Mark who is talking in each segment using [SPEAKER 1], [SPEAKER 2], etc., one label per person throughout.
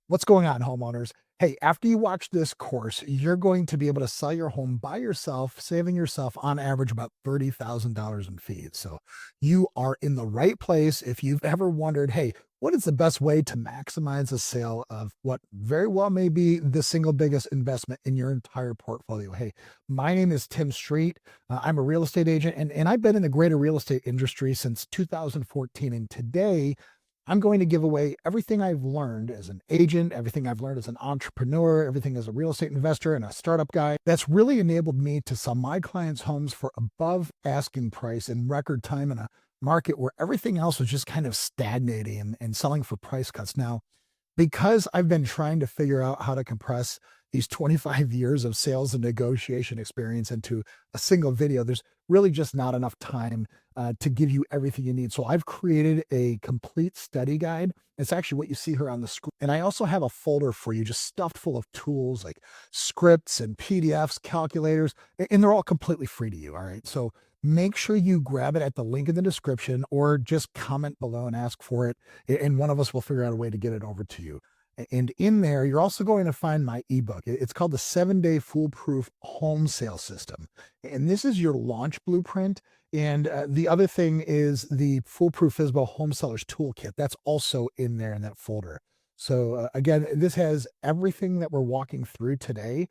[SPEAKER 1] What's going on, homeowners? Hey, after you watch this course, you're going to be able to sell your home by yourself, saving yourself on average about $30,000 in fees. So you are in the right place if you've ever wondered, hey, what is the best way to maximize the sale of what very well may be the single biggest investment in your entire portfolio? Hey, my name is Tim Street. I'm a real estate agent, and I've been in the greater real estate industry since 2014. And today, I'm going to give away everything I've learned as an agent, everything I've learned as an entrepreneur, everything as a real estate investor and a startup guy that's really enabled me to sell my clients' homes for above asking price in record time in a market where everything else was just kind of stagnating and selling for price cuts. Now, because I've been trying to figure out how to compress these 25 years of sales and negotiation experience into a single video, there's really just not enough time to give you everything you need. So I've created a complete study guide. It's actually what you see here on the screen. And I also have a folder for you just stuffed full of tools like scripts and PDFs, calculators, and they're all completely free to you. All right. So make sure you grab it at the link in the description or just comment below and ask for it, and one of us will figure out a way to get it over to you. And in there, you're also going to find my ebook. It's called the 7-Day Foolproof Home Sale System. And this is your launch blueprint. And the other thing is the Foolproof FSBO Home Sellers Toolkit. That's also in there in that folder. So again, this has everything that we're walking through today.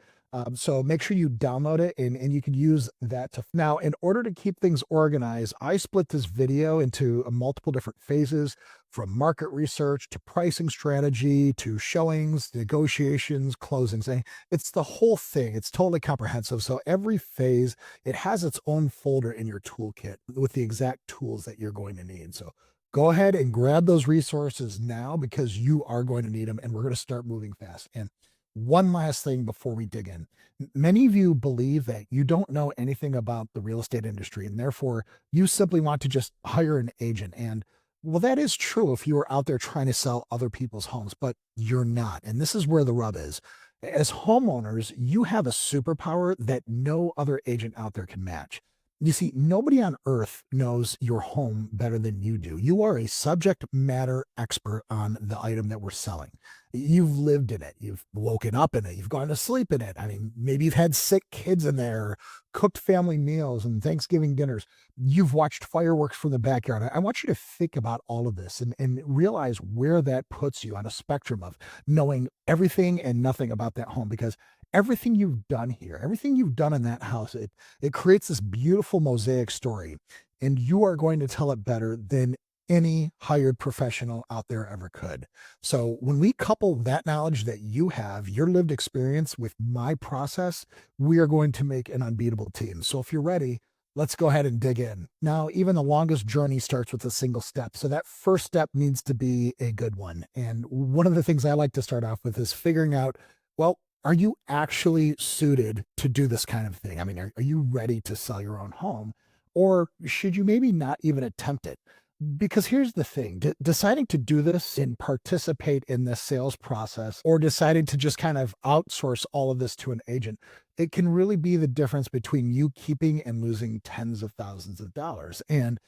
[SPEAKER 1] So make sure you download it and you can use that to. Now, in order to keep things organized, I split this video into multiple different phases, from market research to pricing strategy to showings, negotiations, closings. It's the whole thing. It's totally comprehensive. So every phase, it has its own folder in your toolkit with the exact tools that you're going to need. So go ahead and grab those resources now because you are going to need them, and we're going to start moving fast. And one last thing before we dig in. Many of you believe that you don't know anything about the real estate industry, and therefore you simply want to just hire an agent. And well, that is true if you are out there trying to sell other people's homes, but you're not. And this is where the rub is. As homeowners, you have a superpower that no other agent out there can match. You see, nobody on earth knows your home better than you do. You are a subject matter expert on the item that we're selling. You've lived in it. You've woken up in it. You've gone to sleep in it. I mean, maybe you've had sick kids in there, cooked family meals and Thanksgiving dinners. You've watched fireworks from the backyard. I want you to think about all of this and realize where that puts you on a spectrum of knowing everything and nothing about that home, because everything you've done here, everything you've done in that house, it creates this beautiful mosaic story, and you are going to tell it better than any hired professional out there ever could. So when we couple that knowledge that you have, your lived experience with my process, we are going to make an unbeatable team. So if you're ready, let's go ahead and dig in. Now, even the longest journey starts with a single step. So that first step needs to be a good one. And one of the things I like to start off with is figuring out, well, are you actually suited to do this kind of thing? I mean, are you ready to sell your own home? Or should you maybe not even attempt it? Because here's the thing, deciding to do this and participate in this sales process, or deciding to just kind of outsource all of this to an agent, it can really be the difference between you keeping and losing tens of thousands of dollars. And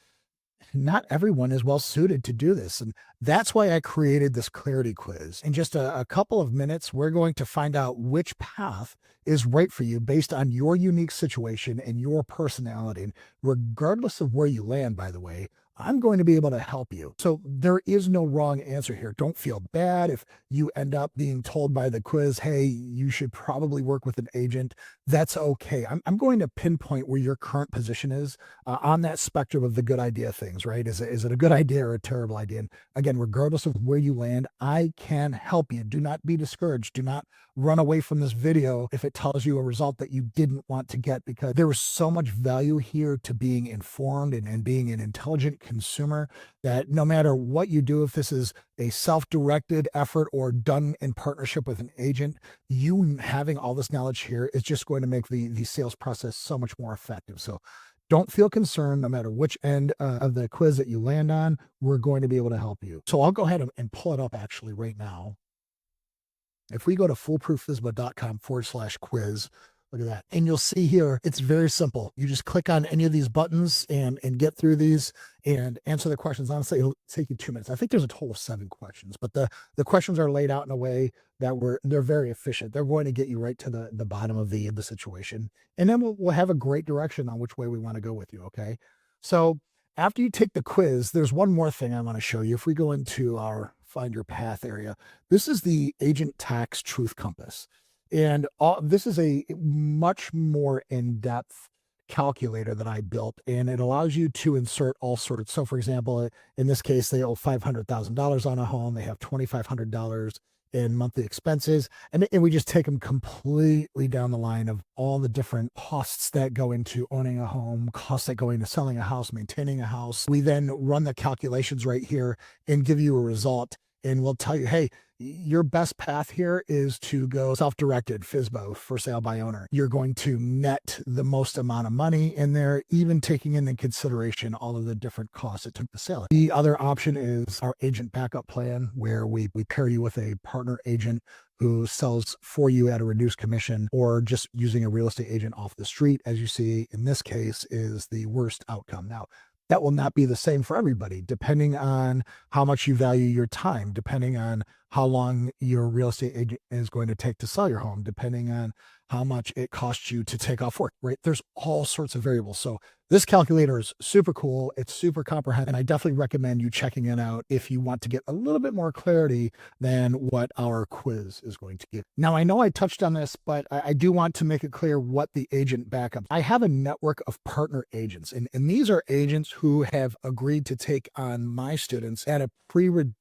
[SPEAKER 1] not everyone is well suited to do this. And that's why I created this clarity quiz. In just a couple of minutes, we're going to find out which path is right for you based on your unique situation and your personality. And regardless of where you land, by the way, I'm going to be able to help you. So there is no wrong answer here. Don't feel bad if you end up being told by the quiz, hey, you should probably work with an agent. That's okay. I'm going to pinpoint where your current position is on that spectrum of the good idea things, right? Is it a good idea or a terrible idea? And again, regardless of where you land, I can help you. Do not be discouraged. Do not run away from this video if it tells you a result that you didn't want to get, because there is so much value here to being informed and being an intelligent consumer that no matter what you do, if this is a self-directed effort or done in partnership with an agent, you having all this knowledge here is just going to make the sales process so much more effective. So don't feel concerned. No matter which end of the quiz that you land on, we're going to be able to help you. So I'll go ahead and pull it up actually right now. If we go to foolprooffisba.com/quiz, Look at that. And you'll see here, it's very simple. You just click on any of these buttons and get through these and answer the questions. Honestly, it'll take you 2 minutes. I think there's a total of 7 questions, but the questions are laid out in a way that they're very efficient. They're going to get you right to the bottom of the situation. And then we'll have a great direction on which way we want to go with you. Okay. So after you take the quiz, there's one more thing I want to show you. If we go into our Find Your Path area, this is the Agent Tax Truth Compass. And this is a much more in-depth calculator that I built, and it allows you to insert all sorts. So for example, in this case, they owe $500,000 on a home. They have $2,500 in monthly expenses. And we just take them completely down the line of all the different costs that go into owning a home, costs that go into selling a house, maintaining a house. We then run the calculations right here and give you a result. And we'll tell you, hey, your best path here is to go self-directed FSBO, for sale by owner. You're going to net the most amount of money in there, even taking into consideration all of the different costs it took to sell it. The other option is our agent backup plan, where we pair you with a partner agent who sells for you at a reduced commission, or just using a real estate agent off the street, as you see in this case, is the worst outcome. Now, that will not be the same for everybody, depending on how much you value your time, depending on how long your real estate agent is going to take to sell your home, depending on how much it costs you to take off work, right? There's all sorts of variables. So this calculator is super cool. It's super comprehensive, and I definitely recommend you checking it out if you want to get a little bit more clarity than what our quiz is going to give. Now, I know I touched on this, but I do want to make it clear what the agent backup. I have a network of partner agents, and these are agents who have agreed to take on my students at a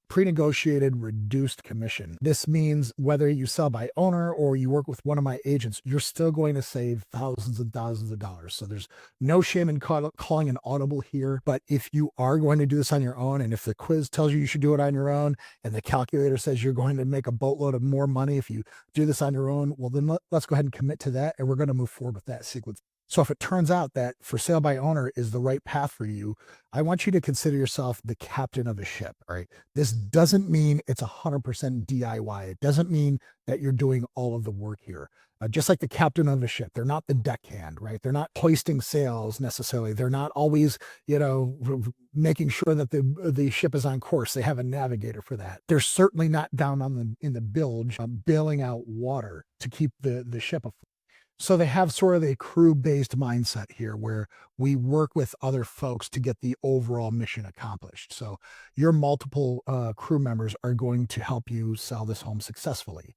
[SPEAKER 1] pre-negotiated reduced commission. This means whether you sell by owner or you work with one of my agents, you're still going to save thousands and thousands of dollars. So there's no shame in calling an audible here. But if you are going to do this on your own, and if the quiz tells you should do it on your own, and the calculator says you're going to make a boatload of more money if you do this on your own, well, then let's go ahead and commit to that. And we're going to move forward with that sequence. So if it turns out that for sale by owner is the right path for you, I want you to consider yourself the captain of a ship, right? This doesn't mean it's 100% DIY. It doesn't mean that you're doing all of the work here. Just like the captain of a ship, they're not the deckhand, right? They're not hoisting sails necessarily. They're not always, making sure that the ship is on course. They have a navigator for that. They're certainly not down in the bilge, bailing out water to keep the ship afloat. So they have sort of a crew-based mindset here, where we work with other folks to get the overall mission accomplished. So your multiple crew members are going to help you sell this home successfully.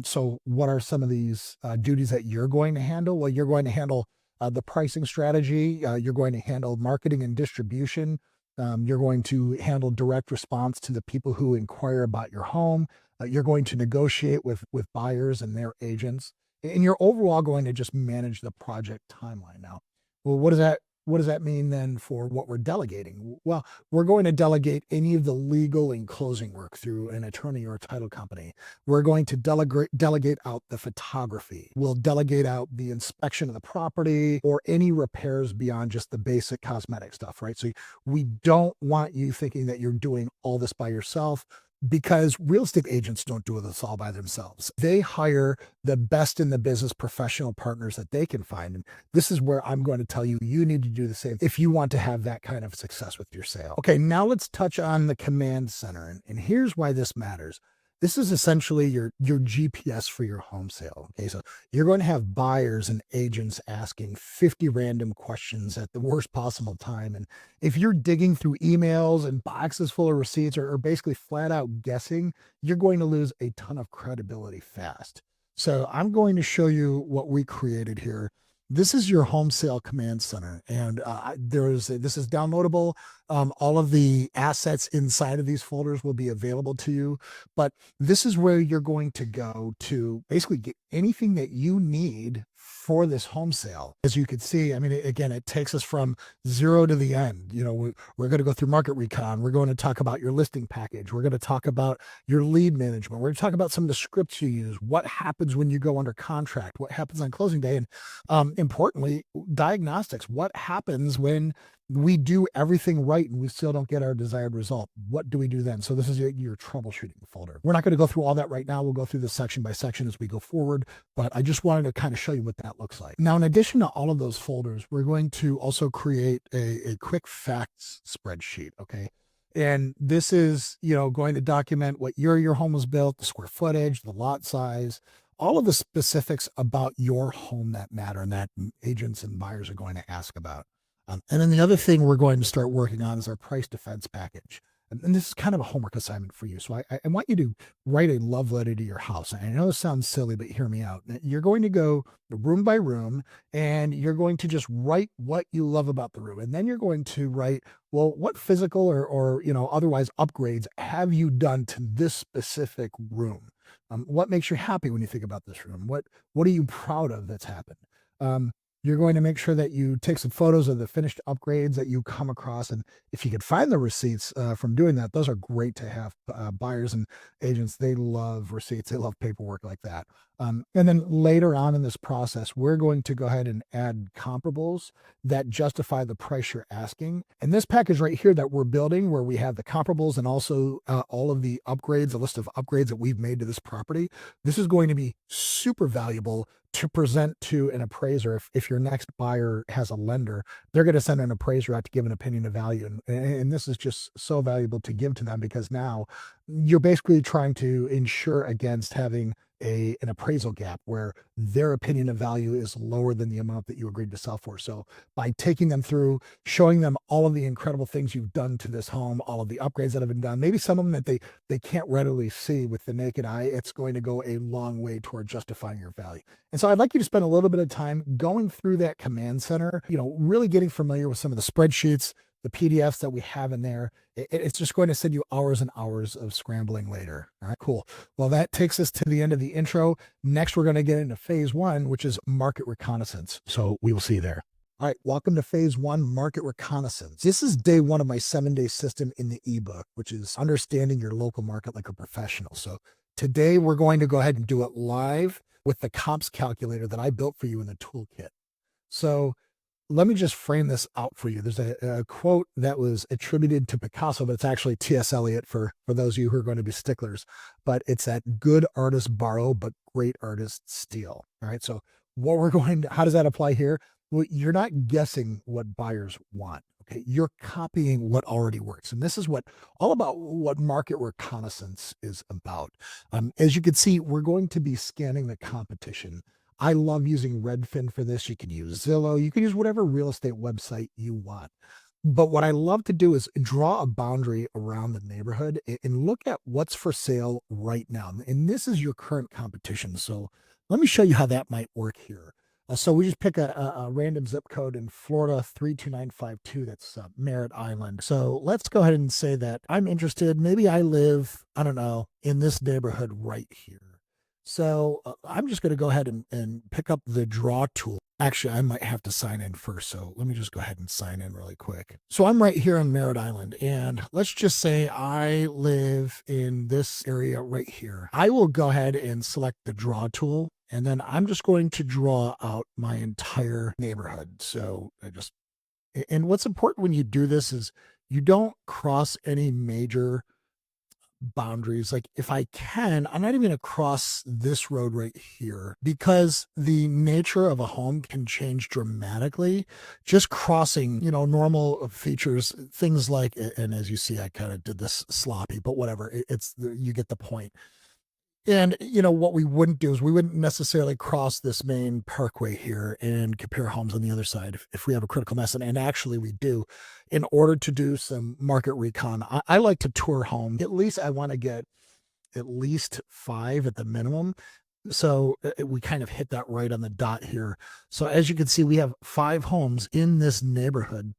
[SPEAKER 1] So what are some of these duties that you're going to handle? Well, you're going to handle the pricing strategy. You're going to handle marketing and distribution. You're going to handle direct response to the people who inquire about your home. You're going to negotiate with buyers and their agents. And you're overall going to just manage the project timeline. Now, well, what does that mean then for what we're delegating? Well, we're going to delegate any of the legal and closing work through an attorney or a title company. We're going to delegate out the photography. We'll delegate out the inspection of the property or any repairs beyond just the basic cosmetic stuff, right? So we don't want you thinking that you're doing all this by yourself, because real estate agents don't do this all by themselves. They hire the best in the business professional partners that they can find. And this is where I'm going to tell you, you need to do the same if you want to have that kind of success with your sale. Okay, now let's touch on the command center. And here's why this matters. This is essentially your GPS for your home sale. Okay, so you're going to have buyers and agents asking 50 random questions at the worst possible time. And if you're digging through emails and boxes full of receipts, or basically flat out guessing, you're going to lose a ton of credibility fast. So I'm going to show you what we created here. This is your home sale command center, and this is downloadable. All of the assets inside of these folders will be available to you, but this is where you're going to go to basically get anything that you need for this home sale. As you can see, I mean, again, it takes us from zero to the end. We're going to go through market recon. We're going to talk about your listing package. We're going to talk about your lead management. We're going to talk about some of the scripts you use, what happens when you go under contract, what happens on closing day, and importantly, diagnostics. What happens when we do everything right and we still don't get our desired result. What do we do then? So this is your troubleshooting folder. We're not going to go through all that right now. We'll go through this section by section as we go forward, but I just wanted to kind of show you what that looks like. Now, in addition to all of those folders, we're going to also create a quick facts spreadsheet. Okay. And this is, going to document what year your home was built, the square footage, the lot size, all of the specifics about your home that matter and that agents and buyers are going to ask about. And then the other thing we're going to start working on is our price defense package. And this is kind of a homework assignment for you. So I want you to write a love letter to your house. And I know this sounds silly, but hear me out. You're going to go room by room and you're going to just write what you love about the room. And then you're going to write, well, what physical or otherwise upgrades have you done to this specific room? What makes you happy when you think about this room? What are you proud of that's happened? You're going to make sure that you take some photos of the finished upgrades that you come across. And if you could find the receipts from doing that, those are great to have. Buyers and agents, they love receipts. They love paperwork like that. And then later on in this process, we're going to go ahead and add comparables that justify the price you're asking. And this package right here that we're building, where we have the comparables and also all of the upgrades, a list of upgrades that we've made to this property, this is going to be super valuable to present to an appraiser. If your next buyer has a lender, they're going to send an appraiser out to give an opinion of value. And this is just so valuable to give to them, because now you're basically trying to ensure against having an appraisal gap where their opinion of value is lower than the amount that you agreed to sell for. So by taking them through, showing them all of the incredible things you've done to this home, all of the upgrades that have been done, maybe some of them that they can't readily see with the naked eye, it's going to go a long way toward justifying your value. And so I'd like you to spend a little bit of time going through that command center, really getting familiar with some of the spreadsheets, the PDFs that we have in there. It's just going to send you hours and hours of scrambling later. All right, cool. Well, that takes us to the end of the intro. Next, we're going to get into phase one, which is market reconnaissance. So we will see you there. All right, welcome to phase one, market reconnaissance. This is day one of my 7-day system in the ebook, which is understanding your local market like a professional. So today we're going to go ahead and do it live with the comps calculator that I built for you in the toolkit. So let me just frame this out for you. There's a quote that was attributed to Picasso, but it's actually T.S. Eliot for those of you who are going to be sticklers. But it's that good artists borrow, but great artists steal. All right. So how does that apply here? Well, you're not guessing what buyers want. Okay. You're copying what already works. And this is all about what market reconnaissance is about. As you can see, we're going to be scanning the competition. I love using Redfin for this. You can use Zillow. You can use whatever real estate website you want. But what I love to do is draw a boundary around the neighborhood and look at what's for sale right now. And this is your current competition. So let me show you how that might work here. So we just pick a random zip code in Florida, 32952. That's Merritt Island. So let's go ahead and say that I'm interested. Maybe I live, I don't know, in this neighborhood right here. So I'm just going to go ahead and pick up the draw tool. Actually, I might have to sign in first. So let me just go ahead and sign in really quick. So I'm right here on Merritt Island. And let's just say I live in this area right here. I will go ahead and select the draw tool. And then I'm just going to draw out my entire neighborhood. So and what's important when you do this is you don't cross any major boundaries. Like if I can, I'm not even going to cross this road right here, because the nature of a home can change dramatically. Just crossing, normal features, things like, and as you see, I kind of did this sloppy, but whatever, you get the point. And, what we wouldn't do is we wouldn't necessarily cross this main parkway here and compare homes on the other side if we have a critical mass. And actually we do, in order to do some market recon. I like to tour homes. At least I want to get at least 5 at the minimum. So we kind of hit that right on the dot here. So as you can see, we have 5 homes in this neighborhood.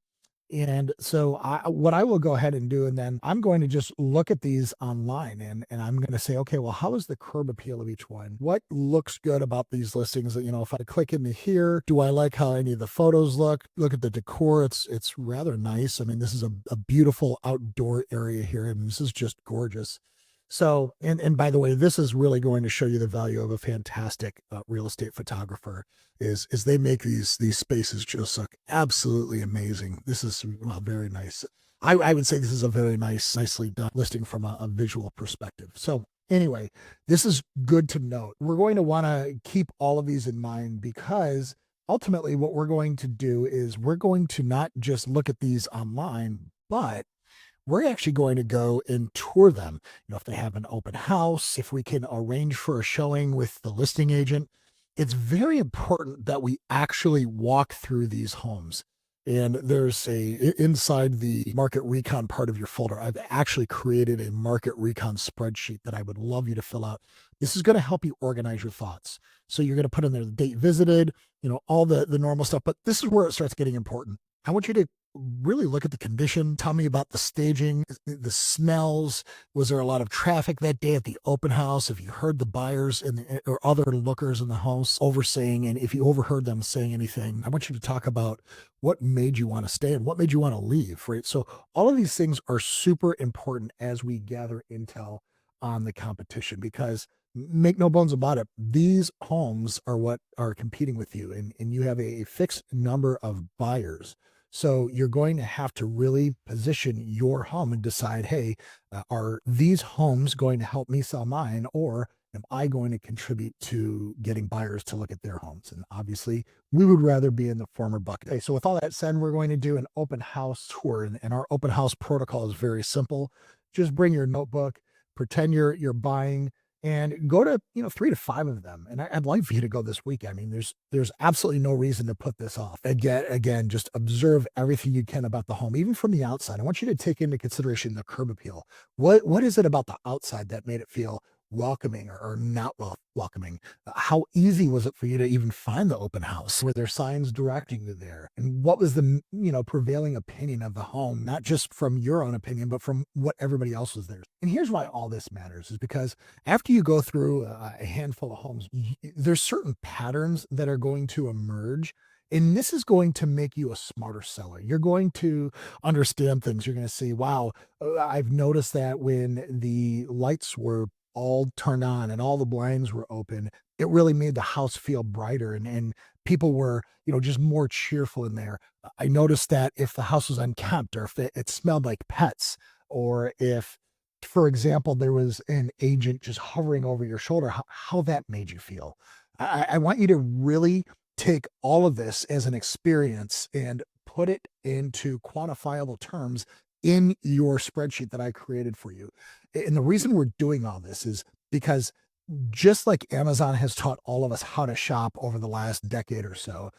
[SPEAKER 1] And so what I will go ahead and do, and then I'm going to just look at these online and I'm going to say, okay, well, how is the curb appeal of each one? What looks good about these listings? If I click into here, do I like how any of the photos look? Look at the decor. It's rather nice. I mean, this is a beautiful outdoor area here. And this is just gorgeous. So, and by the way, this is really going to show you the value of a fantastic real estate photographer. Is they make these spaces just look absolutely amazing. This is very nice. I would say this is a very nicely done listing from a visual perspective. So anyway, this is good to note. We're going to want to keep all of these in mind because ultimately what we're going to do is we're going to not just look at these online, but we're actually going to go and tour them. If they have an open house, if we can arrange for a showing with the listing agent, it's very important that we actually walk through these homes. And there's inside the market recon part of your folder, I've actually created a market recon spreadsheet that I would love you to fill out. This is going to help you organize your thoughts. So you're going to put in there the date visited, all the normal stuff, but this is where it starts getting important. I want you to really look at the condition. Tell me about the staging, the smells. Was there a lot of traffic that day at the open house? If you heard the buyers or other lookers in the house oversaying, and if you overheard them saying anything, I want you to talk about what made you want to stay and what made you want to leave, right? So all of these things are super important as we gather intel on the competition, because make no bones about it, these homes are what are competing with you, and you have a fixed number of buyers. So you're going to have to really position your home and decide, hey, are these homes going to help me sell mine, or am I going to contribute to getting buyers to look at their homes? And obviously, we would rather be in the former bucket. Okay, so with all that said, we're going to do an open house tour, and our open house protocol is very simple. Just bring your notebook, pretend you're buying, and go to 3 to 5 of them. And I'd like for you to go this week. I mean, there's absolutely no reason to put this off. Again, just observe everything you can about the home, even from the outside. I want you to take into consideration the curb appeal. What is it about the outside that made it feel welcoming or not welcoming? How easy was it for you to even find the open house? Were there signs directing you there? And what was the prevailing opinion of the home, not just from your own opinion, but from what everybody else was there? And here's why all this matters, is because after you go through a handful of homes, there's certain patterns that are going to emerge. And this is going to make you a smarter seller. You're going to understand things. You're going to see, wow, I've noticed that when the lights were all turned on and all the blinds were open, it really made the house feel brighter, and people were, just more cheerful in there. I noticed that if the house was unkempt, or if it smelled like pets, or if, for example, there was an agent just hovering over your shoulder, how that made you feel. I want you to really take all of this as an experience and put it into quantifiable terms in your spreadsheet that I created for you. And the reason we're doing all this is because, just like Amazon has taught all of us how to shop over the last decade or so,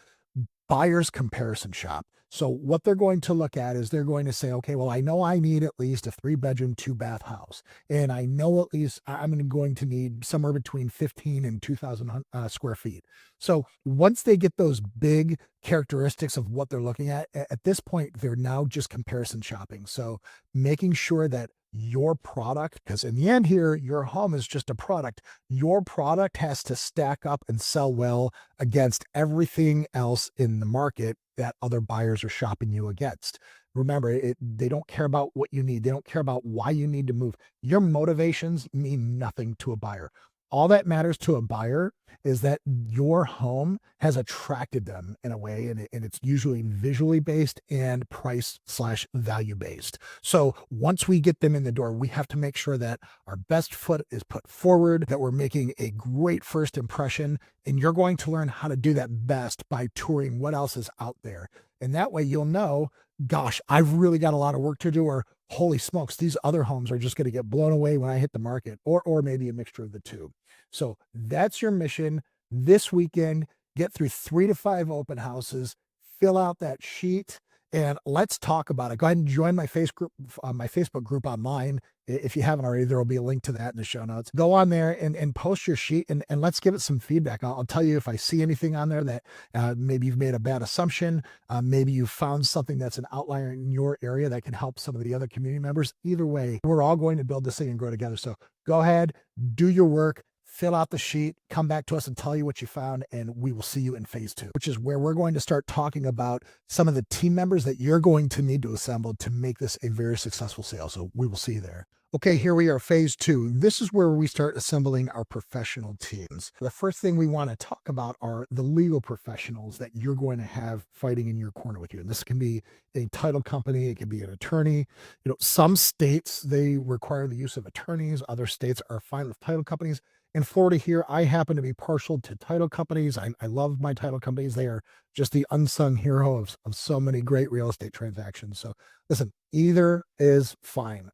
[SPEAKER 1] buyers comparison shop. So what they're going to look at is they're going to say, okay, well, I know I need at least a 3 bedroom, 2 bath house. And I know at least I'm going to need somewhere between 15 and 2,000 square feet. So once they get those big characteristics of what they're looking at this point, they're now just comparison shopping. So making sure that your product, because in the end here, your home is just a product. Your product has to stack up and sell well against everything else in the market that other buyers are shopping you against. Remember, they don't care about what you need. They don't care about why you need to move. Your motivations mean nothing to a buyer. All that matters to a buyer is that your home has attracted them in a way, and it's usually visually based and price/value based. So once we get them in the door, we have to make sure that our best foot is put forward, that we're making a great first impression, and you're going to learn how to do that best by touring what else is out there. And that way you'll know, gosh, I've really got a lot of work to do, or holy smokes, these other homes are just going to get blown away when I hit the market, or maybe a mixture of the two. So that's your mission this weekend. Get through 3 to 5 open houses, fill out that sheet, and let's talk about it. Go ahead and join my Facebook group online. If you haven't already, there will be a link to that in the show notes. Go on there and post your sheet, and let's give it some feedback. I'll tell you if I see anything on there that maybe you've made a bad assumption. Maybe you found something that's an outlier in your area that can help some of the other community members. Either way, we're all going to build this thing and grow together. So go ahead, do your work. Fill out the sheet, come back to us and tell you what you found, and we will see you in phase 2, which is where we're going to start talking about some of the team members that you're going to need to assemble to make this a very successful sale. So we will see you there. Okay, here we are, phase two. This is where we start assembling our professional teams. The first thing we want to talk about are the legal professionals that you're going to have fighting in your corner with you. And this can be a title company, it can be an attorney. Some states they require the use of attorneys, other states are fine with title companies. In Florida here, I happen to be partial to title companies. I love my title companies. They are just the unsung hero of so many great real estate transactions. So listen, either is fine.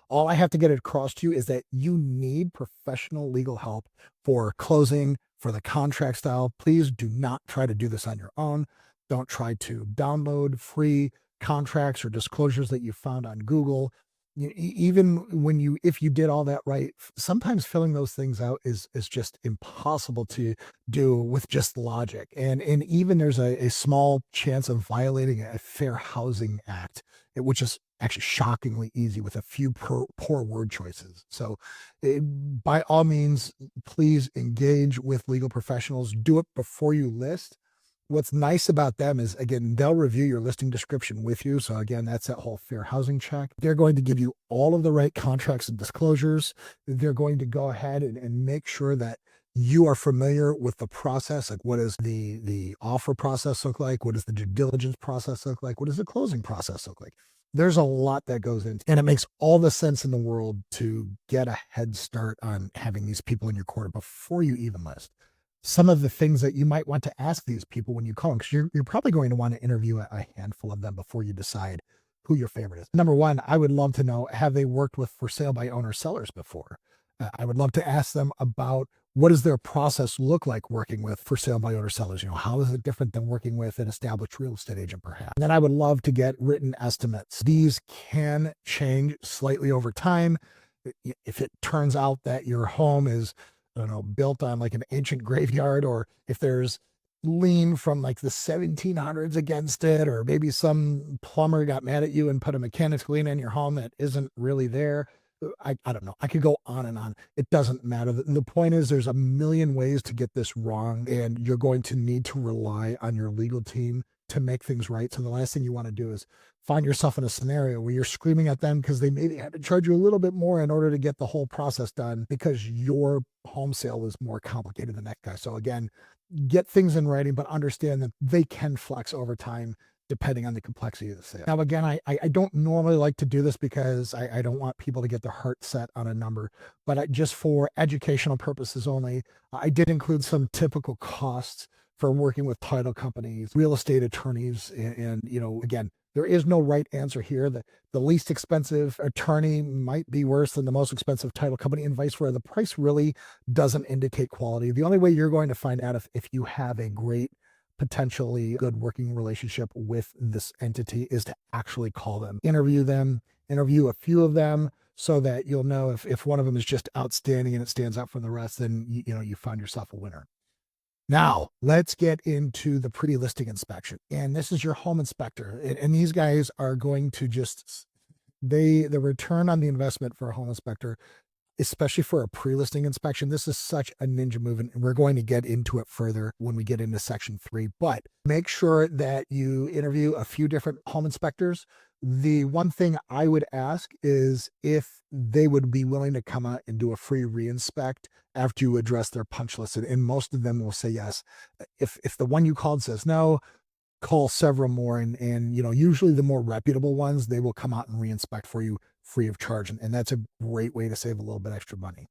[SPEAKER 1] All I have to get across to you is that you need professional legal help for closing, for the contract style. Please do not try to do this on your own. Don't try to download free contracts or disclosures that you found on Google. Even if you did all that right, sometimes filling those things out is just impossible to do with just logic. And even there's a small chance of violating a Fair Housing Act, which is actually shockingly easy with a few poor word choices. So, by all means, please engage with legal professionals. Do it before you list. What's nice about them is, again, they'll review your listing description with you. So, again, that's that whole fair housing check. They're going to give you all of the right contracts and disclosures. They're going to go ahead and make sure that you are familiar with the process. Like, what does the offer process look like? What does the due diligence process look like? What does the closing process look like? There's a lot that goes into, and it makes all the sense in the world to get a head start on having these people in your corner before you even list. Some of the things that you might want to ask these people when you call them, because you're probably going to want to interview a handful of them before you decide who your favorite is. Number one, I would love to know, have they worked with for sale by owner sellers before? I would love to ask them about what does their process look like working with for sale by owner sellers? How is it different than working with an established real estate agent perhaps? And then I would love to get written estimates. These can change slightly over time. If it turns out that your home is, I don't know, built on like an ancient graveyard, or if there's lien from like the 1700s against it, or maybe some plumber got mad at you and put a mechanics lien in your home that isn't really there. I don't know. I could go on and on. It doesn't matter. The point is there's a million ways to get this wrong, and you're going to need to rely on your legal team to make things right. So the last thing you want to do is find yourself in a scenario where you're screaming at them because they maybe had to charge you a little bit more in order to get the whole process done because your home sale was more complicated than that guy. So again, get things in writing, but understand that they can flex over time depending on the complexity of the sale. Now, again, I don't normally like to do this because I don't want people to get their heart set on a number, but just for educational purposes only, I did include some typical costs for working with title companies, real estate attorneys, and again, there is no right answer here. The least expensive attorney might be worse than the most expensive title company, and vice versa. The price really doesn't indicate quality. The only way you're going to find out if you have a great, potentially good working relationship with this entity is to actually call them, interview a few of them, so that you'll know if one of them is just outstanding and it stands out from the rest, then you find yourself a winner. Now, let's get into the pre-listing inspection. And this is your home inspector. And these guys are going to the return on the investment for a home inspector, especially for a pre-listing inspection, this is such a ninja move, and we're going to get into it further when we get into section 3. But make sure that you interview a few different home inspectors. The one thing I would ask is if they would be willing to come out and do a free reinspect after you address their punch list. And most of them will say yes. If the one you called says no, call several more, and usually the more reputable ones, they will come out and reinspect for you free of charge, and that's a great way to save a little bit extra money.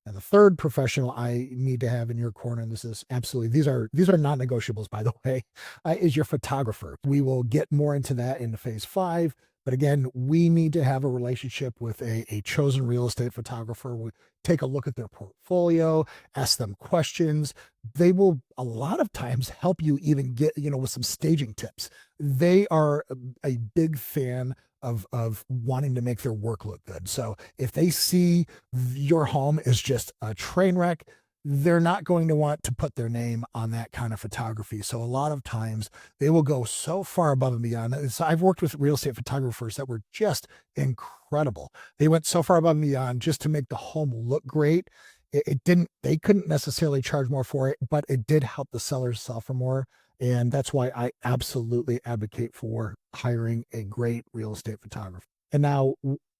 [SPEAKER 1] And the third professional I need to have in your corner, and this is absolutely, these are non-negotiables, by the way, is your photographer. We will get more into that in phase 5. But again, we need to have a relationship with a chosen real estate photographer. We take a look at their portfolio, ask them questions. They will a lot of times help you even get, with some staging tips. They are a big fan of wanting to make their work look good. So if they see your home is just a train wreck, they're not going to want to put their name on that kind of photography. So a lot of times they will go so far above and beyond. So I've worked with real estate photographers that were just incredible. They went so far above and beyond just to make the home look great. They couldn't necessarily charge more for it, but it did help the sellers sell for more. And that's why I absolutely advocate for hiring a great real estate photographer. And now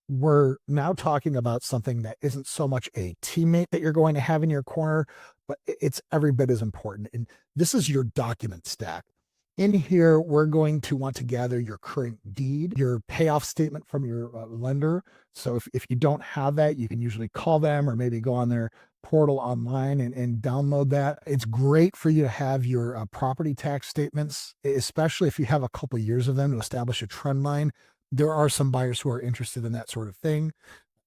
[SPEAKER 1] we're now talking about something that isn't so much a teammate that you're going to have in your corner, but it's every bit as important. And this is your document stack. In here, we're going to want to gather your current deed, your payoff statement from your lender. So if you don't have that, you can usually call them or maybe go on their portal online and download that. It's great for you to have your property tax statements, especially if you have a couple years of them to establish a trend line. There are some buyers who are interested in that sort of thing.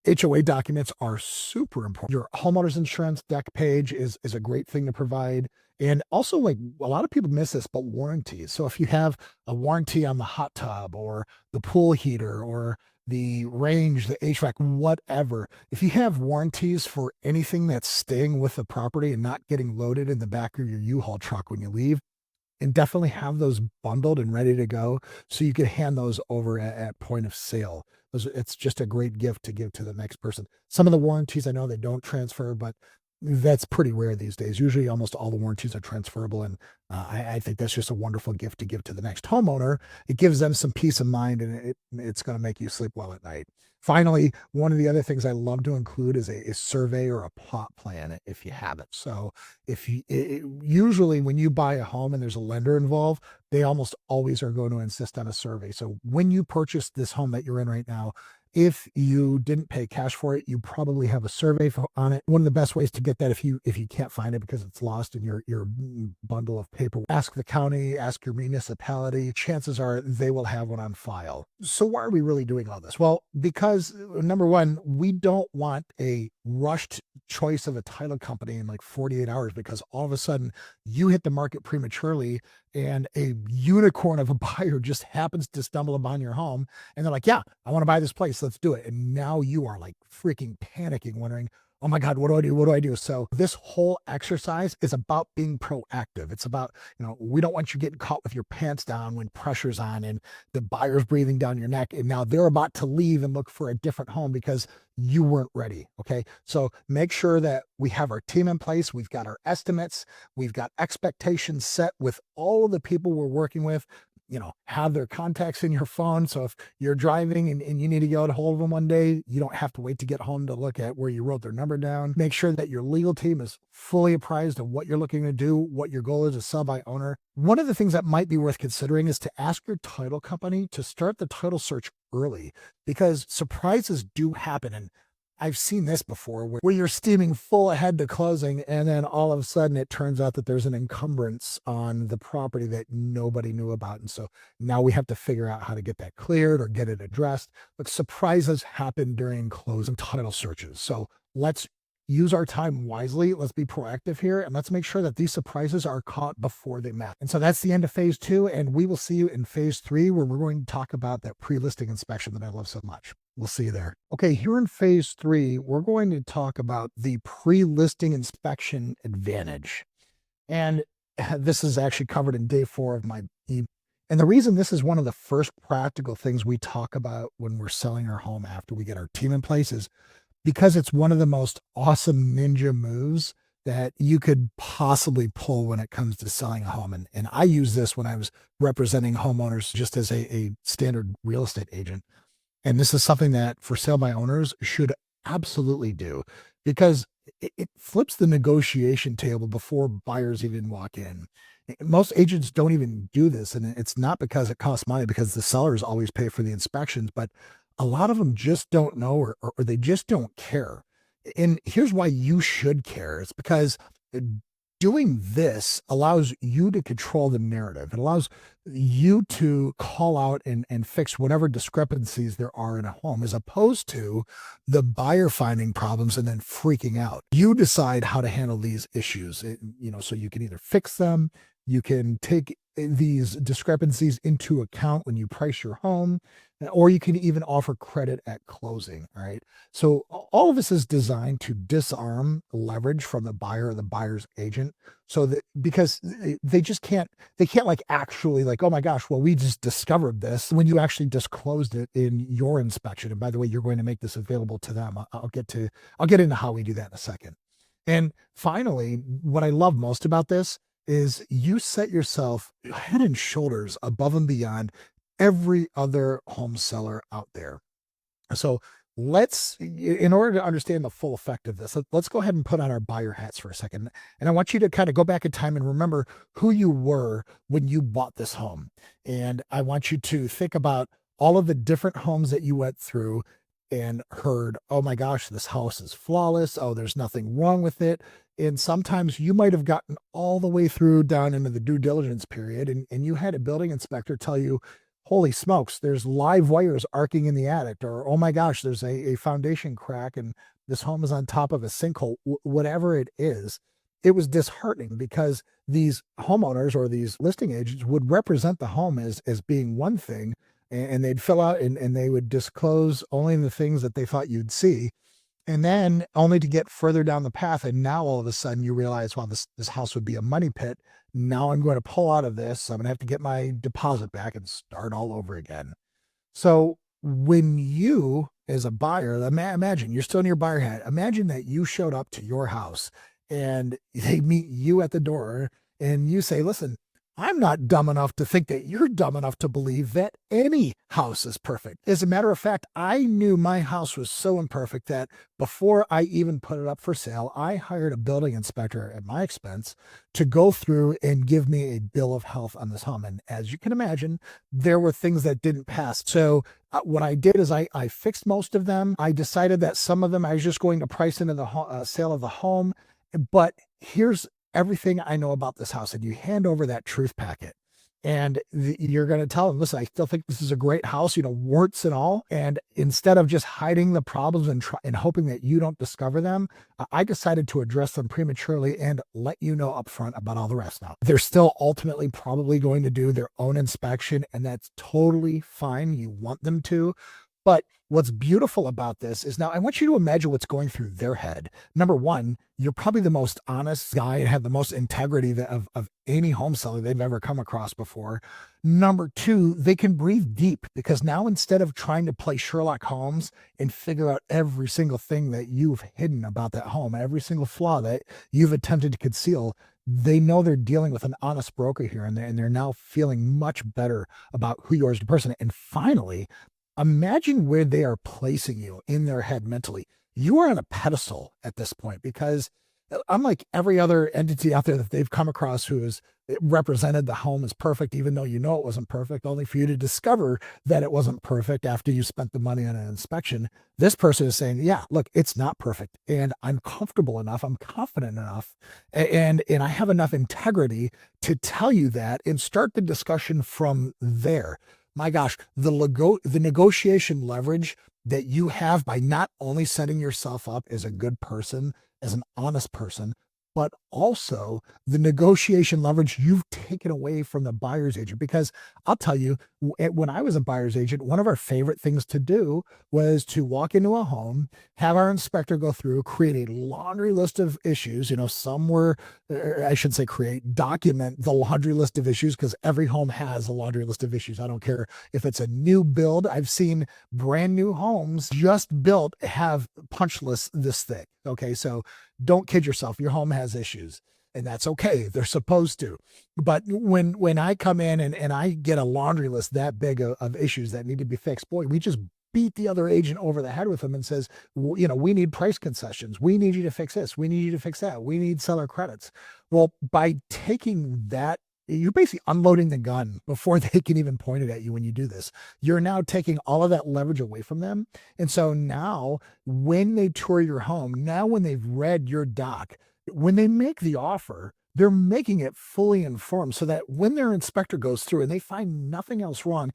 [SPEAKER 1] HOA documents are super important. Your homeowner's insurance deck page is a great thing to provide. And also, like a lot of people miss this, but warranties. So if you have a warranty on the hot tub or the pool heater or the range, the HVAC, whatever, if you have warranties for anything that's staying with the property and not getting loaded in the back of your U-Haul truck when you leave, and definitely have those bundled and ready to go so you can hand those over at point of sale. It's just a great gift to give to the next person. Some of the warranties, I know they don't transfer, but that's pretty rare these days. Usually almost all the warranties are transferable. And I think that's just a wonderful gift to give to the next homeowner. It gives them some peace of mind, and it's going to make you sleep well at night. Finally, one of the other things I love to include is a survey or a plot plan if you have it. So if you usually when you buy a home and there's a lender involved, they almost always are going to insist on a survey. So when you purchase this home that you're in right now, if you didn't pay cash for it, you probably have a survey on it. One of the best ways to get that, if you can't find it because it's lost in your bundle of paper, ask the county, ask your municipality. Chances are they will have one on file. So why are we really doing all this? Well, because number one, we don't want a rushed choice of a title company in like 48 hours because all of a sudden you hit the market prematurely and a unicorn of a buyer just happens to stumble upon your home and they're like, yeah, I want to buy this place. Let's do it. And now you are like freaking panicking, wondering, oh my God, what do I do? What do I do? So this whole exercise is about being proactive. It's about, we don't want you getting caught with your pants down when pressure's on and the buyer's breathing down your neck. And now they're about to leave and look for a different home because you weren't ready. Okay. So make sure that we have our team in place. We've got our estimates. We've got expectations set with all of the people we're working with. Have their contacts in your phone. So if you're driving and you need to get a hold of them one day, you don't have to wait to get home to look at where you wrote their number down. Make sure that your legal team is fully apprised of what you're looking to do, what your goal is to sell by owner. One of the things that might be worth considering is to ask your title company to start the title search early because surprises do happen. And I've seen this before where you're steaming full ahead to closing and then all of a sudden it turns out that there's an encumbrance on the property that nobody knew about. And so now we have to figure out how to get that cleared or get it addressed. But surprises happen during closing title searches. So let's use our time wisely. Let's be proactive here and let's make sure that these surprises are caught before they matter. And so that's the end of phase 2. And we will see you in phase 3 where we're going to talk about that pre-listing inspection that I love so much. We'll see you there. Okay, here in phase 3, we're going to talk about the pre-listing inspection advantage. And this is actually covered in day 4 of my and the reason this is one of the first practical things we talk about when we're selling our home after we get our team in place is because it's one of the most awesome ninja moves that you could possibly pull when it comes to selling a home. And I use this when I was representing homeowners just as a standard real estate agent. And this is something that for sale by owners should absolutely do because it flips the negotiation table before buyers even walk in. Most agents don't even do this. And it's not because it costs money because the sellers always pay for the inspections, but a lot of them just don't know or they just don't care. And here's why you should care. It's because doing this allows you to control the narrative. It allows you to call out and fix whatever discrepancies there are in a home, as opposed to the buyer finding problems and then freaking out. You decide how to handle these issues, so you can either fix them, you can take these discrepancies into account when you price your home, or you can even offer credit at closing. All right. So all of this is designed to disarm leverage from the buyer or the buyer's agent. So that because they can't like actually like, oh my gosh, well, we just discovered this when you actually disclosed it in your inspection. And by the way, you're going to make this available to them. I'll get into how we do that in a second. And finally, what I love most about this is you set yourself head and shoulders above and beyond every other home seller out there. So In order to understand the full effect of this, let's go ahead and put on our buyer hats for a second. And I want you to kind of go back in time and remember who you were when you bought this home. And I want you to think about all of the different homes that you went through and heard, oh my gosh, this house is flawless. Oh, there's nothing wrong with it. And sometimes you might have gotten all the way through down into the due diligence period, and you had a building inspector tell you, holy smokes, there's live wires arcing in the attic, or oh my gosh, there's a foundation crack and this home is on top of a sinkhole, whatever it is. It was disheartening because these homeowners or these listing agents would represent the home as being one thing, and they'd fill out and they would disclose only the things that they thought you'd see. And then only to get further down the path. And now all of a sudden you realize, well, this house would be a money pit. Now I'm going to pull out of this. I'm going to have to get my deposit back and start all over again. So when you, as a buyer, imagine you're still in your buyer hat. Imagine that you showed up to your house and they meet you at the door and you say, listen, I'm not dumb enough to think that you're dumb enough to believe that any house is perfect. As a matter of fact, I knew my house was so imperfect that before I even put it up for sale, I hired a building inspector at my expense to go through and give me a bill of health on this home. And as you can imagine, there were things that didn't pass. So what I did is I fixed most of them. I decided that some of them I was just going to price into the sale of the home. But here's everything I know about this house, and you hand over that truth packet and you're going to tell them, listen, I still think this is a great house, warts and all. And instead of just hiding the problems and hoping that you don't discover them, I decided to address them prematurely and let you know upfront about all the rest. Now, they're still ultimately probably going to do their own inspection, and that's totally fine. You want them to. But what's beautiful about this is now I want you to imagine what's going through their head. Number one, you're probably the most honest guy and have the most integrity of any home seller they've ever come across before. Number two, they can breathe deep because now instead of trying to play Sherlock Holmes and figure out every single thing that you've hidden about that home, every single flaw that you've attempted to conceal, they know they're dealing with an honest broker here, and they're now feeling much better about who you are as a person. And finally, imagine where they are placing you in their head mentally. You are on a pedestal at this point because unlike every other entity out there that they've come across who has represented the home as perfect, even though you know it wasn't perfect, only for you to discover that it wasn't perfect after you spent the money on an inspection, this person is saying, yeah, look, it's not perfect. And I'm comfortable enough, I'm confident enough, and I have enough integrity to tell you that and start the discussion from there. My gosh, the negotiation leverage that you have by not only setting yourself up as a good person, as an honest person, but also the negotiation leverage you've taken away from the buyer's agent. Because I'll tell you, when I was a buyer's agent, one of our favorite things to do was to walk into a home, have our inspector go through, create a laundry list of issues. Some were, I should say, document the laundry list of issues because every home has a laundry list of issues. I don't care if it's a new build. I've seen brand new homes just built have punch lists this thick. Okay, so don't kid yourself. Your home has issues, and that's okay. They're supposed to. But when I come in and I get a laundry list that big of issues that need to be fixed, boy, we just beat the other agent over the head with them and says, we need price concessions. We need you to fix this. We need you to fix that. We need seller credits. Well, by taking that, you're basically unloading the gun before they can even point it at you when you do this. You're now taking all of that leverage away from them. And so now when they tour your home, now when they've read your doc, when they make the offer, they're making it fully informed so that when their inspector goes through and they find nothing else wrong,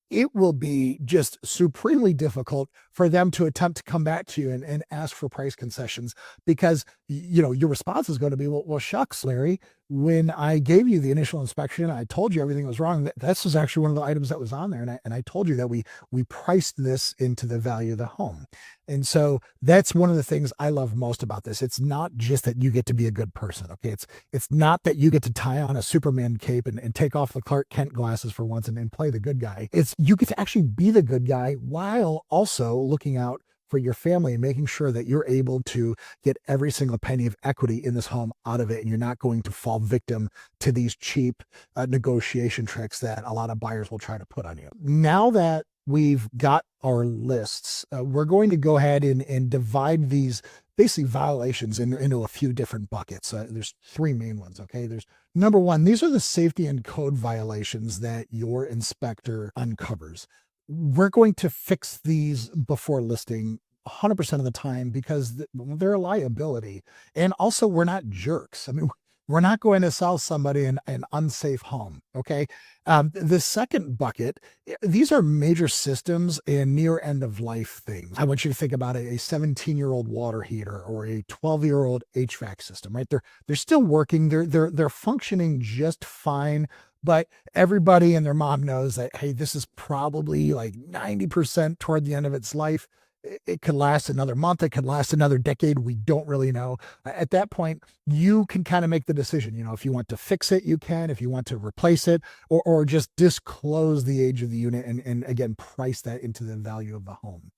[SPEAKER 1] it will be just supremely difficult for them to attempt to come back to you and ask for price concessions because, your response is going to be, well, shucks, Larry, when I gave you the initial inspection, I told you everything was wrong. This was actually one of the items that was on there. And I told you that we priced this into the value of the home. And so that's one of the things I love most about this. It's not just that you get to be a good person. Okay. It's not that you get to tie on a Superman cape and take off the Clark Kent glasses for once and play the good guy. It's you get to actually be the good guy while also looking out for your family and making sure that you're able to get every single penny of equity in this home out of it. And you're not going to fall victim to these cheap negotiation tricks that a lot of buyers will try to put on you. Now that we've got our lists, we're going to go ahead and divide these basically violations into a few different buckets. There's three main ones. Okay. There's number one, these are the safety and code violations that your inspector uncovers. We're going to fix these before listing 100% of the time because they're a liability. And also, we're not jerks. I mean, we're not going to sell somebody an unsafe home. Okay. The second bucket, these are major systems and near end of life things. I want you to think about a 17-year-old water heater or a 12-year-old HVAC system, right? They're still working. They're functioning just fine. But everybody and their mom knows that, hey, this is probably like 90% toward the end of its life. It could last another month. It could last another decade. We don't really know. At that point, you can kind of make the decision. If you want to fix it, you can. If you want to replace it, or just disclose the age of the unit and again, price that into the value of the home.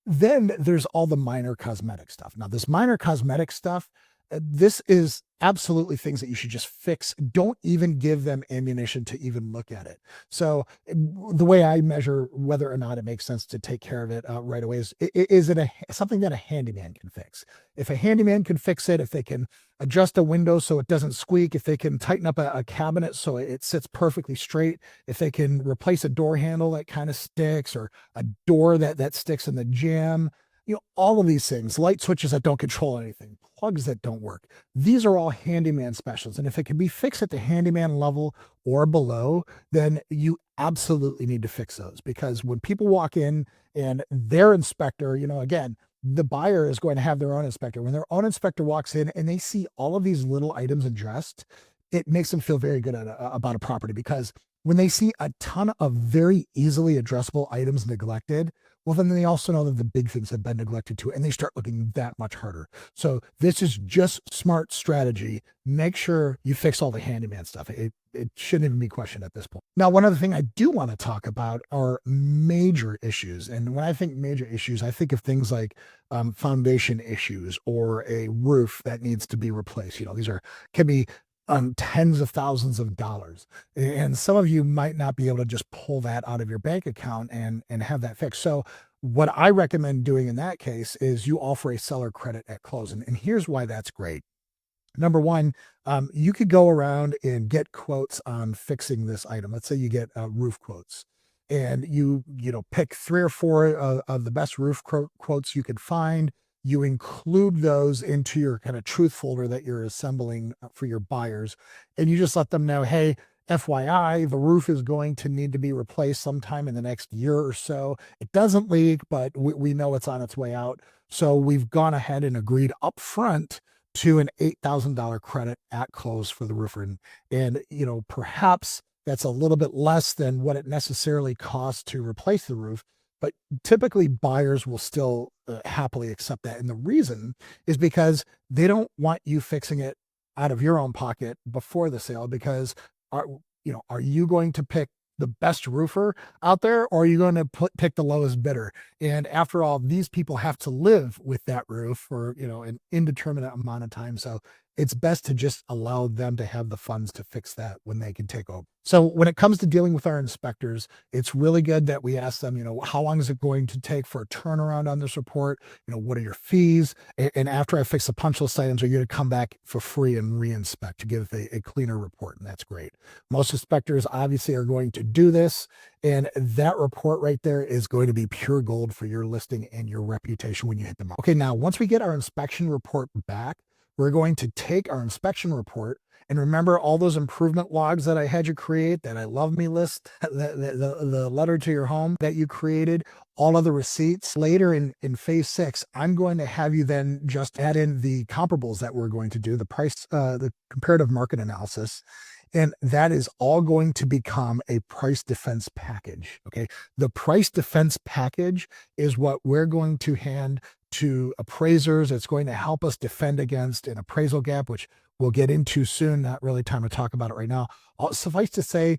[SPEAKER 1] Then there's all the minor cosmetic stuff. Now, this minor cosmetic stuff, this is absolutely things that you should just fix. Don't even give them ammunition to even look at it. So the way I measure whether or not it makes sense to take care of it right away is it something that a handyman can fix? If a handyman can fix it, if they can adjust a window so it doesn't squeak, if they can tighten up a cabinet so it sits perfectly straight, if they can replace a door handle that kind of sticks or a door that sticks in the jamb, all of these things, light switches that don't control anything, plugs that don't work. These are all handyman specials. And if it can be fixed at the handyman level or below, then you absolutely need to fix those, because when people walk in and their inspector, again, the buyer is going to have their own inspector. When their own inspector walks in and they see all of these little items addressed, it makes them feel very good about a property, because when they see a ton of very easily addressable items neglected, well, then they also know that the big things have been neglected too, and they start looking that much harder. So this is just smart strategy. Make sure you fix all the handyman stuff. It shouldn't even be questioned at this point. Now, one other thing I do want to talk about are major issues. And when I think major issues, I think of things like foundation issues or a roof that needs to be replaced. These can be tens of thousands of dollars. And some of you might not be able to just pull that out of your bank account and have that fixed. So what I recommend doing in that case is you offer a seller credit at close. And here's why that's great. Number one, you could go around and get quotes on fixing this item. Let's say you get roof quotes, and you pick 3 or 4 of the best roof quotes you could find. You include those into your kind of truth folder that you're assembling for your buyers. And you just let them know, hey, FYI, the roof is going to need to be replaced sometime in the next year or so. It doesn't leak, but we know it's on its way out. So we've gone ahead and agreed up front to an $8,000 credit at close for the roofer. And perhaps that's a little bit less than what it necessarily costs to replace the roof. But typically buyers will still happily accept that. And the reason is because they don't want you fixing it out of your own pocket before the sale, because are you going to pick the best roofer out there, or are you going to pick the lowest bidder? And after all, these people have to live with that roof for, an indeterminate amount of time. So it's best to just allow them to have the funds to fix that when they can take over. So when it comes to dealing with our inspectors, it's really good that we ask them, how long is it going to take for a turnaround on this report? What are your fees? And after I fix the punch list items, are you going to come back for free and re-inspect to give a cleaner report? And that's great. Most inspectors obviously are going to do this. And that report right there is going to be pure gold for your listing and your reputation when you hit the market. Okay, now once we get our inspection report back, we're going to take our inspection report, and remember all those improvement logs that I had you create, that I love me list, the letter to your home that you created, all of the receipts. Later in phase 6, I'm going to have you then just add in the comparables that we're going to do, the price, the comparative market analysis. And that is all going to become a price defense package. Okay. The price defense package is what we're going to hand to appraisers. It's going to help us defend against an appraisal gap, which we'll get into soon. Not really time to talk about it right now. Suffice to say,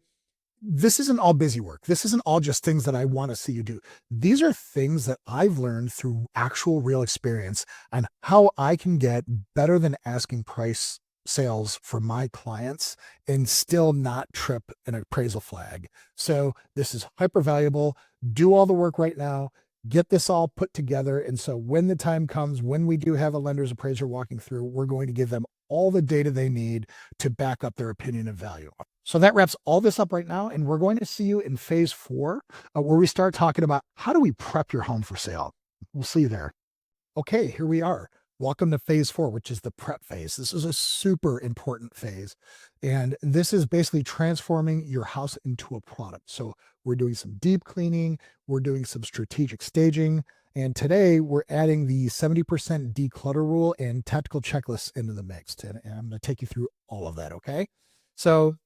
[SPEAKER 1] this isn't all busy work. This isn't all just things that I want to see you do. These are things that I've learned through actual real experience on how I can get better than asking price sales for my clients and still not trip an appraisal flag. So this is hyper valuable. Do all the work right now. Get this all put together. And so when the time comes, when we do have a lender's appraiser walking through, we're going to give them all the data they need to back up their opinion of value. So that wraps all this up right now. And we're going to see you in phase 4, where we start talking about how do we prep your home for sale. We'll see you there. Okay, here we are. Welcome to phase 4, which is the prep phase. This is a super important phase. And this is basically transforming your house into a product. So we're doing some deep cleaning, we're doing some strategic staging. And today we're adding the 70% declutter rule and tactical checklists into the mix. And I'm going to take you through all of that. Okay. So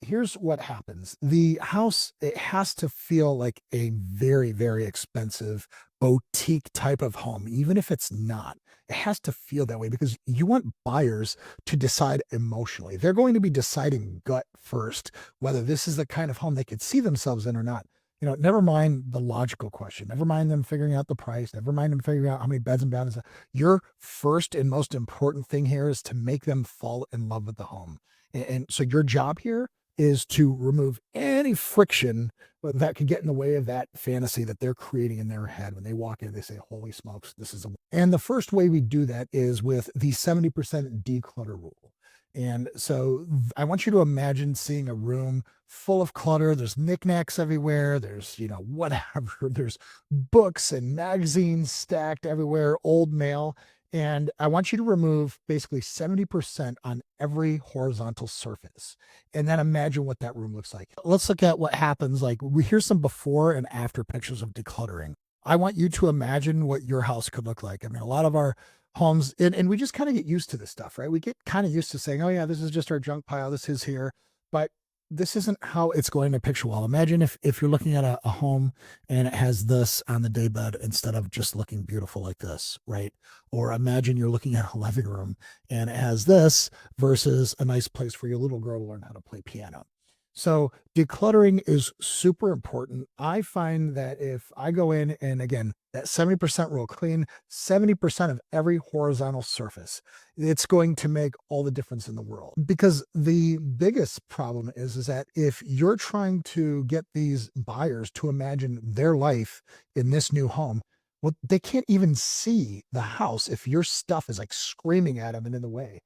[SPEAKER 1] here's what happens. The house, it has to feel like a very, very expensive boutique type of home, even if it's not. It has to feel that way because you want buyers to decide emotionally. They're going to be deciding gut first whether this is the kind of home they could see themselves in or not. Never mind the logical question. Never mind them figuring out the price. Never mind them figuring out how many beds and baths. Your first and most important thing here is to make them fall in love with the home. And so your job here is to remove any friction that could get in the way of that fantasy that they're creating in their head. When they walk in, they say, holy smokes, this is and the first way we do that is with the 70% declutter rule. And so I want you to imagine seeing a room full of clutter. There's knickknacks everywhere. There's, whatever. There's books and magazines stacked everywhere, old mail. And I want you to remove basically 70% on every horizontal surface. And then imagine what that room looks like. Let's look at what happens. Like, here's some before and after pictures of decluttering. I want you to imagine what your house could look like. I mean, a lot of our homes, and we just kind of get used to this stuff, right? We get kind of used to saying, oh yeah, this is just our junk pile. This is here. But this isn't how it's going to picture wall. Imagine if you're looking at a home and it has this on the daybed instead of just looking beautiful like this, right? Or imagine you're looking at a living room and it has this versus a nice place for your little girl to learn how to play piano. So decluttering is super important. I find that if I go in and again, that 70% rule, clean 70% of every horizontal surface, it's going to make all the difference in the world. Because the biggest problem is that if you're trying to get these buyers to imagine their life in this new home, well, they can't even see the house if your stuff is like screaming at them and in the way.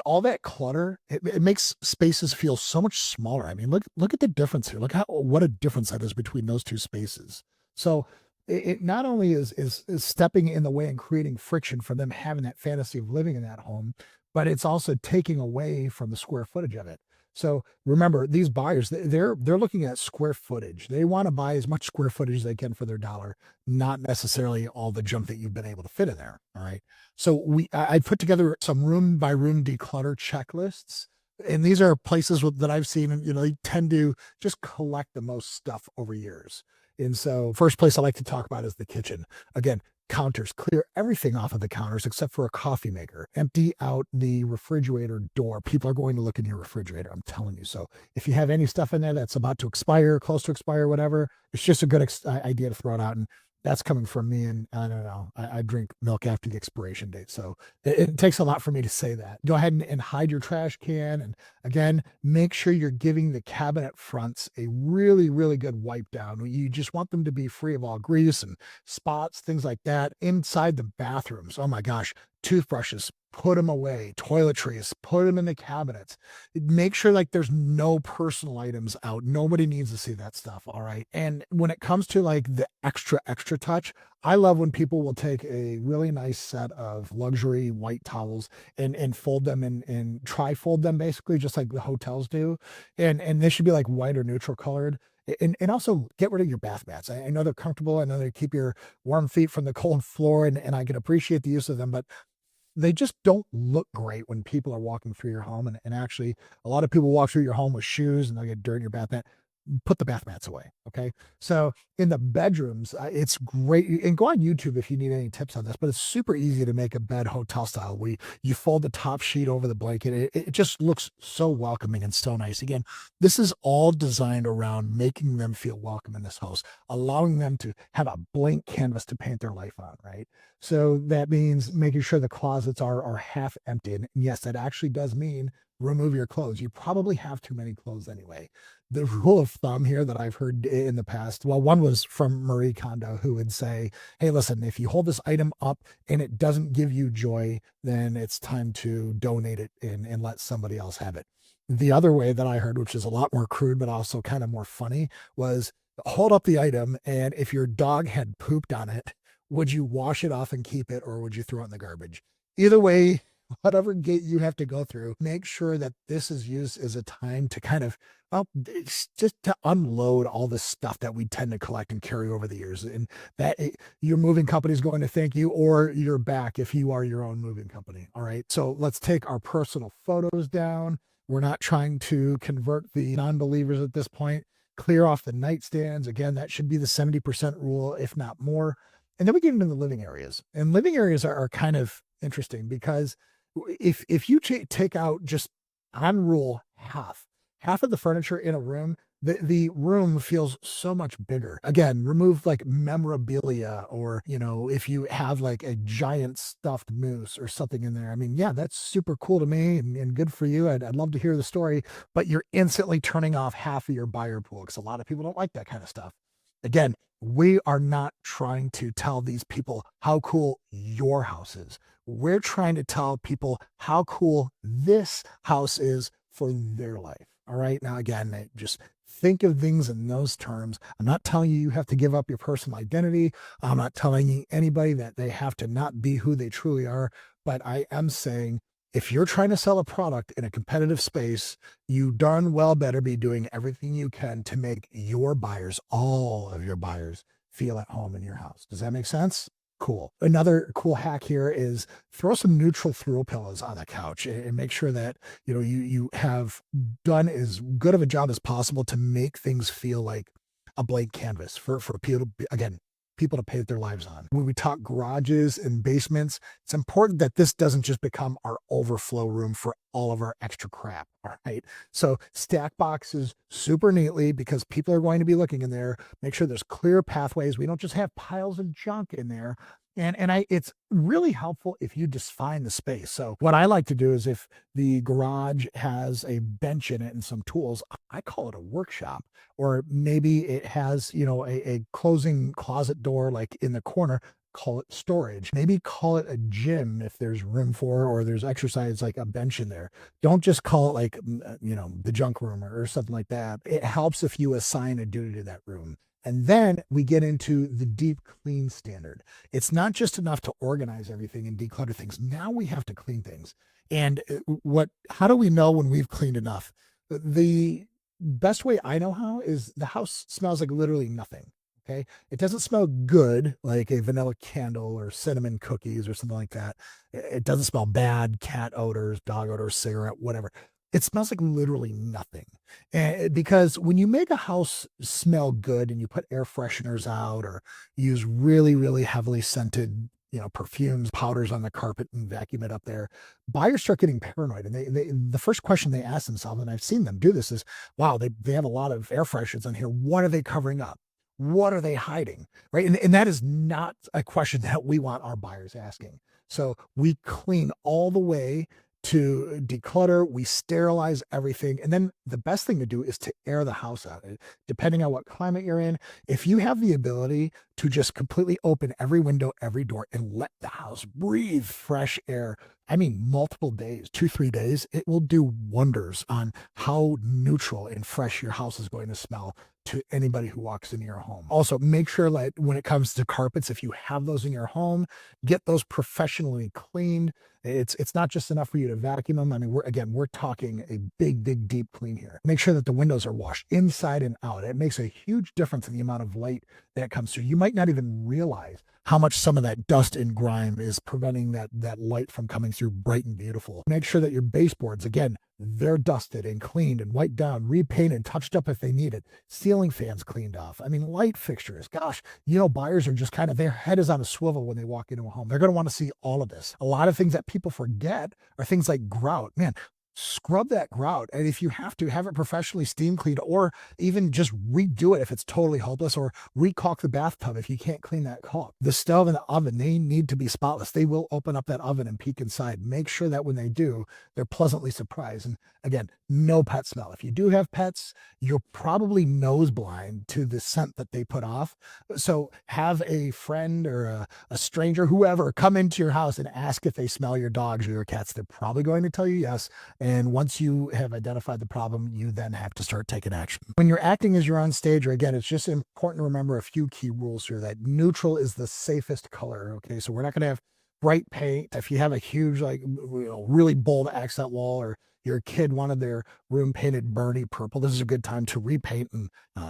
[SPEAKER 1] All that clutter, it makes spaces feel so much smaller. I mean, look at the difference here. Look what a difference that is between those two spaces. So it not only is stepping in the way and creating friction for them having that fantasy of living in that home, but it's also taking away from the square footage of it. So remember, these buyers, they're looking at square footage. They want to buy as much square footage as they can for their dollar, not necessarily all the junk that you've been able to fit in there. All right. So I put together some room by room declutter checklists. And these are places that I've seen, and they tend to just collect the most stuff over years. And so first place I like to talk about is the kitchen. Again, counters, clear everything off of the counters except for a coffee maker. Empty out the refrigerator door. People are going to look in your refrigerator. I'm telling you. So if you have any stuff in there that's about to expire, close to expire, whatever, it's just a good idea to throw it out. And that's coming from me. And I don't know, I drink milk after the expiration date. So it takes a lot for me to say that. Go ahead and hide your trash can. And again, make sure you're giving the cabinet fronts a really, really good wipe down. You just want them to be free of all grease and spots, things like that. Inside the bathrooms, oh my gosh, toothbrushes, put them away. Toiletries, put them in the cabinets. Make sure like there's no personal items out. Nobody needs to see that stuff. All right. And when it comes to like the extra touch, I love when people will take a really nice set of luxury white towels and fold them and tri-fold them basically just like the hotels do. And they should be like white or neutral colored. And also get rid of your bath mats. I know they're comfortable. I know they keep your warm feet from the cold floor and I can appreciate the use of them, but they just don't look great when people are walking through your home. And actually, a lot of people walk through your home with shoes and they'll get dirt in your bath mat. put the bath mats away. Okay. So in the bedrooms, it's great. And go on YouTube if you need any tips on this, but it's super easy to make a bed hotel style. You fold the top sheet over the blanket. It just looks so welcoming and so nice. Again, this is all designed around making them feel welcome in this house, allowing them to have a blank canvas to paint their life on, right? So that means making sure the closets are half empty. And yes, that actually does mean remove your clothes. You probably have too many clothes anyway. The rule of thumb here that I've heard in the past, well, one was from Marie Kondo, who would say, hey, listen, if you hold this item up and it doesn't give you joy, then it's time to donate it and let somebody else have it. The other way that I heard, which is a lot more crude, but also kind of more funny, was hold up the item. And if your dog had pooped on it, would you wash it off and keep it, or would you throw it in the garbage? Either way, whatever gate you have to go through, make sure that this is used as a time to kind of, well, it's just to unload all this stuff that we tend to collect and carry over the years. And that your moving company is going to thank you, or you're back if you are your own moving company. All right. So let's take our personal photos down. We're not trying to convert the non-believers at this point. Clear off the nightstands. Again, that should be the 70% rule, if not more. And then we get into the living areas. And living areas are kind of interesting because if you take out just on rule half of the furniture in a room, the room feels so much bigger. Again, remove like memorabilia, or if you have like a giant stuffed moose or something in there. I mean, yeah, that's super cool to me and good for you. I'd love to hear the story, but you're instantly turning off half of your buyer pool because a lot of people don't like that kind of stuff. Again, we are not trying to tell these people how cool your house is. We're trying to tell people how cool this house is for their life. All right. Now, again, just think of things in those terms. I'm not telling you have to give up your personal identity. I'm not telling anybody that they have to not be who they truly are. But I am saying, if you're trying to sell a product in a competitive space, you darn well better be doing everything you can to make your buyers, all of your buyers, feel at home in your house. Does that make sense? Cool. Another cool hack here is throw some neutral throw pillows on the couch and make sure that you have done as good of a job as possible to make things feel like a blank canvas for people, again, people to paint their lives on. When we talk garages and basements, it's important that this doesn't just become our overflow room for all of our extra crap. All right. So stack boxes super neatly because people are going to be looking in there. Make sure there's clear pathways. We don't just have piles of junk in there. It's really helpful if you define the space. So what I like to do is if the garage has a bench in it and some tools, I call it a workshop. Or maybe it has, a closing closet door like in the corner, call it storage. Maybe call it a gym if there's room for, or there's exercise like a bench in there. Don't just call it like, the junk room or something like that. It helps if you assign a duty to that room. And then we get into the deep clean standard. It's not just enough to organize everything and declutter things. Now we have to clean things. And how do we know when we've cleaned enough? The best way I know how is the house smells like literally nothing. Okay. It doesn't smell good like a vanilla candle or cinnamon cookies or something like that. It doesn't smell bad, cat odors, dog odors, cigarette, whatever. It smells like literally nothing. And because when you make a house smell good and you put air fresheners out or use really, really heavily scented, perfumes, powders on the carpet and vacuum it up there, buyers start getting paranoid. And the first question they ask themselves, and I've seen them do this, is, wow, they have a lot of air fresheners on here. What are they covering up? What are they hiding? Right. And that is not a question that we want our buyers asking. So we clean all the way to declutter, we sterilize everything. And then the best thing to do is to air the house out. Depending on what climate you're in, if you have the ability to just completely open every window, every door, and let the house breathe fresh air, I mean, multiple days, 2-3 days, it will do wonders on how neutral and fresh your house is going to smell to anybody who walks into your home. Also, make sure that when it comes to carpets, if you have those in your home, get those professionally cleaned. It's not just enough for you to vacuum them. I mean, we're talking a big, big, deep clean here. Make sure that the windows are washed inside and out. It makes a huge difference in the amount of light that comes through. You might not even realize how much some of that dust and grime is preventing that light from coming through bright and beautiful. Make sure that your baseboards, again, they're dusted and cleaned and wiped down, repainted, touched up if they need it. Ceiling fans cleaned off. I mean, light fixtures. Gosh, buyers are just kind of, their head is on a swivel when they walk into a home. They're going to want to see all of this. A lot of things that people forget are things like grout. Man, scrub that grout. And if you have to, have it professionally steam cleaned, or even just redo it if it's totally hopeless, or recaulk the bathtub if you can't clean that caulk. The stove and the oven, they need to be spotless. They will open up that oven and peek inside. Make sure that when they do, they're pleasantly surprised. And again, no pet smell. If you do have pets, you're probably nose blind to the scent that they put off. So have a friend or a stranger, whoever, come into your house and ask if they smell your dogs or your cats. They're probably going to tell you yes. And once you have identified the problem, you then have to start taking action. When you're acting as your own stager, again, it's just important to remember a few key rules here. That neutral is the safest color. Okay, so we're not going to have bright paint. If you have a huge, really bold accent wall, or your kid wanted their room painted burny purple, this is a good time to repaint in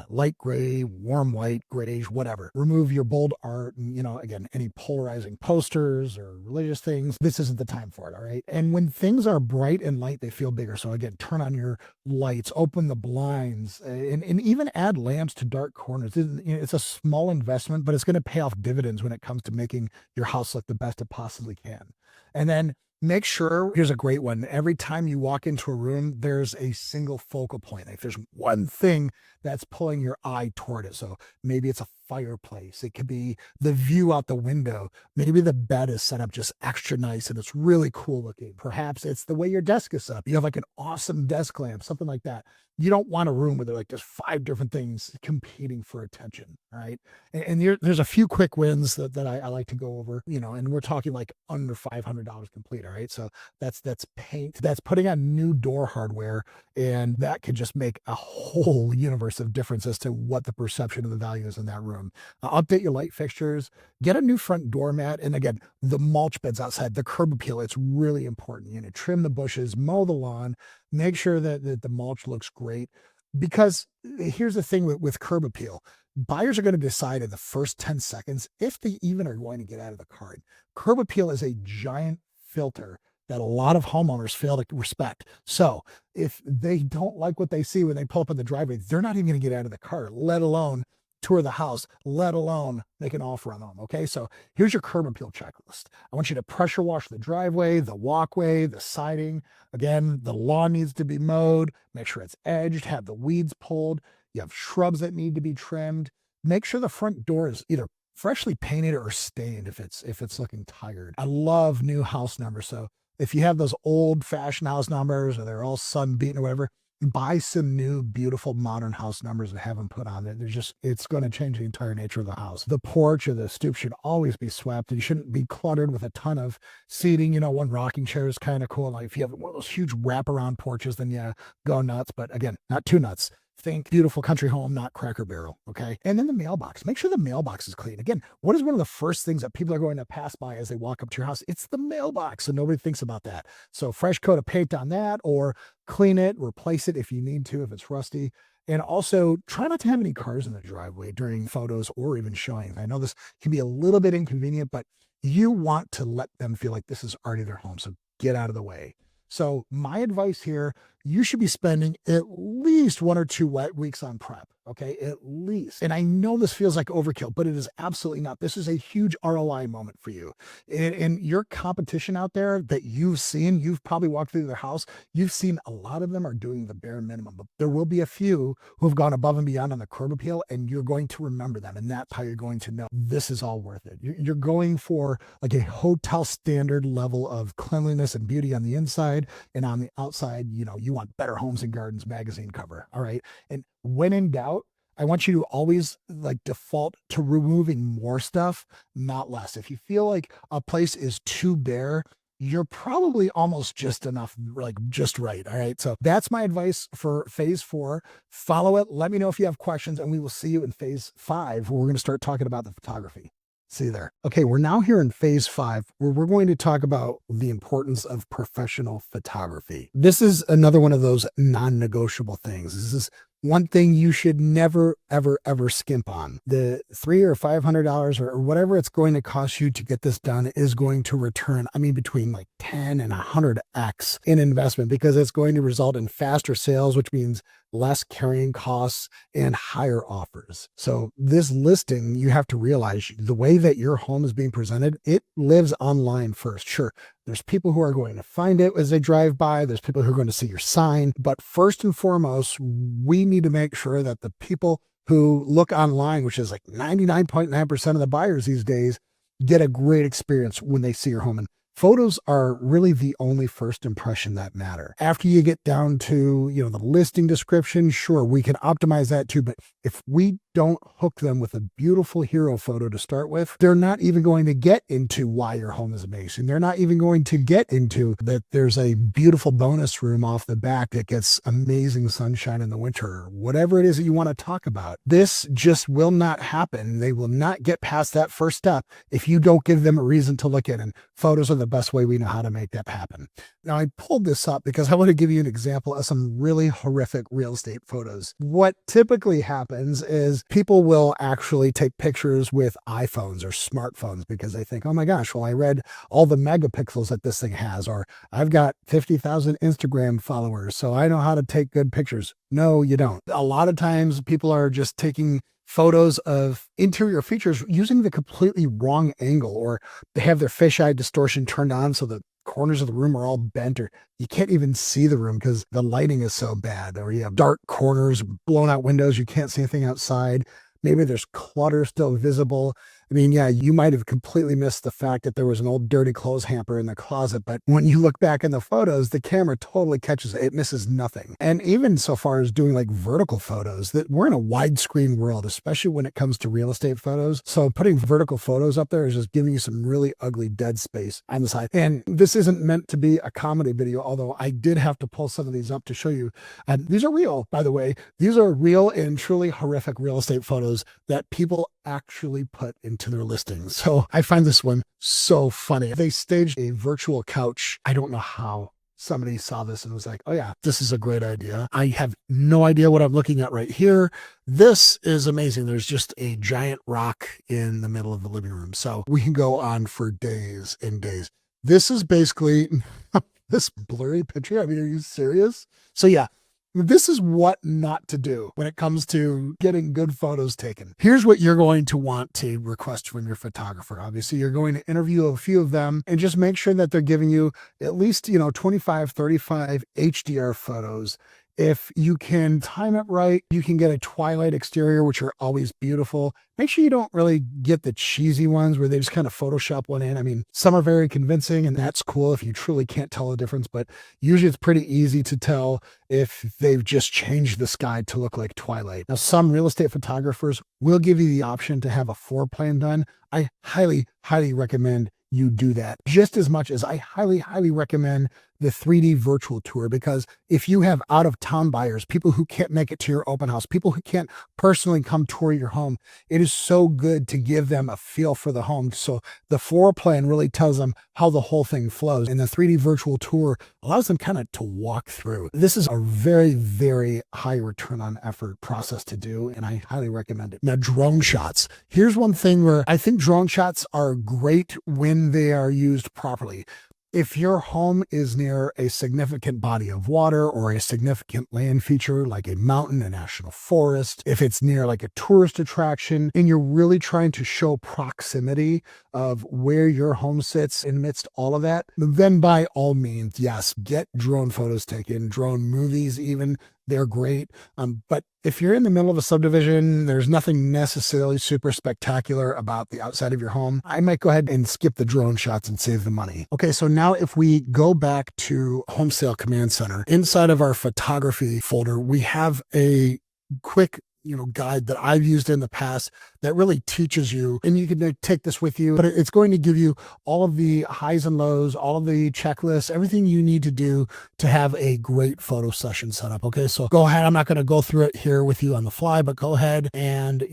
[SPEAKER 1] light gray, warm white, grayish, whatever. Remove your bold art and, again, any polarizing posters or religious things. This isn't the time for it, all right? And when things are bright and light, they feel bigger. So again, turn on your lights, open the blinds, and even add lamps to dark corners. It's a small investment, but it's going to pay off dividends when it comes to making your house look the best it possibly can. And then make sure, here's a great one. Every time you walk into a room, there's a single focal point. Like there's one thing that's pulling your eye toward it. So maybe it's a fireplace. It could be the view out the window. Maybe the bed is set up just extra nice and it's really cool looking. Perhaps it's the way your desk is set up. You have like an awesome desk lamp, something like that. You don't want a room where there are like just 5 different things competing for attention, right? And there's a few quick wins that I like to go over, and we're talking like under $500 complete, all right? So that's paint, that's putting on new door hardware, and that could just make a whole universe of difference as to what the perception of the value is in that room. Update your light fixtures, get a new front doormat, and again, the mulch beds outside, the curb appeal, it's really important. Trim the bushes, mow the lawn, make sure that the mulch looks great. Because here's the thing with curb appeal. Buyers are going to decide in the first 10 seconds if they even are going to get out of the car. Curb appeal is a giant filter that a lot of homeowners fail to respect. So if they don't like what they see when they pull up in the driveway, they're not even going to get out of the car, let alone tour the house, let alone make an offer on them. Okay, so here's your curb appeal checklist. I want you to pressure wash the driveway, the walkway, the siding. Again, the lawn needs to be mowed. Make sure it's edged, have the weeds pulled. You have shrubs that need to be trimmed. Make sure the front door is either freshly painted or stained if it's looking tired. I love new house numbers. So if you have those old fashioned house numbers or they're all sun beaten or whatever, buy some new, beautiful, modern house numbers and have them put on there. It's going to change the entire nature of the house. The porch or the stoop should always be swept. You shouldn't be cluttered with a ton of seating. One rocking chair is kind of cool. Like if you have one of those huge wraparound porches, then yeah, go nuts. But again, not too nuts. Think beautiful country home, not Cracker Barrel, okay? And then the mailbox. Make sure the mailbox is clean. Again, what is one of the first things that people are going to pass by as they walk up to your house? It's the mailbox, so nobody thinks about that. So fresh coat of paint on that, or clean it, replace it if you need to, if it's rusty. And also try not to have any cars in the driveway during photos or even showings. I know this can be a little bit inconvenient, but you want to let them feel like this is already their home, so get out of the way. So my advice here, you should be spending at least 1 or 2 wet weeks on prep. Okay, at least. And I know this feels like overkill, but it is absolutely not. This is a huge ROI moment for you. And your competition out there that you've probably walked through their house, you've seen a lot of them are doing the bare minimum, but there will be a few who have gone above and beyond on the curb appeal, and you're going to remember them. And that's how you're going to know this is all worth it. You're going for like a hotel standard level of cleanliness and beauty on the inside, and on the outside, you want Better Homes and Gardens magazine cover. All right. And when in doubt, I want you to always default to removing more stuff, not less. If you feel like a place is too bare, you're probably almost just enough, just right. All right. So that's my advice for phase 4. Follow it. Let me know if you have questions, and we will see you in phase 5, where we're going to start talking about the photography. See you there. Okay, we're now here in phase 5, where we're going to talk about the importance of professional photography. This is another one of those non-negotiable things. This is one thing you should never, ever, ever skimp on. The $300 or $500 or whatever it's going to cost you to get this done is going to return, I mean, between like 10 and 100x in investment, because it's going to result in faster sales, which means less carrying costs and higher offers. So this listing, you have to realize the way that your home is being presented, it lives online first. Sure, there's people who are going to find it as they drive by. There's people who are going to see your sign. But first and foremost, we need to make sure that the people who look online, which is like 99.9% of the buyers these days, get a great experience when they see your home. And photos are really the only first impression that matter. After you get down to, the listing description, sure, we can optimize that too. But if we don't hook them with a beautiful hero photo to start with, they're not even going to get into why your home is amazing. They're not even going to get into that there's a beautiful bonus room off the back that gets amazing sunshine in the winter, or whatever it is that you want to talk about. This just will not happen. They will not get past that first step if you don't give them a reason to look at it. And photos are the best way we know how to make that happen. Now, I pulled this up because I want to give you an example of some really horrific real estate photos. What typically happens is people will actually take pictures with iPhones or smartphones because they think, oh my gosh, well, I read all the megapixels that this thing has, or I've got 50,000 Instagram followers, so I know how to take good pictures. No, you don't. A lot of times people are just taking photos of interior features using the completely wrong angle, or they have their fisheye distortion turned on so the corners of the room are all bent, or you can't even see the room because the lighting is so bad, or you have dark corners, blown out windows, you can't see anything outside. Maybe there's clutter still visible. I mean, yeah, you might have completely missed the fact that there was an old dirty clothes hamper in the closet, but when you look back in the photos, the camera totally catches it. It misses nothing. And even so far as doing like vertical photos, that we're in a widescreen world, especially when it comes to real estate photos. So putting vertical photos up there is just giving you some really ugly dead space on the side. And this isn't meant to be a comedy video, although I did have to pull some of these up to show you. And these are real, by the way. These are real and truly horrific real estate photos that people actually put into their listings. So I find this one so funny. They staged a virtual couch. I don't know how somebody saw this and was like, oh yeah, this is a great idea. I have no idea what I'm looking at right here. This is amazing. There's just a giant rock in the middle of the living room. So we can go on for days and days. This is basically this blurry picture. I mean, are you serious? So yeah, this is what not to do when it comes to getting good photos taken. Here's what you're going to want to request from your photographer. Obviously, you're going to interview a few of them and just make sure that they're giving you at least, 25, 35 HDR photos. If you can time it right, you can get a twilight exterior, which are always beautiful. Make sure you don't really get the cheesy ones where they just kind of Photoshop one in. I mean, some are very convincing and that's cool if you truly can't tell the difference, but usually it's pretty easy to tell if they've just changed the sky to look like twilight. Now, some real estate photographers will give you the option to have a floor plan done. I highly, highly recommend you do that, just as much as I highly, highly recommend the 3D virtual tour, because if you have out of town buyers, people who can't make it to your open house, people who can't personally come tour your home, it is so good to give them a feel for the home. So the floor plan really tells them how the whole thing flows. And the 3D virtual tour allows them kind of to walk through. This is a very, very high return on effort process to do, and I highly recommend it. Now, drone shots. Here's one thing where I think drone shots are great when they are used properly. If your home is near a significant body of water or a significant land feature like a mountain, a national forest, if it's near like a tourist attraction, and you're really trying to show proximity of where your home sits amidst all of that, then by all means, yes, get drone photos taken, drone movies even. They're great. But if you're in the middle of a subdivision, there's nothing necessarily super spectacular about the outside of your home, I might go ahead and skip the drone shots and save the money. Okay, so now if we go back to Home Sale Command Center, inside of our photography folder, we have a quick guide that I've used in the past that really teaches you, and you can take this with you, but it's going to give you all of the highs and lows, all of the checklists, everything you need to do to have a great photo session set up. Okay, so go ahead. I'm not going to go through it here with you on the fly, but go ahead and,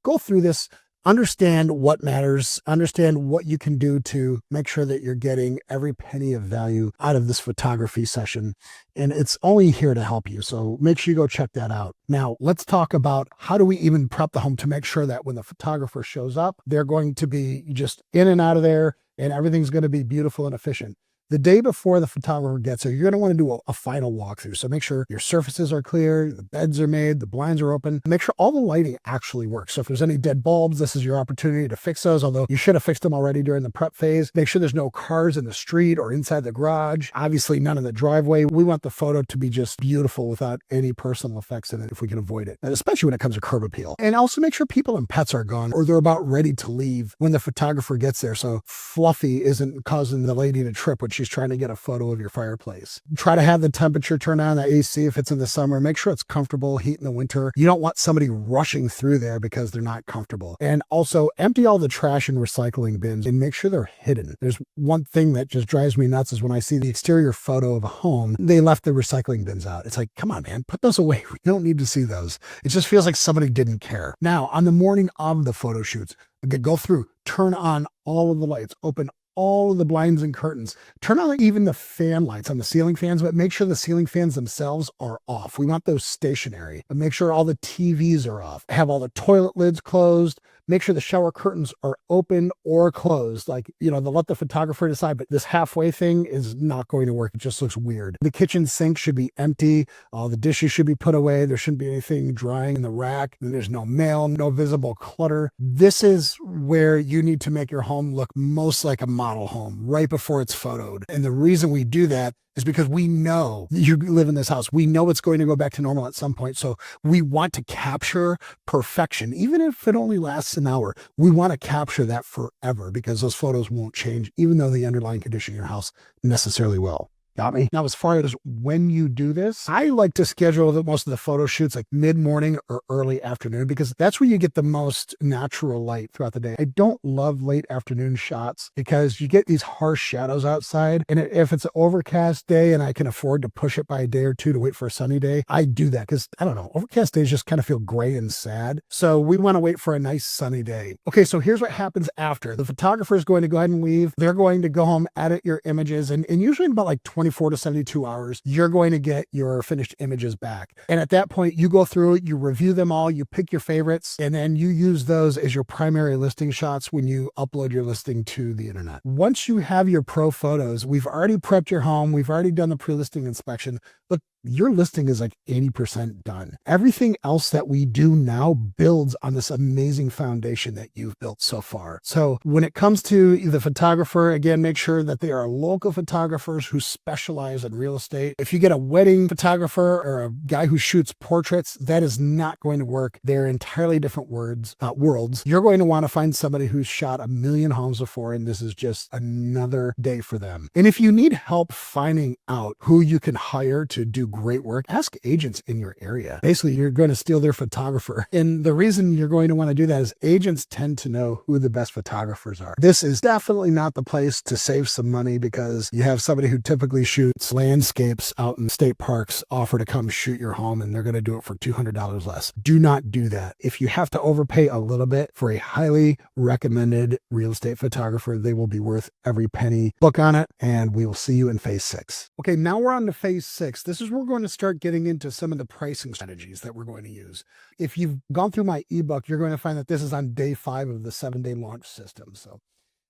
[SPEAKER 1] go through this understand what matters, understand what you can do to make sure that you're getting every penny of value out of this photography session. And it's only here to help you. So make sure you go check that out. Now, let's talk about how do we even prep the home to make sure that when the photographer shows up, they're going to be just in and out of there and everything's going to be beautiful and efficient. The day before the photographer gets there, you're going to want to do a final walkthrough. So make sure your surfaces are clear, the beds are made, the blinds are open. Make sure all the lighting actually works. So if there's any dead bulbs, this is your opportunity to fix those, although you should have fixed them already during the prep phase. Make sure there's no cars in the street or inside the garage. Obviously, none in the driveway. We want the photo to be just beautiful without any personal effects in it if we can avoid it, and especially when it comes to curb appeal. And also make sure people and pets are gone or they're about ready to leave when the photographer gets there. So Fluffy isn't causing the lady to trip when she's trying to get a photo of your fireplace. Try to have the temperature turn on the AC if it's in the summer. Make sure it's comfortable, heat in the winter. You don't want somebody rushing through there because they're not comfortable. And also empty all the trash and recycling bins and make sure they're hidden. There's one thing that just drives me nuts is when I see the exterior photo of a home, they left the recycling bins out. It's like, come on, man, put those away. We don't need to see those. It just feels like somebody didn't care. Now, on the morning of the photo shoots, again, go through, turn on all of the lights, open all of the blinds and curtains. Turn on even the fan lights on the ceiling fans, but make sure the ceiling fans themselves are off. We want those stationary. But make sure all the TVs are off. Have all the toilet lids closed. Make sure the shower curtains are open or closed. Like, they'll let the photographer decide, but this halfway thing is not going to work. It just looks weird. The kitchen sink should be empty. All the dishes should be put away. There shouldn't be anything drying in the rack. There's no mail, no visible clutter. This is where you need to make your home look most like a model home right before it's photoed. And the reason we do that is because we know you live in this house. We know it's going to go back to normal at some point. So we want to capture perfection, even if it only lasts an hour. We want to capture that forever because those photos won't change, even though the underlying condition of your house necessarily will. Got me? Now, as far as when you do this, I like to schedule most of the photo shoots like mid-morning or early afternoon because that's where you get the most natural light throughout the day. I don't love late afternoon shots because you get these harsh shadows outside. And if it's an overcast day and I can afford to push it by a day or two to wait for a sunny day, I do that because, I don't know, overcast days just kind of feel gray and sad. So we want to wait for a nice sunny day. Okay, so here's what happens after. The photographer is going to go ahead and leave. They're going to go home, edit your images, and usually in about like 24 to 72 hours, you're going to get your finished images back. And at that point, you go through it, you review them all, you pick your favorites, and then you use those as your primary listing shots when you upload your listing to the internet. Once you have your pro photos, we've already prepped your home, we've already done the pre-listing inspection. Look, your listing is like 80% done. Everything else that we do now builds on this amazing foundation that you've built so far. So when it comes to the photographer, again, make sure that they are local photographers who specialize in real estate. If you get a wedding photographer or a guy who shoots portraits, that is not going to work. They're entirely different worlds. You're going to want to find somebody who's shot 1 million homes before, and this is just another day for them. And if you need help finding out who you can hire to do great work, ask agents in your area. Basically, you're going to steal their photographer. And the reason you're going to want to do that is agents tend to know who the best photographers are. This is definitely not the place to save some money because you have somebody who typically shoots landscapes out in state parks offer to come shoot your home and they're going to do it for $200 less. Do not do that. If you have to overpay a little bit for a highly recommended real estate photographer, they will be worth every penny. Book on it and we will see you in phase 6. Okay, now we're on to phase 6. This is where we're going to start getting into some of the pricing strategies that we're going to use. If you've gone through my ebook, you're going to find that this is on day 5 of the 7-day launch system. So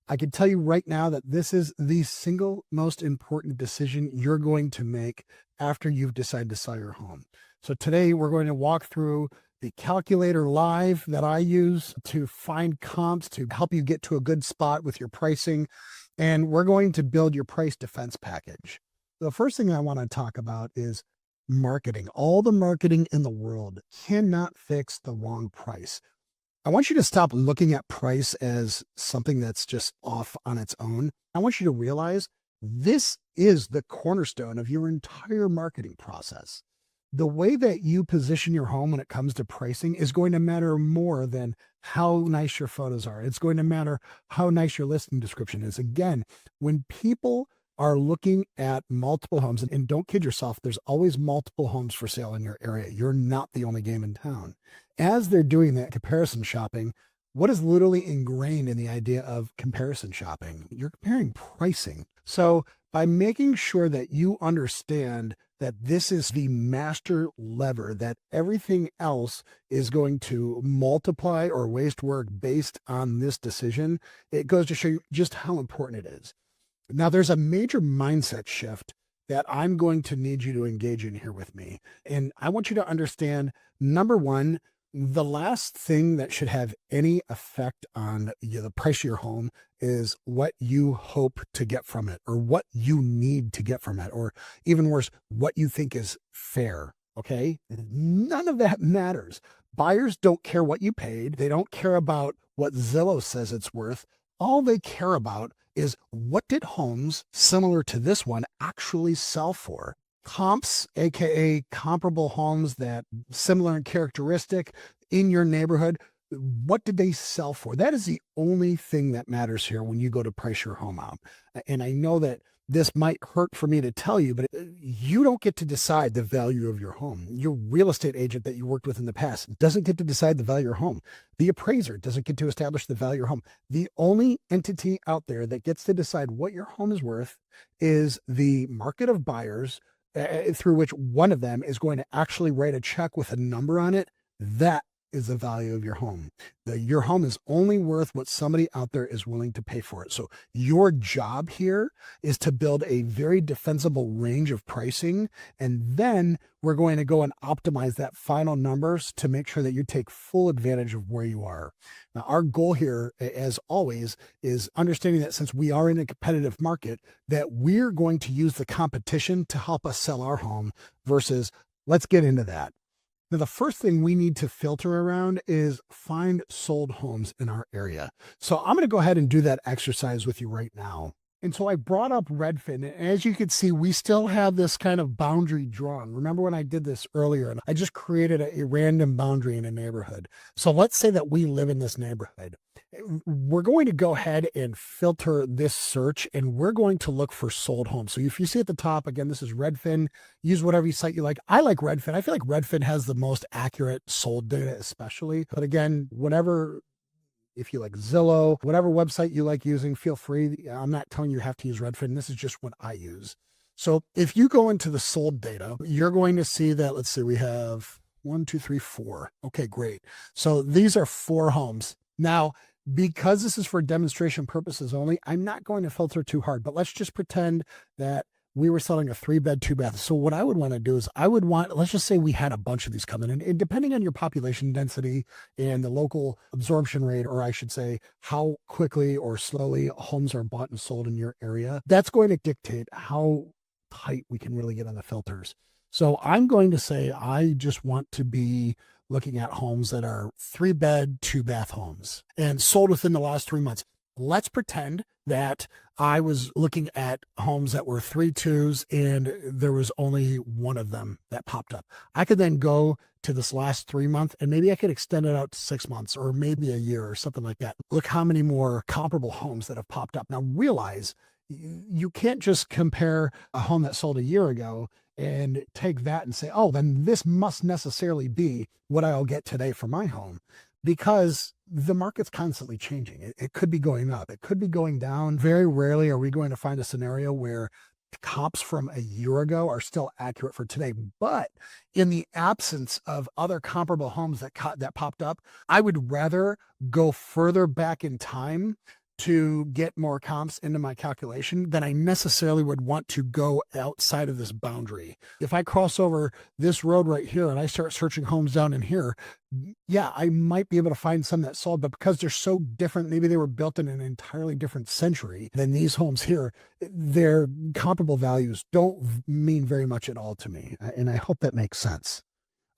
[SPEAKER 1] I can tell you right now that this is the single most important decision you're going to make after you've decided to sell your home. So today we're going to walk through the calculator live that I use to find comps to help you get to a good spot with your pricing. And we're going to build your price defense package. The first thing I want to talk about is marketing. All the marketing in the world cannot fix the wrong price. I want you to stop looking at price as something that's just off on its own. I want you to realize this is the cornerstone of your entire marketing process. The way that you position your home when it comes to pricing is going to matter more than how nice your photos are. It's going to matter how nice your listing description is. Again, when people are looking at multiple homes, and don't kid yourself, there's always multiple homes for sale in your area. You're not the only game in town. As they're doing that comparison shopping, what is literally ingrained in the idea of comparison shopping? You're comparing pricing. So by making sure that you understand that this is the master lever, that everything else is going to multiply or waste work based on this decision, it goes to show you just how important it is. Now, there's a major mindset shift that I'm going to need you to engage in here with me. And I want you to understand, number one, the last thing that should have any effect on the price of your home is what you hope to get from it, or what you need to get from it, or even worse, what you think is fair. Okay. None of that matters. Buyers don't care what you paid. They don't care about what Zillow says it's worth. All they care about is, what did homes similar to this one actually sell for? Comps, aka comparable homes that similar in characteristic in your neighborhood, what did they sell for? That is the only thing that matters here when you go to price your home out. And I know that this might hurt for me to tell you, but you don't get to decide the value of your home. Your real estate agent that you worked with in the past doesn't get to decide the value of your home. The appraiser doesn't get to establish the value of your home. The only entity out there that gets to decide what your home is worth is the market of buyers, through which one of them is going to actually write a check with a number on it. That is the value of your home. Your home is only worth what somebody out there is willing to pay for it. So your job here is to build a very defensible range of pricing. And then we're going to go and optimize that final numbers to make sure that you take full advantage of where you are. Now, our goal here, as always, is understanding that since we are in a competitive market, that we're going to use the competition to help us sell our home versus, let's get into that. Now, the first thing we need to filter around is find sold homes in our area. So I'm going to go ahead and do that exercise with you right now. And so I brought up Redfin, and as you can see, we still have this kind of boundary drawn. Remember when I did this earlier, and I just created a random boundary in a neighborhood. So let's say that we live in this neighborhood. We're going to go ahead and filter this search, and we're going to look for sold homes. So if you see at the top, again, this is Redfin. Use whatever site you like. I like Redfin. I feel like Redfin has the most accurate sold data, especially. But again, if you like Zillow, whatever website you like using, feel free. I'm not telling you have to use Redfin. This is just what I use. So if you go into the sold data, you're going to see that, let's see, we have 1, 2, 3, 4. Okay, great. So these are 4 homes. Now, because this is for demonstration purposes only, I'm not going to filter too hard, but let's just pretend that we were selling a 3-bed, 2-bath. So what I would want to do is let's just say we had a bunch of these coming in, and depending on your population density and the local absorption rate, or I should say how quickly or slowly homes are bought and sold in your area, that's going to dictate how tight we can really get on the filters. So I'm going to say I just want to be looking at homes that are 3-bed, 2-bath homes and sold within the last 3 months. Let's pretend that I was looking at homes that were 3-2s and there was only one of them that popped up. I could then go to this last 3 month, and maybe I could extend it out to 6 months or maybe a year or something like that. Look how many more comparable homes that have popped up. Now realize you can't just compare a home that sold a year ago and take that and say, oh, then this must necessarily be what I'll get today for my home, because the market's constantly changing. It could be going up. It could be going down. Very rarely are we going to find a scenario where comps from a year ago are still accurate for today. But in the absence of other comparable homes that popped up, I would rather go further back in time to get more comps into my calculation than I necessarily would want to go outside of this boundary. If I cross over this road right here and I start searching homes down in here, yeah, I might be able to find some that sold, but because they're so different, maybe they were built in an entirely different century than these homes here, their comparable values don't mean very much at all to me. And I hope that makes sense.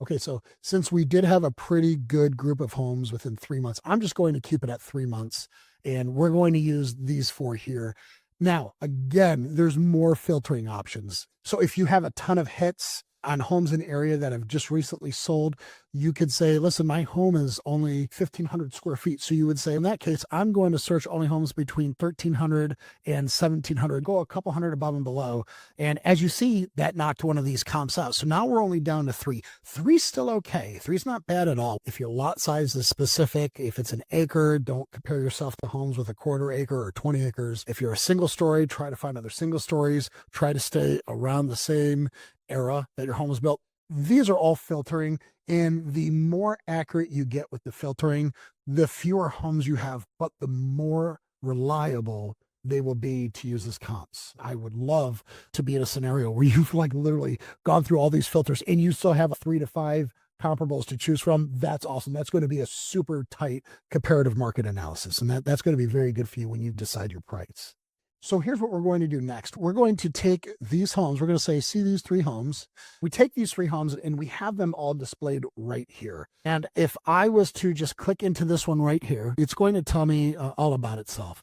[SPEAKER 1] Okay, so since we did have a pretty good group of homes within 3 months, I'm just going to keep it at 3 months, and we're going to use these 4 here. Now, again, there's more filtering options. So if you have a ton of hits, On homes in area that have just recently sold, you could say, listen, my home is only 1,500 square feet. So you would say, in that case, I'm going to search only homes between 1,300 and 1,700, go a couple hundred above and below. And as you see, that knocked one of these comps out. So now we're only down to three. Three's still okay. Three's not bad at all. If your lot size is specific, if it's an acre, don't compare yourself to homes with a quarter acre or 20 acres. If you're a single story, try to find other single stories. Try to stay around the same era that your home was built. These are all filtering, and the more accurate you get with the filtering, the fewer homes you have, but the more reliable they will be to use as comps. I would love to be in a scenario where you've like literally gone through all these filters and you still have 3 to 5 comparables to choose from. That's awesome. That's going to be a super tight comparative market analysis, and that's going to be very good for you when you decide your price. So here's what we're going to do next. We're going to take these homes. We're going to say, see these 3 homes. We take these 3 homes and we have them all displayed right here. And if I was to just click into this one right here, it's going to tell me all about itself.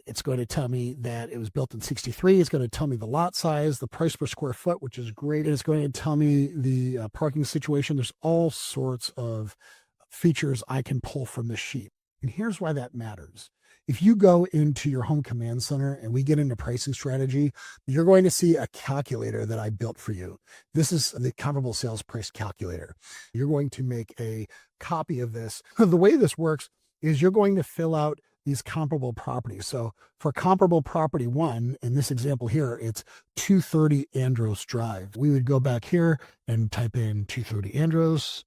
[SPEAKER 1] It's going to tell me that it was built in 63. It's going to tell me the lot size, the price per square foot, which is great. And it's going to tell me the parking situation. There's all sorts of features I can pull from this sheet. And here's why that matters. If you go into your home command center and we get into pricing strategy, you're going to see a calculator that I built for you. This is the comparable sales price calculator. You're going to make a copy of this. The way this works is you're going to fill out these comparable properties. So for comparable property 1, in this example here, it's 230 Andros Drive. We would go back here and type in 230 Andros.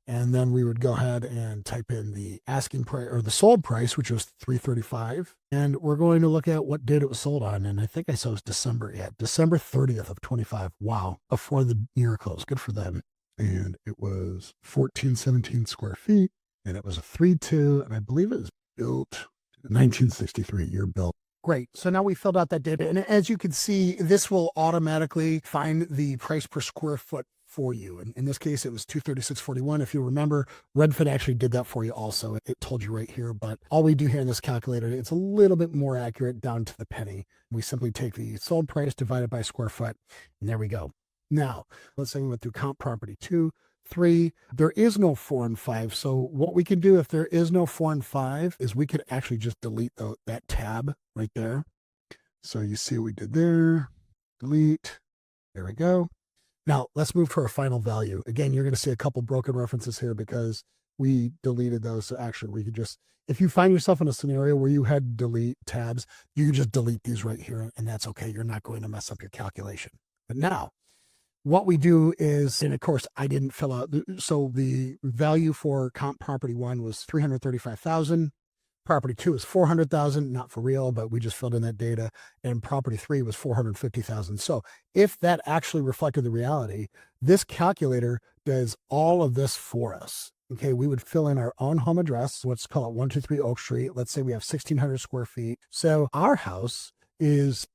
[SPEAKER 1] And then we would go ahead and type in the asking price or the sold price, which was $335. And we're going to look at what date it was sold on. And I think I saw it was December 30th of 25. Wow. Before the year closed. Good for them. And it was 1417 square feet. And it was a 3.2. And I believe it was built 1963 year built. Great. So now we filled out that data. And as you can see, this will automatically find the price per square foot for you. And in this case, it was $236.41. If you remember, Redfin actually did that for you also. It told you right here, but all we do here in this calculator, it's a little bit more accurate down to the penny. We simply take the sold price divided by square foot, and there we go. Now, let's say we went through comp property 2, 3. There is no 4 and 5. So what we can do if there is no 4 and 5 is we could actually just delete that tab right there. So you see what we did there. Delete. There we go. Now, let's move to our final value. Again, you're going to see a couple broken references here because we deleted those. So actually, we could just, if you find yourself in a scenario where you had delete tabs, you can just delete these right here, and that's okay. You're not going to mess up your calculation. But now, what we do is, and of course, I didn't fill out, so the value for comp property 1 was $335,000. Property 2 is $400,000, not for real, but we just filled in that data. And property 3 was $450,000. So if that actually reflected the reality, this calculator does all of this for us. Okay, we would fill in our own home address. Let's call it 123 Oak Street. Let's say we have 1,600 square feet. So our house is,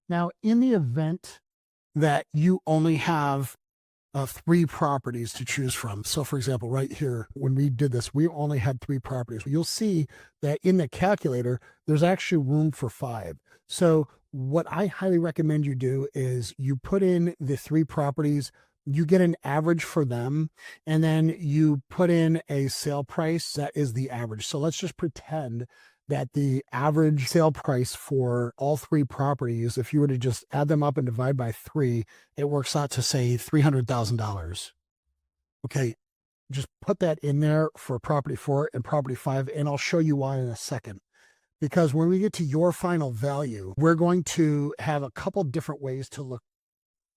[SPEAKER 1] now in the event that you only have 3 properties to choose from. So for example, right here, when we did this, we only had 3 properties. You'll see that in the calculator, there's actually room for 5. So what I highly recommend you do is you put in the 3 properties, you get an average for them, and then you put in a sale price that is the average. So let's just pretend that the average sale price for all 3 properties, if you were to just add them up and divide by 3, it works out to say $300,000. Okay, just put that in there for property 4 and property 5, and I'll show you why in a second. Because when we get to your final value, we're going to have a couple different ways to look.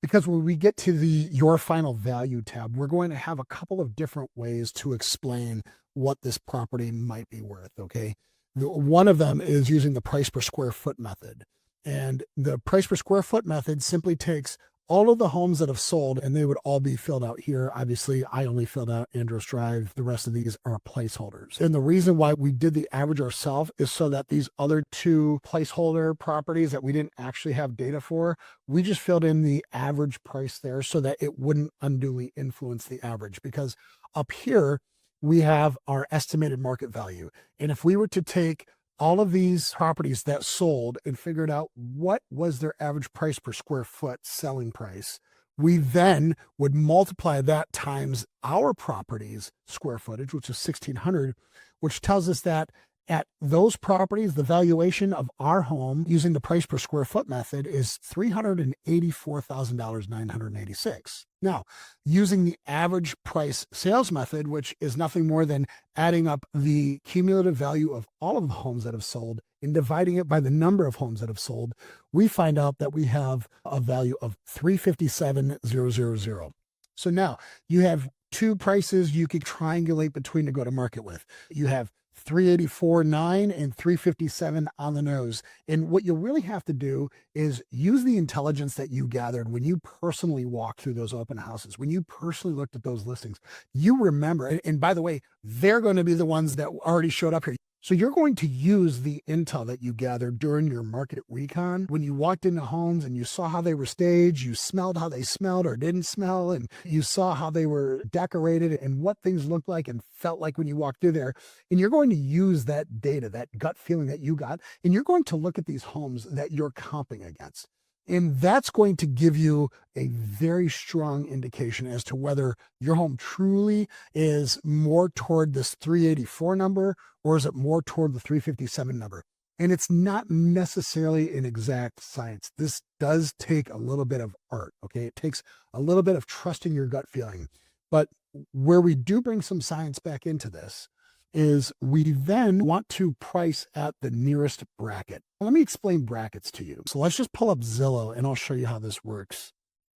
[SPEAKER 1] Because when we get to the your final value tab, we're going to have a couple of different ways to explain what this property might be worth, okay? One of them is using the price per square foot method. And the price per square foot method simply takes all of the homes that have sold, and they would all be filled out here. Obviously, I only filled out Andros Drive. The rest of these are placeholders. And the reason why we did the average ourselves is so that these other 2 placeholder properties that we didn't actually have data for, we just filled in the average price there so that it wouldn't unduly influence the average. Because up here, we have our estimated market value. And if we were to take all of these properties that sold and figured out what was their average price per square foot selling price, We then would multiply that times our property's square footage, which is 1,600, which tells us that at those properties, the valuation of our home using the price per square foot method is $384,986. Now, using the average price sales method, which is nothing more than adding up the cumulative value of all of the homes that have sold and dividing it by the number of homes that have sold, we find out that we have a value of 357,000. So now you have two prices you could triangulate between to go to market with. You have 384.9 and 357 on the nose. And what you really have to do is use the intelligence that you gathered when you personally walked through those open houses, when you personally looked at those listings. You remember, and by the way, they're going to be the ones that already showed up here. So you're going to use the intel that you gathered during your market recon. When you walked into homes and you saw how they were staged, you smelled how they smelled or didn't smell, and you saw how they were decorated and what things looked like and felt like when you walked through there. And you're going to use that data, that gut feeling that you got, and you're going to look at these homes that you're comping against. And that's going to give you a very strong indication as to whether your home truly is more toward this 384 number or is it more toward the 357 number. And it's not necessarily an exact science. This does take a little bit of art, okay? It takes a little bit of trusting your gut feeling. But where we do bring some science back into this is we then want to price at the nearest bracket. Let me explain brackets to you. So let's just pull up Zillow and I'll show you how this works.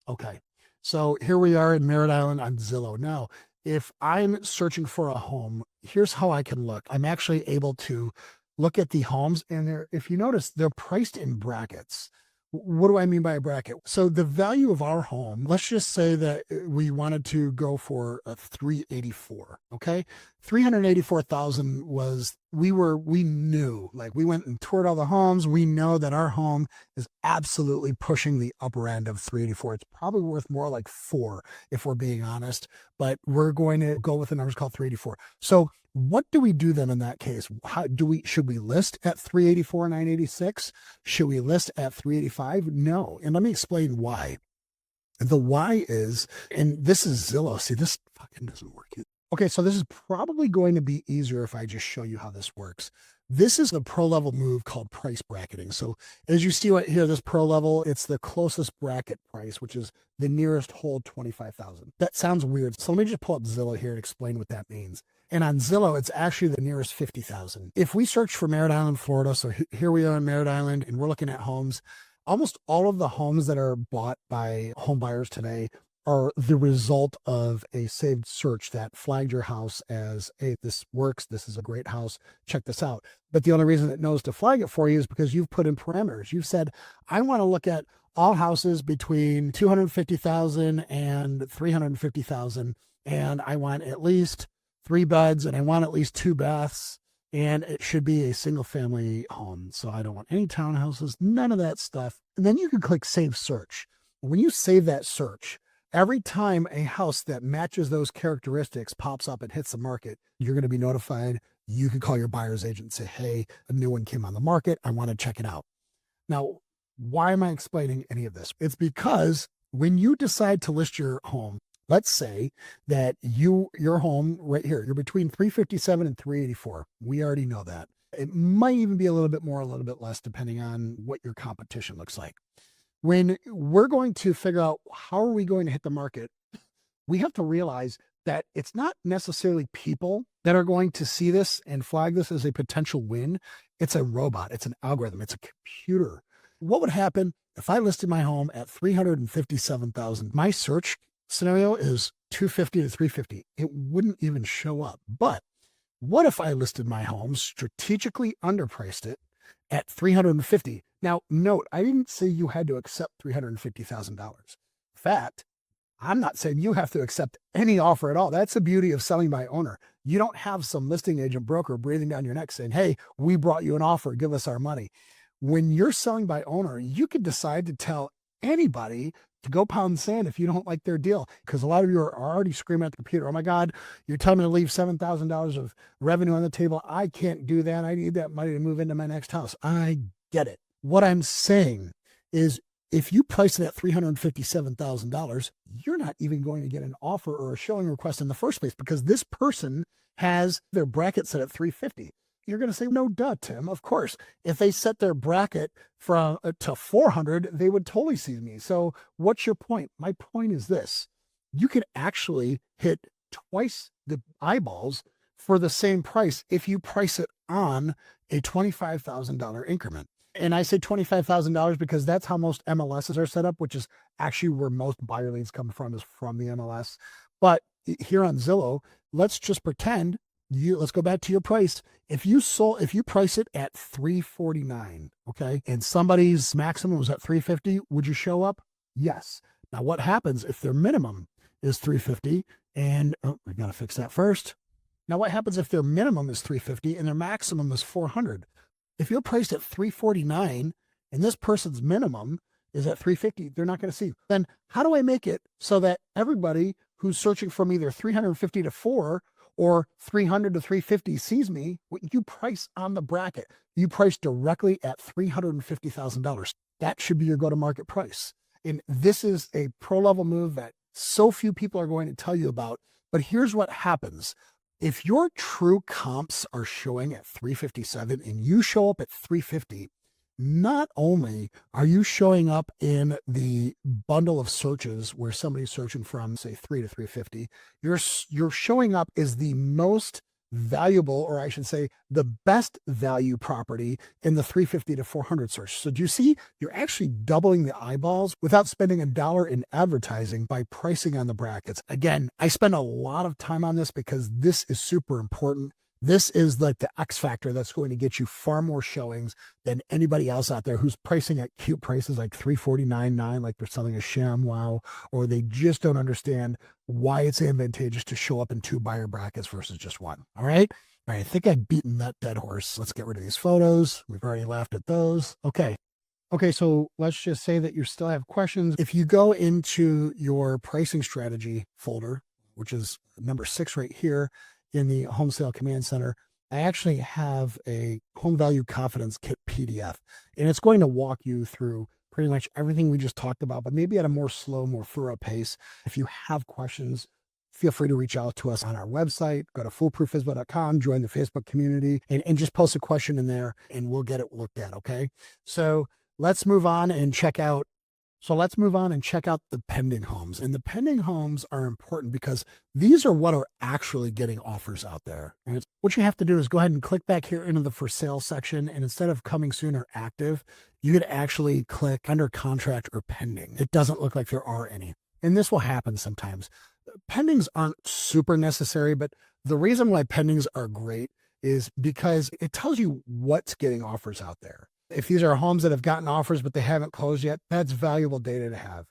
[SPEAKER 1] Okay, so here we are in Merritt Island on Zillow. Now, if I'm searching for a home, here's how I can look. I'm actually able to look at the homes and if you notice, they're priced in brackets. What do I mean by a bracket? So the value of our home, let's just say that we wanted to go for a 384, okay? 384,000 was, we knew, like we went and toured all the homes. We know that our home is absolutely pushing the upper end of 384. It's probably worth more like 4 if we're being honest, but we're going to go with the numbers called 384. So what do we do then in that case? Should we list at 384,986? Should we list at 385? No. And let me explain why. The why is, and this is Zillow. See, this fucking doesn't work. Okay, so this is probably going to be easier if I just show you how this works. This is the pro level move called price bracketing. So as you see right here, this pro level, it's the closest bracket price, which is the nearest whole 25,000. That sounds weird. So let me just pull up Zillow here and explain what that means. And on Zillow, it's actually the nearest 50,000. If we search for Merritt Island, Florida, so here we are in Merritt Island and we're looking at homes, almost all of the homes that are bought by home buyers today are the result of a saved search that flagged your house as, hey, this works, this is a great house, check this out. But the only reason it knows to flag it for you is because you've put in parameters. You've said, I want to look at all houses between 250,000 and 350,000, and I want at least 3 beds, and I want at least 2 baths, and it should be a single family home. So I don't want any townhouses, none of that stuff. And then you can click Save Search. When you save that search, every time a house that matches those characteristics pops up and hits the market, you're going to be notified. You can call your buyer's agent and say, hey, a new one came on the market. I want to check it out. Now, why am I explaining any of this? It's because when you decide to list your home, let's say that your home right here, you're between 357 and 384. We already know that. It might even be a little bit more, a little bit less, depending on what your competition looks like. When we're going to figure out how are we going to hit the market, we have to realize that it's not necessarily people that are going to see this and flag this as a potential win. It's a robot. It's an algorithm. It's a computer. What would happen if I listed my home at 357,000? My search scenario is 250 to 350. It wouldn't even show up. But what if I listed my home, strategically underpriced it at 350? Now, note, I didn't say you had to accept $350,000. In fact, I'm not saying you have to accept any offer at all. That's the beauty of selling by owner. You don't have some listing agent broker breathing down your neck saying, hey, we brought you an offer, give us our money. When you're selling by owner, you could decide to tell anybody to go pound sand if you don't like their deal. Because a lot of you are already screaming at the computer, oh my God, you're telling me to leave $7,000 of revenue on the table. I can't do that. I need that money to move into my next house. I get it. What I'm saying is If you price it at $357,000, you're not even going to get an offer or a showing request in the first place because this person has their bracket set at 350. You're going to say, no, duh, Tim. Of course, if they set their bracket from to 400, they would totally see me. So what's your point? My point is this. You could actually hit twice the eyeballs for the same price if you price it on a $25,000 increment. And I say $25,000 because that's how most MLSs are set up, which is actually where most buyer leads come from, is from the MLS. But here on Zillow, let's just pretend let's go back to your price. If you price it at $349, okay, and somebody's maximum was at $350, would you show up? Yes. Now what happens if their minimum is $350 and we got to fix that first. Now what happens if their minimum is $350 and their maximum is $400? If you're priced at $349 and this person's minimum is at $350, they're not going to see. Then how do I make it so that everybody who's searching from either $350 to $400 or $300 to $350 sees me? You price on the bracket. You price directly at $350,000. That should be your go-to-market price. And this is a pro-level move that so few people are going to tell you about. But here's what happens. If your true comps are showing at 357 and you show up at 350, not only are you showing up in the bundle of searches where somebody's searching from, say, 3 to 350, you're showing up as the most valuable, or I should say the best value property in the 350 to 400 search. So do you see, you're actually doubling the eyeballs without spending $1 in advertising by pricing on the brackets. Again, I spend a lot of time on this because this is super important. This is like the X factor that's going to get you far more showings than anybody else out there who's pricing at cute prices like $349.9, like they're selling a sham wow, or they just don't understand why it's advantageous to show up in 2 buyer brackets versus just 1. All right. All right. I think I've beaten that dead horse. Let's get rid of these photos. We've already laughed at those. Okay. Okay. So let's just say that you still have questions. If you go into your pricing strategy folder, which is number 6 right here, in the Home Sale Command Center, I actually have a Home Value Confidence Kit PDF, and it's going to walk you through pretty much everything we just talked about, but maybe at a more slow, more thorough pace. If you have questions, feel free to reach out to us on our website. Go to foolprooffsbo.com, join the Facebook community, and just post a question in there, and we'll get it looked at, okay? So let's move on and check out the pending homes. And the pending homes are important because these are what are actually getting offers out there. And what you have to do is go ahead and click back here into the for sale section. And instead of coming soon or active, you could actually click under contract or pending. It doesn't look like there are any. And this will happen sometimes. Pendings aren't super necessary, but the reason why pendings are great is because it tells you what's getting offers out there. If these are homes that have gotten offers, but they haven't closed yet, that's valuable data to have.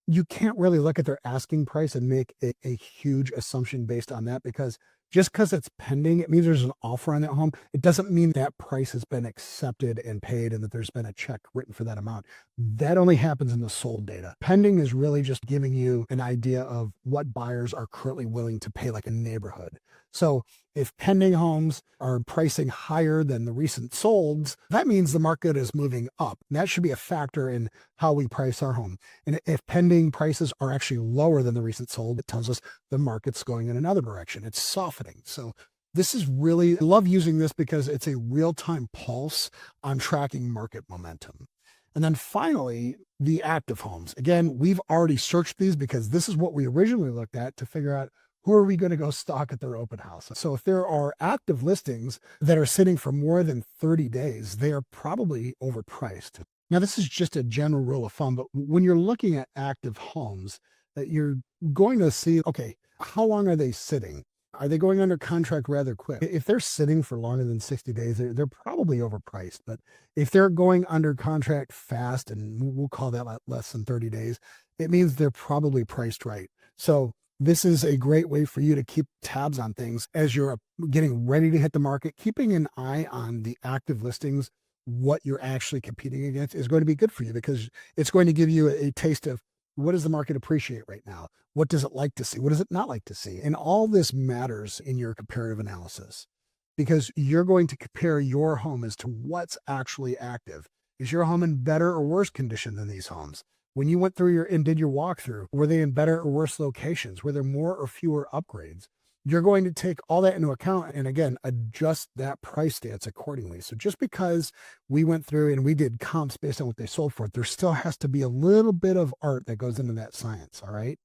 [SPEAKER 1] You can't really look at their asking price and make a huge assumption based on that, because just because it's pending, it means there's an offer on that home. It doesn't mean that price has been accepted and paid and that there's been a check written for that amount. That only happens in the sold data. Pending is really just giving you an idea of what buyers are currently willing to pay, like a neighborhood. So if pending homes are pricing higher than the recent solds, that means the market is moving up. And that should be a factor in how we price our home. And if pending prices are actually lower than the recent sold, it tells us the market's going in another direction. It's softening. So this is really, I love using this because it's a real-time pulse on tracking market momentum. And then finally, the active homes. Again, we've already searched these because this is what we originally looked at to figure out who are we going to go stalk at their open house. So if there are active listings that are sitting for more than 30 days, they are probably overpriced. Now, this is just a general rule of thumb, but when you're looking at active homes, that you're going to see, okay, how long are they sitting? Are they going under contract rather quick? If they're sitting for longer than 60 days, they're probably overpriced. But if they're going under contract fast, and we'll call that less than 30 days, it means they're probably priced right. So this is a great way for you to keep tabs on things as you're getting ready to hit the market. Keeping an eye on the active listings, what you're actually competing against, is going to be good for you because it's going to give you a taste of what does the market appreciate right now? What does it like to see? What does it not like to see? And all this matters in your comparative analysis because you're going to compare your home as to what's actually active. Is your home in better or worse condition than these homes? When you went through and did your walkthrough, were they in better or worse locations? Were there more or fewer upgrades? You're going to take all that into account and again, adjust that price stance accordingly. So just because we went through and we did comps based on what they sold for, there still has to be a little bit of art that goes into that science. All right.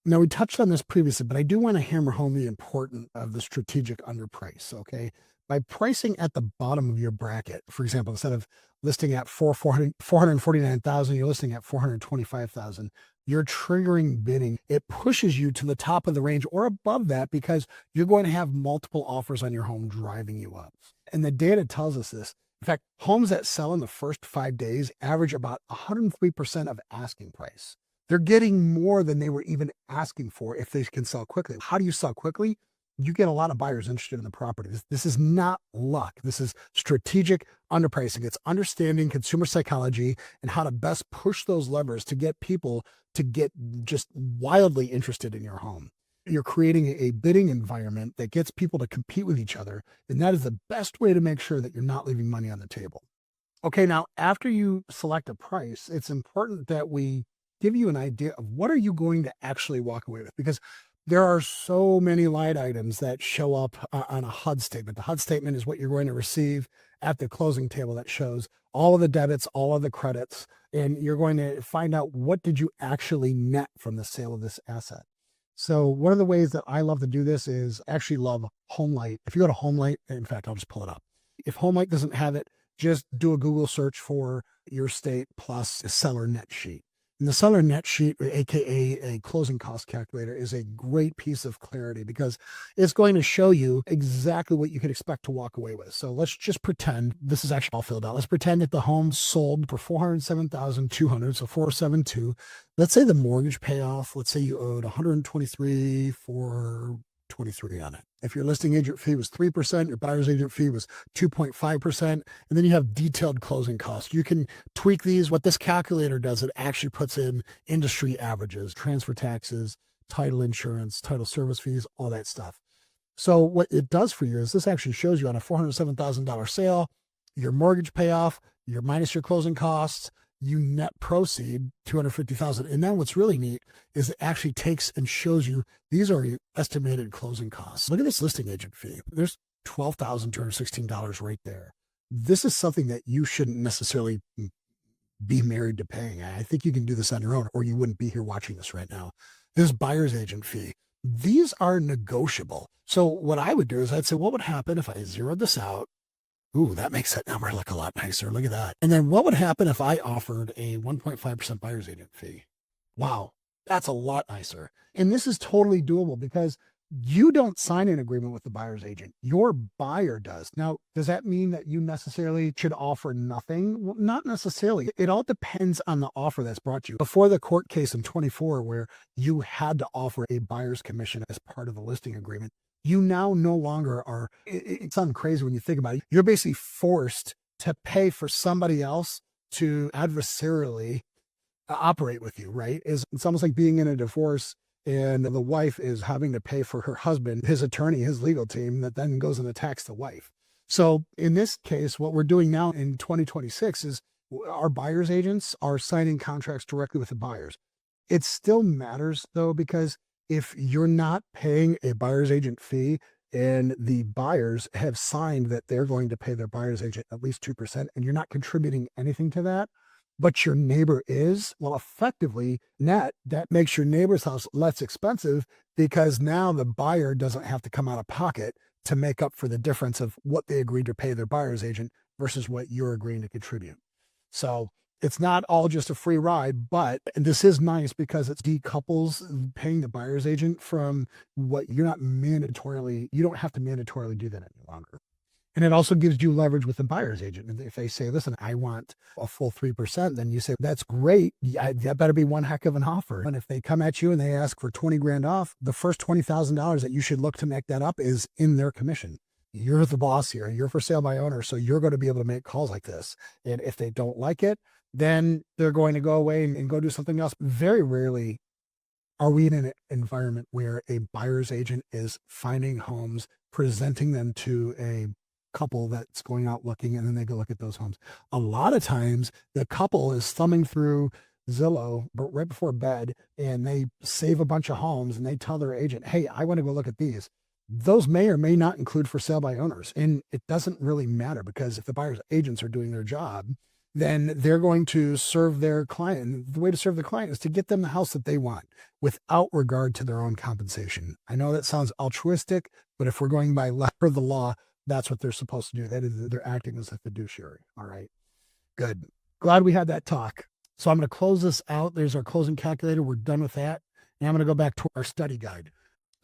[SPEAKER 1] Now, we touched on this previously, but I do want to hammer home the importance of the strategic underprice. Okay. By pricing at the bottom of your bracket, for example, instead of listing at 449,000, you're listing at 425,000. You're triggering bidding. It pushes you to the top of the range or above that because you're going to have multiple offers on your home driving you up. And the data tells us this. In fact, homes that sell in the first 5 days average about 103% of asking price. They're getting more than they were even asking for if they can sell quickly. How do you sell quickly? You get a lot of buyers interested in the property. This is not luck. This is strategic underpricing. It's understanding consumer psychology and how to best push those levers to get people to get just wildly interested in your home. You're creating a bidding environment that gets people to compete with each other. And that is the best way to make sure that you're not leaving money on the table. Okay, now after you select a price, it's important that we give you an idea of what are you going to actually walk away with, because there are so many line items that show up on a HUD statement. The HUD statement is what you're going to receive at the closing table that shows all of the debits, all of the credits, and you're going to find out what did you actually net from the sale of this asset. So one of the ways that I love to do this is actually love HomeLight. If you go to HomeLight, in fact, I'll just pull it up. If HomeLight doesn't have it, just do a Google search for your state plus a seller net sheet. And the seller net sheet, aka a closing cost calculator, is a great piece of clarity because it's going to show you exactly what you could expect to walk away with. So let's just pretend this is actually all filled out. Let's pretend that the home sold for $407,200, so 472. Let's say the mortgage payoff, let's say you owed 123 for 23 on it. If your listing agent fee was 3%, your buyer's agent fee was 2.5%, and then you have detailed closing costs. You can tweak these. What this calculator does, it actually puts in industry averages, transfer taxes, title insurance, title service fees, all that stuff. So what it does for you is this actually shows you on a $407,000 sale, your mortgage payoff, your minus your closing costs, you net proceed 250,000. And then what's really neat is it actually takes and shows you these are your estimated closing costs. Look at this listing agent fee. There's $12,216 right there. This is something that you shouldn't necessarily be married to paying. I think you can do this on your own or you wouldn't be here watching this right now. This buyer's agent fee. These are negotiable. So what I would do is I'd say, what would happen if I zeroed this out? Ooh, that makes that number look a lot nicer. Look at that. And then what would happen if I offered a 1.5% buyer's agent fee? Wow, that's a lot nicer. And this is totally doable because you don't sign an agreement with the buyer's agent. Your buyer does. Now, does that mean that you necessarily should offer nothing? Well, not necessarily. It all depends on the offer that's brought to you. Before the court case in 24, where you had to offer a buyer's commission as part of the listing agreement, you now no longer are, it sounds crazy when you think about it. You're basically forced to pay for somebody else to adversarially operate with you, right? It's almost like being in a divorce and the wife is having to pay for her husband, his attorney, his legal team that then goes and attacks the wife. So in this case, what we're doing now in 2026 is our buyer's agents are signing contracts directly with the buyers. It still matters though, because if you're not paying a buyer's agent fee and the buyers have signed that they're going to pay their buyer's agent at least 2% and you're not contributing anything to that, but your neighbor is, well, effectively net, that makes your neighbor's house less expensive because now the buyer doesn't have to come out of pocket to make up for the difference of what they agreed to pay their buyer's agent versus what you're agreeing to contribute. So it's not all just a free ride, but and this is nice because it decouples paying the buyer's agent from what you don't have to mandatorily do that any longer. And it also gives you leverage with the buyer's agent. And if they say, listen, I want a full 3%, then you say, that's great. That better be one heck of an offer. And if they come at you and they ask for 20 grand off, the first $20,000 that you should look to make that up is in their commission. You're the boss here. You're for sale by owner. So you're going to be able to make calls like this. And if they don't like it, then they're going to go away and go do something else. Very rarely are we in an environment where a buyer's agent is finding homes, presenting them to a couple that's going out looking, and then they go look at those homes. A lot of times the couple is thumbing through Zillow, but right before bed, and they save a bunch of homes and they tell their agent, hey, I want to go look at these. Those may or may not include for sale by owners. And it doesn't really matter, because if the buyer's agents are doing their job, then they're going to serve their client. And the way to serve the client is to get them the house that they want without regard to their own compensation. I know that sounds altruistic, but if we're going by letter of the law, that's what they're supposed to do. That is, they're acting as a fiduciary. All right, good. Glad we had that talk. So I'm going to close this out. There's our closing calculator. We're done with that. And I'm going to go back to our study guide.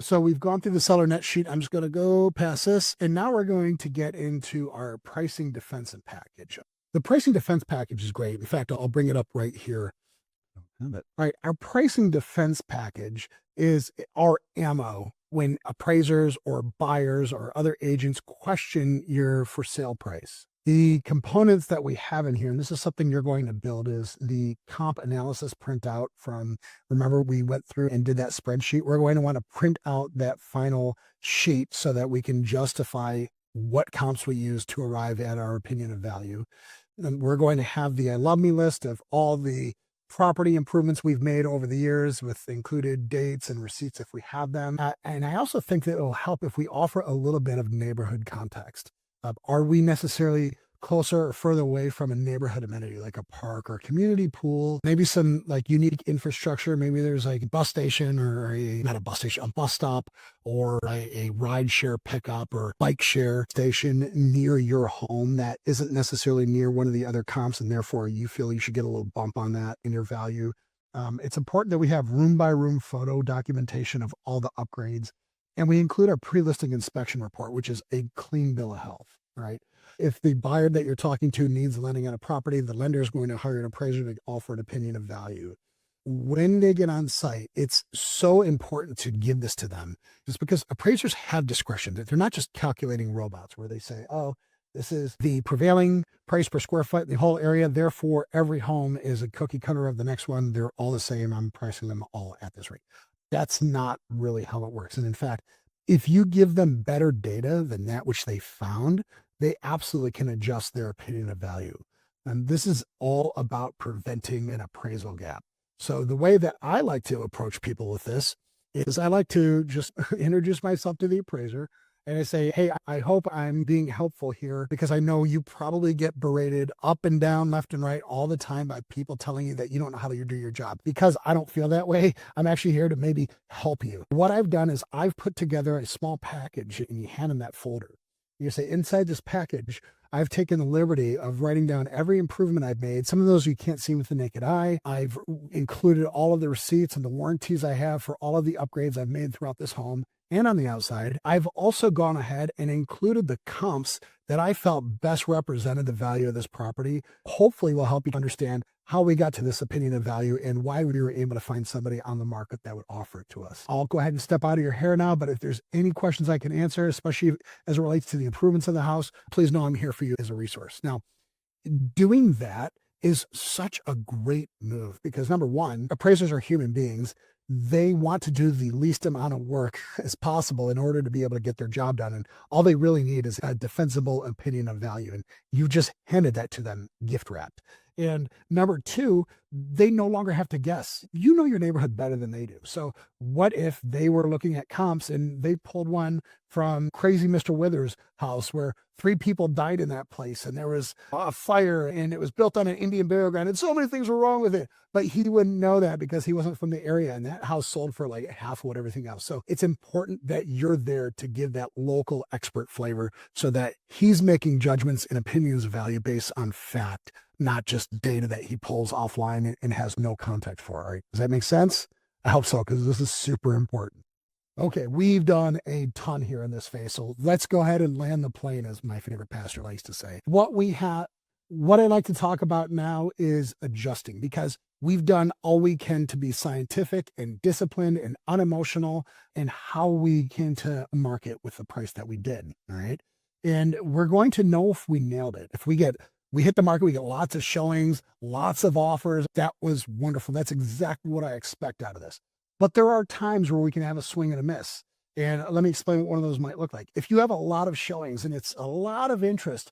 [SPEAKER 1] So we've gone through the seller net sheet. I'm just going to go past this. And now we're going to get into our pricing defense and package. The pricing defense package is great. In fact, I'll bring it up right here. All right. Our pricing defense package is our ammo when appraisers or buyers or other agents question your for sale price. The components that we have in here, and this is something you're going to build, is the comp analysis printout from, remember we went through and did that spreadsheet. We're going to want to print out that final sheet so that we can justify what comps we use to arrive at our opinion of value. And we're going to have the I love me list of all the property improvements we've made over the years, with included dates and receipts if we have them. And I also think that it'll help if we offer a little bit of neighborhood context. Are we necessarily closer or further away from a neighborhood amenity like a park or community pool? Maybe some like unique infrastructure. Maybe there's like a bus station, or not a bus station, a bus stop, or a ride share pickup or bike share station near your home that isn't necessarily near one of the other comps, and therefore you feel you should get a little bump on that in your value. It's important that we have room by room photo documentation of all the upgrades. And we include our pre-listing inspection report, which is a clean bill of health, right? If the buyer that you're talking to needs lending on a property, the lender is going to hire an appraiser to offer an opinion of value. When they get on site, it's so important to give this to them, just because appraisers have discretion. They're not just calculating robots where they say, oh, this is the prevailing price per square foot in the whole area. Therefore, every home is a cookie cutter of the next one. They're all the same. I'm pricing them all at this rate. That's not really how it works. And in fact, if you give them better data than that which they found, they absolutely can adjust their opinion of value. And this is all about preventing an appraisal gap. So the way that I like to approach people with this is I like to just introduce myself to the appraiser. And I say, hey, I hope I'm being helpful here, because I know you probably get berated up and down, left and right all the time by people telling you that you don't know how to do your job. Because I don't feel that way, I'm actually here to maybe help you. What I've done is I've put together a small package, and you hand them that folder. You say, inside this package, I've taken the liberty of writing down every improvement I've made. Some of those you can't see with the naked eye. I've included all of the receipts and the warranties I have for all of the upgrades I've made throughout this home and on the outside. I've also gone ahead and included the comps that I felt best represented the value of this property. Hopefully will help you understand how we got to this opinion of value and why we were able to find somebody on the market that would offer it to us. I'll go ahead and step out of your hair now, but if there's any questions I can answer, especially as it relates to the improvements of the house, please know I'm here for you as a resource. Now, doing that is such a great move, because number one, appraisers are human beings. They want to do the least amount of work as possible in order to be able to get their job done. And all they really need is a defensible opinion of value. And you just handed that to them gift wrapped. And number two, they no longer have to guess. You know your neighborhood better than they do. So what if they were looking at comps and they pulled one from crazy Mr. Withers' house where 3 people died in that place, and there was a fire, and it was built on an Indian burial ground, and so many things were wrong with it. But he wouldn't know that because he wasn't from the area, and that house sold for like half of what everything else. So it's important that you're there to give that local expert flavor, so that he's making judgments and opinions of value based on fact, not just data that he pulls offline and has no context for. All right. Does that make sense? I hope so, because this is super important. Okay, we've done a ton here in this phase, so let's go ahead and land the plane, as my favorite pastor likes to say. What I'd like to talk about now is adjusting, because we've done all we can to be scientific and disciplined and unemotional in how we came to market with the price that we did. All right. And we're going to know if we nailed it. If we hit the market, we get lots of showings, lots of offers. That was wonderful. That's exactly what I expect out of this. But there are times where we can have a swing and a miss. And let me explain what one of those might look like. If you have a lot of showings and it's a lot of interest,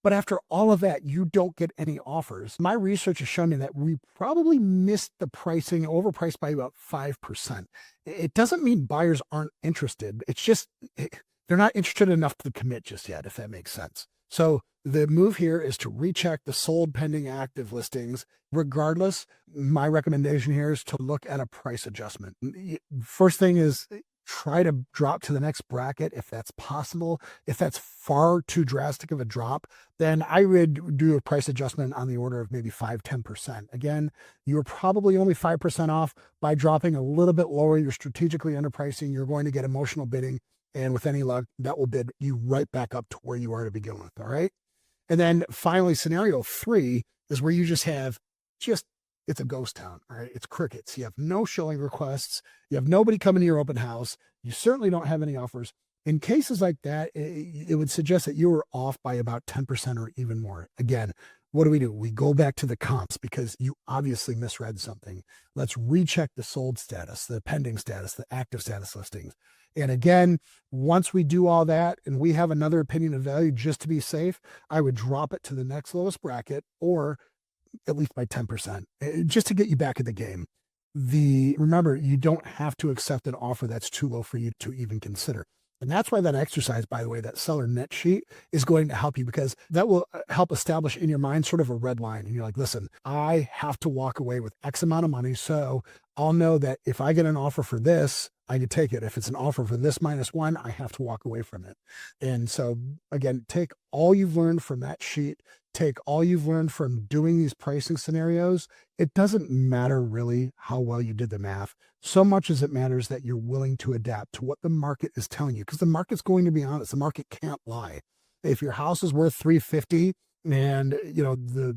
[SPEAKER 1] but after all of that, you don't get any offers. My research has shown me that we probably missed the pricing, overpriced by about 5%. It doesn't mean buyers aren't interested. It's just they're not interested enough to commit just yet, if that makes sense. So the move here is to recheck the sold pending active listings. Regardless, my recommendation here is to look at a price adjustment. First thing is try to drop to the next bracket if that's possible. If that's far too drastic of a drop, then I would do a price adjustment on the order of maybe 5-10%. Again, you're probably only 5% off. By dropping a little bit lower, you're strategically underpricing. You're going to get emotional bidding. And with any luck, that will bid you right back up to where you are to begin with. All right. And then finally, scenario 3 is where you just have it's a ghost town. All right. It's crickets. You have no showing requests. You have nobody coming to your open house. You certainly don't have any offers. In cases like that, it would suggest that you were off by about 10% or even more. Again, what do? We go back to the comps because you obviously misread something. Let's recheck the sold status, the pending status, the active status listings. And again, once we do all that and we have another opinion of value, just to be safe, I would drop it to the next lowest bracket or at least by 10%, just to get you back in the game. Remember, you don't have to accept an offer that's too low for you to even consider. And that's why that exercise, by the way, that seller net sheet is going to help you, because that will help establish in your mind sort of a red line. And you're like, listen, I have to walk away with X amount of money. So I'll know that if I get an offer for this, I can take it. If it's an offer for this -1, I have to walk away from it. And so again, take all you've learned from that sheet, take all you've learned from doing these pricing scenarios. It doesn't matter really how well you did the math, so much as it matters that you're willing to adapt to what the market is telling you, because the market's going to be honest. The market can't lie. If your house is worth 350 and the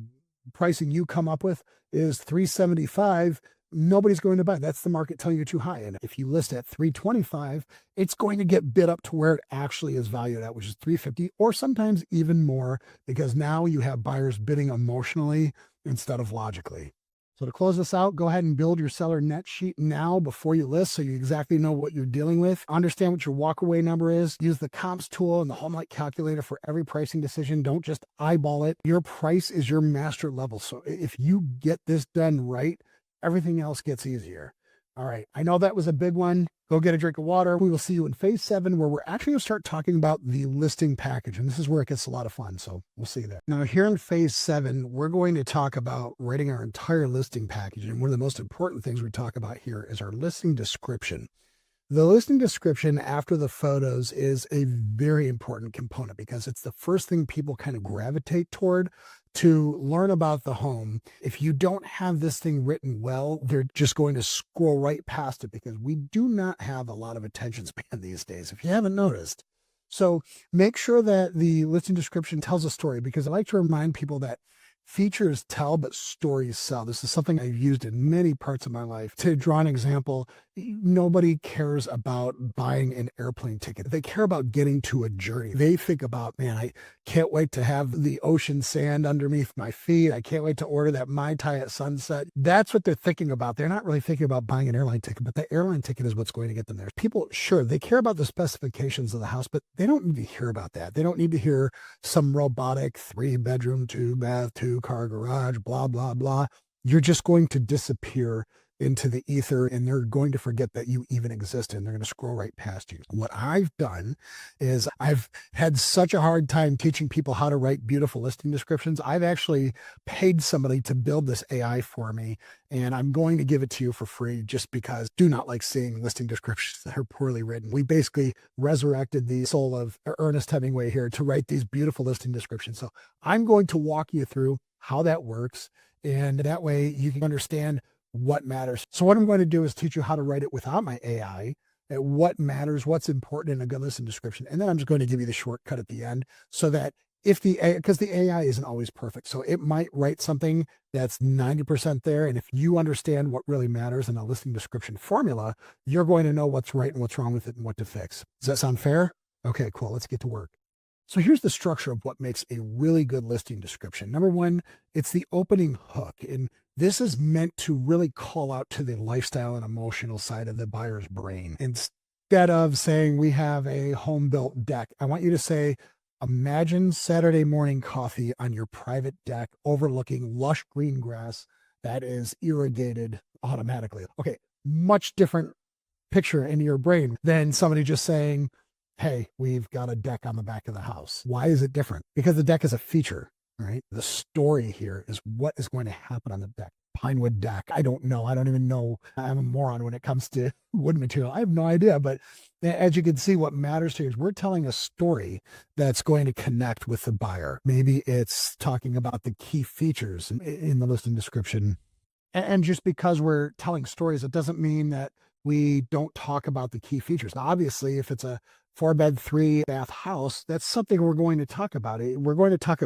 [SPEAKER 1] pricing you come up with is 375, nobody's going to buy. That's the market telling you too high. And if you list at 325, it's going to get bid up to where it actually is valued at, which is 350 or sometimes even more, because now you have buyers bidding emotionally instead of logically. So to close this out, go ahead and build your seller net sheet now before you list, so you exactly know what you're dealing with. Understand what your walkaway number is. Use the comps tool and the home light calculator for every pricing decision. Don't just eyeball it. Your price is your master level. So if you get this done right, everything else gets easier. All right. I know that was a big one. Go get a drink of water. We will see you in phase 7, where we're actually going to start talking about the listing package. And this is where it gets a lot of fun. So we'll see you there. Now, here in phase 7, we're going to talk about writing our entire listing package. And one of the most important things we talk about here is our listing description. The listing description after the photos is a very important component, because it's the first thing people kind of gravitate toward to learn about the home. If you don't have this thing written well, they're just going to scroll right past it, because we do not have a lot of attention span these days, if you haven't noticed. So make sure that the listing description tells a story, because I like to remind people that features tell, but stories sell. This is something I've used in many parts of my life. To draw an example, nobody cares about buying an airplane ticket. They care about getting to a journey. They think about, man, I can't wait to have the ocean sand underneath my feet. I can't wait to order that Mai Tai at sunset. That's what they're thinking about. They're not really thinking about buying an airline ticket, but the airline ticket is what's going to get them there. People, sure, they care about the specifications of the house, but they don't need to hear about that. They don't need to hear some robotic 3-bedroom, 2-bath, 2-car garage, blah, blah, blah. You're just going to disappear into the ether, and they're going to forget that you even exist, and they're going to scroll right past you. What I've done is I've had such a hard time teaching people how to write beautiful listing descriptions. I've actually paid somebody to build this AI for me, and I'm going to give it to you for free, just because I do not like seeing listing descriptions that are poorly written. We basically resurrected the soul of Ernest Hemingway here to write these beautiful listing descriptions. So I'm going to walk you through how that works, and that way you can understand what matters. So what I'm going to do is teach you how to write it without my AI, what matters, what's important in a good listing description. And then I'm just going to give you the shortcut at the end, so that because the AI isn't always perfect. So it might write something that's 90% there. And if you understand what really matters in a listing description formula, you're going to know what's right and what's wrong with it and what to fix. Does that sound fair? Okay, cool. Let's get to work. So here's the structure of what makes a really good listing description. Number one, it's the opening hook. And this is meant to really call out to the lifestyle and emotional side of the buyer's brain. And Instead of saying we have a home built deck, I want you to say, imagine Saturday morning coffee on your private deck overlooking lush green grass that is irrigated automatically. Okay, much different picture in your brain than somebody just saying, hey, we've got a deck on the back of the house. Why is it different? Because the deck is a feature, right? The story here is what is going to happen on the deck. Pinewood deck. I don't know. I don't even know. I'm a moron when it comes to wood material. I have no idea. But as you can see, what matters here is we're telling a story that's going to connect with the buyer. Maybe it's talking about the key features in the listing description. And just because we're telling stories, it doesn't mean that we don't talk about the key features. Now, obviously, if it's a 4-bed, 3-bath house, that's something we're going to talk about. We're going to talk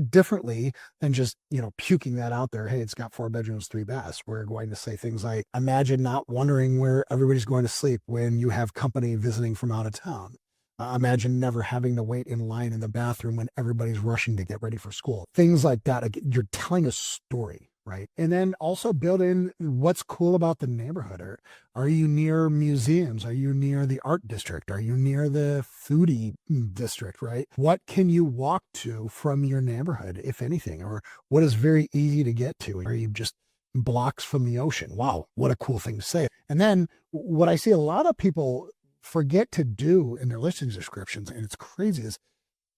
[SPEAKER 1] differently than just, puking that out there. Hey, it's got 4 bedrooms, 3 baths. We're going to say things like, imagine not wondering where everybody's going to sleep when you have company visiting from out of town. Imagine never having to wait in line in the bathroom when everybody's rushing to get ready for school. Things like that. You're telling a story, right? And then also build in what's cool about the neighborhood. Are you near museums? Are you near the art district? Are you near the foodie district, right? What can you walk to from your neighborhood, if anything? Or what is very easy to get to? Are you just blocks from the ocean? Wow, what a cool thing to say. And then what I see a lot of people forget to do in their listing descriptions, and it's crazy, is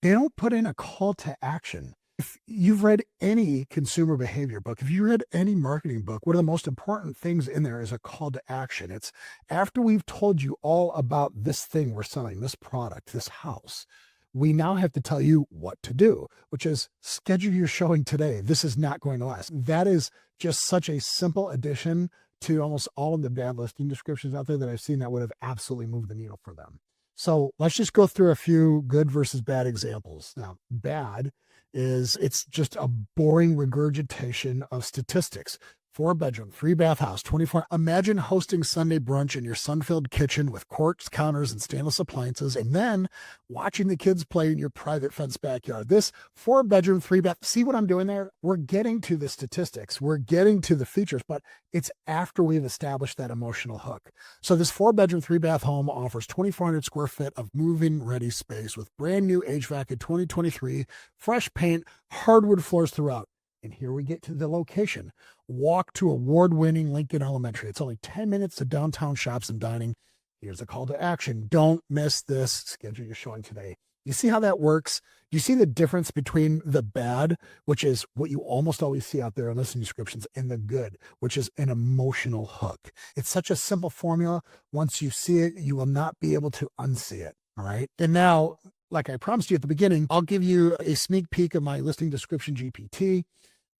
[SPEAKER 1] they don't put in a call to action. If you've read any consumer behavior book, if you read any marketing book, one of the most important things in there is a call to action. It's after we've told you all about this thing we're selling, this product, this house, we now have to tell you what to do, which is schedule your showing today. This is not going to last. That is just such a simple addition to almost all of the bad listing descriptions out there that I've seen that would have absolutely moved the needle for them. So let's just go through a few good versus bad examples. Now, bad is it's just a boring regurgitation of statistics. 4-bedroom, 3-bath house, 24. Imagine hosting Sunday brunch in your sun-filled kitchen with quartz counters and stainless appliances, and then watching the kids play in your private fenced backyard. This 4-bedroom, 3-bath, see what I'm doing there? We're getting to the statistics. We're getting to the features, but it's after we've established that emotional hook. So this 4-bedroom, 3-bath home offers 2,400 square feet of move-in ready space with brand new HVAC in 2023, fresh paint, hardwood floors throughout. And here we get to the location. Walk to award-winning Lincoln Elementary. It's only 10 minutes to downtown shops and dining. Here's a call to action. Don't miss this. Schedule your showing today. You see how that works? You see the difference between the bad, which is what you almost always see out there in listing descriptions, and the good, which is an emotional hook. It's such a simple formula. Once you see it, you will not be able to unsee it. All right. And now, like I promised you at the beginning, I'll give you a sneak peek of my listing description GPT.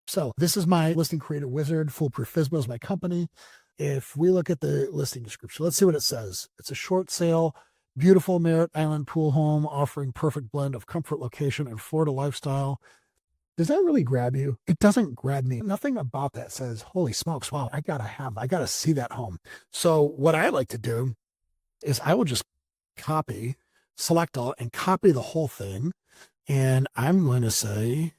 [SPEAKER 1] So this is my listing creator wizard. Foolproof FSBO is my company. If we look at the listing description, let's see what it says. It's a short sale, beautiful Merritt Island pool home offering perfect blend of comfort, location, and Florida lifestyle. Does that really grab you? It doesn't grab me. Nothing about that says, holy smokes, wow, I gotta see that home. So what I like to do is I will just select all and copy the whole thing. And I'm going to say,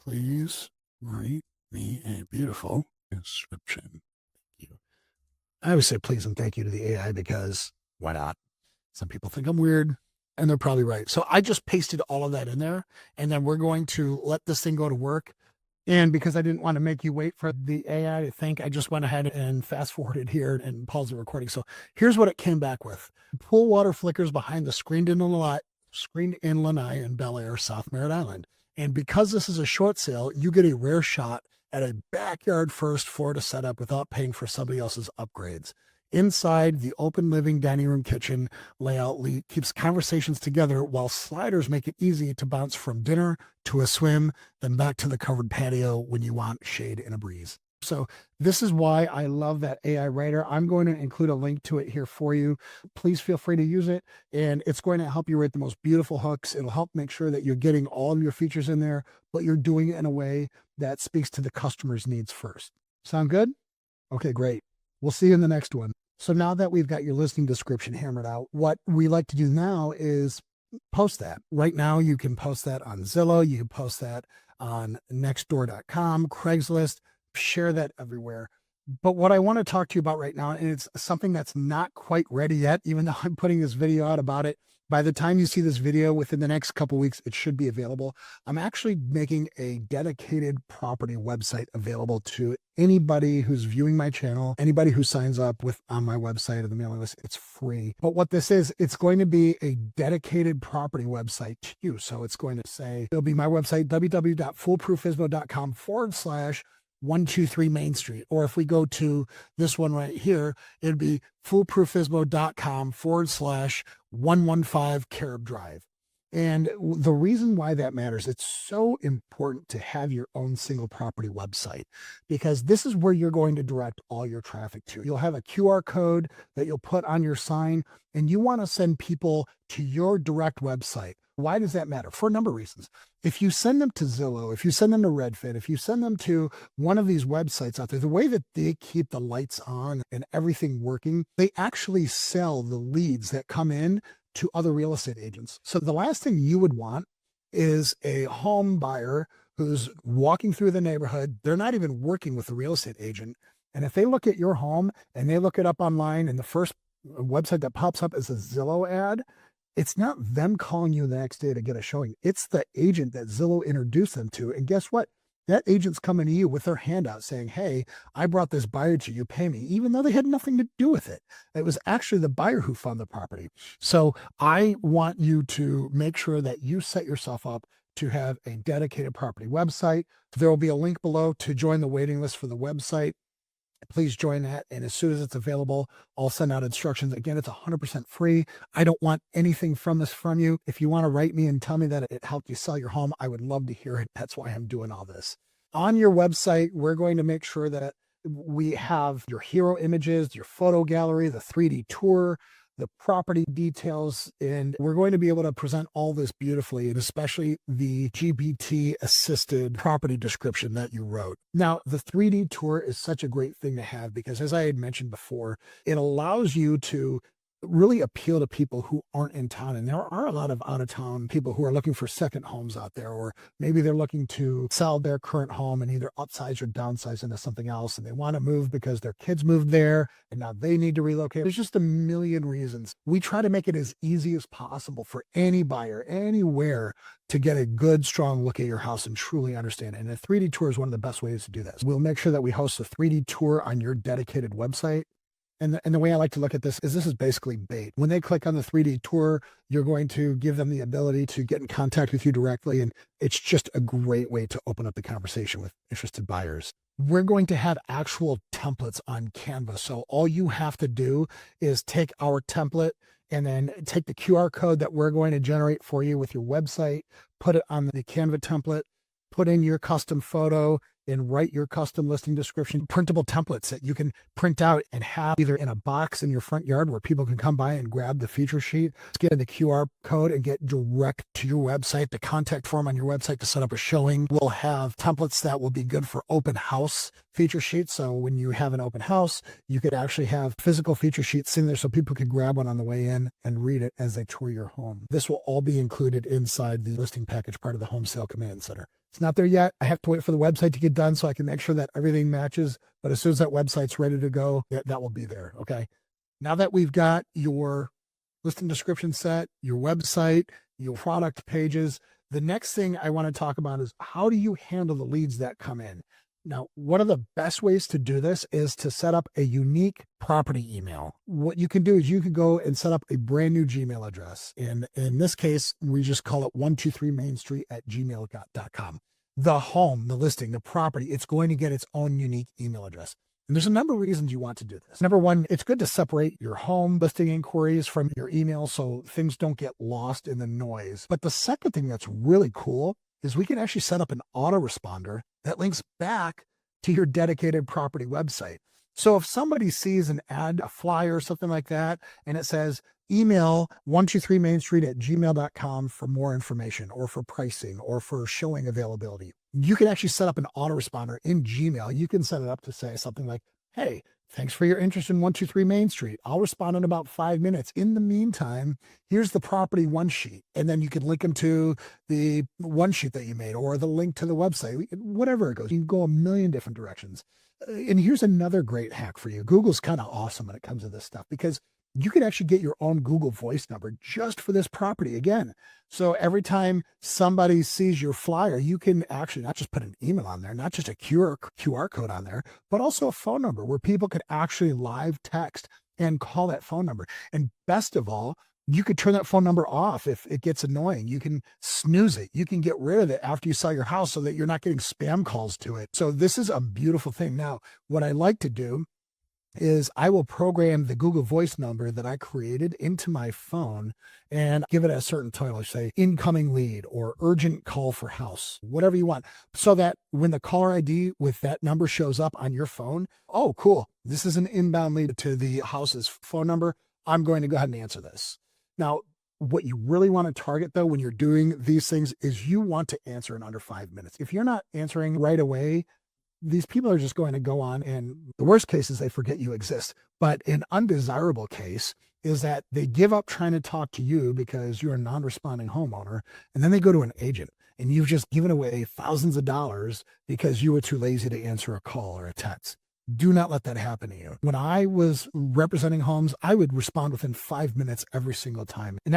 [SPEAKER 1] please write me a beautiful description. Thank you. I always say please and thank you to the AI because why not? Some people think I'm weird and they're probably right. So I just pasted all of that in there and then we're going to let this thing go to work. And because I didn't want to make you wait for the AI to think, I just went ahead and fast forwarded here and paused the recording. So here's what it came back with. Pool water flickers behind the screened-in lanai in Bel Air, South Merritt Island. And because this is a short sale, you get a rare shot at a backyard first Florida setup without paying for somebody else's upgrades. Inside, the open living dining room kitchen layout keeps conversations together while sliders make it easy to bounce from dinner to a swim, then back to the covered patio when you want shade and a breeze. So this is why I love that AI writer. I'm going to include a link to it here for you. Please feel free to use it. And it's going to help you write the most beautiful hooks. It'll help make sure that you're getting all of your features in there, but you're doing it in a way that speaks to the customer's needs first. Sound good? Okay, great. We'll see you in the next one. So now that we've got your listing description hammered out, what we like to do now is post that. Right now, you can post that on Zillow. You can post that on nextdoor.com, Craigslist. Share that everywhere. But what I want to talk to you about right now, and it's something that's not quite ready yet, even though I'm putting this video out about it. By the time you see this video within the next couple weeks, it should be available. I'm actually making a dedicated property website available to anybody who's viewing my channel, anybody who signs up with on my website or the mailing list. It's free. But what this is, it's going to be a dedicated property website to you. So it's going to say, it'll be my website, www.foolproofisbo.com/123 Main Street. Or if we go to this one right here, it'd be foolproofisbo.com/115 Carob Drive. And the reason why that matters, it's so important to have your own single property website, because this is where you're going to direct all your traffic to. You'll have a QR code that you'll put on your sign, and you want to send people to your direct website. Why does that matter? For a number of reasons. If you send them to Zillow, if you send them to Redfin, if you send them to one of these websites out there, the way that they keep the lights on and everything working, they actually sell the leads that come in to other real estate agents. So the last thing you would want is a home buyer who's walking through the neighborhood. They're not even working with a real estate agent. And if they look at your home and they look it up online and the first website that pops up is a Zillow ad, it's not them calling you the next day to get a showing. It's the agent that Zillow introduced them to. And guess what? That agent's coming to you with their hand out saying, hey, I brought this buyer to you, pay me, even though they had nothing to do with it. It was actually the buyer who found the property. So I want you to make sure that you set yourself up to have a dedicated property website. There will be a link below to join the waiting list for the website. Please join that. And as soon as it's available, I'll send out instructions. Again, it's 100% free. I don't want anything from this from you. If you want to write me and tell me that it helped you sell your home, I would love to hear it. That's why I'm doing all this. On your website, we're going to make sure that we have your hero images, your photo gallery, the 3D tour, the property details, and we're going to be able to present all this beautifully, and especially the GPT assisted property description that you wrote. Now, the 3D tour is such a great thing to have because, as I had mentioned before, it allows you to really appeal to people who aren't in town. And there are a lot of out of town people who are looking for second homes out there, or maybe they're looking to sell their current home and either upsize or downsize into something else. And they want to move because their kids moved there and now they need to relocate. There's just a million reasons. We try to make it as easy as possible for any buyer anywhere to get a good, strong look at your house and truly understand it. And a 3D tour is one of the best ways to do this. We'll make sure that we host a 3D tour on your dedicated website. And the way I like to look at this is basically bait. When they click on the 3D tour, you're going to give them the ability to get in contact with you directly. And it's just a great way to open up the conversation with interested buyers. We're going to have actual templates on Canva. So all you have to do is take our template and then take the QR code that we're going to generate for you with your website, put it on the Canva template, put in your custom photo, and write your custom listing description, printable templates that you can print out and have either in a box in your front yard where people can come by and grab the feature sheet, scan the QR code and get direct to your website, the contact form on your website to set up a showing. We'll have templates that will be good for open house feature sheets. So when you have an open house, you could actually have physical feature sheets sitting there so people could grab one on the way in and read it as they tour your home. This will all be included inside the listing package part of the home sale command center. It's not there yet. I have to wait for the website to get done so I can make sure that everything matches. But as soon as that website's ready to go, that will be there. Okay. Now that we've got your listing description set, your website, your product pages, the next thing I want to talk about is how do you handle the leads that come in? Now, one of the best ways to do this is to set up a unique property email. What you can do is you can go and set up a brand new Gmail address. And in this case, we just call it 123mainstreet@gmail.com. The home, the listing, the property, it's going to get its own unique email address. And there's a number of reasons you want to do this. Number one, it's good to separate your home listing inquiries from your email so things don't get lost in the noise. But the second thing that's really cool is we can actually set up an autoresponder that links back to your dedicated property website. So if somebody sees an ad, a flyer, something like that, and it says, email 123mainstreet@gmail.com for more information or for pricing or for showing availability, you can actually set up an autoresponder in Gmail. You can set it up to say something like, hey, thanks for your interest in 123 Main Street. I'll respond in about 5 minutes. In the meantime, here's the property one sheet. And then you can link them to the one sheet that you made or the link to the website, whatever it goes. You can go a million different directions. And here's another great hack for you. Google's kind of awesome when it comes to this stuff because you can actually get your own Google Voice number just for this property again. So every time somebody sees your flyer, you can actually not just put an email on there, not just a QR code on there, but also a phone number where people could actually live text and call that phone number. And best of all, you could turn that phone number off if it gets annoying. You can snooze it. You can get rid of it after you sell your house so that you're not getting spam calls to it. So this is a beautiful thing. Now, what I like to do is I will program the Google Voice number that I created into my phone and give it a certain title, say incoming lead or urgent call for house, whatever you want, so that when the caller ID with that number shows up on your phone, oh, cool. This is an inbound lead to the house's phone number. I'm going to go ahead and answer this. Now, what you really want to target though, when you're doing these things is you want to answer in under 5 minutes. If you're not answering right away, these people are just going to go on, and the worst case is they forget you exist. But an undesirable case is that they give up trying to talk to you because you're a non-responding homeowner, and then they go to an agent, and you've just given away thousands of dollars because you were too lazy to answer a call or a text. Do not let that happen to you. When I was representing homes, I would respond within 5 minutes every single time. And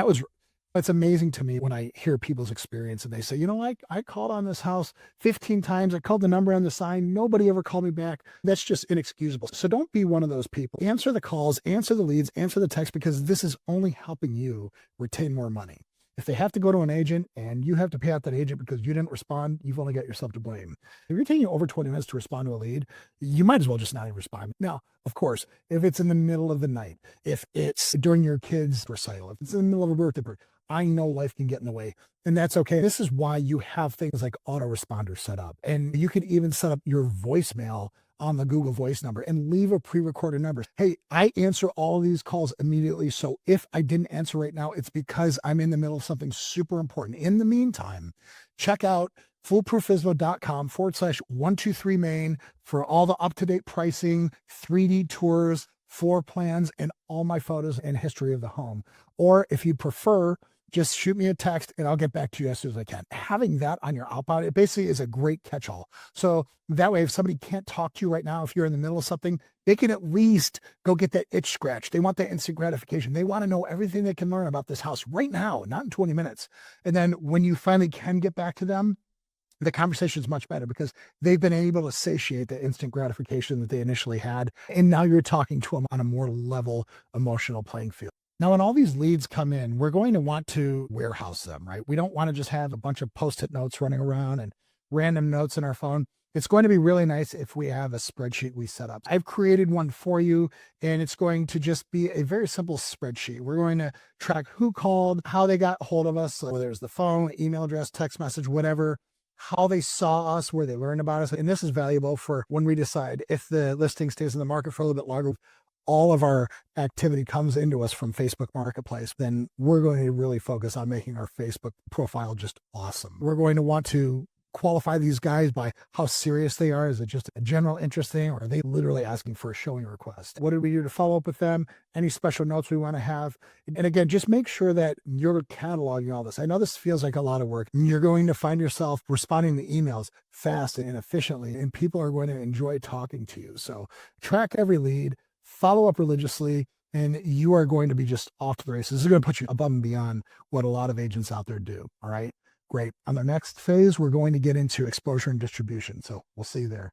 [SPEAKER 1] it's amazing to me when I hear people's experience and they say, I called on this house 15 times. I called the number on the sign. Nobody ever called me back. That's just inexcusable. So don't be one of those people. Answer the calls, answer the leads, answer the text, because this is only helping you retain more money. If they have to go to an agent and you have to pay out that agent because you didn't respond, you've only got yourself to blame. If you're taking over 20 minutes to respond to a lead, you might as well just not even respond. Now, of course, if it's in the middle of the night, if it's during your kid's recital, if it's in the middle of a birthday party, I know life can get in the way, and that's okay. This is why you have things like autoresponder set up. And you could even set up your voicemail on the Google Voice number and leave a pre-recorded number. Hey, I answer all of these calls immediately. So if I didn't answer right now, it's because I'm in the middle of something super important. In the meantime, check out foolproofismo.com/123main for all the up-to-date pricing, 3D tours, floor plans, and all my photos and history of the home. Or if you prefer, just shoot me a text and I'll get back to you as soon as I can. Having that on your outbound, it basically is a great catch-all. So that way, if somebody can't talk to you right now, if you're in the middle of something, they can at least go get that itch scratched. They want that instant gratification. They want to know everything they can learn about this house right now, not in 20 minutes. And then when you finally can get back to them, the conversation is much better because they've been able to satiate the instant gratification that they initially had. And now you're talking to them on a more level emotional playing field. Now, when all these leads come in, we're going to want to warehouse them, right? We don't want to just have a bunch of Post-it notes running around and random notes in our phone. It's going to be really nice if we have a spreadsheet we set up. I've created one for you, and it's going to just be a very simple spreadsheet. We're going to track who called, how they got hold of us, whether it's the phone, email address, text message, whatever, how they saw us, where they learned about us. And this is valuable for when we decide if the listing stays in the market for a little bit longer. All of our activity comes into us from Facebook Marketplace, then we're going to really focus on making our Facebook profile just awesome. We're going to want to qualify these guys by how serious they are. Is it just a general interest thing, or are they literally asking for a showing request? What did we do to follow up with them? Any special notes we want to have? And again, just make sure that you're cataloging all this. I know this feels like a lot of work. You're going to find yourself responding to emails fast and efficiently, and people are going to enjoy talking to you. So track every lead, follow up religiously, and you are going to be just off to the races. This is going to put you above and beyond what a lot of agents out there do. All right, great. On the next phase, we're going to get into exposure and distribution. So we'll see you there.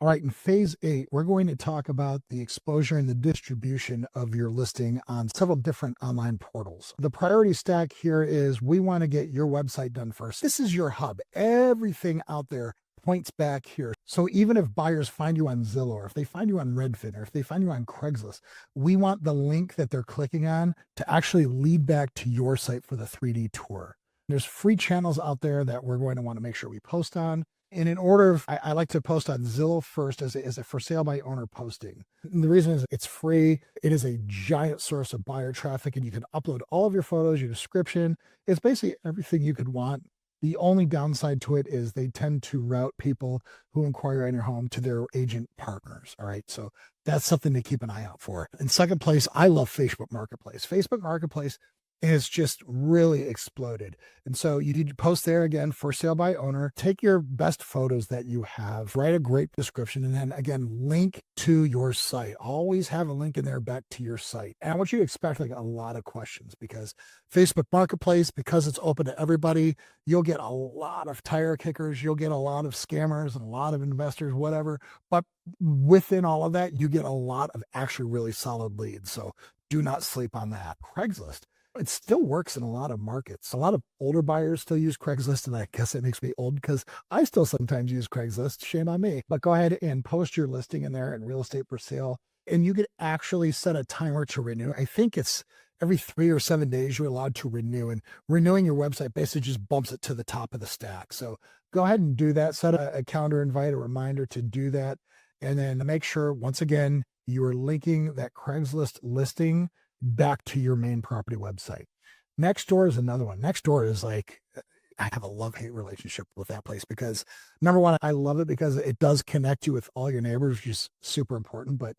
[SPEAKER 1] All right, in phase 8, we're going to talk about the exposure and the distribution of your listing on several different online portals. The priority stack here is we want to get your website done first. This is your hub. Everything out there points back here. So even if buyers find you on Zillow, or if they find you on Redfin, or if they find you on Craigslist, we want the link that they're clicking on to actually lead back to your site for the 3D tour. There's free channels out there that we're going to want to make sure we post on. And in order, I like to post on Zillow first as a for sale by owner posting. And the reason is it's free. It is a giant source of buyer traffic, and you can upload all of your photos, your description. It's basically everything you could want. The only downside to it is they tend to route people who inquire on your home to their agent partners. All right. So that's something to keep an eye out for. In second place, I love Facebook Marketplace. Facebook Marketplace has just really exploded. And so you need to post there again, for sale by owner. Take your best photos that you have, write a great description, and then again, link to your site. Always have a link in there back to your site. And I want you to expect like a lot of questions, because Facebook Marketplace, because it's open to everybody, you'll get a lot of tire kickers, you'll get a lot of scammers and a lot of investors, whatever. But within all of that, you get a lot of actually really solid leads. So do not sleep on that. Craigslist, it still works in a lot of markets. A lot of older buyers still use Craigslist, and I guess it makes me old because I still sometimes use Craigslist. Shame on me. But go ahead and post your listing in there in real estate for sale, and you could actually set a timer to renew. I think it's every 3 or 7 days you're allowed to renew, and renewing your website basically just bumps it to the top of the stack. So go ahead and do that. Set a calendar invite, a reminder to do that. And then make sure, once again, you are linking that Craigslist listing back to your main property website. Nextdoor is another one. Nextdoor is like, I have a love-hate relationship with that place, because number one, I love it because it does connect you with all your neighbors, which is super important, but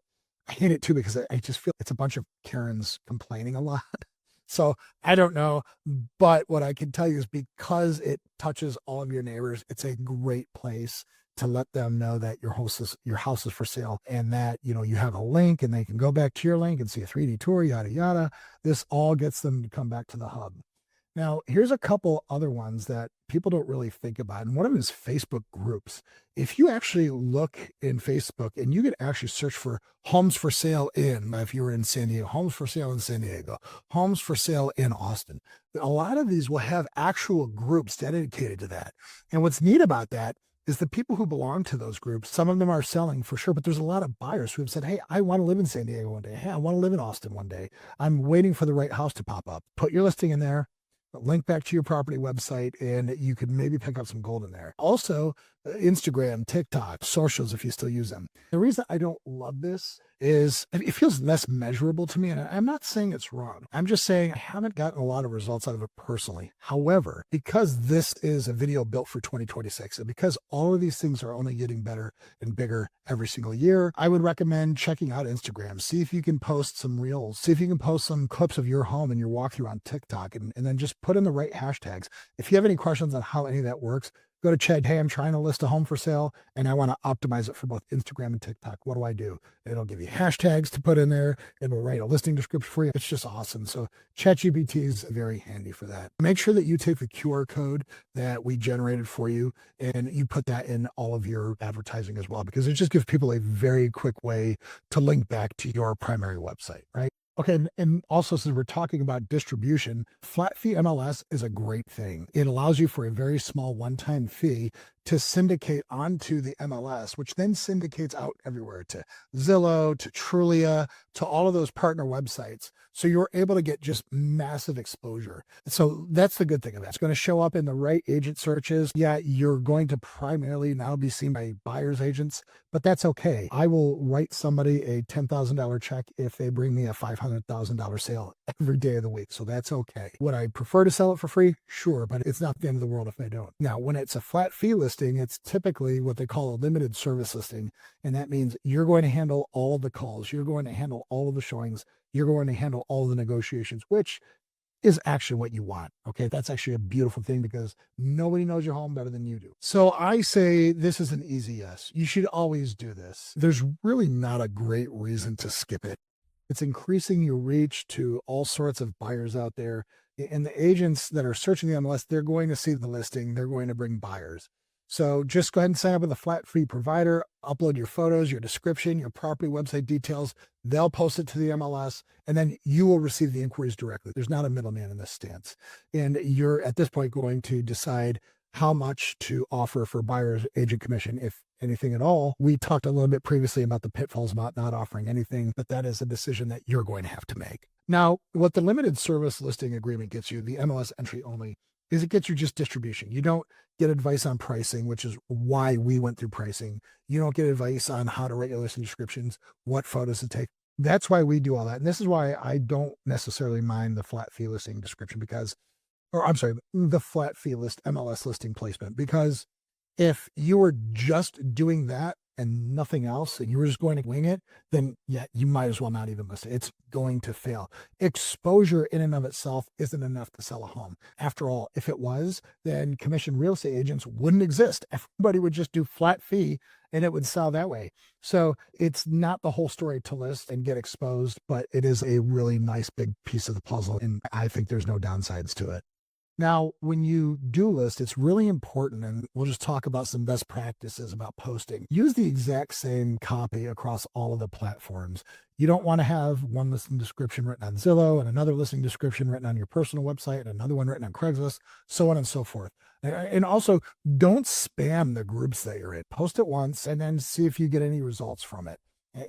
[SPEAKER 1] I hate it too because I just feel it's a bunch of Karens complaining a lot. So I don't know, but what I can tell you is, because it touches all of your neighbors, it's a great place to let them know that your house is for sale, and that, you know, you have a link and they can go back to your link and see a 3D tour, yada, yada. This all gets them to come back to the hub. Now, here's a couple other ones that people don't really think about. And one of them is Facebook groups. If you actually look in Facebook, and you could actually search for homes for sale in, if you were in San Diego, homes for sale in San Diego, homes for sale in Austin. A lot of these will have actual groups dedicated to that. And what's neat about that is the people who belong to those groups, some of them are selling for sure, but there's a lot of buyers who have said, hey, I want to live in San Diego one day. Hey, I want to live in Austin one day. I'm waiting for the right house to pop up. Put your listing in there, link back to your property website, and you could maybe pick up some gold in there. Also, Instagram, TikTok, socials, if you still use them. The reason I don't love this is it feels less measurable to me. And I'm not saying it's wrong. I'm just saying I haven't gotten a lot of results out of it personally. However, because this is a video built for 2026, and because all of these things are only getting better and bigger every single year, I would recommend checking out Instagram. See if you can post some reels. See if you can post some clips of your home and your walkthrough on TikTok, and then just put in the right hashtags. If you have any questions on how any of that works, go to Chad. Hey, I'm trying to list a home for sale, and I want to optimize it for both Instagram and TikTok. What do I do? It'll give you hashtags to put in there. It'll write a listing description for you. It's just awesome. So ChatGPT is very handy for that. Make sure that you take the QR code that we generated for you, and you put that in all of your advertising as well, because it just gives people a very quick way to link back to your primary website, right? Okay, and also, since we're talking about distribution, flat fee MLS is a great thing. It allows you, for a very small one-time fee, to syndicate onto the MLS, which then syndicates out everywhere to Zillow, to Trulia, to all of those partner websites. So you're able to get just massive exposure. So that's the good thing of that. It's going to show up in the right agent searches. Yeah, you're going to primarily now be seen by buyer's agents, but that's okay. I will write somebody a $10,000 check if they bring me a $500,000 sale every day of the week. So that's okay. Would I prefer to sell it for free? Sure, but it's not the end of the world if I don't. Now, when it's a flat fee listing, it's typically what they call a limited service listing. And that means you're going to handle all of the calls. You're going to handle all of the showings. You're going to handle all of the negotiations, which is actually what you want. Okay. That's actually a beautiful thing, because nobody knows your home better than you do. So I say this is an easy yes. You should always do this. There's really not a great reason to skip it. It's increasing your reach to all sorts of buyers out there. And the agents that are searching the MLS, they're going to see the listing. They're going to bring buyers. So just go ahead and sign up with a flat fee provider, upload your photos, your description, your property website details. They'll post it to the MLS, and then you will receive the inquiries directly. There's not a middleman in this stance. And you're at this point going to decide how much to offer for buyer's agent commission, if anything at all. We talked a little bit previously about the pitfalls about not offering anything, but that is a decision that you're going to have to make. Now, what the limited service listing agreement gets you, the MLS entry only, is it gets you just distribution. You don't get advice on pricing, which is why we went through pricing. You don't get advice on how to write your listing descriptions, what photos to take. That's why we do all that. And this is why I don't necessarily mind the flat fee listing description, the flat fee list MLS listing placement, because if you were just doing that, and nothing else, and you were just going to wing it, then yeah, you might as well not even list it. It's going to fail. Exposure in and of itself isn't enough to sell a home. After all, if it was, then commission real estate agents wouldn't exist. Everybody would just do flat fee and it would sell that way. So it's not the whole story to list and get exposed, but it is a really nice big piece of the puzzle. And I think there's no downsides to it. Now, when you do list, it's really important, and we'll just talk about some best practices about posting. Use the exact same copy across all of the platforms. You don't want to have one listing description written on Zillow and another listing description written on your personal website and another one written on Craigslist, so on and so forth. And also, don't spam the groups that you're in. Post it once and then see if you get any results from it.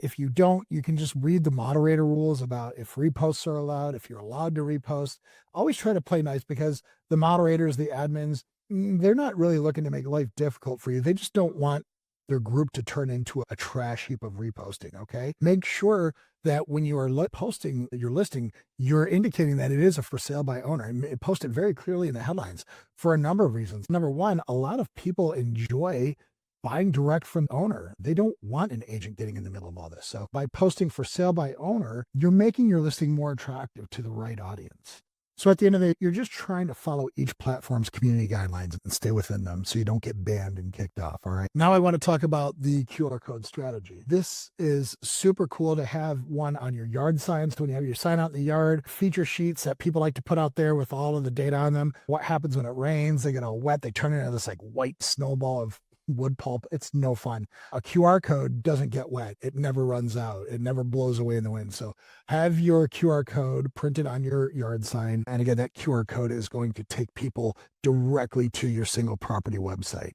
[SPEAKER 1] If you don't, you can just read the moderator rules about if reposts are allowed, if you're allowed to repost. Always try to play nice, because the moderators, the admins, they're not really looking to make life difficult for you. They just don't want their group to turn into a trash heap of reposting, okay? Make sure that when you are posting your listing, you're indicating that it is a for sale by owner, and post it very clearly in the headlines for a number of reasons. Number one, a lot of people enjoy buying direct from the owner. They don't want an agent getting in the middle of all this. So by posting for sale by owner, you're making your listing more attractive to the right audience. So at the end of the day, you're just trying to follow each platform's community guidelines and stay within them so you don't get banned and kicked off. All right. Now I want to talk about the QR code strategy. This is super cool to have one on your yard signs. So when you have your sign out in the yard, feature sheets that people like to put out there with all of the data on them. What happens when it rains? They get all wet. They turn into this like white snowball of wood pulp. It's no fun. A QR code doesn't get wet. It never runs out. It never blows away in the wind. So have your QR code printed on your yard sign. And again, that QR code is going to take people directly to your single property website.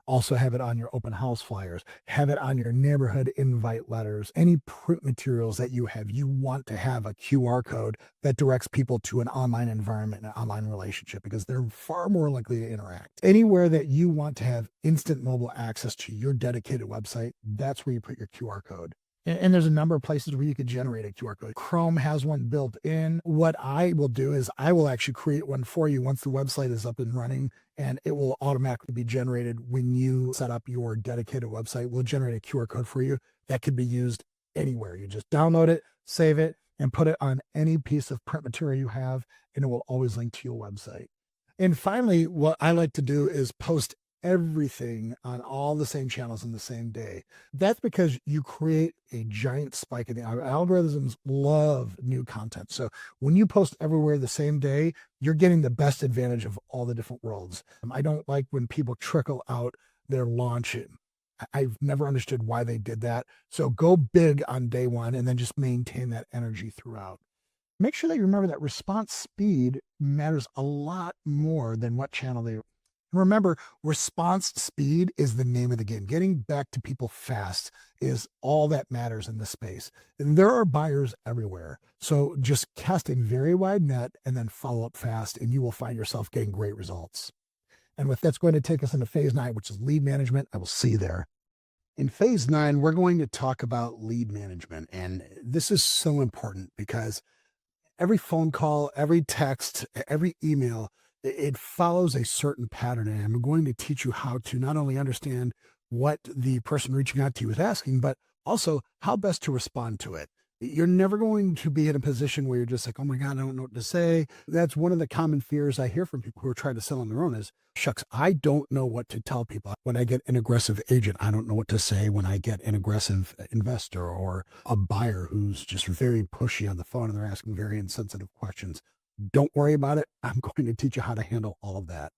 [SPEAKER 1] Also have it on your open house flyers, have it on your neighborhood invite letters, any print materials that you have. You want to have a QR code that directs people to an online environment, an online relationship, because they're far more likely to interact. Anywhere that you want to have instant mobile access to your dedicated website, that's where you put your QR code. And there's a number of places where you could generate a QR code. Chrome has one built in. What I will do is I will actually create one for you once the website is up and running, and it will automatically be generated when you set up your dedicated website. We'll generate a QR code for you that could be used anywhere. You just download it, save it, and put it on any piece of print material you have, and it will always link to your website. And finally, what I like to do is post everything on all the same channels in the same day. That's because you create a giant spike in the algorithms love new content. So when you post everywhere the same day, you're getting the best advantage of all the different worlds. I don't like when people trickle out their launch. I've never understood why they did that. So go big on day one and then just maintain that energy throughout. Make sure that you remember that response speed matters a lot more than what channel they. Remember, response speed is the name of the game. Getting back to people fast is all that matters in this space. And there are buyers everywhere. So just cast a very wide net and then follow up fast, and you will find yourself getting great results. And with that's going to take us into phase 9, which is lead management. I will see you there. In phase 9, we're going to talk about lead management. And this is so important because every phone call, every text, every email, it follows a certain pattern. And I'm going to teach you how to not only understand what the person reaching out to you is asking, but also how best to respond to it. You're never going to be in a position where you're just like, oh my God, I don't know what to say. That's one of the common fears I hear from people who are trying to sell on their own is, shucks, I don't know what to tell people. When I get an aggressive agent, I don't know what to say. When I get an aggressive investor or a buyer who's just very pushy on the phone and they're asking very insensitive questions, don't worry about it. I'm going to teach you how to handle all of that.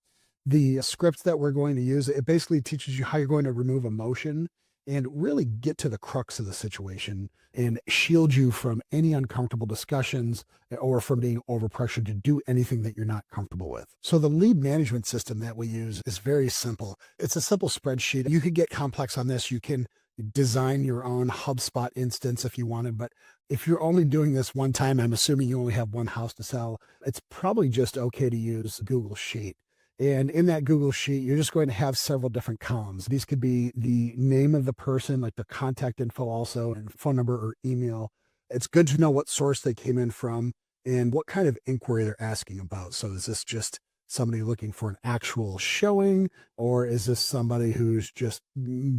[SPEAKER 1] The scripts that we're going to use, it basically teaches you how you're going to remove emotion and really get to the crux of the situation and shield you from any uncomfortable discussions or from being overpressured to do anything that you're not comfortable with. So the lead management system that we use is very simple. It's a simple spreadsheet. You could get complex on this. You can design your own HubSpot instance if you wanted, but if you're only doing this one time, I'm assuming you only have one house to sell, it's probably just okay to use Google Sheet. And in that Google Sheet, you're just going to have several different columns. These could be the name of the person, like the contact info also, and phone number or email. It's good to know what source they came in from and what kind of inquiry they're asking about. So is this just somebody looking for an actual showing, or is this somebody who's just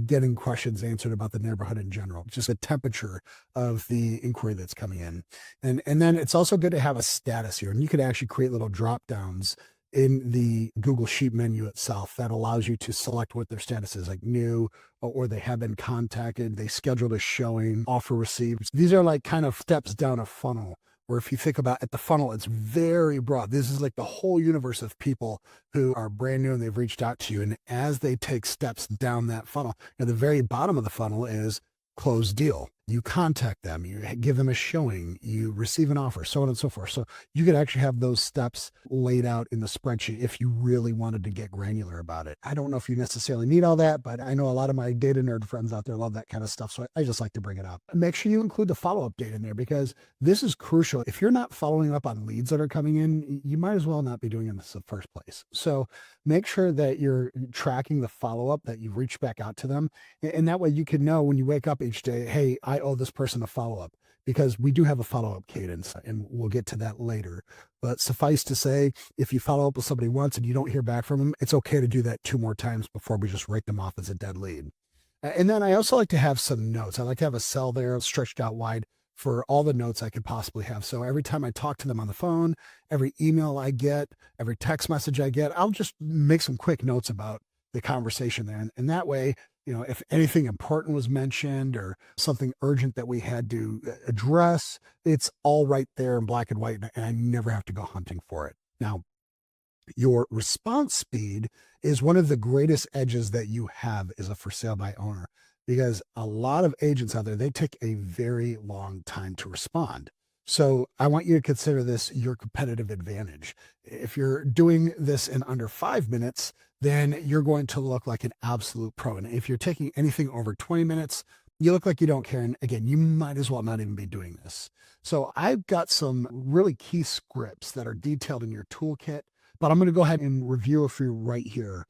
[SPEAKER 1] getting questions answered about the neighborhood in general? Just the temperature of the inquiry that's coming in. And then it's also good to have a status here. And you could actually create little drop downs in the Google Sheet menu itself that allows you to select what their status is, like new, or they have been contacted, they scheduled a showing, offer received. These are like kind of steps down a funnel, where if you think about at the funnel, it's very broad. This is like the whole universe of people who are brand new and they've reached out to you. And as they take steps down that funnel, at the very bottom of the funnel is closed deal. You contact them, you give them a showing, you receive an offer, so on and so forth. So you could actually have those steps laid out in the spreadsheet if you really wanted to get granular about it. I don't know if you necessarily need all that, but I know a lot of my data nerd friends out there love that kind of stuff. So I just like to bring it up. Make sure you include the follow-up data in there, because this is crucial. If you're not following up on leads that are coming in, you might as well not be doing it in the first place. So make sure that you're tracking the follow-up, that you've reached back out to them. And that way you can know when you wake up each day, hey, I owe this person a follow-up, because we do have a follow-up cadence, and we'll get to that later. But suffice to say, if you follow up with somebody once and you don't hear back from them, it's okay to do that 2 more times before we just write them off as a dead lead. And then I also like to have some notes. I like to have a cell there stretched out wide for all the notes I could possibly have. So every time I talk to them on the phone, every email I get, every text message I get, I'll just make some quick notes about the conversation there. And that way, if anything important was mentioned or something urgent that we had to address, it's all right there in black and white, and I never have to go hunting for it. Now, your response speed is one of the greatest edges that you have as a for sale by owner, because a lot of agents out there, they take a very long time to respond. So I want you to consider this your competitive advantage. If you're doing this in under 5 minutes, then you're going to look like an absolute pro. And if you're taking anything over 20 minutes, you look like you don't care. And again, you might as well not even be doing this. So I've got some really key scripts that are detailed in your toolkit, but I'm going to go ahead and review a few right here.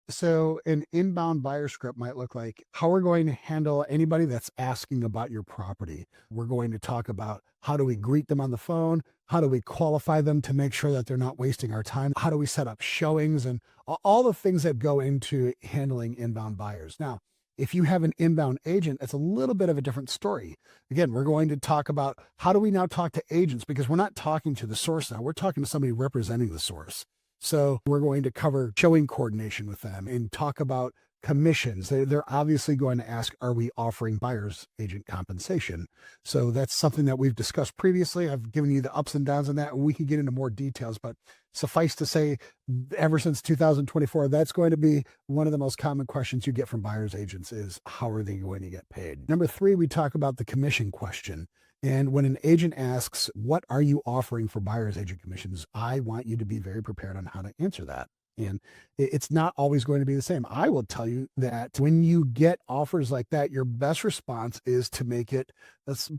[SPEAKER 1] So an inbound buyer script might look like how we're going to handle anybody that's asking about your property. We're going to talk about how do we greet them on the phone? How do we qualify them to make sure that they're not wasting our time? How do we set up showings and all the things that go into handling inbound buyers? Now, if you have an inbound agent, it's a little bit of a different story. Again, we're going to talk about how do we now talk to agents, because we're not talking to the source now. We're talking to somebody representing the source. So we're going to cover showing coordination with them and talk about commissions. They're obviously going to ask, are we offering buyer's agent compensation? So that's something that we've discussed previously. I've given you the ups and downs on that, and we can get into more details, but suffice to say, ever since 2024, that's going to be one of the most common questions you get from buyer's agents is, how are they going to get paid? Number 3, we talk about the commission question. And when an agent asks, what are you offering for buyer's agent commissions? I want you to be very prepared on how to answer that. And it's not always going to be the same. I will tell you that when you get offers like that, your best response is to make it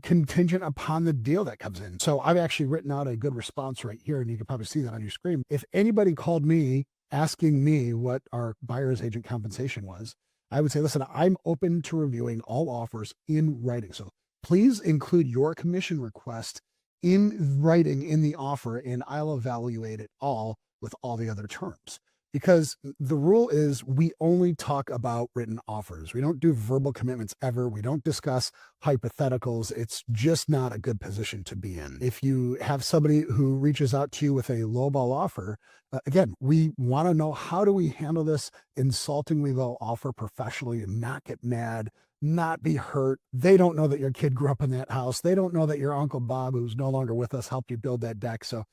[SPEAKER 1] contingent upon the deal that comes in. So I've actually written out a good response right here, and you can probably see that on your screen. If anybody called me asking me what our buyer's agent compensation was, I would say, listen, I'm open to reviewing all offers in writing. So please include your commission request in writing in the offer, and I'll evaluate it all with all the other terms. Because the rule is we only talk about written offers. We don't do verbal commitments ever. We don't discuss hypotheticals. It's just not a good position to be in. If you have somebody who reaches out to you with a lowball offer, again, we want to know, how do we handle this insultingly low offer professionally and not get mad, not be hurt? They don't know that your kid grew up in that house. They don't know that your Uncle Bob, who's no longer with us, helped you build that deck. So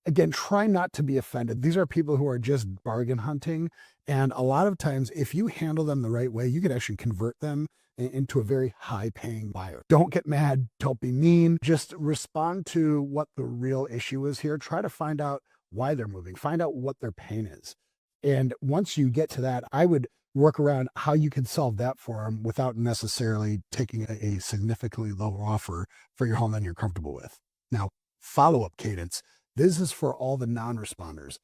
[SPEAKER 1] again, try not to be offended. These are people who are just bargain hunting. And a lot of times, if you handle them the right way, you can actually convert them into a very high paying buyer. Don't get mad. Don't be mean. Just respond to what the real issue is here. Try to find out why they're moving. Find out what their pain is. And once you get to that, I would work around how you can solve that for them without necessarily taking a significantly lower offer for your home than you're comfortable with. Now, follow-up cadence. This is for all the non-responders.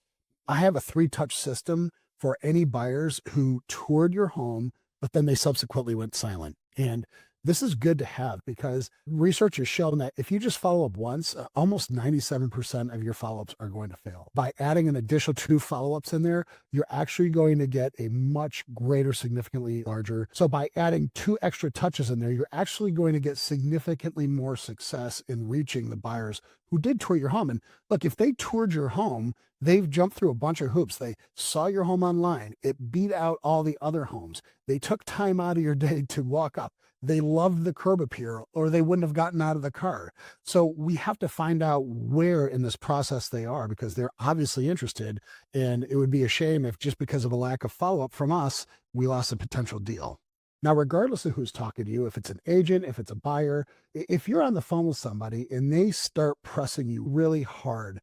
[SPEAKER 1] I have a 3-touch system for any buyers who toured your home, but then they subsequently went silent. And this is good to have because research has shown that if you just follow up once, almost 97% of your follow-ups are going to fail. By adding an additional 2 follow-ups in there, you're actually going to get a much greater, significantly larger. So by adding 2 extra touches in there, you're actually going to get significantly more success in reaching the buyers who did tour your home. And look, if they toured your home, they've jumped through a bunch of hoops. They saw your home online. It beat out all the other homes. They took time out of your day to walk up. They loved the curb appeal, or they wouldn't have gotten out of the car. So we have to find out where in this process they are, because they're obviously interested. And it would be a shame if just because of a lack of follow-up from us, we lost a potential deal. Now, regardless of who's talking to you, if it's an agent, if it's a buyer, if you're on the phone with somebody and they start pressing you really hard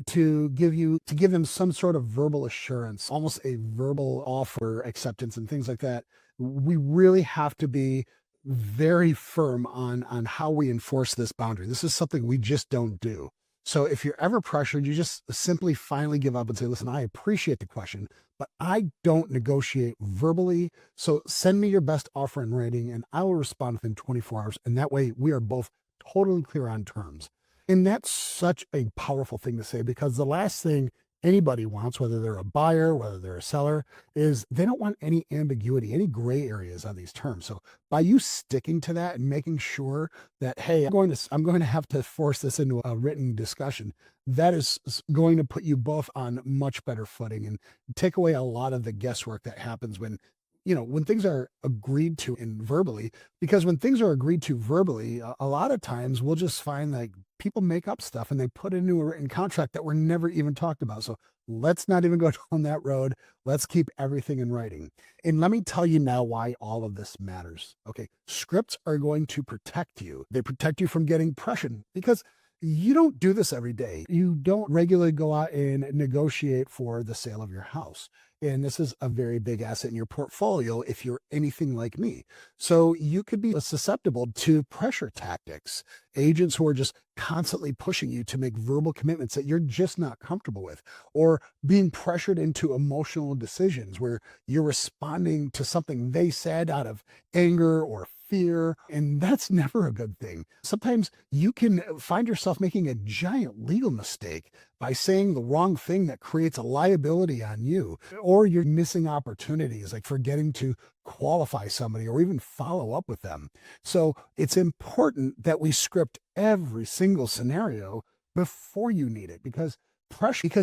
[SPEAKER 1] to give them some sort of verbal assurance, almost a verbal offer acceptance and things like that, we really have to be very firm on how we enforce this boundary. This is something we just don't do. So if you're ever pressured, you just simply finally give up and say, listen, I appreciate the question, but I don't negotiate verbally. So send me your best offer in writing and I will respond within 24 hours. And that way we are both totally clear on terms. And that's such a powerful thing to say, because the last thing anybody wants, whether they're a buyer, whether they're a seller, is they don't want any ambiguity, any gray areas on these terms. So by you sticking to that and making sure that, hey, I'm going to have to force this into a written discussion, that is going to put you both on much better footing and take away a lot of the guesswork that happens when things are agreed to in verbally. Because when things are agreed to verbally, a lot of times we'll just find like people make up stuff and they put into a written contract that were never even talked about. So let's not even go down that road. Let's keep everything in writing. And let me tell you now why all of this matters. Okay. Scripts are going to protect you. They protect you from getting pressured, because you don't do this every day. You don't regularly go out and negotiate for the sale of your house. And this is a very big asset in your portfolio if you're anything like me. So you could be susceptible to pressure tactics, agents who are just constantly pushing you to make verbal commitments that you're just not comfortable with, or being pressured into emotional decisions where you're responding to something they said out of anger or fear. And that's never a good thing. Sometimes you can find yourself making a giant legal mistake by saying the wrong thing that creates a liability on you, or you're missing opportunities like forgetting to qualify somebody or even follow up with them. So it's important that we script every single scenario before you need it, because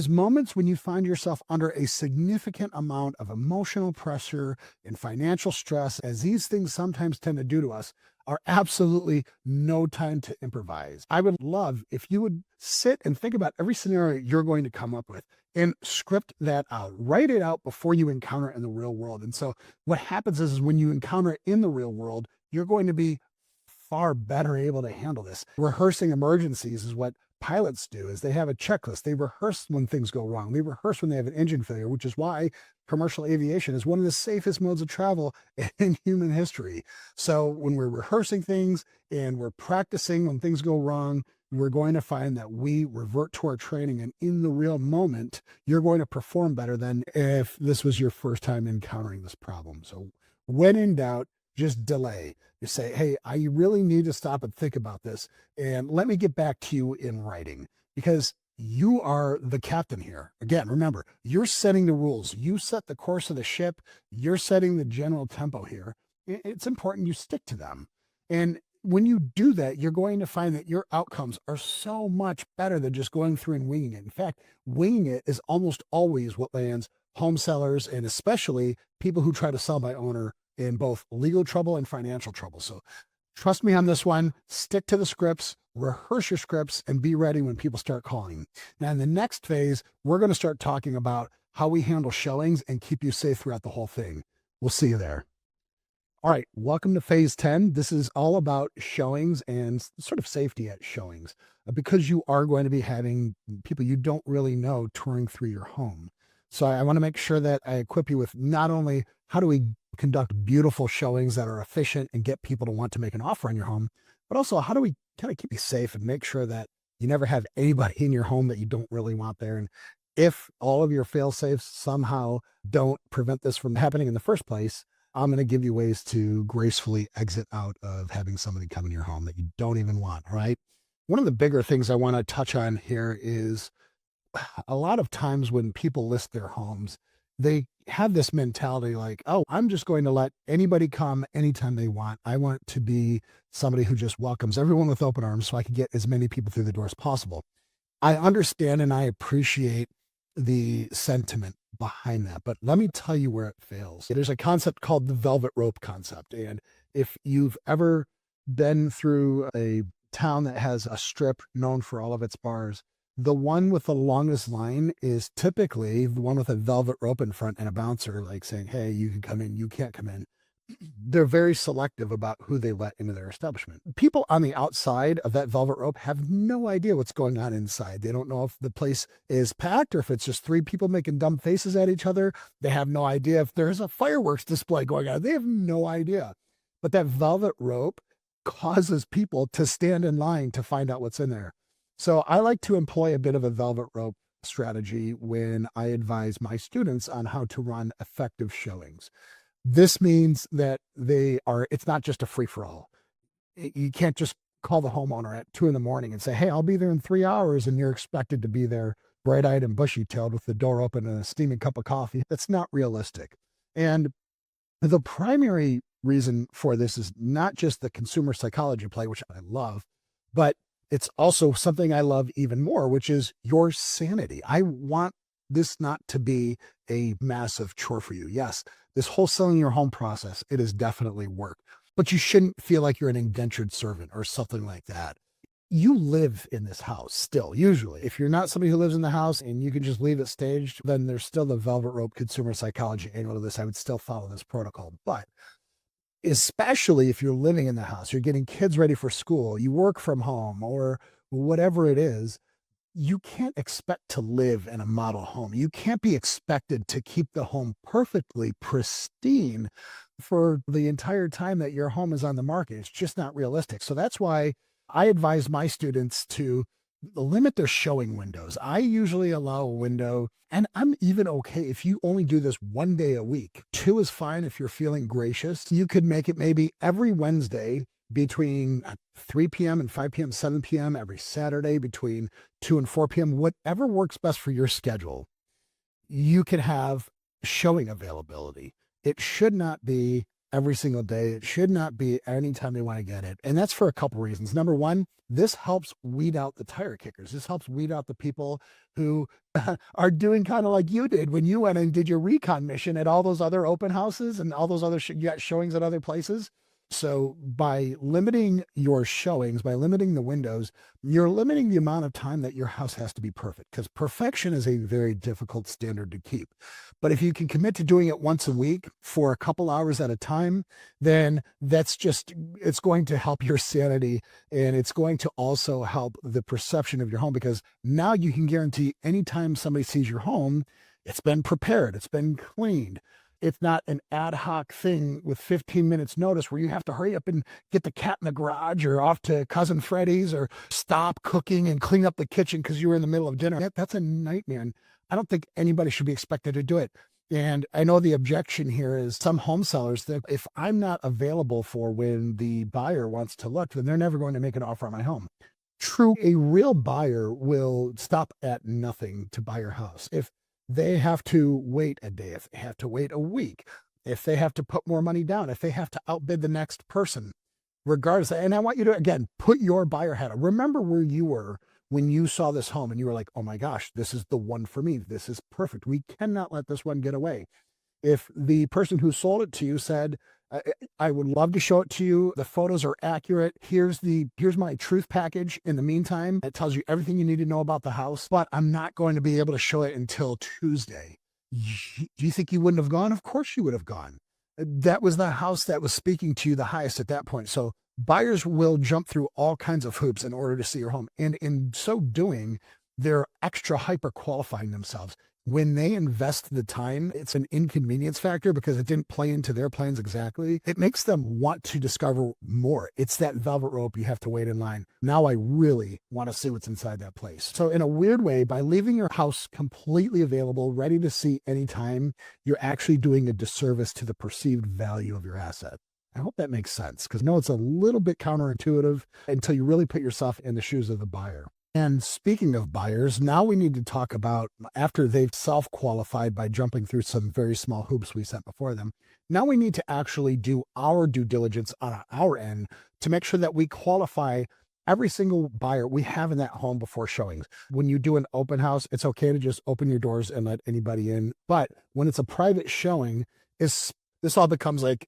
[SPEAKER 1] moments when you find yourself under a significant amount of emotional pressure and financial stress, as these things sometimes tend to do to us, are absolutely no time to improvise. I would love if you would sit and think about every scenario you're going to come up with and script that out. Write it out before you encounter it in the real world. And so what happens is when you encounter it in the real world, you're going to be far better able to handle this. Rehearsing emergencies is what pilots do. Is they have a checklist. They rehearse when things go wrong. They rehearse when they have an engine failure, which is why commercial aviation is one of the safest modes of travel in human history. So when we're rehearsing things and we're practicing when things go wrong, we're going to find that we revert to our training, and in the real moment, you're going to perform better than if this was your first time encountering this problem. So when in doubt, just delay. You say, hey, I really need to stop and think about this, and let me get back to you in writing, because you are the captain here. Again, remember, you're setting the rules. You set the course of the ship. You're setting the general tempo here. It's important you stick to them. And when you do that, you're going to find that your outcomes are so much better than just going through and winging it. In fact, winging it is almost always what lands home sellers, and especially people who try to sell by owner, in both legal trouble and financial trouble. So trust me on this one. Stick to the scripts, rehearse your scripts, and be ready when people start calling. Now, in the next phase, we're going to start talking about how we handle showings and keep you safe throughout the whole thing. We'll see you there. All right, welcome to phase 10. This is all about showings and sort of safety at showings, because you are going to be having people you don't really know touring through your home. So I want to make sure that I equip you with not only how do we conduct beautiful showings that are efficient and get people to want to make an offer on your home, but also how do we kind of keep you safe and make sure that you never have anybody in your home that you don't really want there. And if all of your fail safes somehow don't prevent this from happening in the first place, I'm going to give you ways to gracefully exit out of having somebody come in your home that you don't even want, right? One of the bigger things I want to touch on here is a lot of times when people list their homes, they have this mentality like, oh, I'm just going to let anybody come anytime they want. I want to be somebody who just welcomes everyone with open arms so I can get as many people through the door as possible. I understand and I appreciate the sentiment behind that, but let me tell you where it fails. There's a concept called the velvet rope concept. And if you've ever been through a town that has a strip known for all of its bars, the one with the longest line is typically the one with a velvet rope in front and a bouncer like saying, hey, you can come in, you can't come in. They're very selective about who they let into their establishment. People on the outside of that velvet rope have no idea what's going on inside. They don't know if the place is packed or if it's just three people making dumb faces at each other. They have no idea if there's a fireworks display going on. They have no idea. But that velvet rope causes people to stand in line to find out what's in there. So I like to employ a bit of a velvet rope strategy when I advise my students on how to run effective showings. This means that it's not just a free for all. You can't just call the homeowner at 2 a.m. and say, hey, I'll be there in 3 hours. And you're expected to be there bright eyed and bushy tailed with the door open and a steaming cup of coffee. That's not realistic. And the primary reason for this is not just the consumer psychology play, which I love, but it's also something I love even more, which is your sanity. I want this not to be a massive chore for you. Yes, this whole selling your home process, it is definitely work, but you shouldn't feel like you're an indentured servant or something like that. You live in this house still, usually. If you're not somebody who lives in the house and you can just leave it staged, then there's still the velvet rope consumer psychology angle to this. I would still follow this protocol. But especially if you're living in the house, you're getting kids ready for school, you work from home or whatever it is, you can't expect to live in a model home. You can't be expected to keep the home perfectly pristine for the entire time that your home is on the market. It's just not realistic. So that's why I advise my students to limit their showing windows. I usually allow a window, and I'm even okay if you only do this 1 day a week. 2 is fine if you're feeling gracious. You could make it maybe every Wednesday between 3 p.m. and 5 p.m., 7 p.m., every Saturday between 2 and 4 p.m., whatever works best for your schedule. You can have showing availability. It should not be every single day. It should not be anytime they want to get it. And that's for a couple reasons. Number one, this helps weed out the tire kickers. This helps weed out the people who are doing kind of like you did when you went and did your recon mission at all those other open houses and all those other you got showings at other places. So by limiting your showings, by limiting the windows, you're limiting the amount of time that your house has to be perfect, because perfection is a very difficult standard to keep. But if you can commit to doing it once a week for a couple hours at a time, then it's going to help your sanity, and it's going to also help the perception of your home, because now you can guarantee anytime somebody sees your home, it's been prepared, it's been cleaned. It's not an ad hoc thing with 15 minutes notice where you have to hurry up and get the cat in the garage or off to Cousin Freddie's or stop cooking and clean up the kitchen because you were in the middle of dinner. That's a nightmare. And I don't think anybody should be expected to do it. And I know the objection here is some home sellers that if I'm not available for when the buyer wants to look, then they're never going to make an offer on my home. True, a real buyer will stop at nothing to buy your house. If they have to wait a day, if they have to wait a week, if they have to put more money down, if they have to outbid the next person, regardless. And I want you to, again, put your buyer hat on. Remember where you were when you saw this home and you were like, oh my gosh, this is the one for me. This is perfect. We cannot let this one get away. If the person who sold it to you said, I would love to show it to you. The photos are accurate. Here's my truth package. In the meantime, it tells you everything you need to know about the house, but I'm not going to be able to show it until Tuesday. Do you think you wouldn't have gone? Of course you would have gone. That was the house that was speaking to you the highest at that point. So buyers will jump through all kinds of hoops in order to see your home. And in so doing, they're extra hyper qualifying themselves. when they invest the time, it's an inconvenience factor because it didn't play into their plans exactly. It makes them want to discover more. It's that velvet rope. You have to wait in line. Now I really want to see what's inside that place. So in a weird way, by leaving your house completely available, ready to see anytime, you're actually doing a disservice to the perceived value of your asset. I hope that makes sense because I know it's a little bit counterintuitive until you really put yourself in the shoes of the buyer. And speaking of buyers, now we need to talk about after they've self-qualified by jumping through some very small hoops we set before them. Now we need to actually do our due diligence on our end to make sure that we qualify every single buyer we have in that home before showings. When you do an open house, it's okay to just open your doors and let anybody in. But when it's a private showing, this all becomes like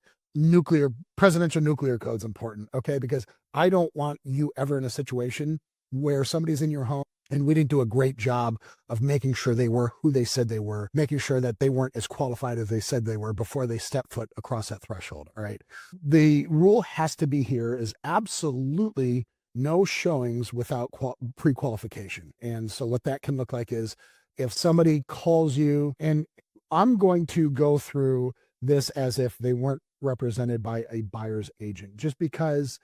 [SPEAKER 1] presidential nuclear code's important, okay? Because I don't want you ever in a situation where somebody's in your home and we didn't do a great job of making sure they were who they said they were, making sure that they weren't as qualified as they said they were before they step foot across that threshold. All right. The rule has to be here is absolutely no showings without pre-qualification. And so what that can look like is if somebody calls you, and I'm going to go through this as if they weren't represented by a buyer's agent, just because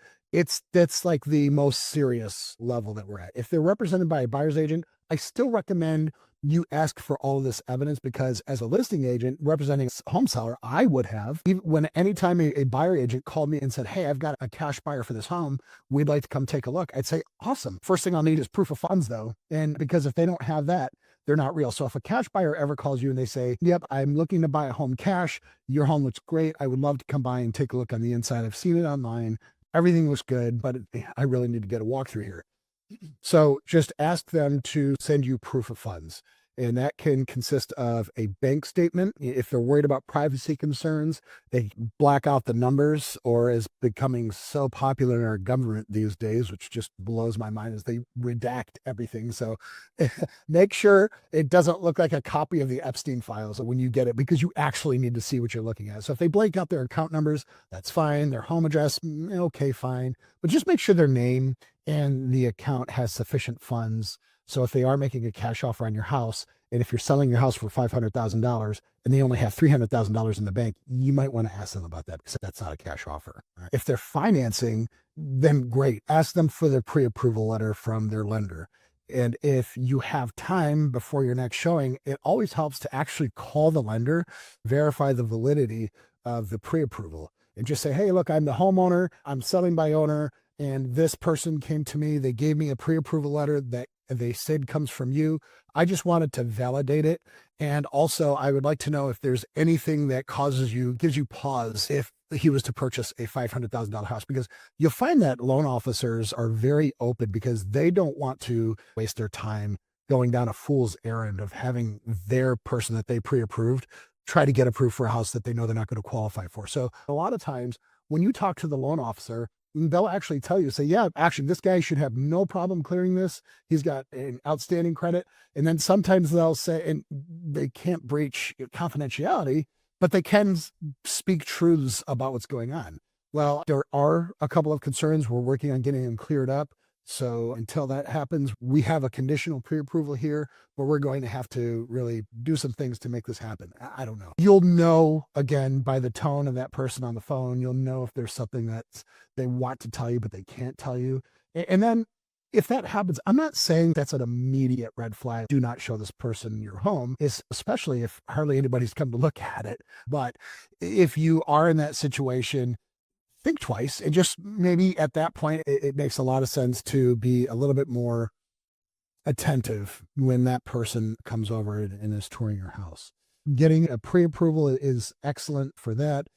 [SPEAKER 1] that's like the most serious level that we're at. If they're represented by a buyer's agent, I still recommend you ask for all of this evidence because as a listing agent representing a home seller, I would have, even when anytime a buyer agent called me and said, hey, I've got a cash buyer for this home, we'd like to come take a look. I'd say, awesome. First thing I'll need is proof of funds though. And because if they don't have that, they're not real. So if a cash buyer ever calls you and they say, yep, I'm looking to buy a home cash. Your home looks great. I would love to come by and take a look on the inside. I've seen it online. Everything looks good, but I really need to get a walkthrough here. So just ask them to send you proof of funds. And that can consist of a bank statement. If they're worried about privacy concerns, they black out the numbers, or is becoming so popular in our government these days, which just blows my mind, is they redact everything. So make sure it doesn't look like a copy of the Epstein files when you get it, because you actually need to see what you're looking at. So if they blank out their account numbers, that's fine. Their home address, okay, fine. But just make sure their name and the account has sufficient funds. So if they are making a cash offer on your house, and if you're selling your house for $500,000 and they only have $300,000 in the bank, you might want to ask them about that because that's not a cash offer. Right? If they're financing, then great. Ask them for their pre-approval letter from their lender. And if you have time before your next showing, it always helps to actually call the lender, verify the validity of the pre-approval, and just say, hey, look, I'm the homeowner, I'm selling by owner, and this person came to me, they gave me a pre-approval letter that they said comes from you. I just wanted to validate it. And also I would like to know if there's anything that gives you pause if he was to purchase a $500,000 house, because you'll find that loan officers are very open because they don't want to waste their time going down a fool's errand of having their person that they pre-approved try to get approved for a house that they know they're not going to qualify for. So a lot of times when you talk to the loan officer, they'll actually tell you, say, yeah, actually, this guy should have no problem clearing this. He's got an outstanding credit. And then sometimes they'll say, and they can't breach confidentiality, but they can speak truths about what's going on. Well, there are a couple of concerns. We're working on getting them cleared up. So until that happens, we have a conditional pre-approval here, but we're going to have to really do some things to make this happen. I don't know. You'll know, again, by the tone of that person on the phone, you'll know if there's something that they want to tell you, but they can't tell you. And then if that happens, I'm not saying that's an immediate red flag. Do not show this person your home, especially if hardly anybody's come to look at it. But if you are in that situation, think twice. And just maybe at that point, it makes a lot of sense to be a little bit more attentive when that person comes over and is touring your house. Getting a pre-approval is excellent for that.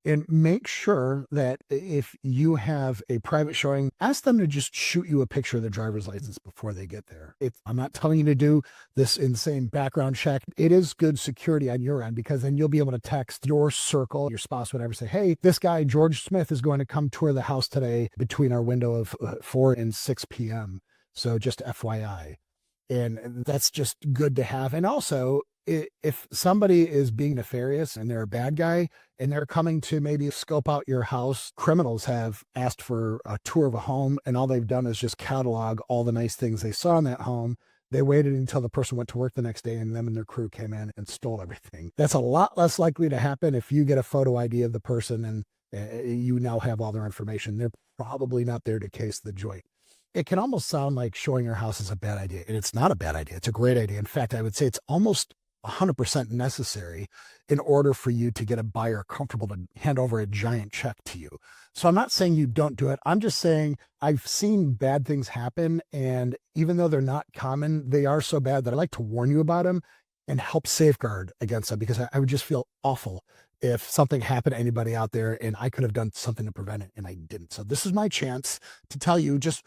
[SPEAKER 1] And make sure that if you have a private showing, ask them to just shoot you a picture of the driver's license before they get there. I'm not telling you to do this insane background check. It is good security on your end, because then you'll be able to text your circle, your spouse, whatever, say, hey, this guy, George Smith, is going to come tour the house today between our window of 4 and 6 p.m. So just FYI. And that's just good to have. And also, if somebody is being nefarious and they're a bad guy and they're coming to maybe scope out your house, criminals have asked for a tour of a home and all they've done is just catalog all the nice things they saw in that home. They waited until the person went to work the next day and them and their crew came in and stole everything. That's a lot less likely to happen if you get a photo ID of the person and you now have all their information. They're probably not there to case the joint. It can almost sound like showing your house is a bad idea, and it's not a bad idea. It's a great idea. In fact, I would say it's almost 100% necessary in order for you to get a buyer comfortable to hand over a giant check to you. So I'm not saying you don't do it. I'm just saying I've seen bad things happen. And even though they're not common, they are so bad that I like to warn you about them and help safeguard against them, because I would just feel awful if something happened to anybody out there and I could have done something to prevent it and I didn't. So this is my chance to tell you, just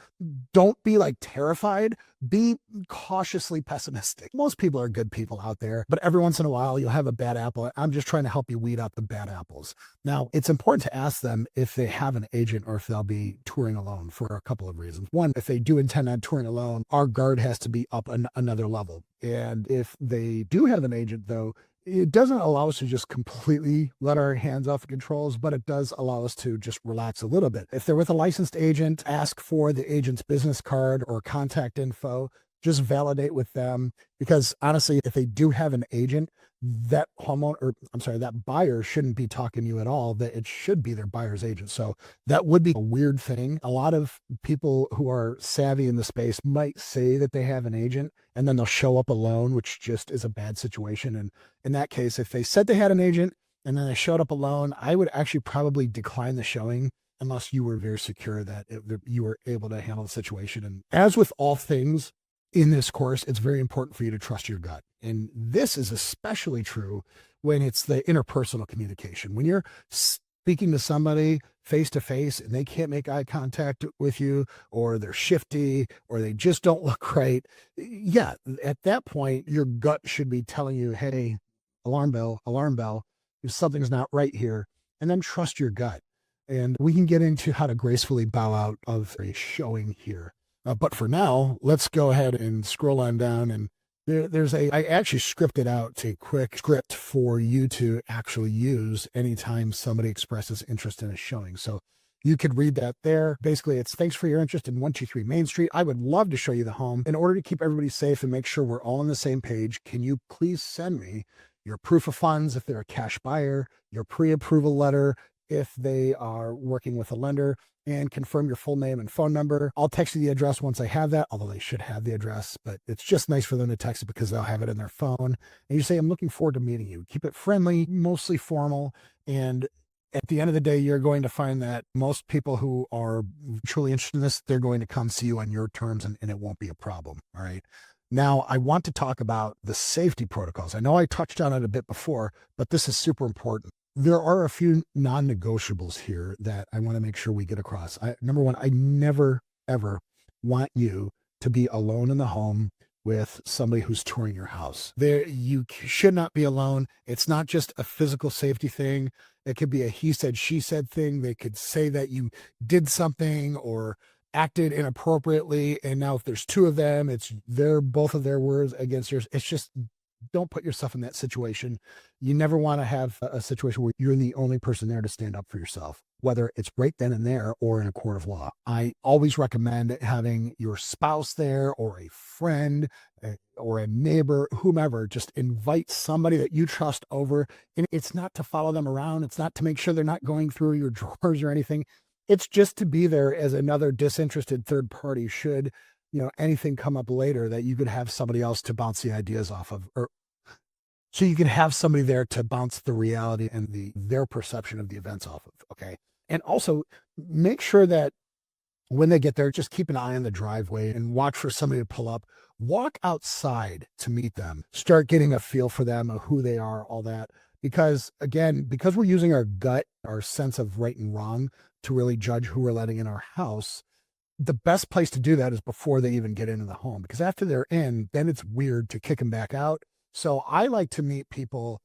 [SPEAKER 1] don't be like terrified, be cautiously pessimistic. Most people are good people out there, but every once in a while you'll have a bad apple. I'm just trying to help you weed out the bad apples. Now, it's important to ask them if they have an agent or if they'll be touring alone for a couple of reasons. One, if they do intend on touring alone, our guard has to be up another level. And if they do have an agent, though, it doesn't allow us to just completely let our hands off the controls, but it does allow us to just relax a little bit. If they're with a licensed agent, ask for the agent's business card or contact info. Just validate with them, because honestly, if they do have an agent, that that buyer shouldn't be talking to you at all. That it should be their buyer's agent. So that would be a weird thing. A lot of people who are savvy in the space might say that they have an agent and then they'll show up alone, which just is a bad situation. And in that case, if they said they had an agent and then they showed up alone, I would actually probably decline the showing unless you were very secure that you were able to handle the situation. And as with all things in this course, it's very important for you to trust your gut. And this is especially true when it's the interpersonal communication. When you're speaking to somebody face to face and they can't make eye contact with you, or they're shifty, or they just don't look right. Yeah, at that point, your gut should be telling you, hey, alarm bell, something's not right here. And then trust your gut. And we can get into how to gracefully bow out of a showing here. But for now, let's go ahead and scroll on down. And I actually scripted out a quick script for you to actually use anytime somebody expresses interest in a showing. So you could read that there. Basically, it's thanks for your interest in 123 Main Street. I would love to show you the home. In order to keep everybody safe and make sure we're all on the same page, can you please send me your proof of funds if they're a cash buyer, your pre-approval letter if they are working with a lender, and confirm your full name and phone number. I'll text you the address once I have that, although they should have the address, but it's just nice for them to text it because they'll have it in their phone. And you say, I'm looking forward to meeting you. Keep it friendly, mostly formal. And at the end of the day, you're going to find that most people who are truly interested in this, they're going to come see you on your terms, and it won't be a problem. All right. Now, I want to talk about the safety protocols. I know I touched on it a bit before, but this is super important. There are a few non-negotiables here that I want to make sure we get across. Number one, I never, ever want you to be alone in the home with somebody who's touring your house. You should not be alone. It's not just a physical safety thing. It could be a he said, she said thing. They could say that you did something or acted inappropriately. And now if there's two of them, it's both of their words against yours. It's just, don't put yourself in that situation. You never want to have a situation where you're the only person there to stand up for yourself, whether it's right then and there or in a court of law. I always recommend having your spouse there, or a friend, or a neighbor, whomever. Just invite somebody that you trust over. And it's not to follow them around. It's not to make sure they're not going through your drawers or anything. It's just to be there as another disinterested third party should anything come up later, that you could have somebody else to bounce the ideas off of, or so you can have somebody there to bounce the reality and their perception of the events off of. Okay. And also make sure that when they get there, just keep an eye on the driveway and watch for somebody to pull up. Walk outside to meet them. Start getting a feel for them, of who they are, all that. Because again, because we're using our gut, our sense of right and wrong to really judge who we're letting in our house, the best place to do that is before they even get into the home, because after they're in, then it's weird to kick them back out. So I like to meet people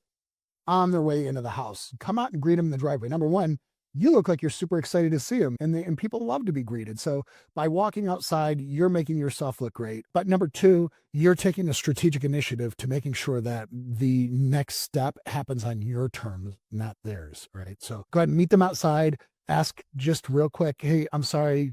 [SPEAKER 1] on their way into the house. Come out and greet them in the driveway. Number one, you look like you're super excited to see them, and people love to be greeted. So by walking outside, you're making yourself look great. But number two, you're taking a strategic initiative to making sure that the next step happens on your terms, not theirs, right? So go ahead and meet them outside. Ask just real quick, hey, I'm sorry,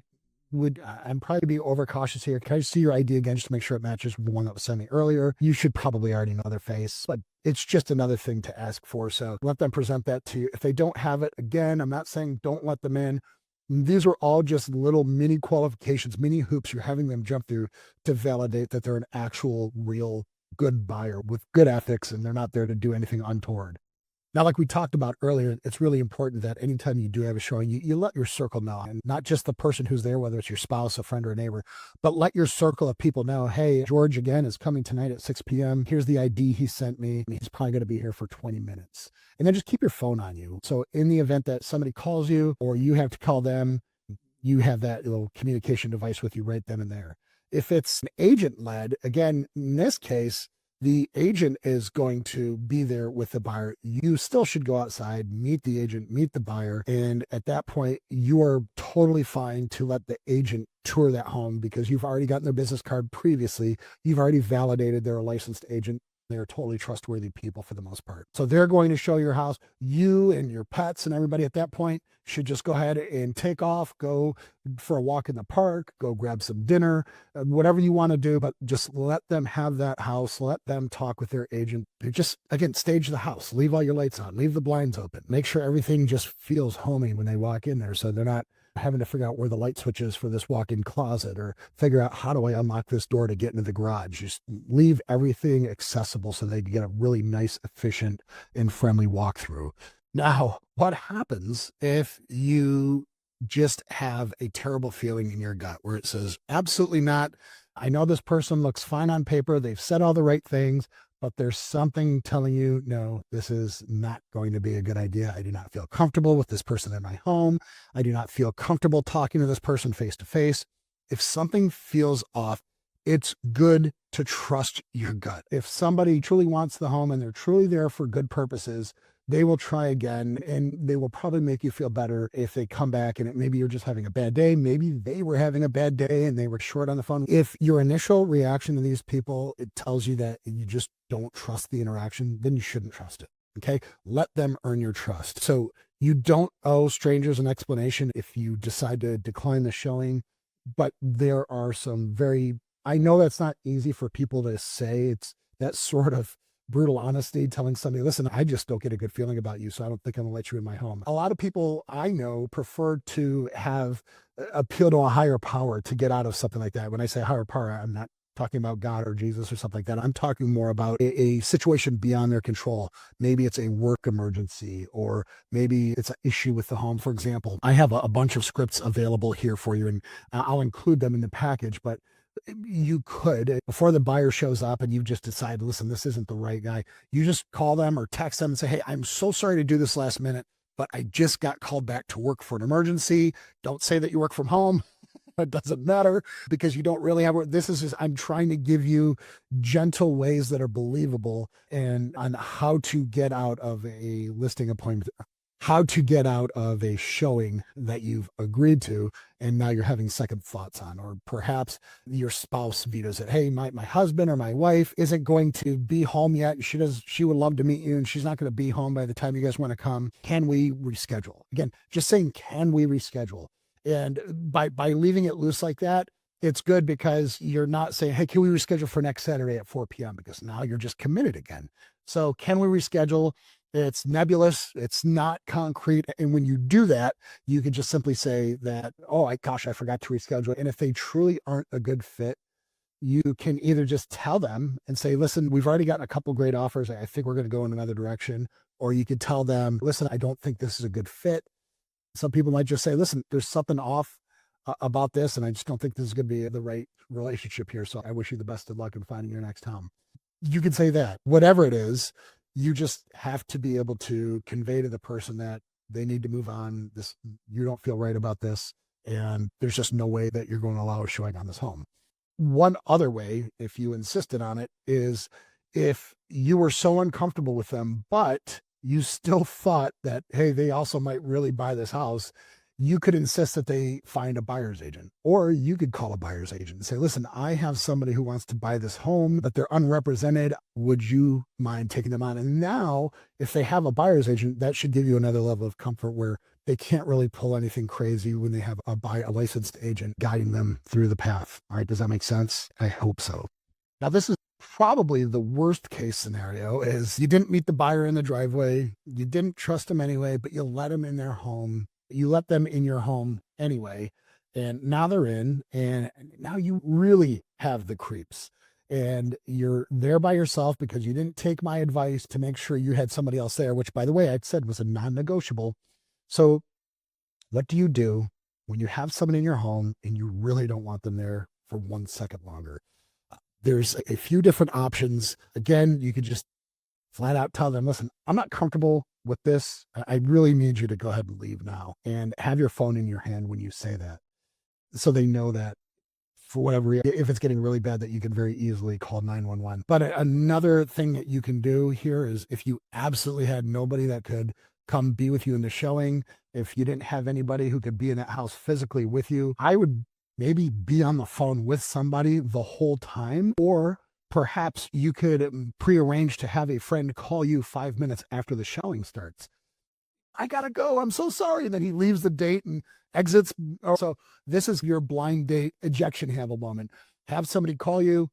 [SPEAKER 1] I'm probably be overcautious here. Can I see your ID again just to make sure it matches the one that was sent me earlier? You should probably already know their face, but it's just another thing to ask for. So let them present that to you. If they don't have it, again, I'm not saying don't let them in. These are all just little mini qualifications, mini hoops you're having them jump through to validate that they're an actual, real good buyer with good ethics and they're not there to do anything untoward. Now, like we talked about earlier, it's really important that anytime you do have a showing, you let your circle know, and not just the person who's there, whether it's your spouse, a friend, or a neighbor, but let your circle of people know, hey, George, again, is coming tonight at 6 p.m. Here's the ID he sent me. He's probably going to be here for 20 minutes. And then just keep your phone on you. So in the event that somebody calls you or you have to call them, you have that little communication device with you right then and there. If it's an agent led, again, in this case, the agent is going to be there with the buyer. You still should go outside, meet the agent, meet the buyer. And at that point, you are totally fine to let the agent tour that home because you've already gotten their business card previously. You've already validated they're a licensed agent. They're totally trustworthy people for the most part. So they're going to show your house. You and your pets and everybody at that point should just go ahead and take off, go for a walk in the park, go grab some dinner, whatever you want to do, but just let them have that house. Let them talk with their agent. Just, again, stage the house, leave all your lights on, leave the blinds open, make sure everything just feels homey when they walk in there. So they're not having to figure out where the light switch is for this walk-in closet or figure out how do I unlock this door to get into the garage. Just leave everything accessible so they can get a really nice, efficient, and friendly walkthrough. Now, what happens if you just have a terrible feeling in your gut where it says, absolutely not. I know this person looks fine on paper. They've said all the right things, but there's something telling you, no, this is not going to be a good idea. I do not feel comfortable with this person in my home. I do not feel comfortable talking to this person face to face. If something feels off, it's good to trust your gut. If somebody truly wants the home and they're truly there for good purposes, they will try again and they will probably make you feel better if they come back and maybe you're just having a bad day. Maybe they were having a bad day and they were short on the phone. If your initial reaction to these people, it tells you that you just don't trust the interaction, then you shouldn't trust it. Okay. Let them earn your trust. So you don't owe strangers an explanation if you decide to decline the showing, but there are some I know that's not easy for people to say. It's that sort of brutal honesty, telling somebody, listen, I just don't get a good feeling about you, so I don't think I'm gonna let you in my home. A lot of people I know prefer to have appeal to a higher power to get out of something like that. When I say higher power, I'm not talking about God or Jesus or something like that. I'm talking more about a situation beyond their control. Maybe it's a work emergency, or maybe it's an issue with the home. For example, I have a bunch of scripts available here for you, and I'll include them in the package, but you could, before the buyer shows up and you just decide, listen, this isn't the right guy, you just call them or text them and say, hey, I'm so sorry to do this last minute, but I just got called back to work for an emergency. Don't say that you work from home. It doesn't matter because you don't really have work. This is just, I'm trying to give you gentle ways that are believable and on how to get out of a listing appointment, how to get out of a showing that you've agreed to and now you're having second thoughts on, or perhaps your spouse vetoes it. Hey, my husband or my wife isn't going to be home yet. She would love to meet you and she's not going to be home by the time you guys want to come. Can we reschedule? Again, just saying, can we reschedule? And by leaving it loose like that, it's good because you're not saying, hey, can we reschedule for next Saturday at 4 p.m.? Because now you're just committed again. So can we reschedule? It's nebulous. It's not concrete. And when you do that, you can just simply say that, oh, I forgot to reschedule. And if they truly aren't a good fit, you can either just tell them and say, listen, we've already gotten a couple great offers. I think we're going to go in another direction. Or you could tell them, listen, I don't think this is a good fit. Some people might just say, listen, there's something off about this, and I just don't think this is going to be the right relationship here. So I wish you the best of luck in finding your next home. You can say that. Whatever it is, you just have to be able to convey to the person that they need to move on. You don't feel right about this, and there's just no way that you're going to allow a showing on this home. One other way, if you insisted on it, is if you were so uncomfortable with them, but you still thought that, hey, they also might really buy this house, You could insist that they find a buyer's agent, or you could call a buyer's agent and say, listen, I have somebody who wants to buy this home, but they're unrepresented. Would you mind taking them on? And now, if they have a buyer's agent, that should give you another level of comfort where they can't really pull anything crazy when they have a licensed agent guiding them through the path. All right. Does that make sense? I hope so. Now, this is probably the worst case scenario is you didn't meet the buyer in the driveway. You didn't trust them anyway, but you let them in their home. You let them in your home anyway, and now they're in, and now you really have the creeps, and you're there by yourself because you didn't take my advice to make sure you had somebody else there, which, by the way, I said was a non-negotiable. So what do you do when you have somebody in your home and you really don't want them there for 1 second longer? There's a few different options. Again, you could just flat out tell them, listen, I'm not comfortable with this. I really need you to go ahead and leave now, and have your phone in your hand when you say that. So they know that for whatever reason, if it's getting really bad, that you can very easily call 911. But another thing that you can do here is if you absolutely had nobody that could come be with you in the showing, if you didn't have anybody who could be in that house physically with you, I would maybe be on the phone with somebody the whole time, or perhaps you could prearrange to have a friend call you 5 minutes after the showing starts. I gotta go. I'm so sorry. And then he leaves the date and exits. So this is your blind date ejection handle moment. Have somebody call you,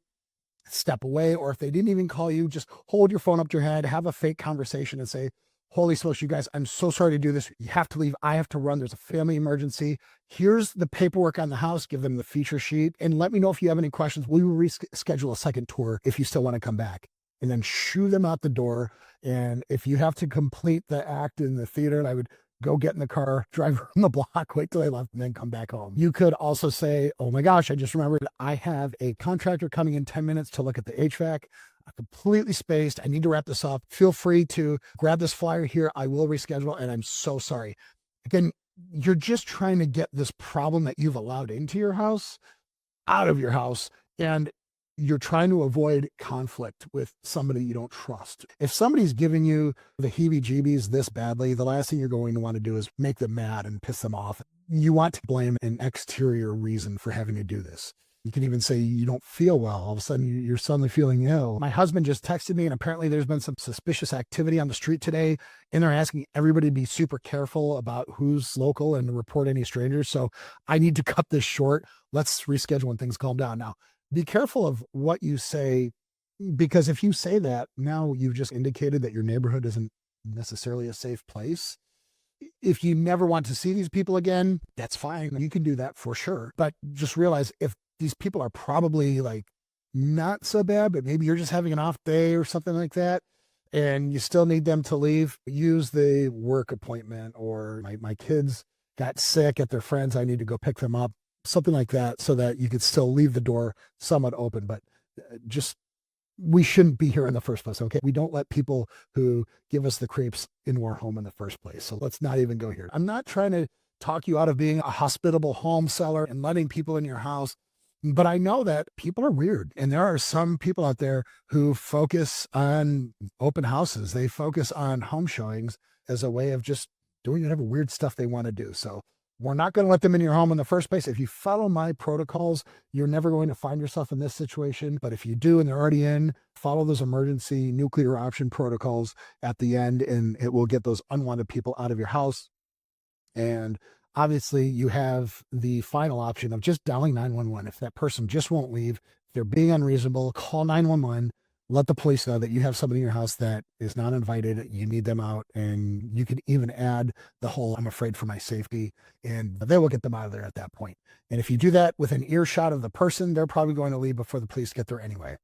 [SPEAKER 1] step away, or if they didn't even call you, just hold your phone up to your head, have a fake conversation and say, holy smokes, you guys, I'm so sorry to do this. You have to leave. I have to run. There's a family emergency. Here's the paperwork on the house. Give them the feature sheet and let me know if you have any questions. We will reschedule a second tour if you still want to come back. And then shoo them out the door. And if you have to complete the act in the theater, I would go get in the car, drive around the block, wait till they left, and then come back home. You could also say, oh my gosh, I just remembered I have a contractor coming in 10 minutes to look at the HVAC. I'm completely spaced. I need to wrap this up. Feel free to grab this flyer here. I will reschedule, and I'm so sorry. Again, you're just trying to get this problem that you've allowed into your house out of your house, and you're trying to avoid conflict with somebody you don't trust. If somebody's giving you the heebie-jeebies this badly, the last thing you're going to want to do is make them mad and piss them off. You want to blame an exterior reason for having to do this. You can even say you don't feel well. All of a sudden, you're suddenly feeling ill. My husband just texted me, and apparently there's been some suspicious activity on the street today, and they're asking everybody to be super careful about who's local and report any strangers. So I need to cut this short. Let's reschedule when things calm down. Now, be careful of what you say, because if you say that, now you've just indicated that your neighborhood isn't necessarily a safe place. If you never want to see these people again, that's fine. You can do that for sure. But just realize if these people are probably like not so bad, but maybe you're just having an off day or something like that, and you still need them to leave, use the work appointment, or my kids got sick at their friends, I need to go pick them up, something like that, so that you could still leave the door somewhat open. But just, we shouldn't be here in the first place, okay? We don't let people who give us the creeps into our home in the first place. So let's not even go here. I'm not trying to talk you out of being a hospitable home seller and letting people in your house, but I know that people are weird. And there are some people out there who focus on open houses. They focus on home showings as a way of just doing whatever weird stuff they want to do. So we're not going to let them in your home in the first place. If you follow my protocols, you're never going to find yourself in this situation. But if you do and they're already in, follow those emergency nuclear option protocols at the end, and it will get those unwanted people out of your house. And obviously, you have the final option of just dialing 911. If that person just won't leave, if they're being unreasonable, call 911. Let the police know that you have somebody in your house that is not invited. You need them out, and you can even add the whole, I'm afraid for my safety, and they will get them out of there at that point. And if you do that with an earshot of the person, they're probably going to leave before the police get there anyway.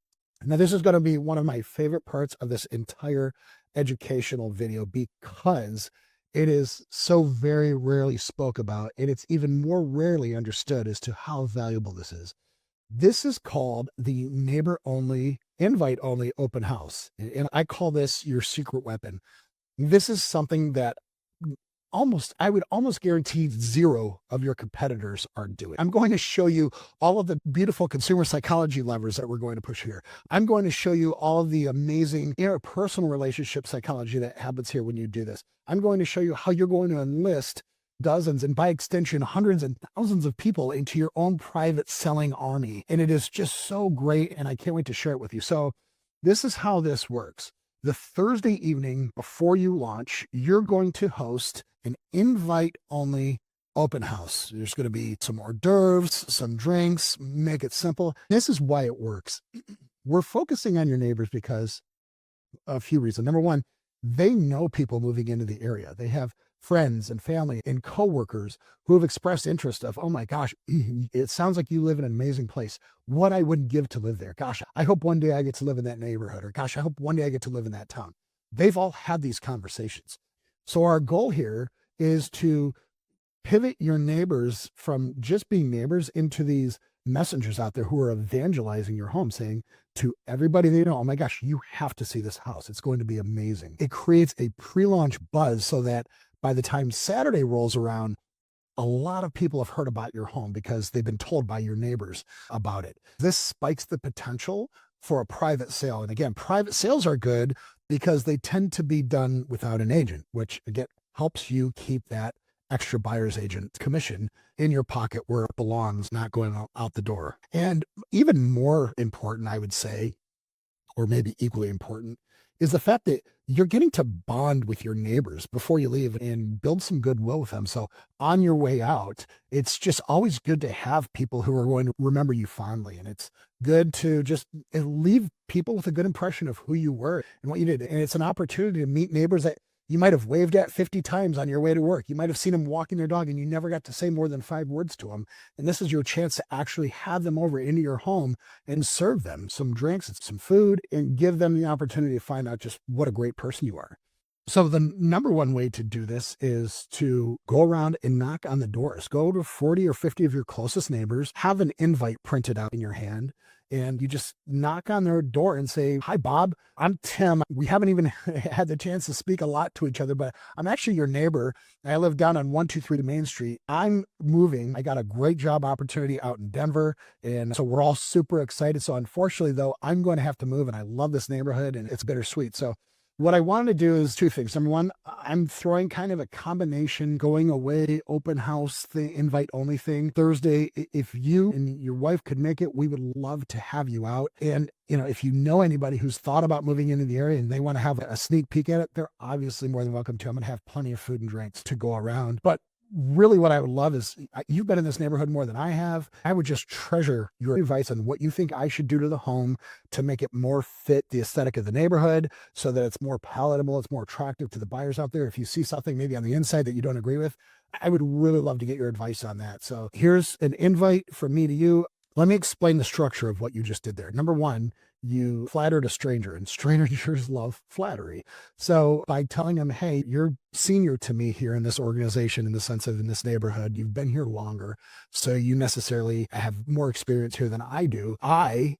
[SPEAKER 1] Now, this is going to be one of my favorite parts of this entire educational video, because it is so very rarely spoke about, and it's even more rarely understood as to how valuable this is. This is called the neighbor-only, invite-only open house. And I call this your secret weapon. This is something that I would almost guarantee zero of your competitors are doing. I'm going to show you all of the beautiful consumer psychology levers that we're going to push here. I'm going to show you all of the amazing interpersonal relationship psychology that happens here when you do this. I'm going to show you how you're going to enlist dozens and by extension, hundreds and thousands of people into your own private selling army. And it is just so great. And I can't wait to share it with you. So this is how this works. The Thursday evening before you launch, you're going to host an invite only open house. There's going to be some hors d'oeuvres, some drinks, make it simple. This is why it works. We're focusing on your neighbors because a few reasons. Number one, they know people moving into the area. They have friends and family and coworkers who have expressed interest of, oh my gosh, it sounds like you live in an amazing place. What I wouldn't give to live there. Gosh, I hope one day I get to live in that neighborhood, or gosh, I hope one day I get to live in that town. They've all had these conversations. So our goal here is to pivot your neighbors from just being neighbors into these messengers out there who are evangelizing your home, saying to everybody they know, oh my gosh, you have to see this house. It's going to be amazing. It creates a pre-launch buzz so that by the time Saturday rolls around, a lot of people have heard about your home because they've been told by your neighbors about it. This spikes the potential for a private sale. And again, private sales are good because they tend to be done without an agent, which again helps you keep that extra buyer's agent commission in your pocket where it belongs, not going out the door. And even more important, I would say, or maybe equally important, is the fact that you're getting to bond with your neighbors before you leave and build some goodwill with them. So on your way out, it's just always good to have people who are going to remember you fondly. And it's good to just leave people with a good impression of who you were and what you did. And it's an opportunity to meet neighbors that you might have waved at 50 times on your way to work. You might have seen them walking their dog and you never got to say more than 5 words to them. And this is your chance to actually have them over into your home and serve them some drinks and some food and give them the opportunity to find out just what a great person you are. So the number one way to do this is to go around and knock on the doors. Go to 40 or 50 of your closest neighbors, have an invite printed out in your hand, and you just knock on their door and say, hi, Bob, I'm Tim. We haven't even had the chance to speak a lot to each other, but I'm actually your neighbor. I live down on 123 Main Street. I'm moving. I got a great job opportunity out in Denver. And so we're all super excited. So unfortunately, though, I'm going to have to move, and I love this neighborhood and it's bittersweet. So what I wanted to do is 2 things. Number one, I'm throwing kind of a combination going away, open house thing, invite only thing Thursday. If you and your wife could make it, we would love to have you out. And, if you know anybody who's thought about moving into the area and they want to have a sneak peek at it, they're obviously more than welcome to. I'm going to have plenty of food and drinks to go around. But really what I would love is you've been in this neighborhood more than I have. I would just treasure your advice on what you think I should do to the home to make it more fit the aesthetic of the neighborhood so that it's more palatable, it's more attractive to the buyers out there. If you see something maybe on the inside that you don't agree with, I would really love to get your advice on that. So here's an invite from me to you. Let me explain the structure of what you just did there. Number one, you flattered a stranger, and strangers love flattery. So by telling them, hey, you're senior to me here in this organization, in the sense of in this neighborhood, you've been here longer, so you necessarily have more experience here than I do. I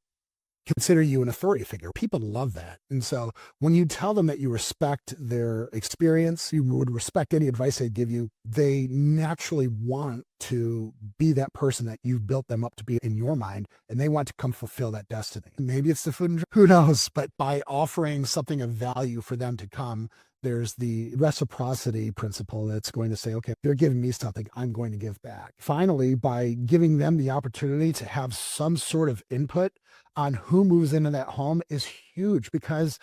[SPEAKER 1] consider you an authority figure. People love that. And so when you tell them that you respect their experience, you would respect any advice they give you, they naturally want to be that person that you've built them up to be in your mind, and they want to come fulfill that destiny. Maybe it's the food and drink, who knows, but by offering something of value for them to come, there's the reciprocity principle that's going to say, okay, they're giving me something, I'm going to give back. Finally, by giving them the opportunity to have some sort of input on who moves into that home is huge, because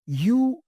[SPEAKER 1] you're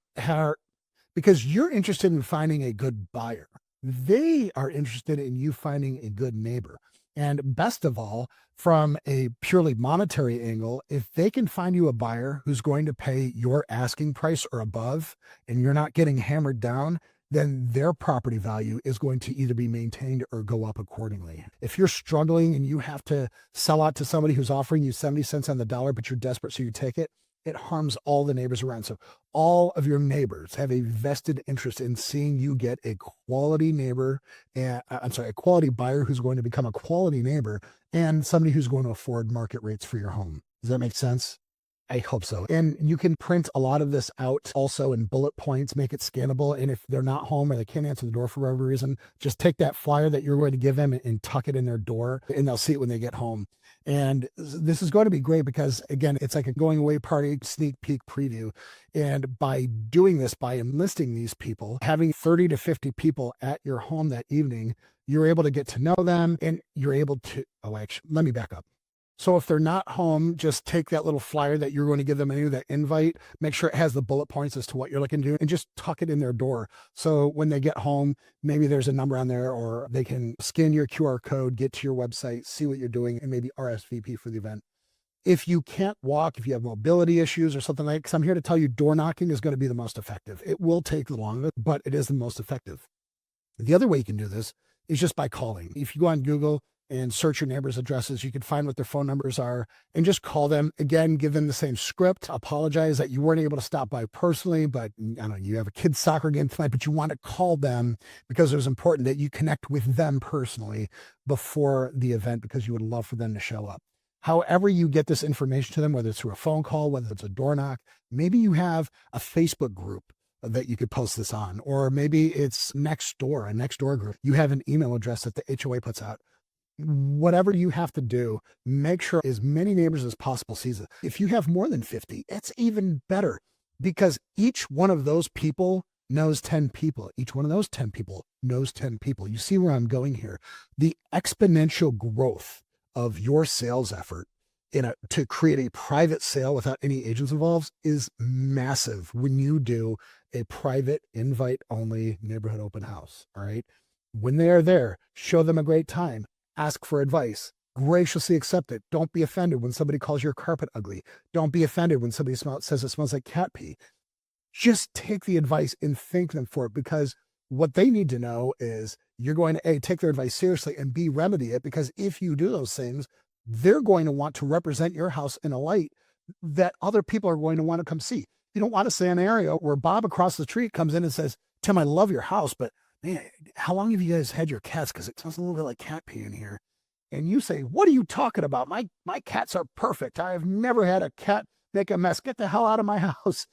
[SPEAKER 1] interested in finding a good buyer. They are interested in you finding a good neighbor. And best of all, from a purely monetary angle, if they can find you a buyer who's going to pay your asking price or above, and you're not getting hammered down, then their property value is going to either be maintained or go up accordingly. If you're struggling and you have to sell out to somebody who's offering you 70 cents on the dollar, but you're desperate, so you take it, it harms all the neighbors around. So all of your neighbors have a vested interest in seeing you get a quality neighbor, and a quality buyer who's going to become a quality neighbor, and somebody who's going to afford market rates for your home. Does that make sense? I hope so. And you can print a lot of this out also in bullet points, make it scannable. And if they're not home or they can't answer the door for whatever reason, just take that flyer that you're going to give them and tuck it in their door, and they'll see it when they get home. And this is going to be great because, again, it's like a going away party sneak peek preview. And by doing this, by enlisting these people, having 30 to 50 people at your home that evening, you're able to get to know them, and you're able to, oh, actually, let me back up. So if they're not home, just take that little flyer that you're going to give them, that invite, make sure it has the bullet points as to what you're looking to do, and just tuck it in their door. So when they get home, maybe there's a number on there, or they can scan your QR code, get to your website, see what you're doing, and maybe RSVP for the event. If you can't walk, if you have mobility issues or something like, because I'm here to tell you, door knocking is going to be the most effective. It will take the longest, but it is the most effective. The other way you can do this is just by calling. If you go on Google and search your neighbors' addresses, you can find what their phone numbers are and just call them. Again, give them the same script. Apologize that you weren't able to stop by personally, but I don't know, you have a kid's soccer game tonight, but you want to call them because it was important that you connect with them personally before the event, because you would love for them to show up. However you get this information to them, whether it's through a phone call, whether it's a door knock, maybe you have a Facebook group that you could post this on, or maybe it's a Nextdoor group. You have an email address that the HOA puts out. Whatever you have to do, make sure as many neighbors as possible sees it. If you have more than 50, it's even better, because each one of those people knows 10 people. Each one of those 10 people knows 10 people. You see where I'm going here? The exponential growth of your sales effort to create a private sale without any agents involved is massive when you do a private invite only neighborhood open house. All right. When they are there, show them a great time. Ask for advice, graciously accept it. Don't be offended when somebody calls your carpet ugly. Don't be offended when somebody says it smells like cat pee. Just take the advice and thank them for it, because what they need to know is you're going to A, take their advice seriously, and B, remedy it, because if you do those things, they're going to want to represent your house in a light that other people are going to want to come see. You don't want to say an area where Bob across the street comes in and says, Tim, I love your house, but man, how long have you guys had your cats? Because it smells a little bit like cat pee in here. And you say, what are you talking about? My cats are perfect. I have never had a cat make a mess. Get the hell out of my house.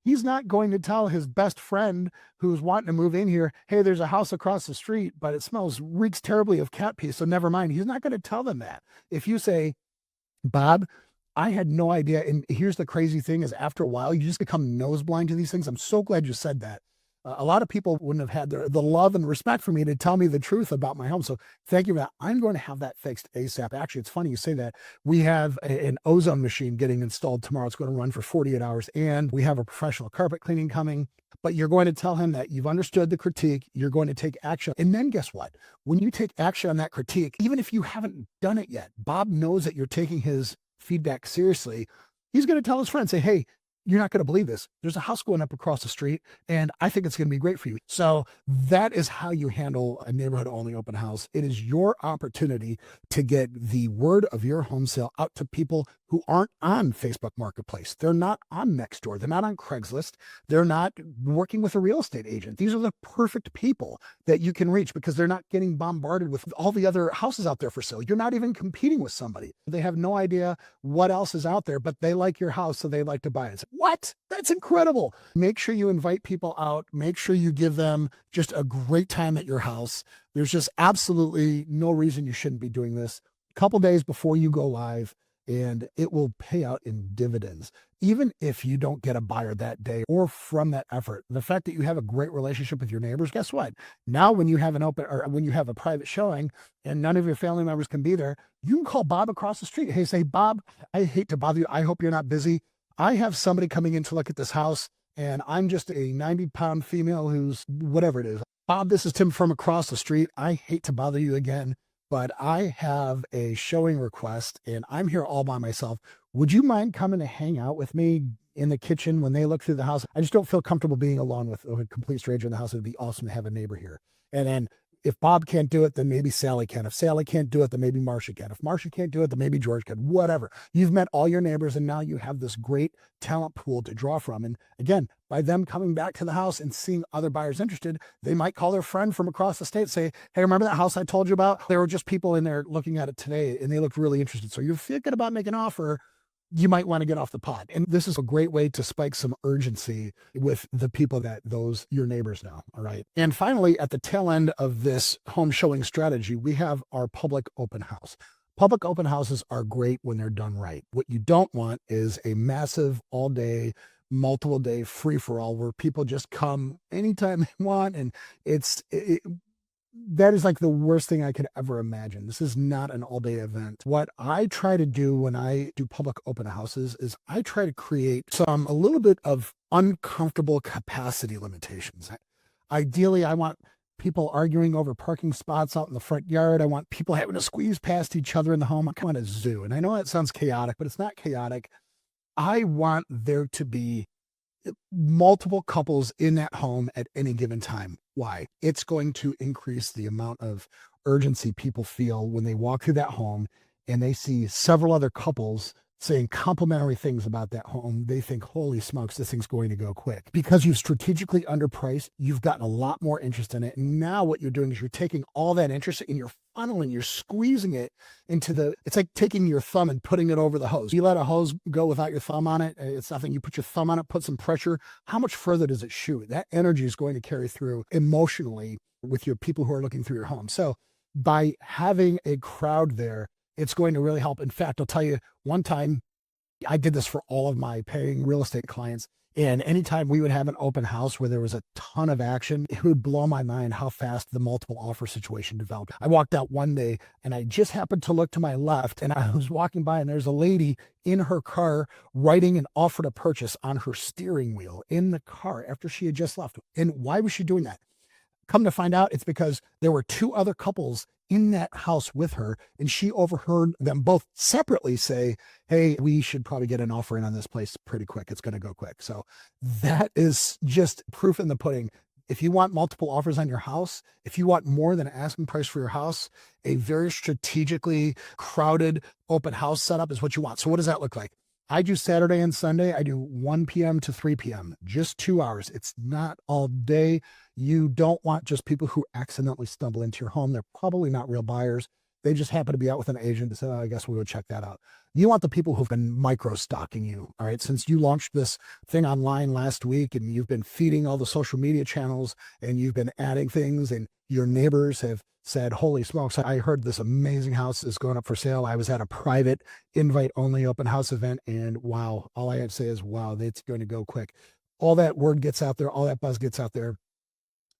[SPEAKER 1] He's not going to tell his best friend who's wanting to move in here, hey, there's a house across the street, but it reeks terribly of cat pee, so never mind. He's not going to tell them that. If you say, Bob, I had no idea. And here's the crazy thing is, after a while, you just become nose blind to these things. I'm so glad you said that. A lot of people wouldn't have had the love and respect for me to tell me the truth about my home. So thank you for that. I'm going to have that fixed ASAP. Actually, it's funny you say that. We have an ozone machine getting installed tomorrow. It's going to run for 48 hours. And we have a professional carpet cleaning coming. But you're going to tell him that you've understood the critique. You're going to take action. And then guess what? When you take action on that critique, even if you haven't done it yet, Bob knows that you're taking his feedback seriously. He's going to tell his friend, say, hey, you're not going to believe this. There's a house going up across the street, and I think it's going to be great for you. So that is how you handle a neighborhood only open house. It is your opportunity to get the word of your home sale out to people who aren't on Facebook Marketplace. They're not on Nextdoor. They're not on Craigslist. They're not working with a real estate agent. These are the perfect people that you can reach, because they're not getting bombarded with all the other houses out there for sale. You're not even competing with somebody. They have no idea what else is out there, but they like your house, so they like to buy it. What? That's incredible. Make sure you invite people out. Make sure you give them just a great time at your house. There's just absolutely no reason you shouldn't be doing this a couple days before you go live, and it will pay out in dividends. Even if you don't get a buyer that day or from that effort, the fact that you have a great relationship with your neighbors, guess what? Now, when you have when you have a private showing and none of your family members can be there, you can call Bob across the street. Hey, say, Bob, I hate to bother you. I hope you're not busy. I have somebody coming in to look at this house, and I'm just a 90-pound female who's whatever it is. Bob, this is Tim from across the street. I hate to bother you again, but I have a showing request, and I'm here all by myself. Would you mind coming to hang out with me in the kitchen when they look through the house? I just don't feel comfortable being alone with a complete stranger in the house. It'd be awesome to have a neighbor here. And then if Bob can't do it, then maybe Sally can. If Sally can't do it, then maybe Marcia can. If Marcia can't do it, then maybe George can. Whatever. You've met all your neighbors, and now you have this great talent pool to draw from. And again, by them coming back to the house and seeing other buyers interested, they might call their friend from across the state and say, hey, remember that house I told you about? There were just people in there looking at it today, and they looked really interested. So you're thinking about making an offer. you might want to get off the pot. And this is a great way to spike some urgency with the people that your neighbors know. All right. And finally, at the tail end of this home showing strategy, we have our public open house. Public open houses are great when they're done right. What you don't want is a massive all day, multiple day free for all where people just come anytime they want. And that is like the worst thing I could ever imagine. This is not an all day event. What I try to do when I do public open houses is I try to create a little bit of uncomfortable capacity limitations. Ideally, I want people arguing over parking spots out in the front yard. I want people having to squeeze past each other in the home. I kind of a zoo. And I know that sounds chaotic, but it's not chaotic. I want there to be multiple couples in that home at any given time. Why? It's going to increase the amount of urgency people feel when they walk through that home and they see several other couples saying complimentary things about that home. They think, holy smokes, this thing's going to go quick. Because you've strategically underpriced, you've gotten a lot more interest in it. And now what you're doing is you're taking all that interest and you're funneling, you're squeezing it into it's like taking your thumb and putting it over the hose. You let a hose go without your thumb on it, it's nothing. You put your thumb on it, put some pressure. How much further does it shoot? That energy is going to carry through emotionally with your people who are looking through your home. So by having a crowd there, it's going to really help. In fact, I'll tell you, one time I did this for all of my paying real estate clients. And anytime we would have an open house where there was a ton of action, it would blow my mind how fast the multiple offer situation developed. I walked out one day and I just happened to look to my left and I was walking by and there's a lady in her car writing an offer to purchase on her steering wheel in the car after she had just left. And why was she doing that? Come to find out, it's because there were two other couples in that house with her, and she overheard them both separately say, hey, we should probably get an offer in on this place pretty quick. It's going to go quick. So that is just proof in the pudding. If you want multiple offers on your house, if you want more than asking price for your house, a very strategically crowded open house setup is what you want. So what does that look like? I do Saturday and Sunday. I do 1 p.m. to 3 p.m., just 2 hours. It's not all day. You don't want just people who accidentally stumble into your home. They're probably not real buyers. They just happen to be out with an agent. So I guess we would check that out. You want the people who've been micro stalking you. All right. Since you launched this thing online last week and you've been feeding all the social media channels and you've been adding things and your neighbors have said, holy smokes, I heard this amazing house is going up for sale. I was at a private invite only open house event and wow, all I have to say is, wow, it's going to go quick. All that word gets out there. All that buzz gets out there.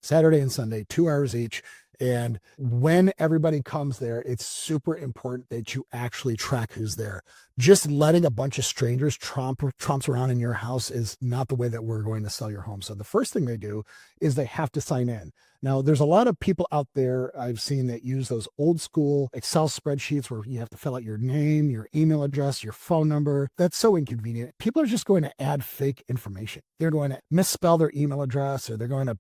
[SPEAKER 1] Saturday and Sunday, 2 hours each. And when everybody comes there, it's super important that you actually track who's there. Just letting a bunch of strangers tromps around in your house is not the way that we're going to sell your home. So the first thing they do is they have to sign in. Now, there's a lot of people out there I've seen that use those old school Excel spreadsheets where you have to fill out your name, your email address, your phone number. That's so inconvenient. People are just going to add fake information. They're going to misspell their email address or they're going to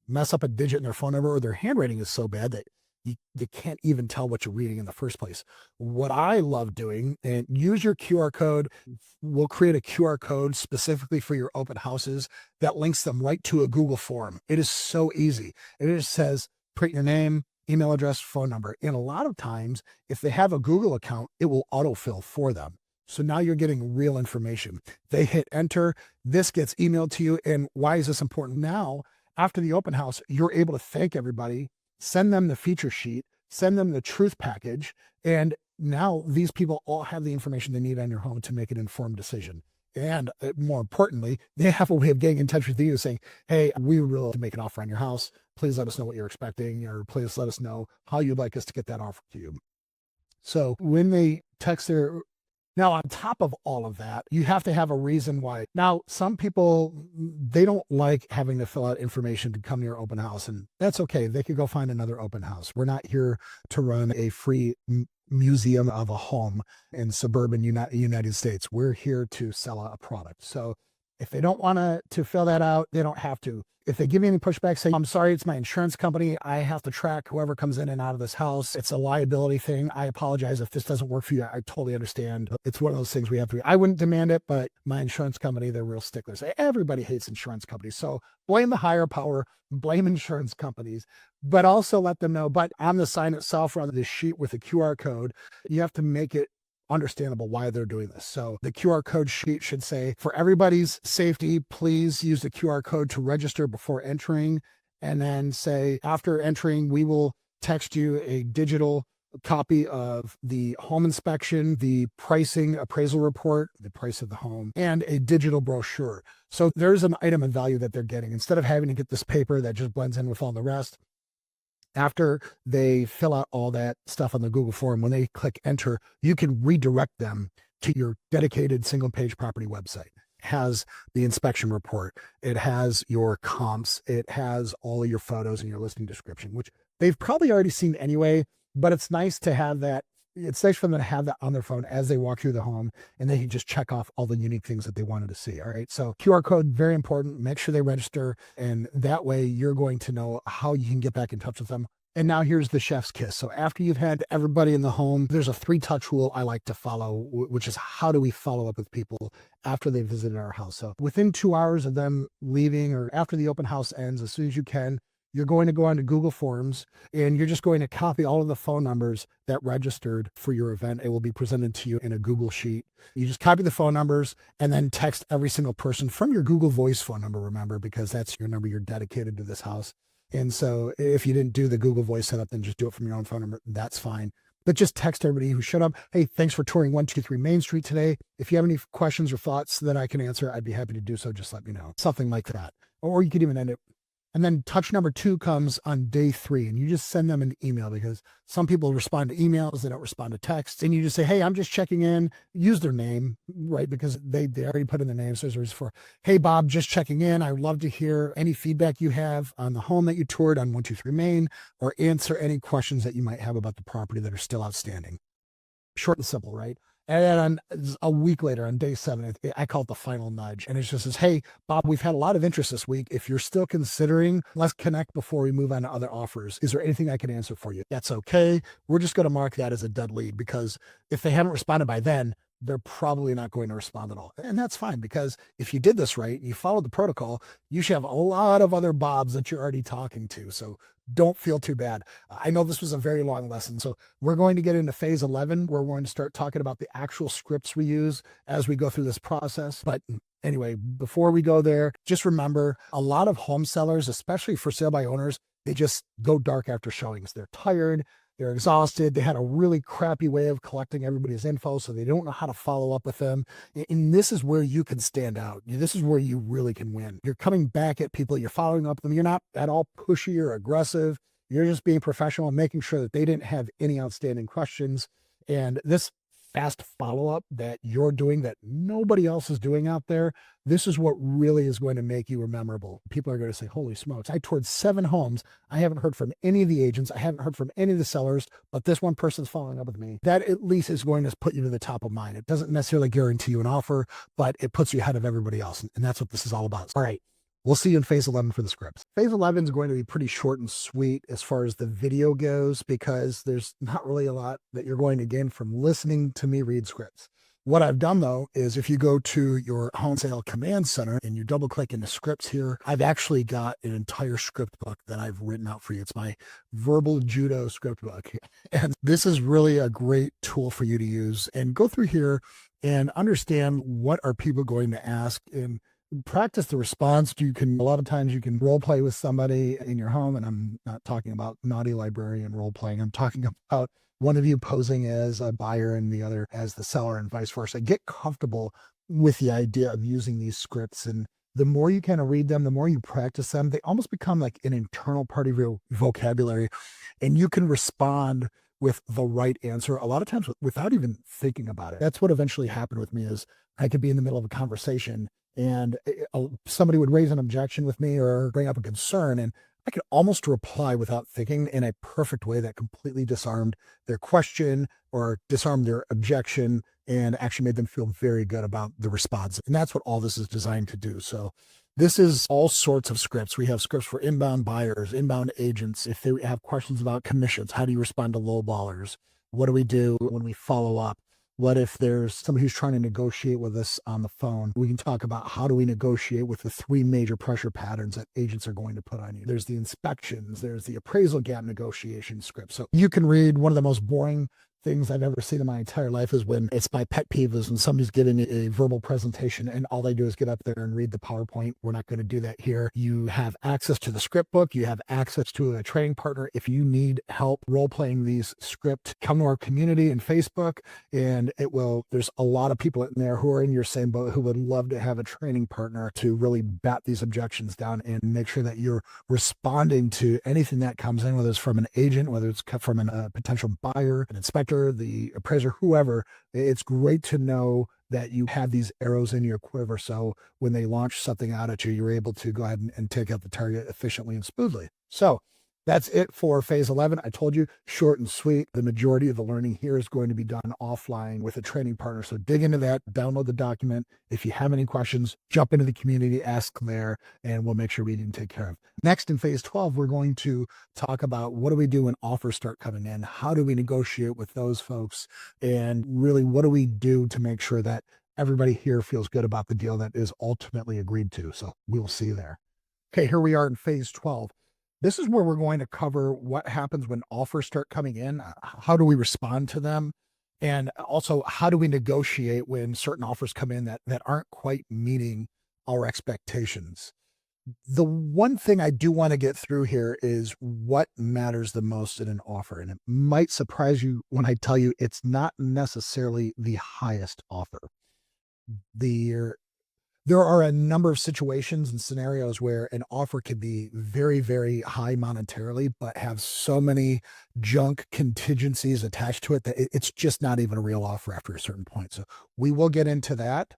[SPEAKER 1] mess up a digit in their phone number, or their handwriting is so bad that you can't even tell what you're reading in the first place. What I love doing, and use your QR code. We'll create a QR code specifically for your open houses that links them right to a Google form. It is so easy. It just says, print your name, email address, phone number. And a lot of times, if they have a Google account, it will autofill for them. So now you're getting real information. They hit enter, this gets emailed to you. And why is this important? Now, after the open house, you're able to thank everybody, send them the feature sheet, send them the truth package. And now these people all have the information they need on your home to make an informed decision. And more importantly, they have a way of getting in touch with you saying, hey, we would really like to make an offer on your house. Please let us know what you're expecting, or please let us know how you'd like us to get that offer to you. So when they text now, on top of all of that, you have to have a reason why. Now, some people, they don't like having to fill out information to come to your open house, and that's okay. They could go find another open house. We're not here to run a free museum of a home in suburban United States. We're here to sell a product. So if they don't want to fill that out, they don't have to. If they give me any pushback, say, I'm sorry, it's my insurance company. I have to track whoever comes in and out of this house. It's a liability thing. I apologize if this doesn't work for you. I totally understand. It's one of those things we have to, I wouldn't demand it, but my insurance company, they're real sticklers. Everybody hates insurance companies. So blame the higher power, blame insurance companies, but also let them know. But on the sign itself, or on the sheet with a QR code, you have to make it understandable why they're doing this. So the QR code sheet should say, for everybody's safety, please use the QR code to register before entering. And then say, after entering, we will text you a digital copy of the home inspection, the pricing appraisal report, the price of the home, and a digital brochure. So there's an item of value that they're getting. Instead of having to get this paper that just blends in with all the rest, after they fill out all that stuff on the Google form, when they click enter, you can redirect them to your dedicated single page property website. It has the inspection report. It has your comps. It has all of your photos and your listing description, which they've probably already seen anyway, but it's nice to have that. It's nice for them to have that on their phone as they walk through the home, and they can just check off all the unique things that they wanted to see. All right. So QR code, very important. Make sure they register. And that way you're going to know how you can get back in touch with them. And now here's the chef's kiss. So after you've had everybody in the home, there's a 3-touch rule I like to follow, which is how do we follow up with people after they visited our house? So within 2 hours of them leaving or after the open house ends, as soon as you can, you're going to go onto Google Forms and you're just going to copy all of the phone numbers that registered for your event. It will be presented to you in a Google sheet. You just copy the phone numbers and then text every single person from your Google Voice phone number, remember, because that's your number. You're dedicated to this house. And so if you didn't do the Google Voice setup, then just do it from your own phone number. That's fine. But just text everybody who showed up. Hey, thanks for touring 123 Main Street today. If you have any questions or thoughts that I can answer, I'd be happy to do so. Just let me know. Something like that. Or you could even end it. And then touch number 2 comes on day 3, and you just send them an email, because some people respond to emails, they don't respond to texts. And you just say, hey, I'm just checking in. Use their name, right? Because they already put in the name. So there's for, hey, Bob, just checking in. I would love to hear any feedback you have on the home that you toured on 123 Main, or answer any questions that you might have about the property that are still outstanding. Short and simple, right? And then a week later, on day 7, I call it the final nudge. And it just says, hey, Bob, we've had a lot of interest this week. If you're still considering, let's connect before we move on to other offers. Is there anything I can answer for you? That's okay. We're just going to mark that as a dead lead, because if they haven't responded by then, they're probably not going to respond at all. And that's fine, because if you did this right, you followed the protocol, you should have a lot of other Bobs that you're already talking to. So don't feel too bad. I know this was a very long lesson. So we're going to get into phase 11, where we're going to start talking about the actual scripts we use as we go through this process. But anyway, before we go there, just remember, a lot of home sellers, especially for sale by owners, they just go dark after showings. They're tired. They're exhausted. They had a really crappy way of collecting everybody's info, so they don't know how to follow up with them. And this is where you can stand out. This is where you really can win. You're coming back at people. You're following up with them. You're not at all pushy or aggressive. You're just being professional and making sure that they didn't have any outstanding questions. And this fast follow-up that you're doing that nobody else is doing out there, this is what really is going to make you memorable. People are going to say, holy smokes, I toured 7 homes. I haven't heard from any of the agents. I haven't heard from any of the sellers, but this one person's following up with me. That at least is going to put you to the top of mind. It doesn't necessarily guarantee you an offer, but it puts you ahead of everybody else. And that's what this is all about. All right. We'll see you in phase 11 for the scripts. Phase 11 is going to be pretty short and sweet as far as the video goes, because there's not really a lot that you're going to gain from listening to me read scripts. What I've done, though, is if you go to your home sale command center and you double click into scripts here, I've actually got an entire script book that I've written out for you. It's my verbal judo script book. And this is really a great tool for you to use and go through here and understand what are people going to ask, and practice the response. A lot of times you can role play with somebody in your home, and I'm not talking about naughty librarian role playing. I'm talking about one of you posing as a buyer and the other as the seller, and vice versa. Get comfortable with the idea of using these scripts. And the more you kind of read them, the more you practice them, they almost become like an internal part of your vocabulary, and you can respond with the right answer a lot of times without even thinking about it. That's what eventually happened with me. Is I could be in the middle of a conversation and somebody would raise an objection with me or bring up a concern, and I could almost reply without thinking in a perfect way that completely disarmed their question or disarmed their objection, and actually made them feel very good about the response. And that's what all this is designed to do. So this is all sorts of scripts. We have scripts for inbound buyers, inbound agents. If they have questions about commissions, how do you respond to lowballers? What do we do when we follow up? What if there's somebody who's trying to negotiate with us on the phone? We can talk about how do we negotiate with the 3 major pressure patterns that agents are going to put on you. There's the inspections, there's the appraisal gap negotiation script. So you can read one of the most boring things I've ever seen in my entire life is when it's my pet peeve is when somebody's giving a verbal presentation and all they do is get up there and read the PowerPoint. We're not going to do that here. You have access to the script book. You have access to a training partner. If you need help role playing these script, come to our community in Facebook, and there's a lot of people in there who are in your same boat who would love to have a training partner to really bat these objections down and make sure that you're responding to anything that comes in, whether it's from an agent, whether it's from a potential buyer, an inspector, the appraiser, whoever. It's great to know that you have these arrows in your quiver. So when they launch something out at you, you're able to go ahead and take out the target efficiently and smoothly. So that's it for phase 11. I told you, short and sweet. The majority of the learning here is going to be done offline with a training partner. So dig into that, download the document. If you have any questions, jump into the community, ask there, and we'll make sure we can take care of. Next, in phase 12, we're going to talk about what do we do when offers start coming in? How do we negotiate with those folks? And really, what do we do to make sure that everybody here feels good about the deal that is ultimately agreed to? So we'll see you there. Okay, here we are in phase 12. This is where we're going to cover what happens when offers start coming in. How do we respond to them? And also, how do we negotiate when certain offers come in that aren't quite meeting our expectations? The one thing I do want to get through here is what matters the most in an offer. And it might surprise you when I tell you it's not necessarily the highest offer. There are a number of situations and scenarios where an offer could be very, very high monetarily, but have so many junk contingencies attached to it that it's just not even a real offer after a certain point. So we will get into that.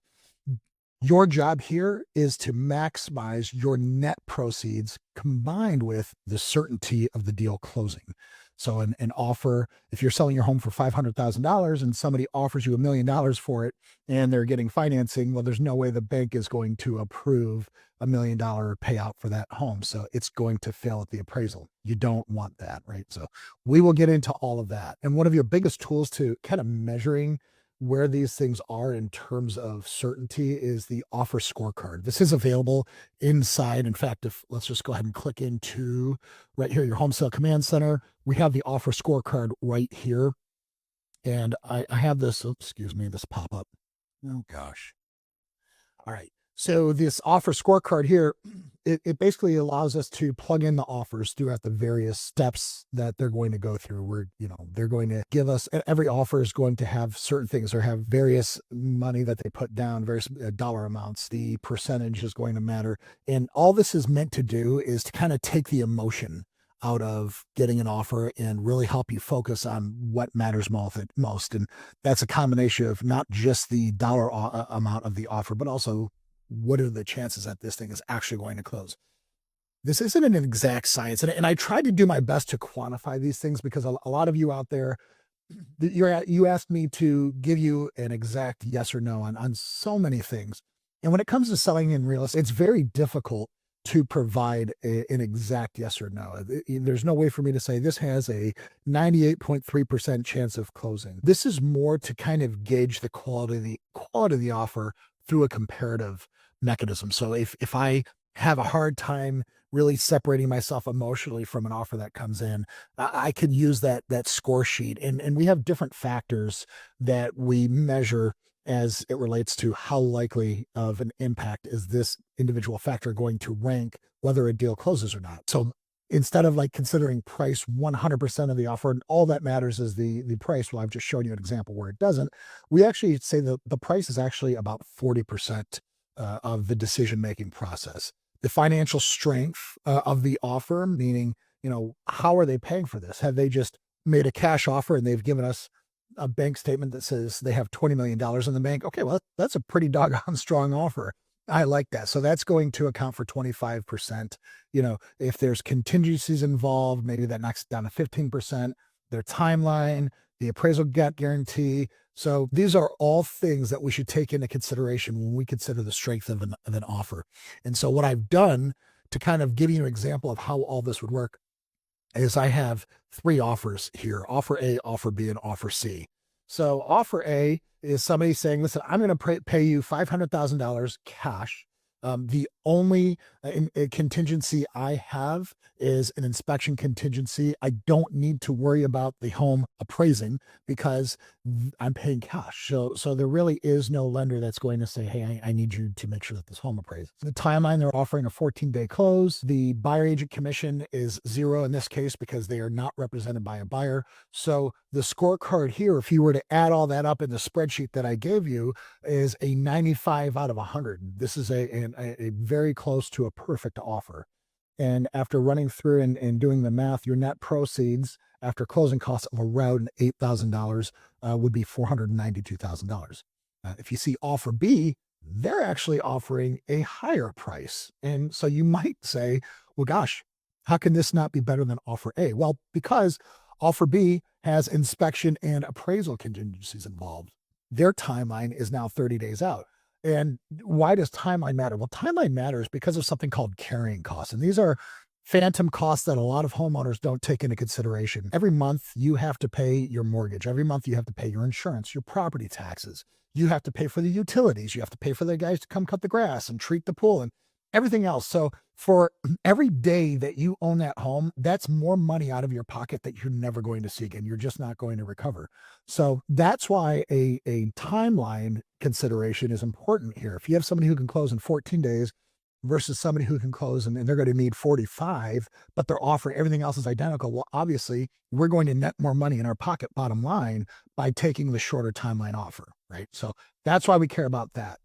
[SPEAKER 1] Your job here is to maximize your net proceeds combined with the certainty of the deal closing. So an offer, if you're selling your home for $500,000 and somebody offers you $1 million for it and they're getting financing, well, there's no way the bank is going to approve $1 million payout for that home. So it's going to fail at the appraisal. You don't want that, right? So we will get into all of that. And one of your biggest tools to kind of measuring where these things are in terms of certainty is the offer scorecard. This is available inside. In fact, let's just go ahead and click into right here, your home sale command center. We have the offer scorecard right here. And I have this, excuse me, this pop up. Oh gosh. All right. So this offer scorecard here, it basically allows us to plug in the offers throughout the various steps that they're going to go through. They're going to give us, every offer is going to have certain things or have various money that they put down, various dollar amounts. The percentage is going to matter. And all this is meant to do is to kind of take the emotion out of getting an offer and really help you focus on what matters most. And that's a combination of not just the dollar amount of the offer, but also what are the chances that this thing is actually going to close? This isn't an exact science. And I tried to do my best to quantify these things because a lot of you out there, you asked me to give you an exact yes or no on so many things. And when it comes to selling in real estate, it's very difficult to provide an exact yes or no. There's no way for me to say this has a 98.3% chance of closing. This is more to kind of gauge the quality of the offer through a comparative mechanism. So if I have a hard time really separating myself emotionally from an offer that comes in, I could use that score sheet. And we have different factors that we measure as it relates to how likely of an impact is this individual factor going to rank whether a deal closes or not. So instead of like considering price 100% of the offer, and all that matters is the price. Well, I've just shown you an example where it doesn't. We actually say that the price is actually about 40% of the decision-making process. The financial strength of the offer, meaning, how are they paying for this? Have they just made a cash offer and they've given us a bank statement that says they have $20 million in the bank? Okay, well, that's a pretty doggone strong offer. I like that. So that's going to account for 25%. If there's contingencies involved, maybe that knocks it down to 15%, their timeline, the appraisal guarantee. So these are all things that we should take into consideration when we consider the strength of an offer. And so what I've done to kind of give you an example of how all this would work is I have 3 offers here: offer A, offer B, and offer C. So offer A is somebody saying, listen, I'm going to pay you $500,000 cash. The only contingency I have is an inspection contingency. I don't need to worry about the home appraising because I'm paying cash. So there really is no lender that's going to say, hey, I need you to make sure that this home appraises. The timeline, they're offering a 14-day close. The buyer agent commission is 0 in this case because they are not represented by a buyer. So the scorecard here, if you were to add all that up in the spreadsheet that I gave you, is a 95 out of 100. This is a very close to a perfect offer. And after running through and doing the math, your net proceeds after closing costs of around $8,000 would be $492,000. If you see offer B, they're actually offering a higher price. And so you might say, well, gosh, how can this not be better than offer A? Well, because offer B has inspection and appraisal contingencies involved. Their timeline is now 30 days out. And why does timeline matter? Well, timeline matters because of something called carrying costs. And these are phantom costs that a lot of homeowners don't take into consideration. Every month you have to pay your mortgage. Every month you have to pay your insurance, your property taxes. You have to pay for the utilities. You have to pay for the guys to come cut the grass and treat the pool and everything else. So for every day that you own that home, that's more money out of your pocket that you're never going to see again. You're just not going to recover. So that's why a timeline consideration is important here. If you have somebody who can close in 14 days versus somebody who can close and they're going to need 45, but they're offering everything else is identical, well, obviously we're going to net more money in our pocket bottom line by taking the shorter timeline offer, right? So that's why we care about that.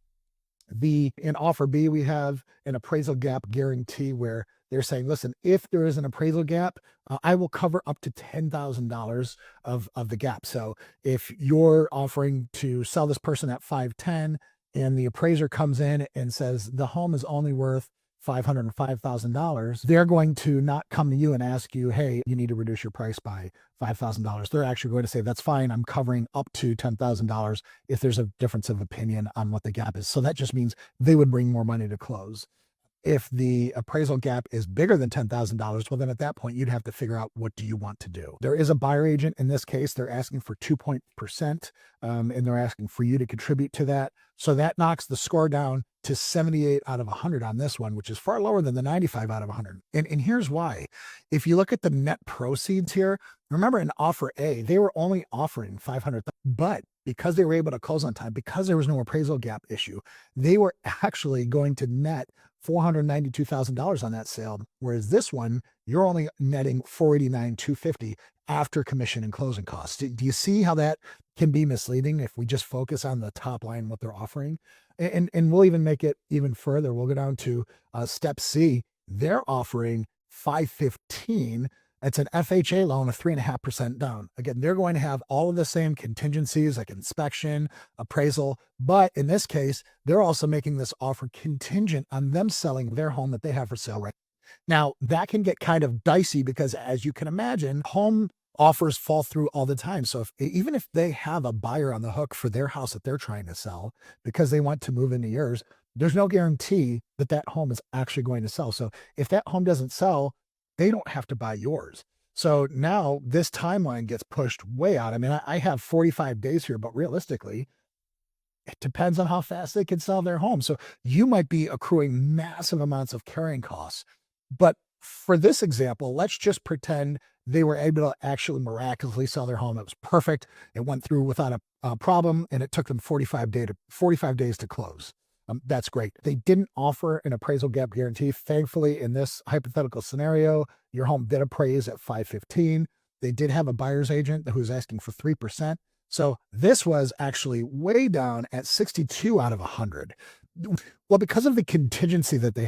[SPEAKER 1] In offer B, we have an appraisal gap guarantee where they're saying, listen, if there is an appraisal gap, I will cover up to $10,000 of the gap. So if you're offering to sell this person at 510 and the appraiser comes in and says the home is only worth $505,000, they're going to not come to you and ask you, hey, you need to reduce your price by $5,000. They're actually going to say, that's fine. I'm covering up to $10,000 if there's a difference of opinion on what the gap is. So that just means they would bring more money to close. If the appraisal gap is bigger than $10,000, well, then at that point, you'd have to figure out what do you want to do. There is a buyer agent in this case. They're asking for 2%, and they're asking for you to contribute to that. So that knocks the score down to 78 out of 100 on this one, which is far lower than the 95 out of 100. And here's why. If you look at the net proceeds here, remember in offer A, they were only offering 500, but because they were able to close on time, because there was no appraisal gap issue, they were actually going to net $492,000 on that sale. Whereas this one, you're only netting $489,250 after commission and closing costs. Do you see how that can be misleading if we just focus on the top line, what they're offering? And we'll even make it even further. We'll go down to step C. They're offering 515. It's an FHA loan of 3.5% down. Again, they're going to have all of the same contingencies like inspection, appraisal, but in this case, they're also making this offer contingent on them selling their home that they have for sale right now. That can get kind of dicey because, as you can imagine, home offers fall through all the time. So even if they have a buyer on the hook for their house that they're trying to sell because they want to move into yours, there's no guarantee that that home is actually going to sell. So if that home doesn't sell, they don't have to buy yours. So now this timeline gets pushed way out. I mean, I have 45 days here, but realistically, it depends on how fast they can sell their home. So you might be accruing massive amounts of carrying costs. But for this example, let's just pretend they were able to actually miraculously sell their home. It was perfect. It went through without a problem, and it took them 45 days to close. That's great. They didn't offer an appraisal gap guarantee. Thankfully, in this hypothetical scenario, your home did appraise at 515. They did have a buyer's agent who was asking for 3%. So this was actually way down at 62 out of 100. Well, because of the contingency that they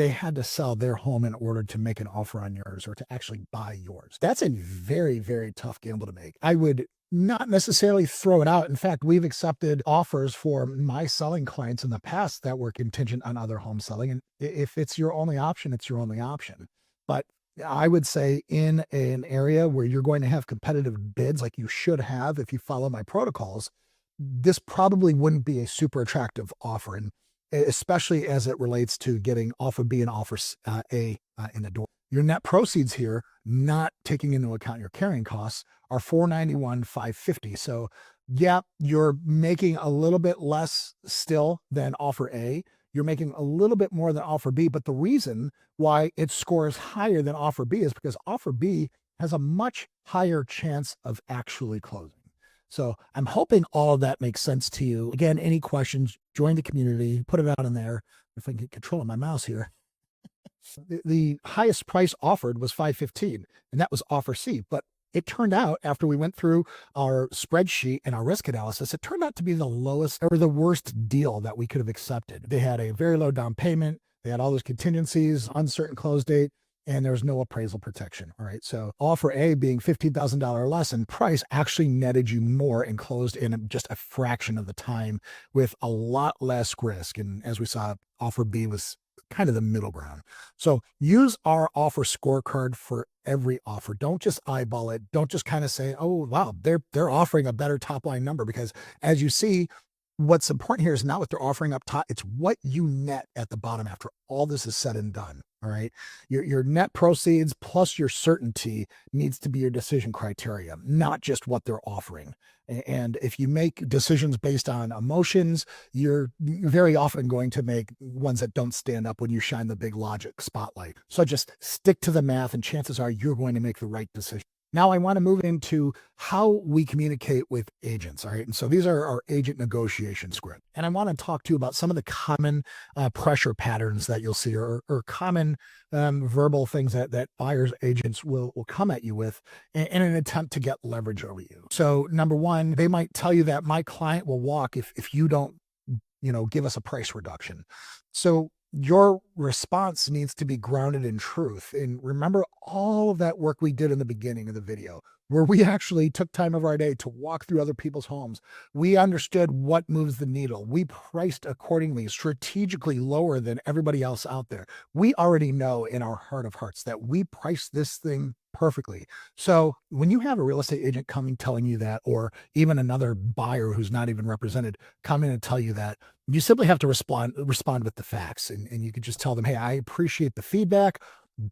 [SPEAKER 1] had to sell their home in order to make an offer on yours or to actually buy yours. That's a very, very tough gamble to make. I would not necessarily throw it out. In fact, we've accepted offers for my selling clients in the past that were contingent on other home selling. And if it's your only option, it's your only option. But I would say in an area where you're going to have competitive bids like you should have if you follow my protocols, this probably wouldn't be a super attractive offer. And especially as it relates to getting offer B and offer A in the door. Your net proceeds here, not taking into account your carrying costs, are $491,550. So yeah, you're making a little bit less still than offer A. you're making a little bit more than offer B. But the reason why it scores higher than offer B is because offer B has a much higher chance of actually closing. So I'm hoping all of that makes sense to you. Again, any questions, join the community, put it out in there. If I can get control of my mouse here. The highest price offered was $515, and that was offer C. But it turned out, after we went through our spreadsheet and our risk analysis, it turned out to be the lowest or the worst deal that we could have accepted. They had a very low down payment. They had all those contingencies, uncertain close date, and there was no appraisal protection. All right. So offer A being $15,000 less in price actually netted you more and closed in just a fraction of the time with a lot less risk. And as we saw, offer B was kind of the middle ground. So use our offer scorecard for every offer. Don't just eyeball it. Don't just kind of say, oh, wow, they're offering a better top line number, because as you see, what's important here is not what they're offering up top. It's what you net at the bottom after all this is said and done. All right. Your net proceeds plus your certainty needs to be your decision criteria, not just what they're offering. And if you make decisions based on emotions, you're very often going to make ones that don't stand up when you shine the big logic spotlight. So just stick to the math, and chances are you're going to make the right decision. Now I want to move into how we communicate with agents. All right. And so these are our agent negotiation script. And I want to talk to you about some of the common pressure patterns that you'll see, or common verbal things that buyers you will come at you with in an attempt to get leverage over you. So number one, they might tell you that my client will walk if you don't, give us a price reduction. So your response needs to be grounded in truth. And remember all of that work we did in the beginning of the video, where we actually took time of our day to walk through other people's homes. We understood what moves the needle. We priced accordingly, strategically lower than everybody else out there. We already know in our heart of hearts that we priced this thing perfectly. So when you have a real estate agent coming telling you that, or even another buyer who's not even represented come in and tell you that, you simply have to respond with the facts. And you could just tell them, hey, I appreciate the feedback.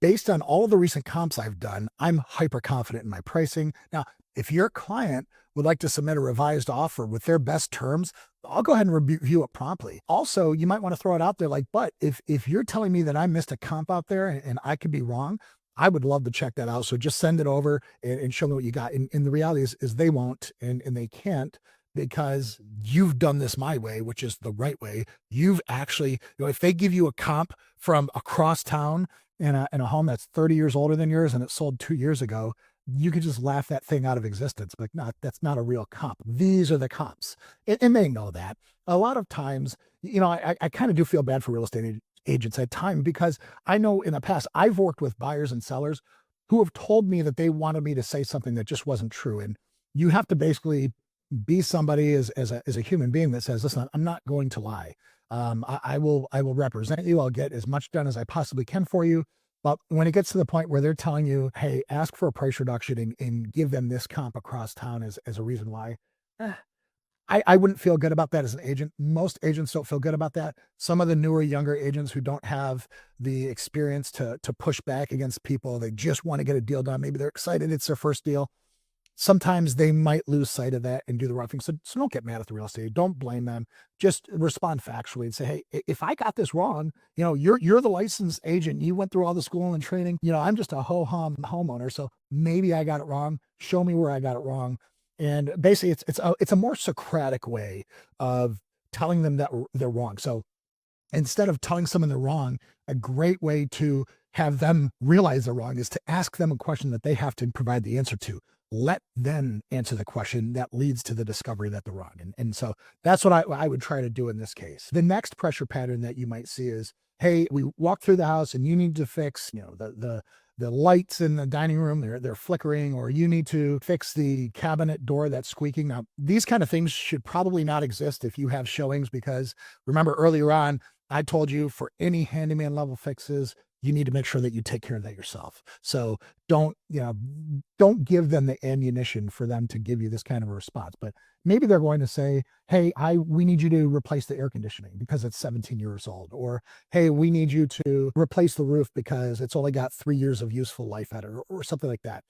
[SPEAKER 1] Based on all of the recent comps I've done, I'm hyper confident in my pricing. Now, if your client would like to submit a revised offer with their best terms, I'll go ahead and review it promptly. Also, you might want to throw it out there like, but if you're telling me that I missed a comp out there and I could be wrong, I would love to check that out. So just send it over and show me what you got. And the reality is they won't and they can't, because you've done this my way, which is the right way. You've actually, if they give you a comp from across town in a home that's 30 years older than yours and it sold 2 years ago, you could just laugh that thing out of existence. Like, no, that's not a real comp. These are the comps. And they know that. A lot of times, I kind of do feel bad for real estate agents at times, because I know in the past I've worked with buyers and sellers who have told me that they wanted me to say something that just wasn't true. And you have to basically be somebody as a human being that says, listen, I'm not going to lie. I will represent you. I'll get as much done as I possibly can for you. But when it gets to the point where they're telling you, hey, ask for a price reduction and give them this comp across town as a reason why, I wouldn't feel good about that as an agent. Most agents don't feel good about that. Some of the newer, younger agents who don't have the experience to push back against people, they just want to get a deal done. Maybe they're excited it's their first deal. Sometimes they might lose sight of that and do the wrong thing. So don't get mad at the real estate. Don't blame them. Just respond factually and say, hey, if I got this wrong, you're the licensed agent. You went through all the school and training. I'm just a ho-hum homeowner. So maybe I got it wrong. Show me where I got it wrong. And basically it's a more Socratic way of telling them that they're wrong. So instead of telling someone they're wrong, a great way to have them realize they're wrong is to ask them a question that they have to provide the answer to. Let them answer the question that leads to the discovery that they're wrong. And so that's what I would try to do in this case. The next pressure pattern that you might see is, hey, we walk through the house and you need to fix, the lights in the dining room, they're flickering, or you need to fix the cabinet door that's squeaking. Now, these kind of things should probably not exist if you have showings, because remember earlier on, I told you for any handyman level fixes, you need to make sure that you take care of that yourself. So don't give them the ammunition for them to give you this kind of a response. But maybe they're going to say, hey, we need you to replace the air conditioning because it's 17 years old. Or, hey, we need you to replace the roof because it's only got 3 years of useful life at it, or something like that.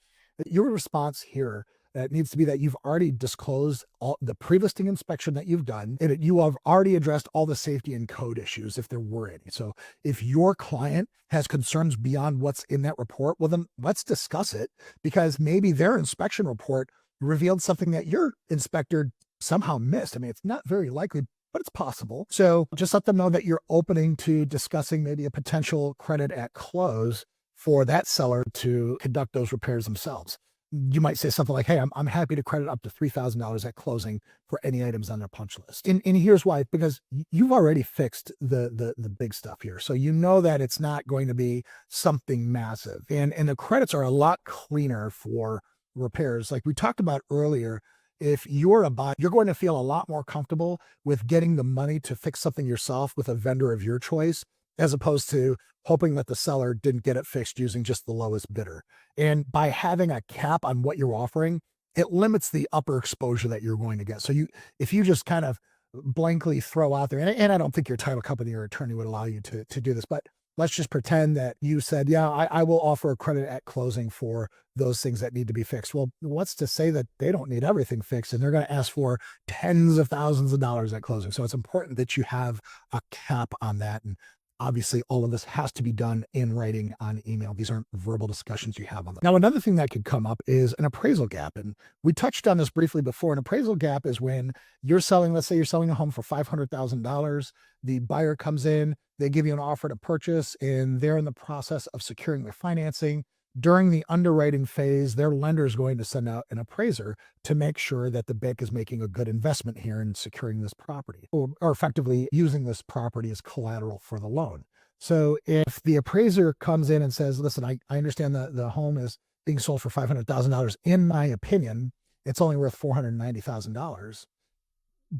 [SPEAKER 1] Your response here It needs to be that you've already disclosed all the pre-listing inspection that you've done, and you have already addressed all the safety and code issues if there were any. So if your client has concerns beyond what's in that report, well, then let's discuss it, because maybe their inspection report revealed something that your inspector somehow missed. I mean, it's not very likely, but it's possible. So just let them know that you're opening to discussing maybe a potential credit at close for that seller to conduct those repairs themselves. You might say something like, hey, I'm happy to credit up to $3,000 at closing for any items on their punch list. And here's why, because you've already fixed the big stuff here. So you know that it's not going to be something massive. And the credits are a lot cleaner for repairs. Like we talked about earlier, if you're a buyer, you're going to feel a lot more comfortable with getting the money to fix something yourself with a vendor of your choice, as opposed to hoping that the seller didn't get it fixed using just the lowest bidder. And by having a cap on what you're offering, it limits the upper exposure that you're going to get. So if you just kind of blankly throw out there, and I don't think your title company or attorney would allow you to do this, but let's just pretend that you said, yeah, I will offer a credit at closing for those things that need to be fixed. Well, what's to say that they don't need everything fixed and they're going to ask for tens of thousands of dollars at closing? So it's important that you have a cap on that. And obviously, all of this has to be done in writing on email. These aren't verbal discussions you have on them. Now, another thing that could come up is an appraisal gap. And we touched on this briefly before. An appraisal gap is when you're selling, let's say you're selling a home for $500,000. The buyer comes in, they give you an offer to purchase, and they're in the process of securing their financing. During the underwriting phase, their lender is going to send out an appraiser to make sure that the bank is making a good investment here in securing this property, or effectively using this property as collateral for the loan. So if the appraiser comes in and says, listen, I understand that the home is being sold for $500,000. In my opinion, it's only worth $490,000.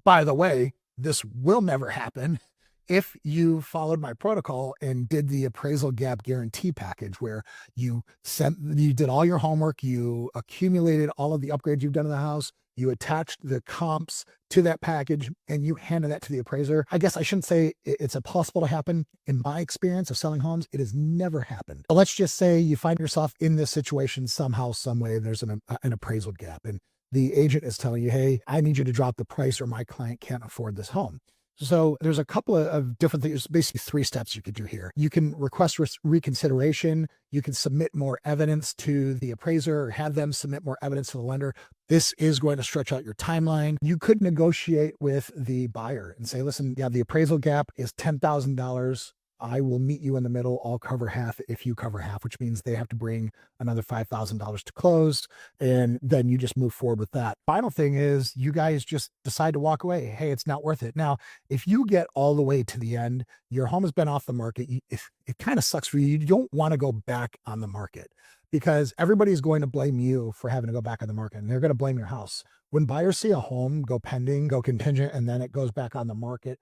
[SPEAKER 1] By the way, this will never happen if you followed my protocol and did the appraisal gap guarantee package, where you did all your homework, you accumulated all of the upgrades you've done in the house, you attached the comps to that package, and you handed that to the appraiser. I guess I shouldn't say it's impossible to happen. In my experience of selling homes, it has never happened. But let's just say you find yourself in this situation somehow, some way, there's an appraisal gap, and the agent is telling you, hey, I need you to drop the price or my client can't afford this home. So there's a couple of different things, basically 3 steps you could do here. You can request reconsideration. You can submit more evidence to the appraiser or have them submit more evidence to the lender. This is going to stretch out your timeline. You could negotiate with the buyer and say, listen, yeah, the appraisal gap is $10,000. I will meet you in the middle. I'll cover half if you cover half, which means they have to bring another $5,000 to close. And then you just move forward with that. Final thing is you guys just decide to walk away. Hey, it's not worth it. Now, if you get all the way to the end, your home has been off the market. It kind of sucks for you. You don't want to go back on the market, because everybody's going to blame you for having to go back on the market, and they're going to blame your house. When buyers see a home go pending, go contingent, and then it goes back on the market,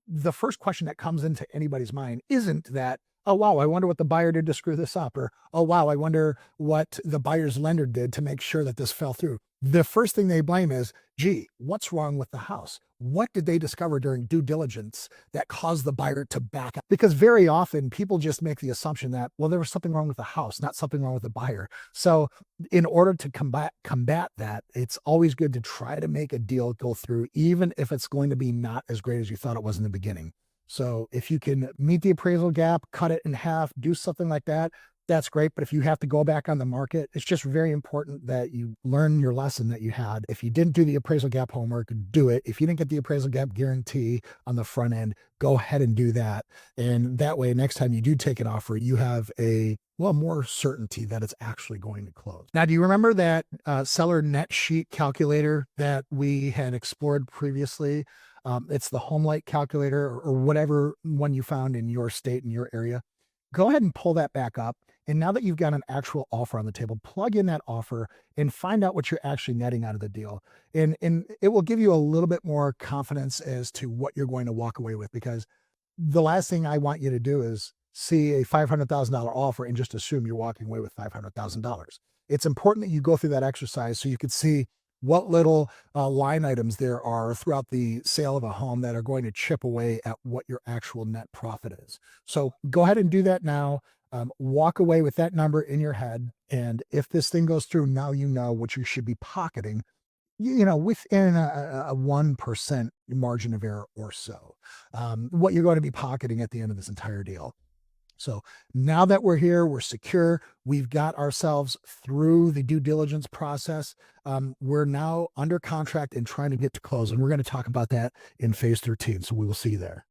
[SPEAKER 1] the first question that comes into anybody's mind isn't that, oh, wow, I wonder what the buyer did to screw this up, or, oh, wow, I wonder what the buyer's lender did to make sure that this fell through. The first thing they blame is, gee, what's wrong with the house? What did they discover during due diligence that caused the buyer to back up? Because very often people just make the assumption that, well, there was something wrong with the house, not something wrong with the buyer. So in order to combat that, it's always good to try to make a deal go through, even if it's going to be not as great as you thought it was in the beginning. So if you can meet the appraisal gap, cut it in half, do something like that, that's great. But if you have to go back on the market, it's just very important that you learn your lesson that you had. If you didn't do the appraisal gap homework, do it. If you didn't get the appraisal gap guarantee on the front end, go ahead and do that. And that way, next time you do take an offer, you have more certainty that it's actually going to close. Now, do you remember that seller net sheet calculator that we had explored previously? It's the HomeLight calculator, or whatever one you found in your state, in your area. Go ahead and pull that back up. And now that you've got an actual offer on the table, plug in that offer and find out what you're actually netting out of the deal. And it will give you a little bit more confidence as to what you're going to walk away with, because the last thing I want you to do is see a $500,000 offer and just assume you're walking away with $500,000. It's important that you go through that exercise so you can see what little line items there are throughout the sale of a home that are going to chip away at what your actual net profit is. So go ahead and do that now. Walk away with that number in your head. And if this thing goes through, now you know what you should be pocketing, within a 1% margin of error or so, what you're going to be pocketing at the end of this entire deal. So now that we're here, we're secure, we've got ourselves through the due diligence process. We're now under contract and trying to get to close. And we're going to talk about that in phase 13. So we will see you there.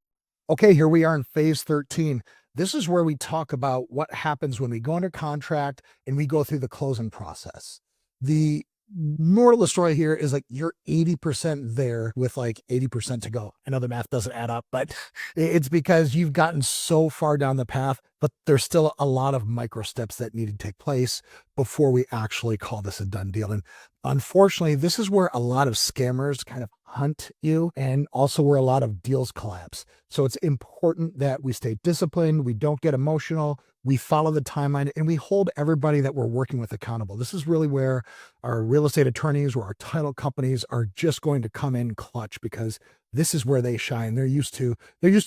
[SPEAKER 1] Okay, here we are in phase 13. This is where we talk about what happens when we go under contract and we go through the closing process. The moral of the story here is like you're 80% there with like 80% to go. I know the math doesn't add up, but it's because you've gotten so far down the path, but there's still a lot of micro steps that need to take place before we actually call this a done deal. And unfortunately, this is where a lot of scammers kind of hunt you and also where a lot of deals collapse. So it's important that we stay disciplined, we don't get emotional, we follow the timeline, and we hold everybody that we're working with accountable. This is really where our real estate attorneys or our title companies are just going to come in clutch, because this is where they shine. They're used to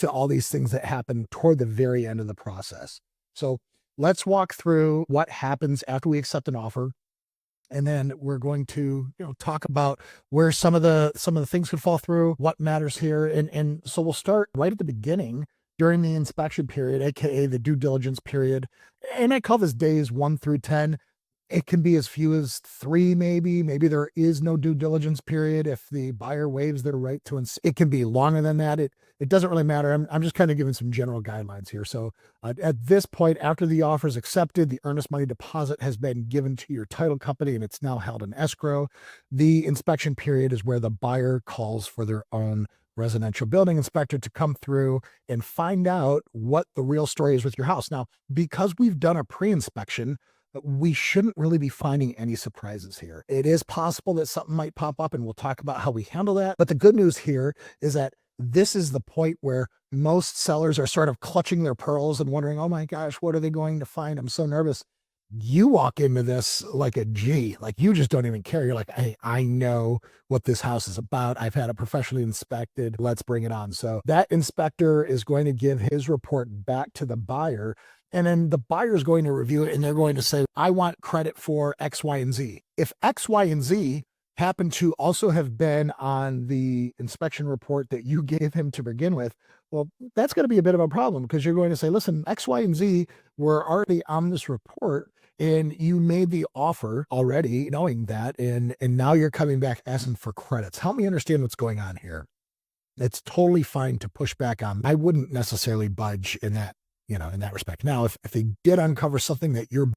[SPEAKER 1] all these things that happen toward the very end of the process. So let's walk through what happens after we accept an offer. And then we're going to, talk about where some of the things could fall through, what matters here. And so we'll start right at the beginning during the inspection period, AKA the due diligence period. And I call this days 1 through 10. It can be as few as 3, maybe. Maybe there is no due diligence period if the buyer waives their right to it can be longer than that. It doesn't really matter. I'm just kind of giving some general guidelines here. So at this point, after the offer is accepted, the earnest money deposit has been given to your title company and it's now held in escrow. The inspection period is where the buyer calls for their own residential building inspector to come through and find out what the real story is with your house. Now, because we've done a pre-inspection, we shouldn't really be finding any surprises here. It is possible that something might pop up, and we'll talk about how we handle that. But the good news here is that this is the point where most sellers are sort of clutching their pearls and wondering, oh my gosh, what are they going to find? I'm so nervous. You walk into this like a G, like you just don't even care. You're like, hey, I know what this house is about. I've had it professionally inspected. Let's bring it on. So that inspector is going to give his report back to the buyer. And then the buyer is going to review it and they're going to say, I want credit for X, Y, and Z. If X, Y, and Z happen to also have been on the inspection report that you gave him to begin with, well, that's going to be a bit of a problem, because you're going to say, listen, X, Y, and Z were already on this report and you made the offer already knowing that. And now you're coming back asking for credits. Help me understand what's going on here. It's totally fine to push back on. I wouldn't necessarily budge in that respect. Now, if they did uncover something that your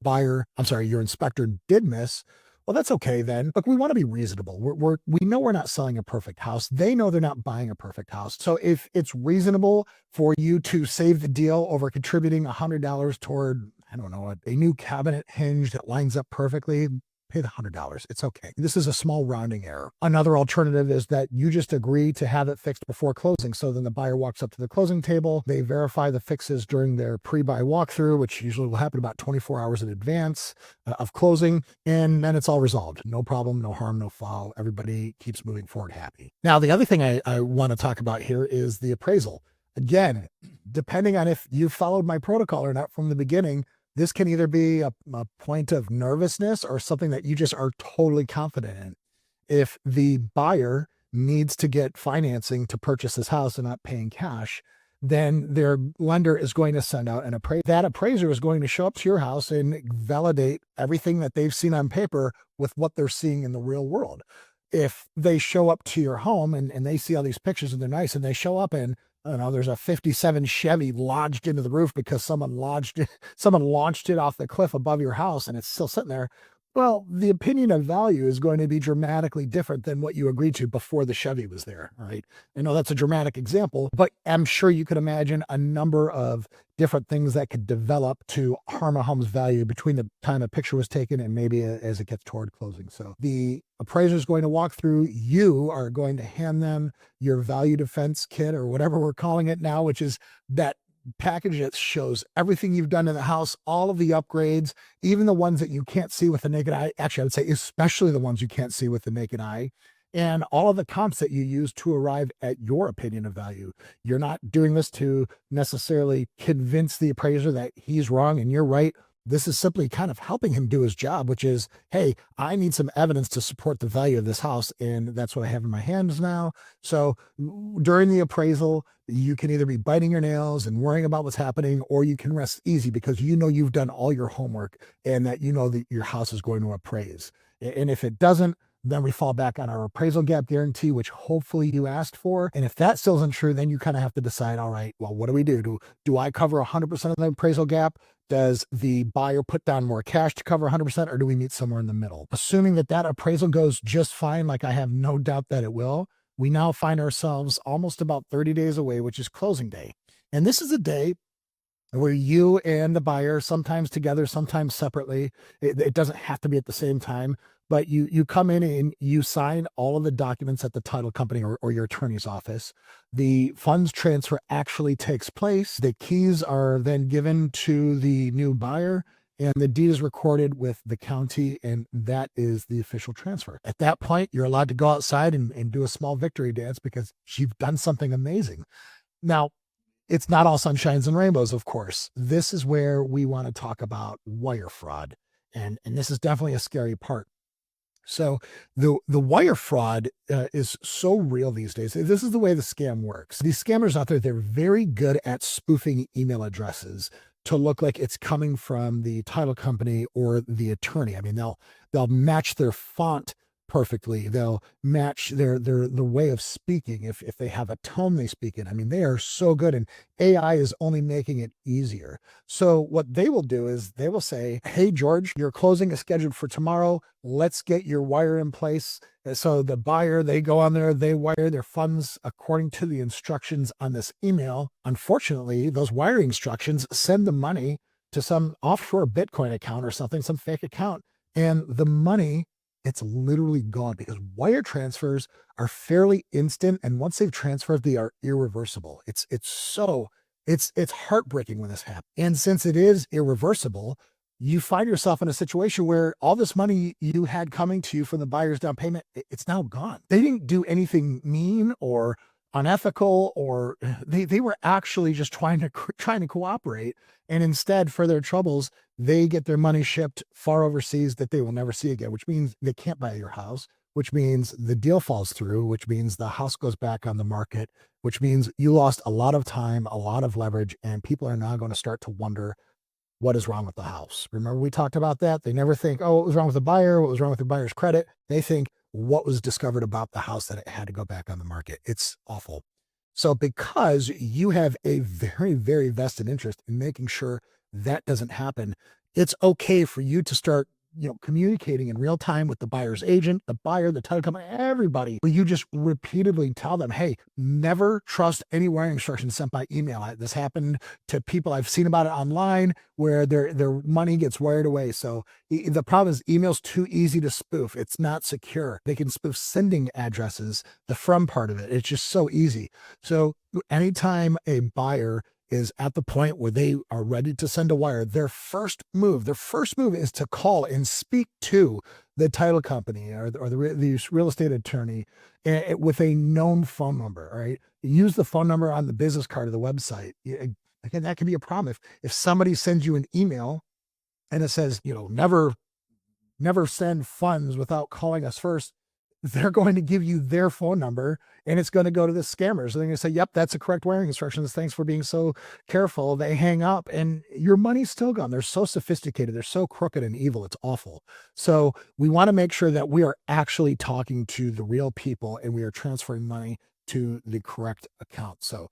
[SPEAKER 1] inspector did miss, well, that's okay then. But we want to be reasonable. We know we're not selling a perfect house. They know they're not buying a perfect house. So if it's reasonable for you to save the deal over contributing $100 toward, I don't know, a new cabinet hinge that lines up perfectly, pay the $100. It's okay. This is a small rounding error. Another alternative is that you just agree to have it fixed before closing. So then the buyer walks up to the closing table. They verify the fixes during their pre-buy walkthrough, which usually will happen about 24 hours in advance of closing. And then it's all resolved. No problem, no harm, no foul. Everybody keeps moving forward happy. Now, the other thing I want to talk about here is the appraisal. Again, depending on if you followed my protocol or not from the beginning, this can either be a point of nervousness or something that you just are totally confident in. If the buyer needs to get financing to purchase this house and not paying cash, then their lender is going to send out an appraiser. That appraiser is going to show up to your house and validate everything that they've seen on paper with what they're seeing in the real world. If they show up to your home and they see all these pictures and they're nice, and they show up and, I don't know, there's a 57 Chevy lodged into the roof because someone launched it off the cliff above your house and it's still sitting there. Well, the opinion of value is going to be dramatically different than what you agreed to before the Chevy was there, right? I know that's a dramatic example, but I'm sure you could imagine a number of different things that could develop to harm a home's value between the time a picture was taken and maybe as it gets toward closing. So the appraiser is going to walk through. You are going to hand them your value defense kit, or whatever we're calling it now, which is that package that shows everything you've done in the house, all of the upgrades, even the ones that you can't see with the naked eye. Actually, I would say especially the ones you can't see with the naked eye. and all of the comps that you use to arrive at your opinion of value. You're not doing this to necessarily convince the appraiser that he's wrong and you're right. This is simply kind of helping him do his job, which is, hey, I need some evidence to support the value of this house. And that's what I have in my hands now. So during the appraisal, you can either be biting your nails and worrying about what's happening, or you can rest easy because you know you've done all your homework and that you know that your house is going to appraise. And if it doesn't, then we fall back on our appraisal gap guarantee, which hopefully you asked for. And if that still isn't true, then you kind of have to decide, all right, well, what do we do? Do I cover 100% of the appraisal gap? Does the buyer put down more cash to cover 100%, or do we meet somewhere in the middle? Assuming that that appraisal goes just fine, like I have no doubt that it will, we now find ourselves almost about 30 days away, which is closing day. And this is a day where you and the buyer, sometimes together, sometimes separately, it doesn't have to be at the same time, but you come in and you sign all of the documents at the title company or your attorney's office. The funds transfer actually takes place. The keys are then given to the new buyer, and the deed is recorded with the county, and that is the official transfer. At that point, you're allowed to go outside and do a small victory dance because you've done something amazing. Now, it's not all sunshines and rainbows, of course. This is where we want to talk about wire fraud. And this is definitely a scary part. So the wire fraud is so real these days. This is the way the scam works. These scammers out there, they're very good at spoofing email addresses to look like it's coming from the title company or the attorney. I mean, they'll match their font perfectly. They'll match their the way of speaking if they have a tone they speak in. I mean, they are so good, and AI is only making it easier. So what they will do is they will say, "Hey George, your closing is scheduled for tomorrow. Let's get your wire in place." So the buyer, they go on there, they wire their funds according to the instructions on this email. Unfortunately, those wiring instructions send the money to some offshore Bitcoin account or something, some fake account, and the money, it's literally gone because wire transfers are fairly instant, and once they've transferred, they are irreversible. It's heartbreaking when this happens. And since it is irreversible, you find yourself in a situation where all this money you had coming to you from the buyer's down payment, it's now gone. They didn't do anything mean or unethical, or they were actually just trying to cooperate. And instead, for their troubles, they get their money shipped far overseas that they will never see again, which means they can't buy your house, which means the deal falls through, which means the house goes back on the market, which means you lost a lot of time, a lot of leverage, and people are now going to start to wonder what is wrong with the house. Remember, we talked about that. They never think, oh, what was wrong with the buyer? What was wrong with the buyer's credit? They think, what was discovered about the house that it had to go back on the market? It's awful. So because you have a very, very vested interest in making sure that doesn't happen, it's okay for you to start, communicating in real time with the buyer's agent, the buyer, the title company, everybody. But you just repeatedly tell them, hey, never trust any wiring instructions sent by email. This happened to people. I've seen about it online where their money gets wired away. So the problem is email's too easy to spoof. It's not secure. They can spoof sending addresses, the from part of it. It's just so easy. So anytime a buyer is at the point where they are ready to send a wire, their first move is to call and speak to the title company or the real estate attorney with a known phone number. All right. Use the phone number on the business card of the website. Again, that can be a problem. If somebody sends you an email and it says, never send funds without calling us first, they're going to give you their phone number and it's going to go to the scammers. They're going to say, yep, that's the correct wiring instructions. Thanks for being so careful. They hang up and your money's still gone. They're so sophisticated. They're so crooked and evil. It's awful. So we want to make sure that we are actually talking to the real people and we are transferring money to the correct account. So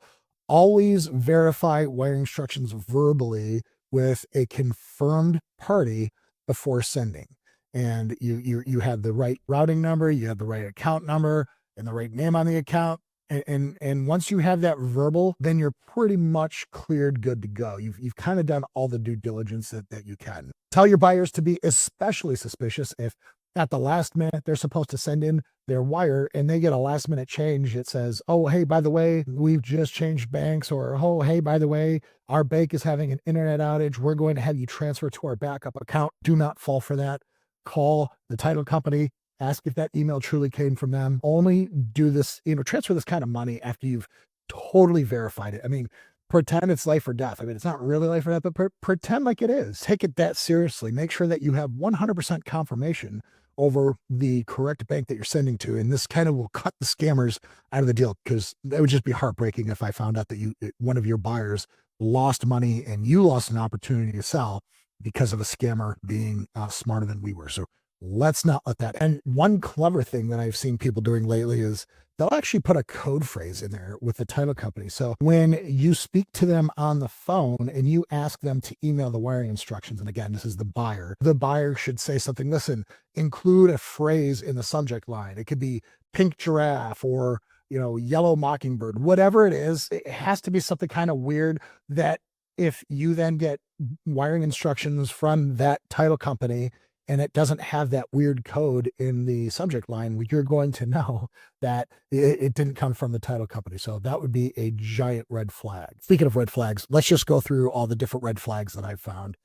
[SPEAKER 1] always verify wiring instructions verbally with a confirmed party before sending. And you have the right routing number, you have the right account number and the right name on the account. And once you have that verbal, then you're pretty much cleared, good to go. You've kind of done all the due diligence that you can. Tell your buyers to be especially suspicious if at the last minute they're supposed to send in their wire and they get a last minute change. It says, oh, hey, by the way, we've just changed banks, or, oh, hey, by the way, our bank is having an internet outage. We're going to have you transfer to our backup account. Do not fall for that. Call the title company Ask if that email truly came from them. Only do this, transfer this kind of money after you've totally verified it. I mean, pretend it's life or death. I mean, it's not really life or death, but pretend like it is. Take it that seriously. Make sure that you have 100% confirmation over the correct bank that you're sending to. And this kind of will cut the scammers out of the deal, because that would just be heartbreaking if I found out that one of your buyers lost money and you lost an opportunity to sell because of a scammer being smarter than we were. So let's not let that. And one clever thing that I've seen people doing lately is they'll actually put a code phrase in there with the title company. So when you speak to them on the phone and you ask them to email the wiring instructions, and again, this is the buyer should say something, listen, include a phrase in the subject line. It could be pink giraffe or, yellow mockingbird, whatever it is. It has to be something kind of weird that if you then get wiring instructions from that title company and it doesn't have that weird code in the subject line, you're going to know that it didn't come from the title company. So that would be a giant red flag. Speaking of red flags, let's just go through all the different red flags that I've found.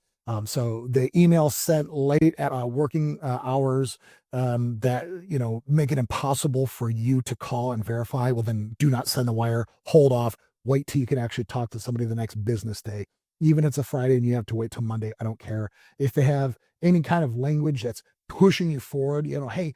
[SPEAKER 1] So the email sent late at working hours that, make it impossible for you to call and verify, well, then do not send the wire, hold off, wait till you can actually talk to somebody the next business day. Even if it's a Friday and you have to wait till Monday, I don't care. If they have any kind of language that's pushing you forward, hey,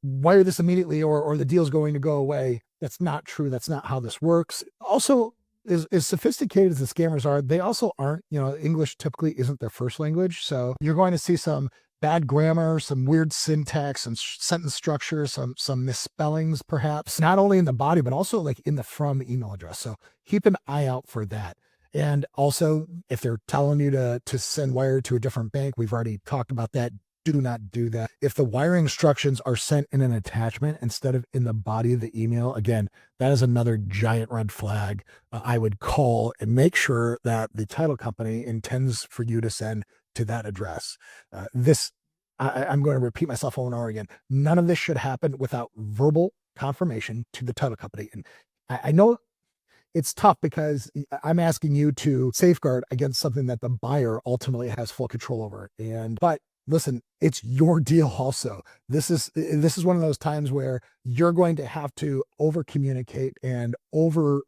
[SPEAKER 1] wire this immediately or the deal's going to go away. That's not true. That's not how this works. Also, as sophisticated as the scammers are, they also aren't, English typically isn't their first language. So you're going to see some bad grammar, some weird syntax and sentence structure, some misspellings, perhaps, not only in the body, but also like in the from email address. So keep an eye out for that. And also, if they're telling you to send wire to a different bank, we've already talked about that. Do not do that. If the wiring instructions are sent in an attachment instead of in the body of the email, again, that is another giant red flag. I would call and make sure that the title company intends for you to send to that address. I'm going to repeat myself over and over again. None of this should happen without verbal confirmation to the title company. And I know it's tough because I'm asking you to safeguard against something that the buyer ultimately has full control over. But listen, it's your deal also. This is one of those times where you're going to have to over communicate and overperform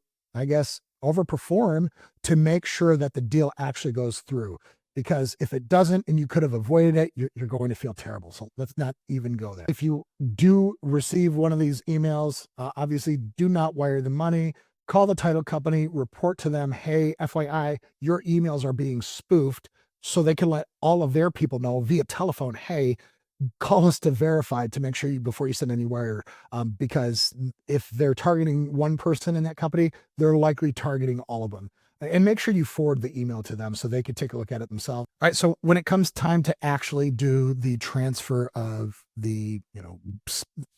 [SPEAKER 1] to make sure that the deal actually goes through. Because if it doesn't and you could have avoided it, you're going to feel terrible. So let's not even go there. If you do receive one of these emails, obviously do not wire the money. Call the title company, report to them, hey, FYI, your emails are being spoofed, so they can let all of their people know via telephone, hey, call us to verify to make sure before you send any wire, because if they're targeting one person in that company, they're likely targeting all of them. And make sure you forward the email to them so they can take a look at it themselves. All right. So when it comes time to actually do the transfer of the,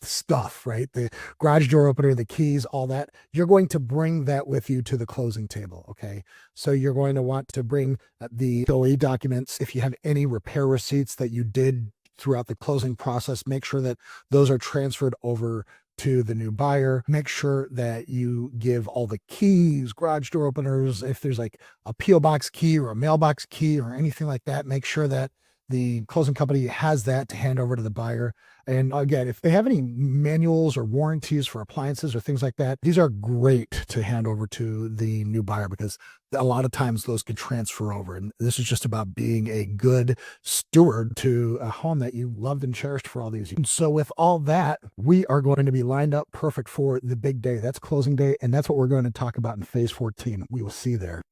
[SPEAKER 1] stuff, right? The garage door opener, the keys, all that, you're going to bring that with you to the closing table. Okay. So you're going to want to bring the OE documents. If you have any repair receipts that you did throughout the closing process, make sure that those are transferred over to the new buyer. Make sure that you give all the keys, garage door openers, if there's like a PO box key or a mailbox key or anything like that, make sure that the closing company has that to hand over to the buyer. And again, if they have any manuals or warranties for appliances or things like that, these are great to hand over to the new buyer because a lot of times those can transfer over. And this is just about being a good steward to a home that you loved and cherished for all these years. And so with all that, we are going to be lined up perfect for the big day. That's closing day. And that's what we're going to talk about in phase 14. We will see there.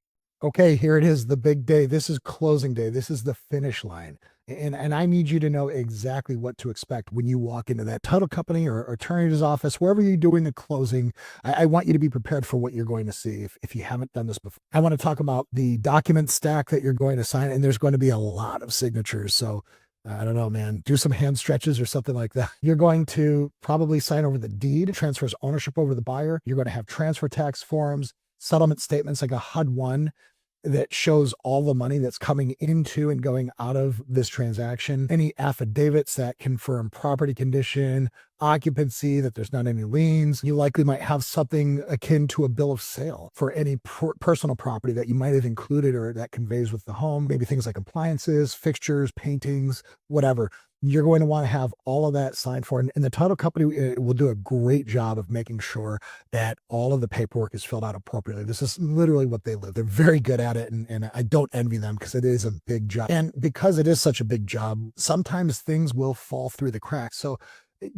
[SPEAKER 1] Okay, here it is, the big day. This is closing day. This is the finish line. And I need you to know exactly what to expect when you walk into that title company or attorney's office, wherever you're doing the closing. I want you to be prepared for what you're going to see if you haven't done this before. I want to talk about the document stack that you're going to sign, and there's going to be a lot of signatures. So I don't know, man, do some hand stretches or something like that. You're going to probably sign over the deed, transfers ownership over the buyer. You're going to have transfer tax forms, settlement statements like a HUD-1 that shows all the money that's coming into and going out of this transaction, any affidavits that confirm property condition, occupancy, that there's not any liens. You likely might have something akin to a bill of sale for any personal property that you might have included or that conveys with the home. Maybe things like appliances, fixtures, paintings, whatever. You're going to want to have all of that signed for. And the title company will do a great job of making sure that all of the paperwork is filled out appropriately. This is literally what they live. They're very good at it. And I don't envy them because it is a big job. And because it is such a big job, sometimes things will fall through the cracks. So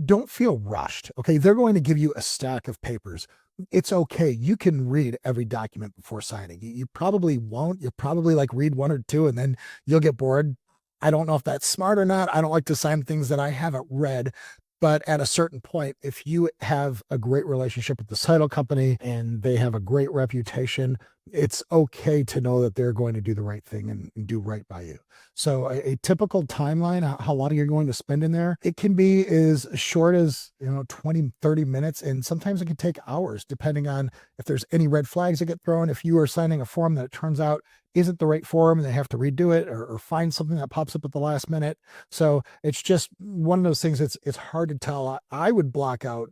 [SPEAKER 1] don't feel rushed. Okay. They're going to give you a stack of papers. It's okay. You can read every document before signing. You probably won't. You'll probably like read one or two and then you'll get bored. I don't know if that's smart or not. I don't like to sign things that I haven't read. But at a certain point, if you have a great relationship with the title company and they have a great reputation, it's okay to know that they're going to do the right thing and do right by you. So a typical timeline, how long you're going to spend in there, it can be as short as, 20, 30 minutes. And sometimes it can take hours, depending on if there's any red flags that get thrown. If you are signing a form that it turns out isn't the right form and they have to redo it or find something that pops up at the last minute. So it's just one of those things. It's hard to tell. I would block out,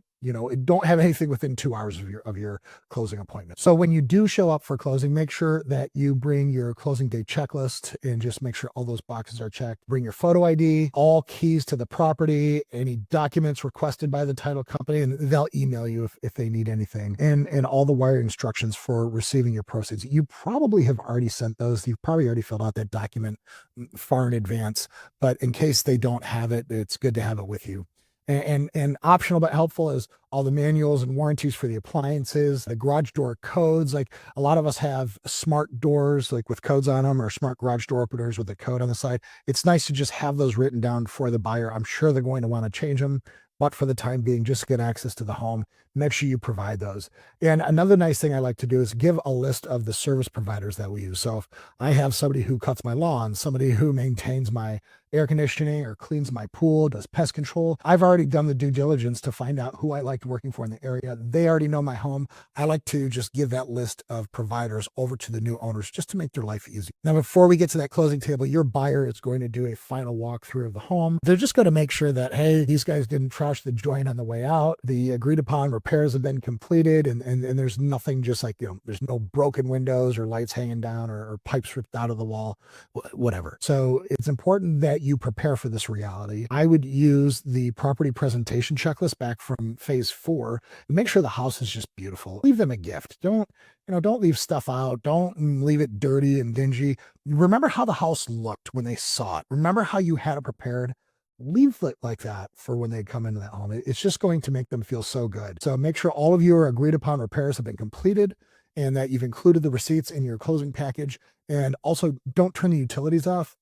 [SPEAKER 1] don't have anything within 2 hours of your closing appointment. So when you do show up for closing, make sure that you bring your closing day checklist and just make sure all those boxes are checked. Bring your photo ID, all keys to the property, any documents requested by the title company, and they'll email you if they need anything, and all the wire instructions for receiving your proceeds. You probably have already sent those. You've probably already filled out that document far in advance, but in case they don't have it, it's good to have it with you. And optional but helpful is all the manuals and warranties for the appliances, the garage door codes. Like a lot of us have smart doors, like with codes on them, or smart garage door openers with a code on the side. It's nice to just have those written down for the buyer. I'm sure they're going to want to change them, but for the time being, just get access to the home. Make sure you provide those. And another nice thing I like to do is give a list of the service providers that we use. So if I have somebody who cuts my lawn, somebody who maintains my air conditioning or cleans my pool, does pest control, I've already done the due diligence to find out who I liked working for in the area. They already know my home. I like to just give that list of providers over to the new owners just to make their life easy. Now, before we get to that closing table, your buyer is going to do a final walkthrough of the home. They're just going to make sure that, hey, these guys didn't trash the joint on the way out. The agreed upon repairs have been completed, and there's nothing, just like, there's no broken windows or lights hanging down or pipes ripped out of the wall, whatever. So it's important that you prepare for this reality. I would use the property presentation checklist back from phase 4 and make sure the house is just beautiful. Leave them a gift. Don't leave stuff out. Don't leave it dirty and dingy. Remember how the house looked when they saw it. Remember how you had it prepared. Leave it like that for when they come into that home. It's just going to make them feel so good. So make sure all of your agreed upon repairs have been completed and that you've included the receipts in your closing package. And also, don't turn the utilities off,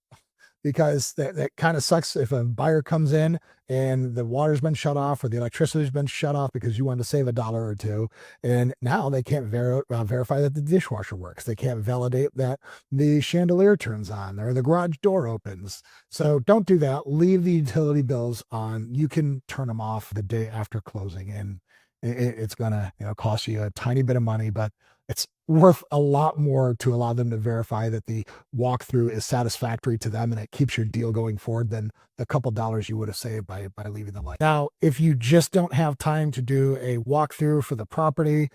[SPEAKER 1] because that kind of sucks if a buyer comes in and the water's been shut off or the electricity's been shut off because you want to save $1 or $2. And now they can't verify that the dishwasher works. They can't validate that the chandelier turns on or the garage door opens. So don't do that. Leave the utility bills on. You can turn them off the day after closing, and it's going to cost you a tiny bit of money, but it's worth a lot more to allow them to verify that the walkthrough is satisfactory to them and it keeps your deal going forward than the couple dollars you would have saved by leaving the light. Now, if you just don't have time to do a walkthrough for the property,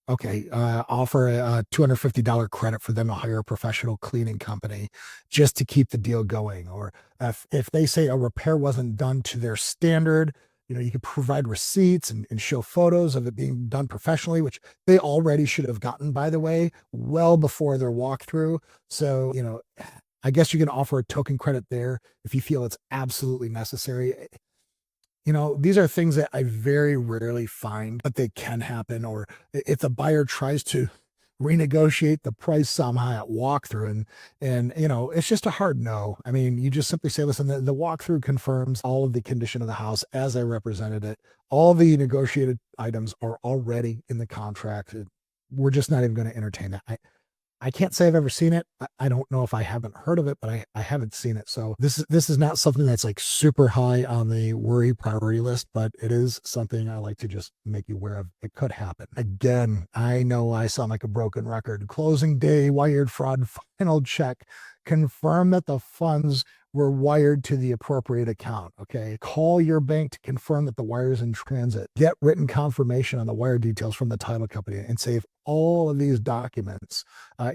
[SPEAKER 1] okay, offer a $250 credit for them to hire a professional cleaning company just to keep the deal going. Or if they say a repair wasn't done to their standard, you could provide receipts and show photos of it being done professionally, which they already should have gotten, by the way, well before their walkthrough. So, I guess you can offer a token credit there if you feel it's absolutely necessary. These are things that I very rarely find, but they can happen. Or if the buyer tries to renegotiate the price somehow at walkthrough, and it's just a hard no. I mean, you just simply say, listen, the walkthrough confirms all of the condition of the house as I represented it. All the negotiated items are already in the contract. We're just not even going to entertain that. I can't say I've ever seen it. I don't know if I haven't heard of it, but I haven't seen it. So this is not something that's like super high on the worry priority list, but it is something I like to just make you aware of. It could happen. Again, I know I sound like a broken record. Closing day, wired fraud, final check, confirm that the funds were wired to the appropriate account. Okay. Call your bank to confirm that the wire is in transit. Get written confirmation on the wire details from the title company and save all of these documents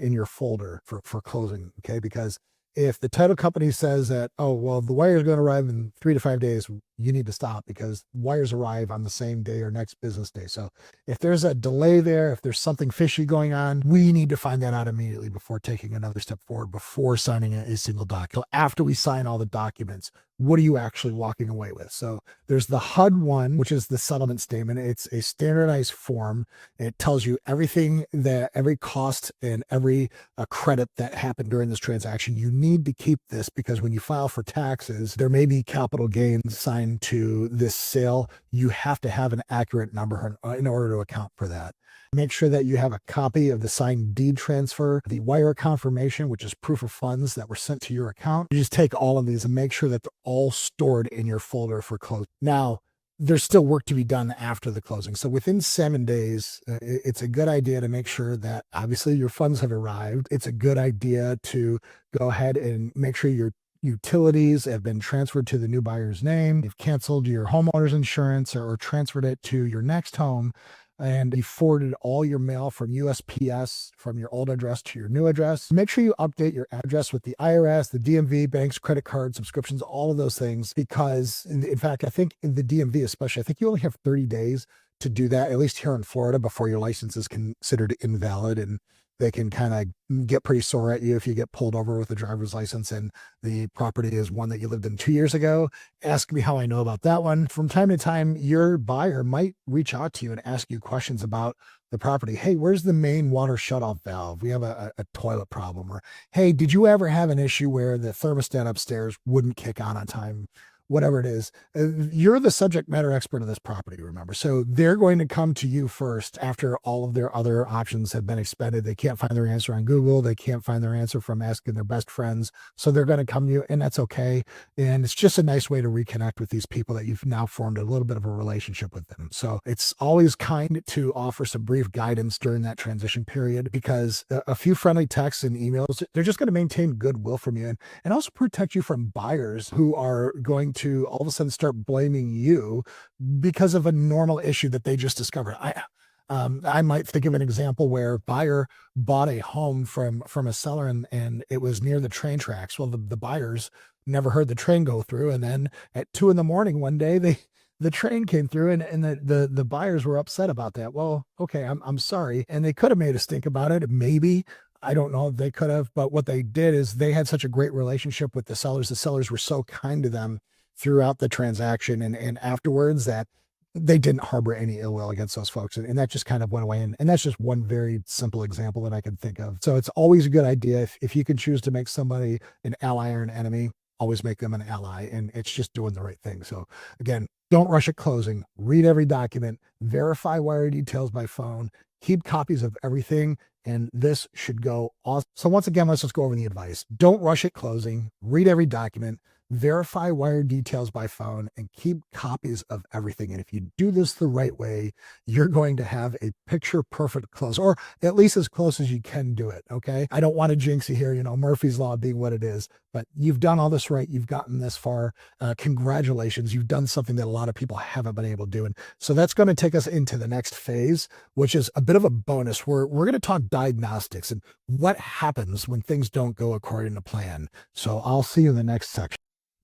[SPEAKER 1] in your folder for closing. Okay. Because if the title company says that, oh, well, the wire is going to arrive in 3 to 5 days, you need to stop because wires arrive on the same day or next business day. So if there's a delay there, if there's something fishy going on, we need to find that out immediately before taking another step forward, before signing a single document. After we sign all the documents, what are you actually walking away with? So there's the HUD one, which is the settlement statement. It's a standardized form. It tells you everything, that every cost and every credit that happened during this transaction. You need to keep this because when you file for taxes, there may be capital gains signed to this sale. You have to have an accurate number in order to account for that. Make sure that you have a copy of the signed deed transfer, the wire confirmation, which is proof of funds that were sent to your account. You just take all of these and make sure that they're all stored in your folder for closing. Now, there's still work to be done after the closing. So within 7 days, it's a good idea to make sure that obviously your funds have arrived. It's a good idea to go ahead and make sure your utilities have been transferred to the new buyer's name. You've canceled your homeowner's insurance or transferred it to your next home. And you forwarded all your mail from USPS from your old address to your new address. Make sure you update your address with the IRS, the DMV, banks, credit cards, subscriptions, all of those things. Because in fact, I think in the DMV especially, I think you only have 30 days to do that, at least here in Florida, before your license is considered invalid. And they can kind of get pretty sore at you if you get pulled over with a driver's license and the property is one that you lived in 2 years ago. Ask me how I know about that one. From time to time, your buyer might reach out to you and ask you questions about the property. Hey, where's the main water shutoff valve? We have a toilet problem. Or, hey, did you ever have an issue where the thermostat upstairs wouldn't kick on time? Whatever it is, you're the subject matter expert of this property, remember? So they're going to come to you first after all of their other options have been expended. They can't find their answer on Google. They can't find their answer from asking their best friends. So they're going to come to you, and that's okay. And it's just a nice way to reconnect with these people that you've now formed a little bit of a relationship with them. So it's always kind to offer some brief guidance during that transition period, because a few friendly texts and emails, they're just going to maintain goodwill from you and also protect you from buyers who are going to all of a sudden start blaming you because of a normal issue that they just discovered. I might think of an example where a buyer bought a home from a seller and it was near the train tracks. Well, the buyers never heard the train go through. And then at 2 a.m. one day, the train came through and the buyers were upset about that. Well, okay, I'm sorry. And they could have made us think about it. Maybe. I don't know if they could have, but what they did is they had such a great relationship with the sellers. The sellers were so kind to them throughout the transaction and afterwards that they didn't harbor any ill will against those folks. And that just kind of went away. And that's just one very simple example that I can think of. So it's always a good idea if you can choose to make somebody an ally or an enemy, always make them an ally. And it's just doing the right thing. So again, don't rush at closing. Read every document, verify wire details by phone, keep copies of everything. And this should go awesome. So once again, let's just go over the advice. Don't rush at closing. Read every document. Verify wire details by phone and keep copies of everything. And if you do this the right way, you're going to have a picture perfect close, or at least as close as you can do it. Okay. I don't want to jinx you here, Murphy's Law being what it is, but you've done all this right. You've gotten this far. Congratulations. You've done something that a lot of people haven't been able to do. And so that's going to take us into the next phase, which is a bit of a bonus. We're going to talk diagnostics and what happens when things don't go according to plan. So I'll see you in the next section.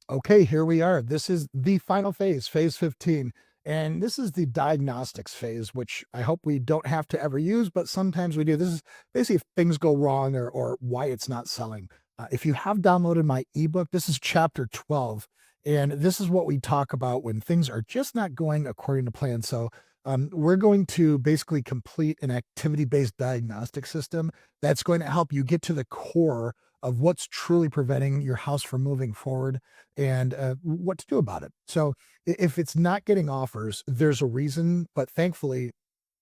[SPEAKER 1] Okay, here we are. This is the final phase, phase 15. And this is the diagnostics phase, which I hope we don't have to ever use, but sometimes we do. This is basically if things go wrong or why it's not selling. If you have downloaded my ebook, this is chapter 12. And this is what we talk about when things are just not going according to plan. So we're going to basically complete an activity-based diagnostic system that's going to help you get to the core of what's truly preventing your house from moving forward and what to do about it. So if it's not getting offers, there's a reason, but thankfully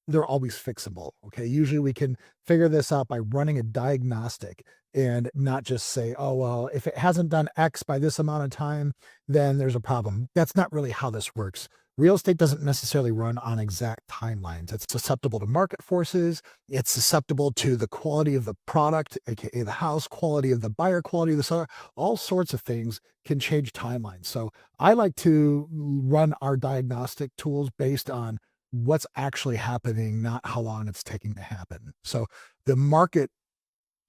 [SPEAKER 1] they're always fixable. Okay. Usually we can figure this out by running a diagnostic. and not just say, oh, well, if it hasn't done X by this amount of time, then there's a problem. That's not really how this works. Real estate doesn't necessarily run on exact timelines. It's susceptible to market forces. It's susceptible to the quality of the product, aka the house, quality of the buyer, quality of the seller. All sorts of things can change timelines. So I like to run our diagnostic tools based on what's actually happening, not how long it's taking to happen. So the market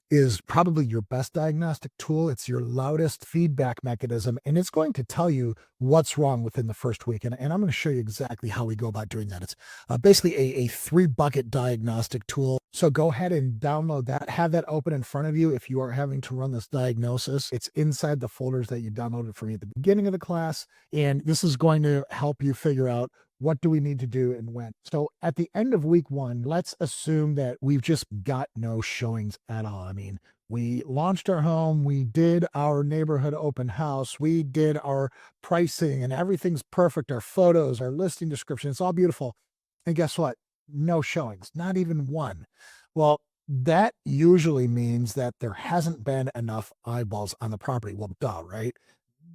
[SPEAKER 1] is probably your best diagnostic tool. It's your loudest feedback mechanism, and it's going to tell you what's wrong within the first week. And I'm going to show you exactly how we go about doing that. It's basically a three bucket diagnostic tool. So go ahead and download that, have that open in front of you. If you are having to run this diagnosis, it's inside the folders that you downloaded for me at the beginning of the class. And this is going to help you figure out what do we need to do and when. So at the end of week one, let's assume that we've just got no showings at all. I mean, we launched our home, we did our neighborhood open house, we did our pricing, and everything's perfect. Our photos, our listing description, it's all beautiful. And guess what? No showings, not even one. Well, that usually means that there hasn't been enough eyeballs on the property. Well, duh, right?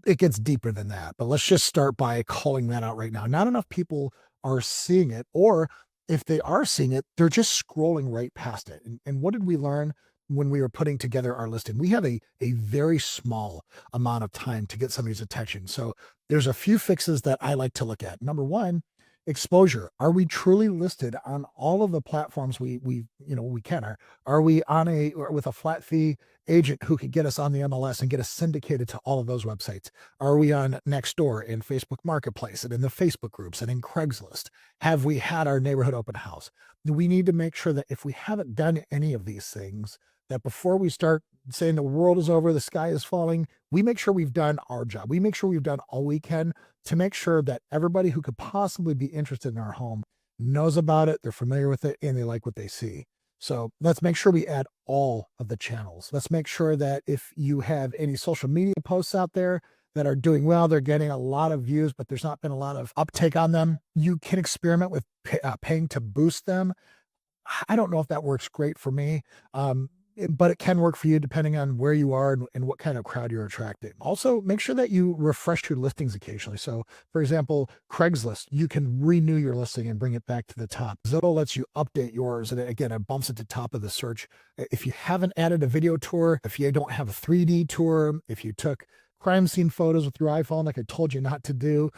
[SPEAKER 1] It gets deeper than that, but let's just start by calling that out right now. Not enough people are seeing it, or if they are seeing it, they're just scrolling right past it. And what did we learn when we were putting together our listing? We have a very small amount of time to get somebody's attention. So there's a few fixes that I like to look at. Number one, exposure. Are we truly listed on all of the platforms we can? Are we on with a flat fee agent who could get us on the MLS and get us syndicated to all of those websites? Are we on Nextdoor in Facebook Marketplace and in the Facebook groups and in Craigslist? Have we had our neighborhood open house? We need to make sure that if we haven't done any of these things, that before we start saying the world is over, the sky is falling, we make sure we've done our job. We make sure we've done all we can to make sure that everybody who could possibly be interested in our home knows about it, they're familiar with it, and they like what they see. So let's make sure we add all of the channels. Let's make sure that if you have any social media posts out there that are doing well, they're getting a lot of views, but there's not been a lot of uptake on them, you can experiment with paying to boost them. I don't know if that works great for me. But it can work for you depending on where you are and what kind of crowd you're attracting. Also, make sure that you refresh your listings occasionally. So, for example, Craigslist, you can renew your listing and bring it back to the top. Zillow lets you update yours, and again, it bumps it to top of the search. If you haven't added a video tour, if you don't have a 3D tour, if you took crime scene photos with your iPhone like I told you not to do,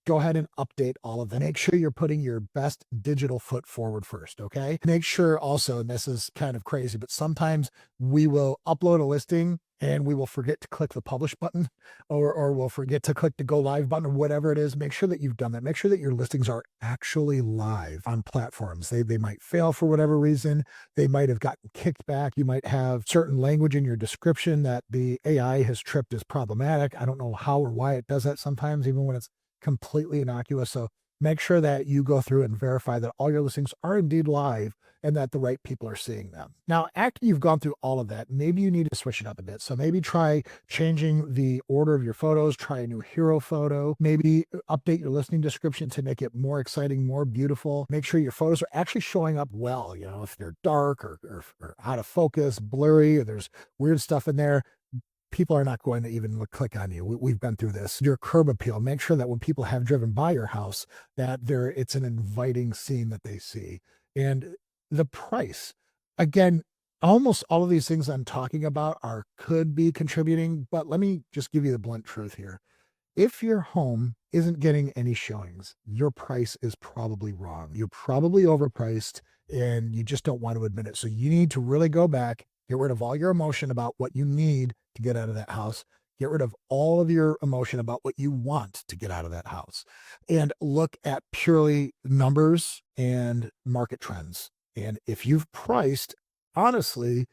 [SPEAKER 1] go ahead and update all of them. Make sure you're putting your best digital foot forward first, okay? Make sure also, and this is kind of crazy, but sometimes we will upload a listing and we will forget to click the publish button or we'll forget to click the go live button or whatever it is. Make sure that you've done that. Make sure that your listings are actually live on platforms. They might fail for whatever reason. They might have gotten kicked back. You might have certain language in your description that the AI has tripped as problematic. I don't know how or why it does that sometimes, even when it's completely innocuous. So make sure that you go through and verify that all your listings are indeed live and that the right people are seeing them. Now, after you've gone through all of that, maybe you need to switch it up a bit. So maybe try changing the order of your photos, try a new hero photo, maybe update your listing description to make it more exciting, more beautiful. Make sure your photos are actually showing up well. You know, if they're dark or out of focus, blurry, or there's weird stuff in there, people are not going to even click on you. We've been through this. Your curb appeal, make sure that when people have driven by your house, that it's an inviting scene that they see. And the price, again, almost all of these things I'm talking about could be contributing, but let me just give you the blunt truth here. If your home isn't getting any showings, your price is probably wrong. You're probably overpriced and you just don't want to admit it. So you need to really go back, get rid of all your emotion about what you need to get out of that house. Get rid of all of your emotion about what you want to get out of that house and look at purely numbers and market trends. And if you've priced, honestly,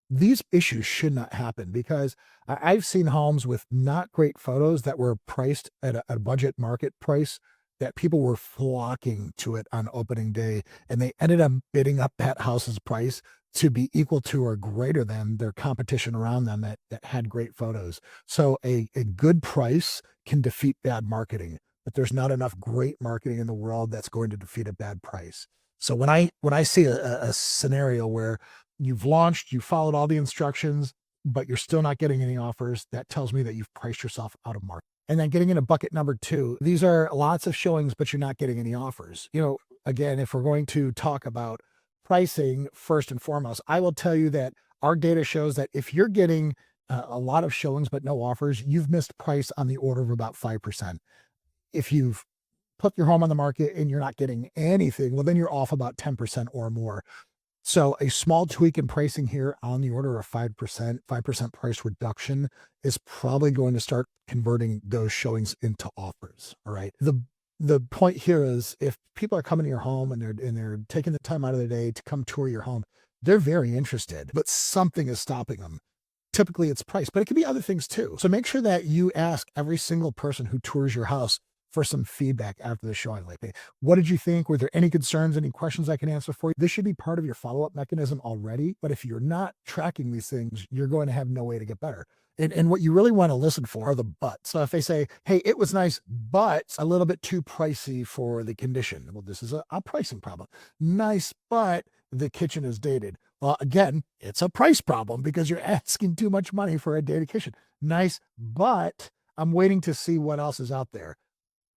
[SPEAKER 1] these issues should not happen because I've seen homes with not great photos that were priced at a budget market price that people were flocking to it on opening day, and they ended up bidding up that house's price to be equal to or greater than their competition around them that had great photos. So a good price can defeat bad marketing, but there's not enough great marketing in the world that's going to defeat a bad price. So when I see a scenario where you've launched, you followed all the instructions, but you're still not getting any offers. That tells me that you've priced yourself out of market. And then getting into bucket number 2, these are lots of showings, but you're not getting any offers. Again, if we're going to talk about pricing first and foremost, I will tell you that our data shows that if you're getting a lot of showings but no offers, you've missed price on the order of about 5%. If you've put your home on the market and you're not getting anything, well, then you're off about 10% or more. So a small tweak in pricing here on the order of 5% price reduction is probably going to start converting those showings into offers. All right. The point here is if people are coming to your home and they're taking the time out of their day to come tour your home, they're very interested, but something is stopping them. Typically it's price, but it could be other things too. So make sure that you ask every single person who tours your house for some feedback after the showing. Like, hey, what did you think? Were there any concerns, any questions I can answer for you? This should be part of your follow-up mechanism already. But if you're not tracking these things, you're going to have no way to get better. And what you really want to listen for are the buts. So if they say, hey, it was nice, but a little bit too pricey for the condition. Well, this is a pricing problem. Nice, but the kitchen is dated. Well, again, it's a price problem because you're asking too much money for a dated kitchen. Nice, but I'm waiting to see what else is out there.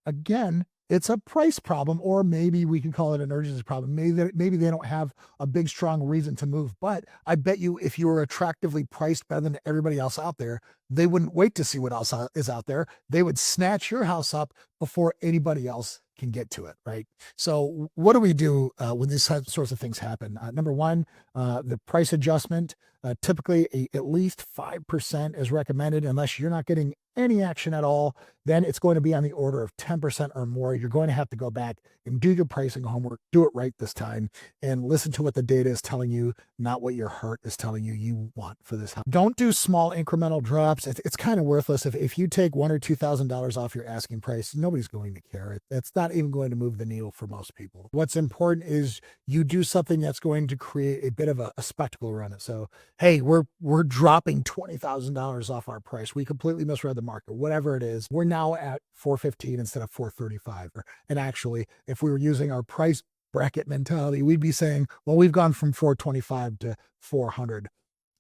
[SPEAKER 1] Again, it's a price problem, or maybe we can call it an urgency problem. Maybe they don't have a big, strong reason to move. But I bet you if you were attractively priced better than everybody else out there, they wouldn't wait to see what else is out there. They would snatch your house up before anybody else can get to it, right? So what do we do when these sorts of things happen? Number one, the price adjustment. Typically, at least 5% is recommended unless you're not getting any action at all. Then it's going to be on the order of 10% or more. You're going to have to go back and do your pricing homework, do it right this time, and listen to what the data is telling you, not what your heart is telling you want for this house. Don't do small incremental drops. It's kind of worthless. If you take $1,000 or $2,000 off your asking price, nobody's going to care. It's not even going to move the needle for most people. What's important is you do something that's going to create a bit of a spectacle around it. So, hey, we're dropping $20,000 off our price. We completely misread the market, whatever it is. We're now at $415 instead of $435. And actually, if we were using our price bracket mentality, we'd be saying, well, we've gone from $425 to $400.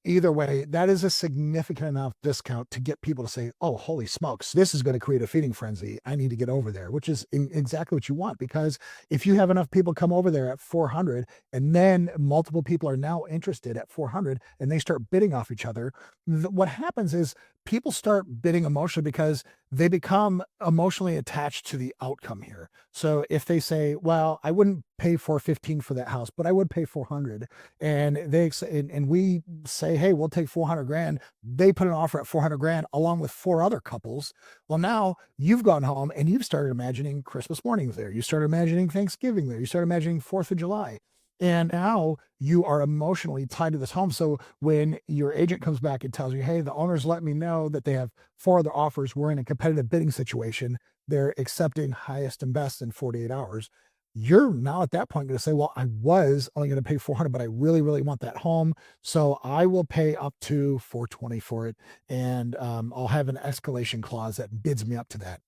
[SPEAKER 1] Either way, that is a significant enough discount to get people to say, oh, holy smokes, this is going to create a feeding frenzy. I need to get over there, which is exactly what you want. Because if you have enough people come over there at 400 and then multiple people are now interested at 400 and they start bidding off each other, what happens is people start bidding emotionally because they become emotionally attached to the outcome here. So if they say, well, I wouldn't pay $415 for that house, but I would pay 400, and we say, hey, we'll take 400 grand. They put an offer at 400 grand along with 4 other couples. Well, now you've gone home and you've started imagining Christmas mornings there. You started imagining Thanksgiving there. You started imagining 4th of July. And now you are emotionally tied to this home. So when your agent comes back and tells you, hey, the owners let me know that they have 4 other offers, we're in a competitive bidding situation, they're accepting highest and best in 48 hours. You're now at that point going to say, well, I was only going to pay 400, but I really, really want that home. So I will pay up to 420 for it. And I'll have an escalation clause that bids me up to that.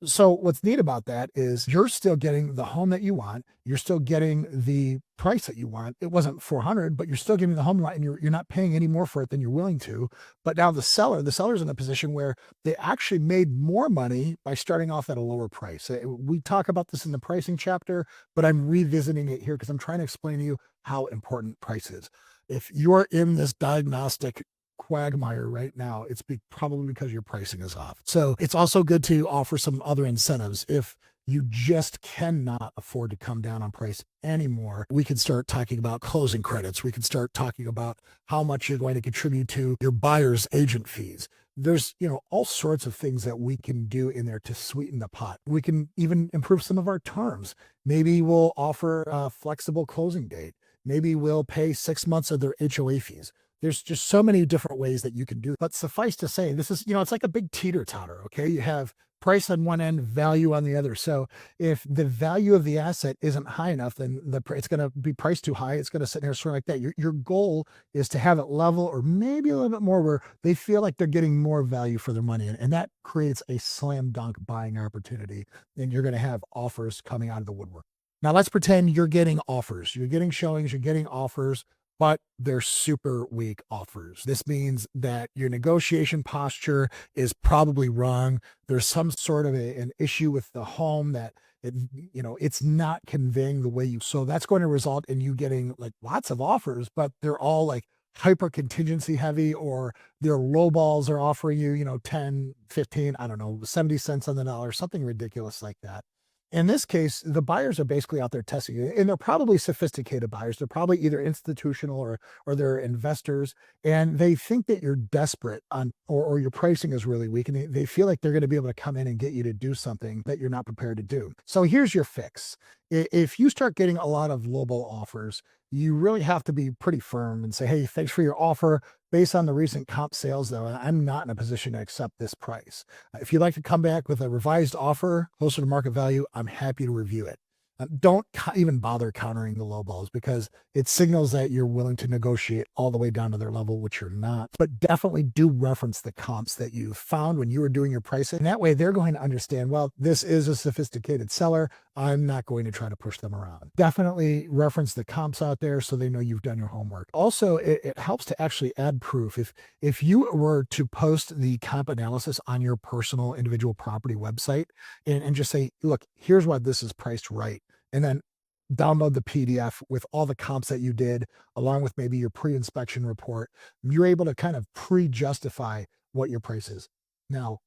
[SPEAKER 1] So what's neat about that is you're still getting the home that you want. You're still getting the price that you want. It wasn't 400, but you're still getting the home you want, and you're not paying any more for it than you're willing to. But now the seller's in a position where they actually made more money by starting off at a lower price. We talk about this in the pricing chapter, but I'm revisiting it here because I'm trying to explain to you how important price is. If you're in this diagnostic quagmire right now, it's probably because your pricing is off. So it's also good to offer some other incentives. If you just cannot afford to come down on price anymore, we can start talking about closing credits. We can start talking about how much you're going to contribute to your buyer's agent fees. There's, all sorts of things that we can do in there to sweeten the pot. We can even improve some of our terms. Maybe we'll offer a flexible closing date. Maybe we'll pay 6 months of their HOA fees. There's just so many different ways that you can do it. But suffice to say, this is, it's like a big teeter-totter, okay? You have price on one end, value on the other. So if the value of the asset isn't high enough, then it's going to be priced too high. It's going to sit there sort of like that. Your goal is to have it level or maybe a little bit more where they feel like they're getting more value for their money. And that creates a slam dunk buying opportunity. And you're going to have offers coming out of the woodwork. Now let's pretend you're getting offers. You're getting showings, you're getting offers but they're super weak offers. This means that your negotiation posture is probably wrong. There's some sort of an issue with the home that it's not conveying the way you. So that's going to result in you getting like lots of offers, but they're all like hyper contingency heavy, or their low balls are offering you, 10, 15, I don't know, 70 cents on the dollar, something ridiculous like that. In this case, the buyers are basically out there testing it, and they're probably sophisticated buyers. They're probably either institutional or they're investors, and they think that you're desperate or your pricing is really weak, and they feel like they're going to be able to come in and get you to do something that you're not prepared to do. So here's your fix. If you start getting a lot of lowball offers, you really have to be pretty firm and say, hey, thanks for your offer. Based on the recent comp sales, though, I'm not in a position to accept this price. If you'd like to come back with a revised offer closer to market value, I'm happy to review it. Don't even bother countering the low balls, because it signals that you're willing to negotiate all the way down to their level, which you're not. But definitely do reference the comps that you found when you were doing your pricing. And that way they're going to understand, well, this is a sophisticated seller. I'm not going to try to push them around. Definitely reference the comps out there so they know you've done your homework. Also, it helps to actually add proof. If you were to post the comp analysis on your personal individual property website and just say, look, here's why this is priced right, and then download the PDF with all the comps that you did, along with maybe your pre-inspection report, you're able to kind of pre-justify what your price is. Now,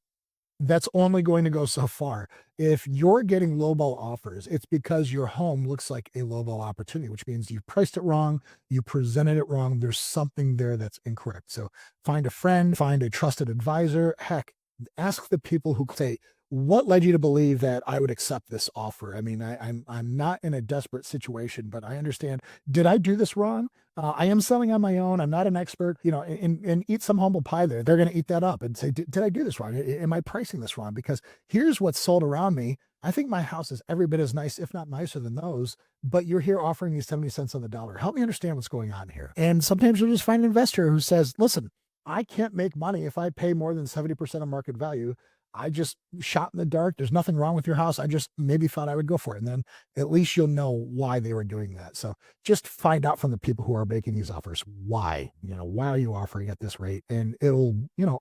[SPEAKER 1] that's only going to go so far. If you're getting lowball offers, it's because your home looks like a lowball opportunity, which means you priced it wrong, you presented it wrong. There's something there that's incorrect. So find a friend, find a trusted advisor. Heck, ask the people who say, what led you to believe that I would accept this offer? I mean, I'm not in a desperate situation, but I understand. Did I do this wrong? I am selling on my own. I'm not an expert, and eat some humble pie there. They're going to eat that up and say, did I do this wrong? Am I pricing this wrong? Because here's what's sold around me. I think my house is every bit as nice, if not nicer than those, but you're here offering me 70 cents on the dollar. Help me understand what's going on here. And sometimes you'll just find an investor who says, listen, I can't make money if I pay more than 70% of market value. I just shot in the dark. There's nothing wrong with your house. I just maybe thought I would go for it. And then at least you'll know why they were doing that. So just find out from the people who are making these offers, why are you offering at this rate? And it'll,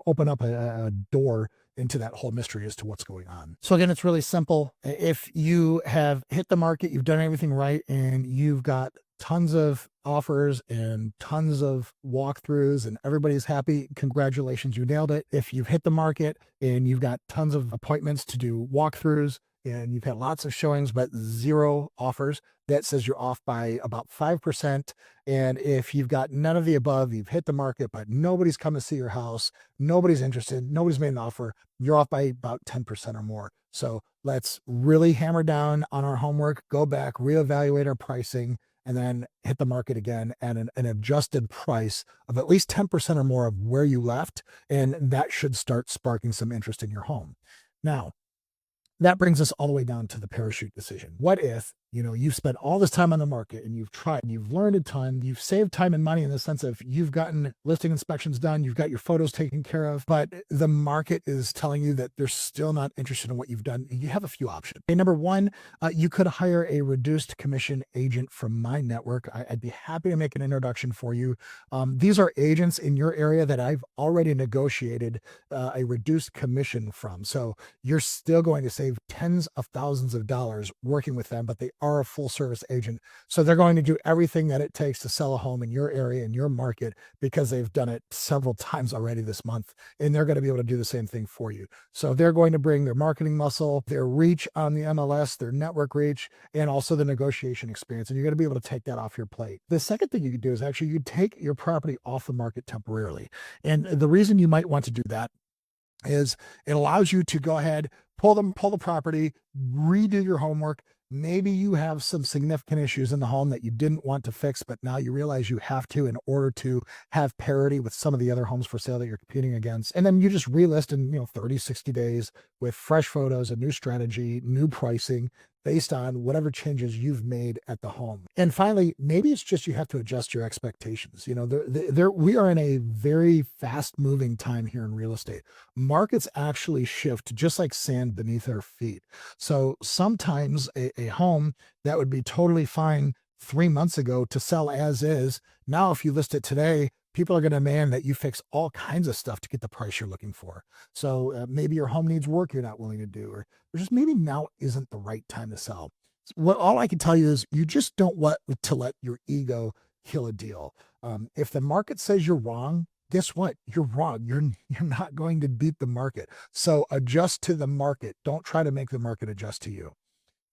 [SPEAKER 1] open up a door into that whole mystery as to what's going on. So again, it's really simple. If you have hit the market, you've done everything right, and you've got tons of offers and tons of walkthroughs and everybody's happy, congratulations, you nailed it. If you've hit the market and you've got tons of appointments to do walkthroughs and you've had lots of showings but zero offers, that says you're off by about 5%. And if you've got none of the above, you've hit the market but nobody's come to see your house, nobody's interested, nobody's made an offer, you're off by about 10% or more. So let's really hammer down on our homework, go back, reevaluate our pricing, and then hit the market again at an adjusted price of at least 10% or more of where you left. And that should start sparking some interest in your home. Now, that brings us all the way down to the parachute decision. What if, you've spent all this time on the market and you've tried, and you've learned a ton, you've saved time and money in the sense of you've gotten listing inspections done, you've got your photos taken care of, but the market is telling you that they're still not interested in what you've done. You have a few options. Okay, number one, you could hire a reduced commission agent from my network. I'd be happy to make an introduction for you. These are agents in your area that I've already negotiated a reduced commission from. So you're still going to save tens of thousands of dollars working with them, but they are a full service agent. So they're going to do everything that it takes to sell a home in your area, in your market, because they've done it several times already this month. And they're going to be able to do the same thing for you. So they're going to bring their marketing muscle, their reach on the MLS, their network reach, and also the negotiation experience. And you're going to be able to take that off your plate. The second thing you could do is actually you take your property off the market temporarily. And the reason you might want to do that is it allows you to go ahead, pull the property, redo your homework. Maybe you have some significant issues in the home that you didn't want to fix, but now you realize you have to in order to have parity with some of the other homes for sale that you're competing against. And then you just relist in 30, 60 days with fresh photos, a new strategy, new pricing based on whatever changes you've made at the home. And finally, maybe it's just you have to adjust your expectations. We are in a very fast moving time here in real estate. Markets actually shift just like sand beneath our feet. So sometimes a home that would be totally fine 3 months ago to sell as is. Now, if you list it today, people are going to demand that you fix all kinds of stuff to get the price you're looking for. So maybe your home needs work you're not willing to do, or just maybe now isn't the right time to sell. What all I can tell you is you just don't want to let your ego kill a deal. If the market says you're wrong, guess what? You're wrong. You're not going to beat the market. So adjust to the market. Don't try to make the market adjust to you.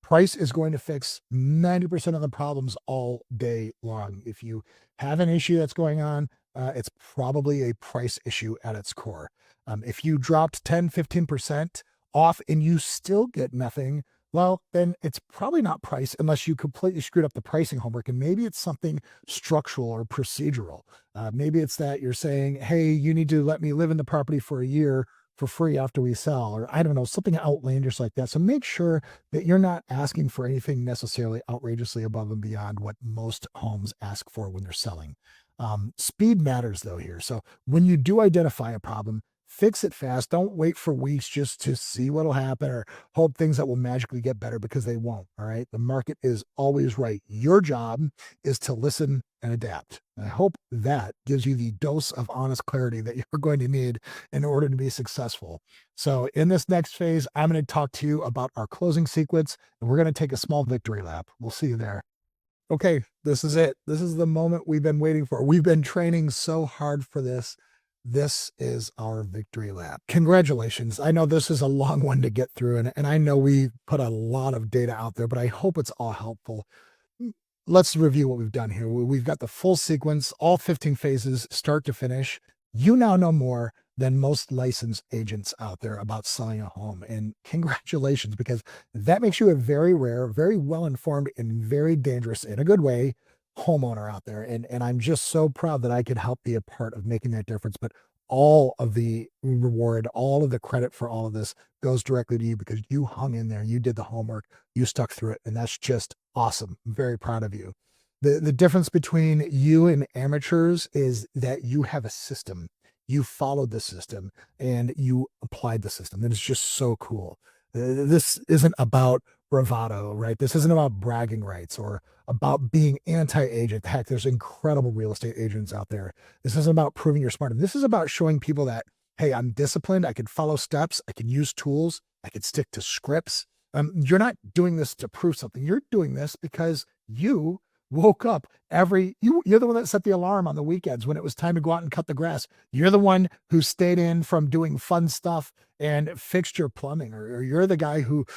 [SPEAKER 1] Price is going to fix 90% of the problems all day long. If you have an issue that's going on, it's probably a price issue at its core. If you dropped 10, 15% off and you still get nothing, well, then it's probably not price unless you completely screwed up the pricing homework. And maybe it's something structural or procedural. Maybe it's that you're saying, hey, you need to let me live in the property for a year for free after we sell, or I don't know, something outlandish like that. So make sure that you're not asking for anything necessarily outrageously above and beyond what most homes ask for when they're selling. Speed matters though here. So when you do identify a problem, fix it fast. Don't wait for weeks just to see what'll happen or hope things that will magically get better, because they won't. All right. The market is always right. Your job is to listen and adapt. And I hope that gives you the dose of honest clarity that you're going to need in order to be successful. So in this next phase, I'm going to talk to you about our closing sequence, and we're going to take a small victory lap. We'll see you there. Okay, this is it. This is the moment we've been waiting for. We've been training so hard for this. This is our victory lap. Congratulations. I know this is a long one to get through, and I know we put a lot of data out there, but I hope it's all helpful. Let's review what we've done here. We've got the full sequence, all 15 phases, start to finish. You now know more than most licensed agents out there about selling a home. And congratulations, because that makes you a very rare, very well-informed, and very dangerous, in a good way, homeowner out there. And I'm just so proud that I could help be a part of making that difference. But all of the reward, all of the credit for all of this goes directly to you, because you hung in there, you did the homework, you stuck through it. And that's just awesome. I'm very proud of you. The difference between you and amateurs is that you have a system. You followed the system and you applied the system. And it's just so cool. This isn't about bravado, right? This isn't about bragging rights or about being anti-agent. Heck, there's incredible real estate agents out there. This isn't about proving you're smart. This is about showing people that, hey, I'm disciplined. I can follow steps. I can use tools. I can stick to scripts. You're not doing this to prove something. You're doing this because you woke up you're the one that set the alarm on the weekends when it was time to go out and cut the grass. You're the one who stayed in from doing fun stuff and fixed your plumbing, or you're the guy who,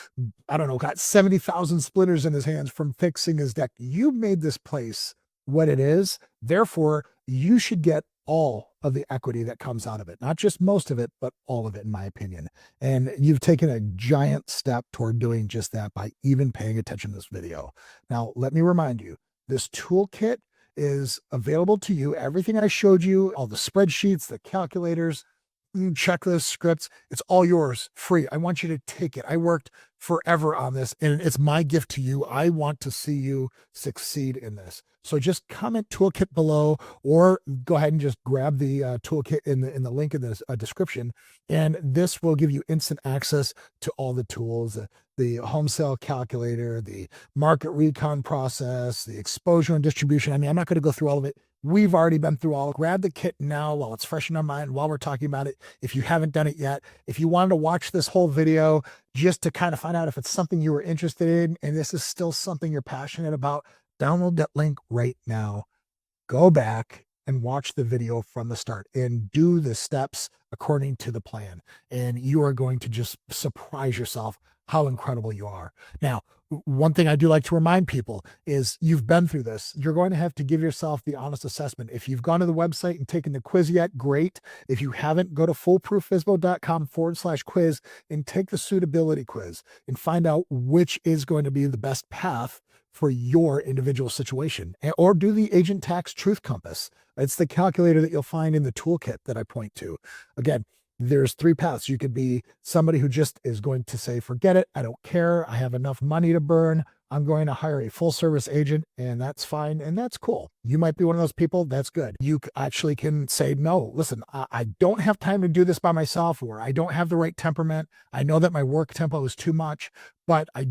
[SPEAKER 1] I don't know, got 70,000 splinters in his hands from fixing his deck. You made this place what it is. Therefore, you should get all of the equity that comes out of it, not just most of it, but all of it, in my opinion. And you've taken a giant step toward doing just that by even paying attention to this video. Now, let me remind you, this toolkit is available to you. Everything I showed you, all the spreadsheets, the calculators, checklists, scripts, it's all yours, free. I want you to take it. I worked forever on this, and it's my gift to you. I want to see you succeed in this. So just comment toolkit below, or go ahead and just grab the toolkit in the link in the description, and this will give you instant access to all the tools, the home sale calculator, the market recon process, the exposure and distribution. I mean, I'm not going to go through all of it. We've already been through all. Grab the kit now while it's fresh in our mind, while we're talking about it, if you haven't done it yet. If you wanted to watch this whole video just to kind of find out if it's something you were interested in and this is still something you're passionate about, download that link right now. Go back and watch the video from the start and do the steps according to the plan. And you are going to just surprise yourself how incredible you are. Now, one thing I do like to remind people is you've been through this. You're going to have to give yourself the honest assessment. If you've gone to the website and taken the quiz yet, great. If you haven't, go to foolprooffsbo.com/quiz and take the suitability quiz and find out which is going to be the best path for your individual situation. Or do the Agent Tax Truth Compass. It's the calculator that you'll find in the toolkit that I point to. Again, there's 3 paths. You could be somebody who just is going to say, forget it, I don't care, I have enough money to burn, I'm going to hire a full service agent, and that's fine, and that's cool. You might be one of those people, that's good. You actually can say, no, listen, I don't have time to do this by myself, or I don't have the right temperament. I know that my work tempo is too much, but I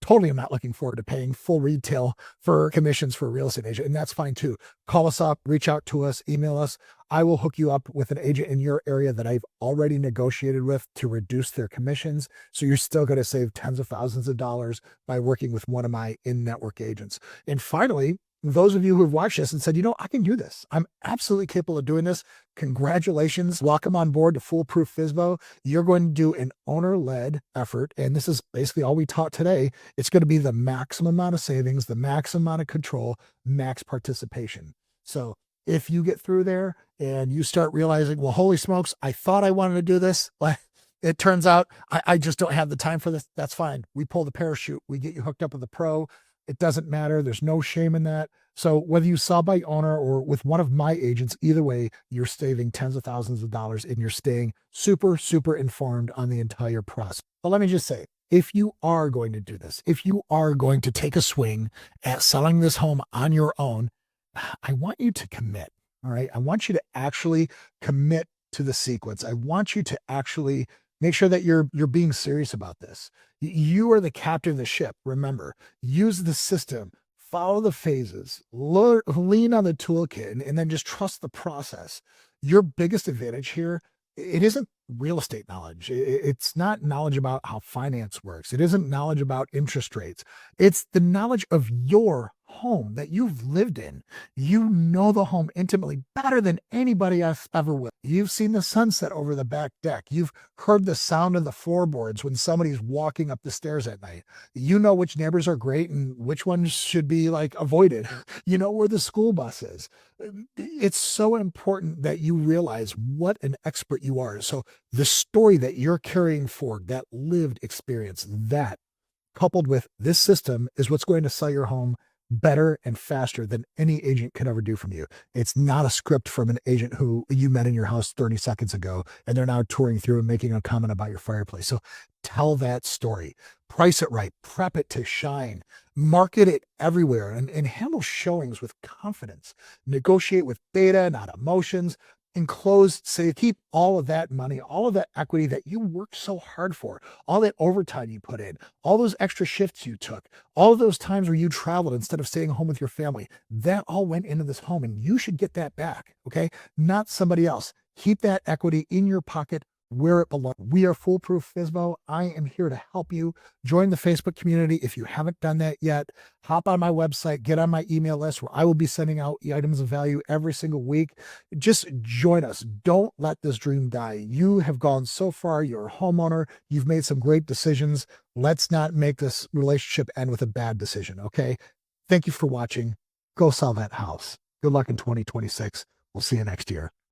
[SPEAKER 1] totally am not looking forward to paying full retail for commissions for a real estate agent. And that's fine too. Call us up, reach out to us, email us. I will hook you up with an agent in your area that I've already negotiated with to reduce their commissions. So you're still going to save tens of thousands of dollars by working with one of my in-network agents. And finally, those of you who have watched this and said, I can do this. I'm absolutely capable of doing this. Congratulations. Welcome on board to Foolproof FSBO. You're going to do an owner-led effort. And this is basically all we taught today. It's going to be the maximum amount of savings, the maximum amount of control, max participation. So if you get through there and you start realizing, well, holy smokes, I thought I wanted to do this. It turns out I just don't have the time for this. That's fine. We pull the parachute. We get you hooked up with a pro. It doesn't matter. There's no shame in that. So whether you sell by owner or with one of my agents, either way, you're saving tens of thousands of dollars and you're staying super, super informed on the entire process. But let me just say, if you are going to do this, if you are going to take a swing at selling this home on your own, I want you to commit. All right. I want you to actually commit to the sequence. I want you to actually make sure that you're being serious about this. You are the captain of the ship. Remember, use the system, follow the phases, lean on the toolkit, and then just trust the process. Your biggest advantage here, it isn't real estate knowledge. It's not knowledge about how finance works. It isn't knowledge about interest rates. It's the knowledge of your home that you've lived in. You know the home intimately better than anybody else ever will. You've seen the sunset over the back deck. You've heard the sound of the floorboards when somebody's walking up the stairs at night. You know which neighbors are great and which ones should be avoided. You know where the school bus is. It's so important that you realize what an expert you are. So the story that you're carrying forward, that lived experience, that coupled with this system is what's going to sell your home better and faster than any agent could ever do from you. It's not a script from an agent who you met in your house 30 seconds ago, and they're now touring through and making a comment about your fireplace. So tell that story, price it right, prep it to shine, market it everywhere, and handle showings with confidence. Negotiate with data, not emotions. In close, say, keep all of that money, all of that equity that you worked so hard for, all that overtime you put in, all those extra shifts you took, all of those times where you traveled instead of staying home with your family, that all went into this home and you should get that back, okay? Not somebody else. Keep that equity in your pocket where it belongs. We are Foolproof FSBO. I am here to help you. Join the Facebook community if you haven't done that yet. Hop on my website, get on my email list where I will be sending out items of value every single week. Just join us. Don't let this dream die. You have gone so far. You're a homeowner. You've made some great decisions. Let's not make this relationship end with a bad decision, okay? Thank you for watching. Go sell that house. Good luck in 2026. We'll see you next year.